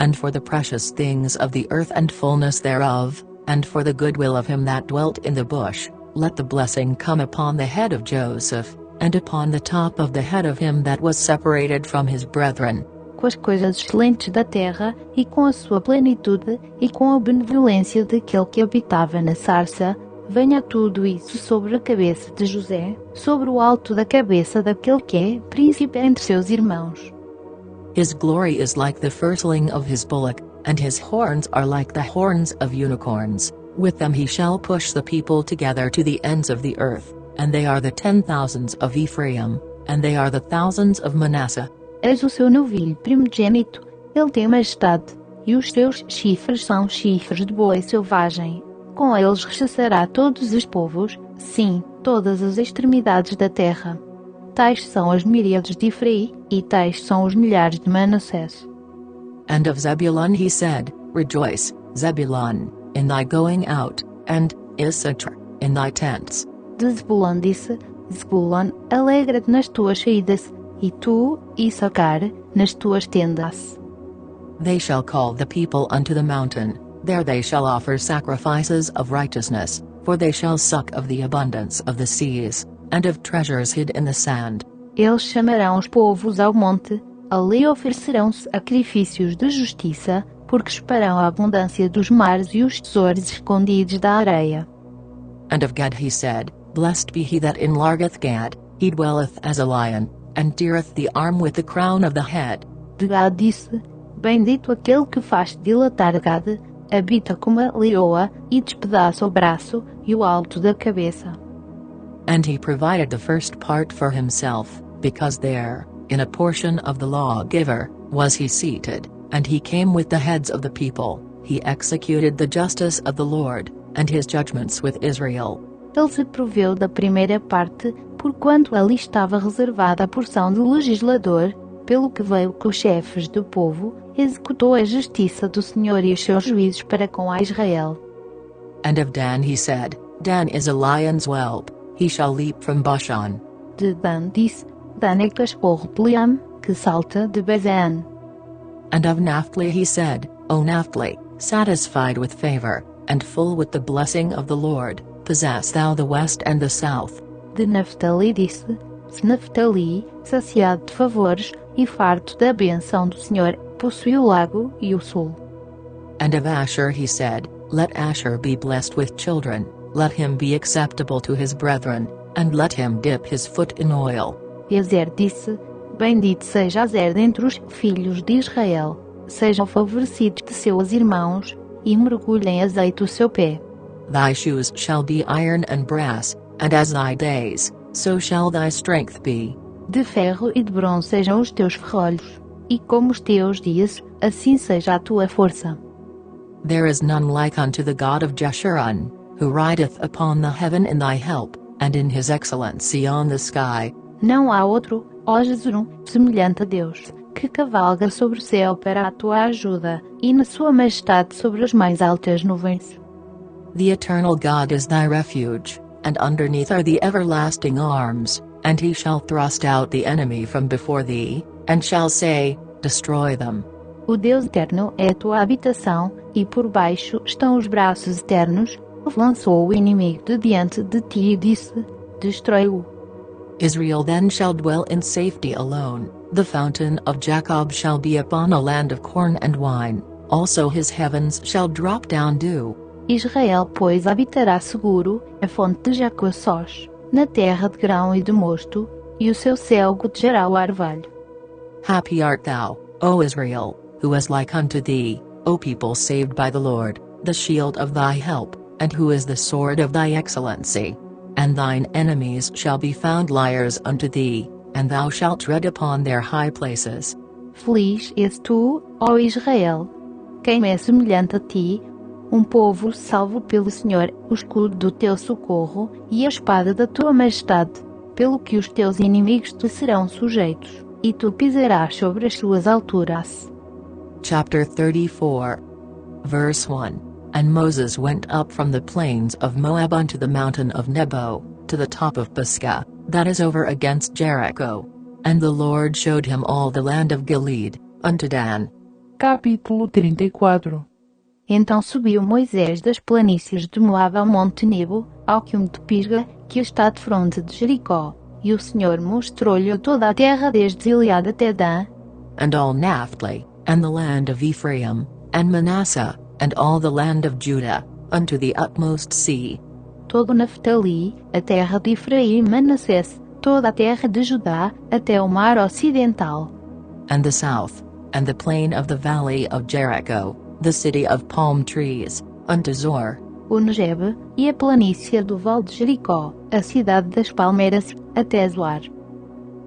S1: And for the precious things of the earth and fullness thereof, and for the goodwill of him that dwelt in the bush, let the blessing come upon the head of Joseph, and upon the top of the head of him that was separated from his brethren.
S2: Com as coisas excelentes da terra, e com a sua plenitude, e com a benevolência daquele que habitava na sarça, venha tudo isso sobre a cabeça de José, sobre o alto da cabeça daquele que é príncipe entre seus irmãos.
S1: His glory is like the firstling of his bullock, and his horns are like the horns of unicorns. With them he shall push the people together to the ends of the earth, and they are the 10,000s of Ephraim, and they are the thousands of Manasseh.
S2: És o seu novilho primogênito, ele tem majestade, e os seus chifres são chifres de boi selvagem. Com eles rechaçará todos os povos, sim, todas as extremidades da terra. Tais são as miríades de Efraim, e tais são os milhares de Manassés.
S1: And of Zebulun he said, Rejoice, Zebulun, in thy going out, and, Issachar, in thy tents.
S2: De Zebulon disse, Zebulon, alegra-te nas tuas saídas, e tu, Issacar, nas tuas tendas.
S1: They shall call the people unto the mountain, there they shall offer sacrifices of righteousness, for they shall suck of the abundance of the seas, and of treasures hid in the sand.
S2: Eles chamarão os povos ao monte, ali oferecerão sacrifícios de justiça, porque esperam a abundância dos mares e os tesouros escondidos da areia.
S1: And of Gad he said, Blessed be he that enlargeth Gad, he dwelleth as a lion, and deareth the arm with the crown of the head.
S2: De Gad disse, Bendito aquele que faz dilatar Gad, habita como a leoa, e despedaça o braço, e o alto da cabeça.
S1: And he provided the first part for himself, because there, in a portion of the lawgiver, was he seated, and he came with the heads of the people, he executed the justice of the Lord, and his judgments with Israel.
S2: Ele se proveu da primeira parte, porquanto ali estava reservada a porção do legislador, pelo que veio com os chefes do povo, executou a justiça do Senhor e os seus juízos para com a Israel.
S1: And of Dan he said, Dan is a lion's whelp, he shall leap from Bashan.
S2: De Dan disse, Dan é cachorro de Liam, que salta de Bazan.
S1: And of Naphtali he said, O Naphtali, satisfied with favor, and full with the blessing of the Lord, possess thou the west and the south.
S2: De Naphtali disse, Naphtali, saciado de favores, e farto da benção do Senhor, possui o lago e o sul.
S1: And of Asher he said, Let Asher be blessed with children, let him be acceptable to his brethren, and let him dip his foot in oil.
S2: E Azer disse, Bendito seja Azer dentre os filhos de Israel, sejam favorecidos de seus irmãos, e mergulhem em azeite o seu pé.
S1: Thy shoes shall be iron and brass, and as thy days, so shall thy strength be.
S2: De ferro e de bronze sejam os teus ferrolhos, e como os teus dias, assim seja a tua força.
S1: There is none like unto the God of Jeshurun, who rideth upon the heaven in thy help, and in his excellency on the sky.
S2: Não há outro, ó Jeshurun, semelhante a Deus, que cavalga sobre o céu para a tua ajuda, e na sua majestade sobre as mais altas nuvens.
S1: The eternal God is thy refuge, and underneath are the everlasting arms, and he shall thrust out the enemy from before thee, and shall say, Destroy them.
S2: O Deus eterno é a tua habitação, e por baixo estão os braços eternos, lançou o inimigo de diante de ti e disse, Destrói-o.
S1: Israel then shall dwell in safety alone, the fountain of Jacob shall be upon a land of corn and wine, also his heavens shall drop down dew.
S2: Israel, pois, habitará seguro, a fonte de Jacó sós, na terra de grão e de mosto, e o seu céu gotejará o orvalho.
S1: Happy art thou, O Israel, who is like unto thee, O people saved by the Lord, the shield of thy help, and who is the sword of thy excellency. And thine enemies shall be found liars unto thee, and thou shalt tread upon their high places.
S2: Feliz és tu, ó Israel! Quem é semelhante a ti? Povo salvo pelo Senhor, o escudo do teu socorro, e a espada da tua majestade, pelo que os teus inimigos te serão sujeitos, e tu pisarás sobre as suas alturas.
S1: Chapter 34. Verse 1. And Moses went up from the plains of Moab unto the mountain of Nebo, to the top of Pisgah, that is over against Jericho. And the Lord showed him all the land of Gilead, unto Dan.
S3: Capítulo 34.
S2: Então subiu Moisés das planícies de Moab ao monte Nebo, ao cume de Pisga, que está de fronte de Jericó, e o Senhor mostrou-lhe toda a terra desde Gilead até Dan,
S1: And all Naphtali, and the land of Ephraim, and Manasseh, and all the land of Judah, unto the utmost sea.
S2: todo Naftali, a terra de Efraim e Manassés, toda a terra de Judá, até o mar ocidental.
S1: And the south, and the plain of the valley of Jericho, the city of palm trees, unto Zor.
S2: O Negebe, e a planície do Val de Jericó, a cidade das palmeiras, até Zoar.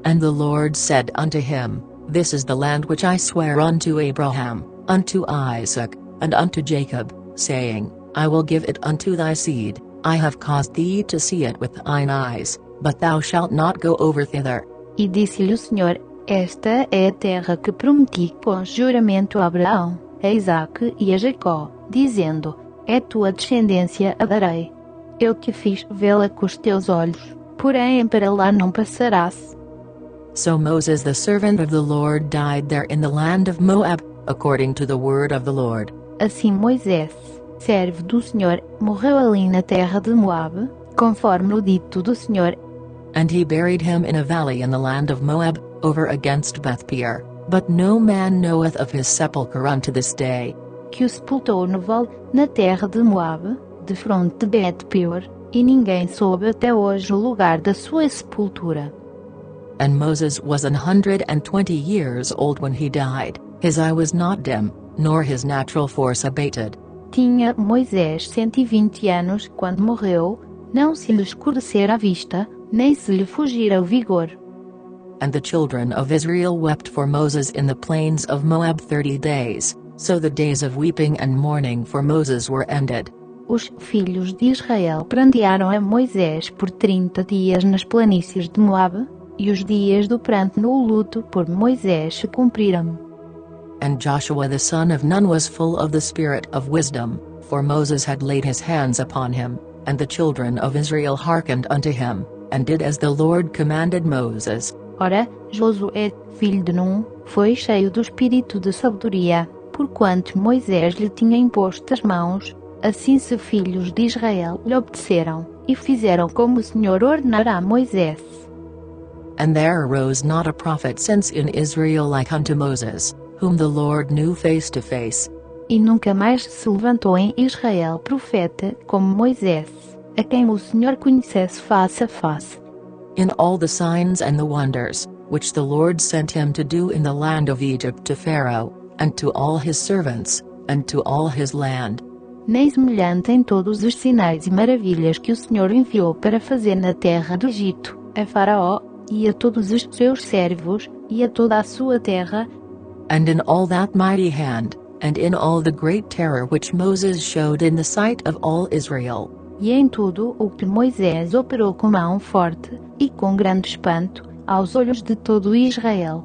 S1: And the Lord said unto him, This is the land which I swear unto Abraham, unto Isaac, and unto Jacob, saying, I will give it unto thy seed. I have caused thee to see it with thine eyes, but thou shalt not go over thither.
S2: E disse-lhe o Senhor, Esta é a terra que prometi com juramento a Abraão, a Isaque e a Jacó, dizendo, É tua descendência a darei. Eu te fiz vê-la com os teus olhos, porém para lá não passarás.
S1: So Moses the servant of the Lord died there in the land of Moab, according to the word of the Lord.
S2: Assim Moisés, servo do Senhor, morreu ali na terra de Moabe, conforme o dito do Senhor.
S1: And he buried him in a valley in the land of Moab, over against Bethpeor, but no man knoweth of his sepulchre unto this day.
S2: Que o sepultou no vale, na terra de Moabe, de fronte de Bet-peor, e ninguém soube até hoje o lugar da sua sepultura.
S1: And Moses was 120 years old when he died, his eye was not dim, nor his natural force abated.
S2: Tinha Moisés 120 anos quando morreu, não se lhe escurecera a vista, nem se lhe fugira o vigor.
S1: And the children of Israel wept for Moses in the plains of Moab 30 days, so the days of weeping and mourning for Moses were ended.
S2: Os filhos de Israel prantearam a Moisés por 30 dias nas planícies de Moabe, e os dias do pranto no luto por Moisés se cumpriram.
S1: And Joshua the son of Nun was full of the spirit of wisdom, for Moses had laid his hands upon him, and the children of Israel hearkened unto him, and did as the Lord commanded Moses.
S2: Ora, Josué, filho de Nun, foi cheio do espírito de sabedoria, porquanto Moisés lhe tinha imposto as mãos, assim se filhos de Israel lhe obedeceram, e fizeram como o Senhor ordenara a Moisés.
S1: And there arose not a prophet since in Israel like unto Moses, whom the Lord knew face to face.
S2: E nunca mais se levantou em Israel profeta como Moisés, a quem o Senhor conhecesse face a face.
S1: In all the signs and the wonders, which the Lord sent him to do in the land of Egypt to Pharaoh, and to all his servants, and to all his land.
S2: Nem semelhante em todos os sinais e maravilhas que o Senhor enviou para fazer na terra do Egito, a Faraó, e a todos os seus servos, e a toda a sua terra.
S1: And in all that mighty hand, and in all the great terror which Moses showed in the sight of all Israel.
S2: E em tudo o que Moisés operou com mão forte, e com grande espanto, aos olhos de todo Israel.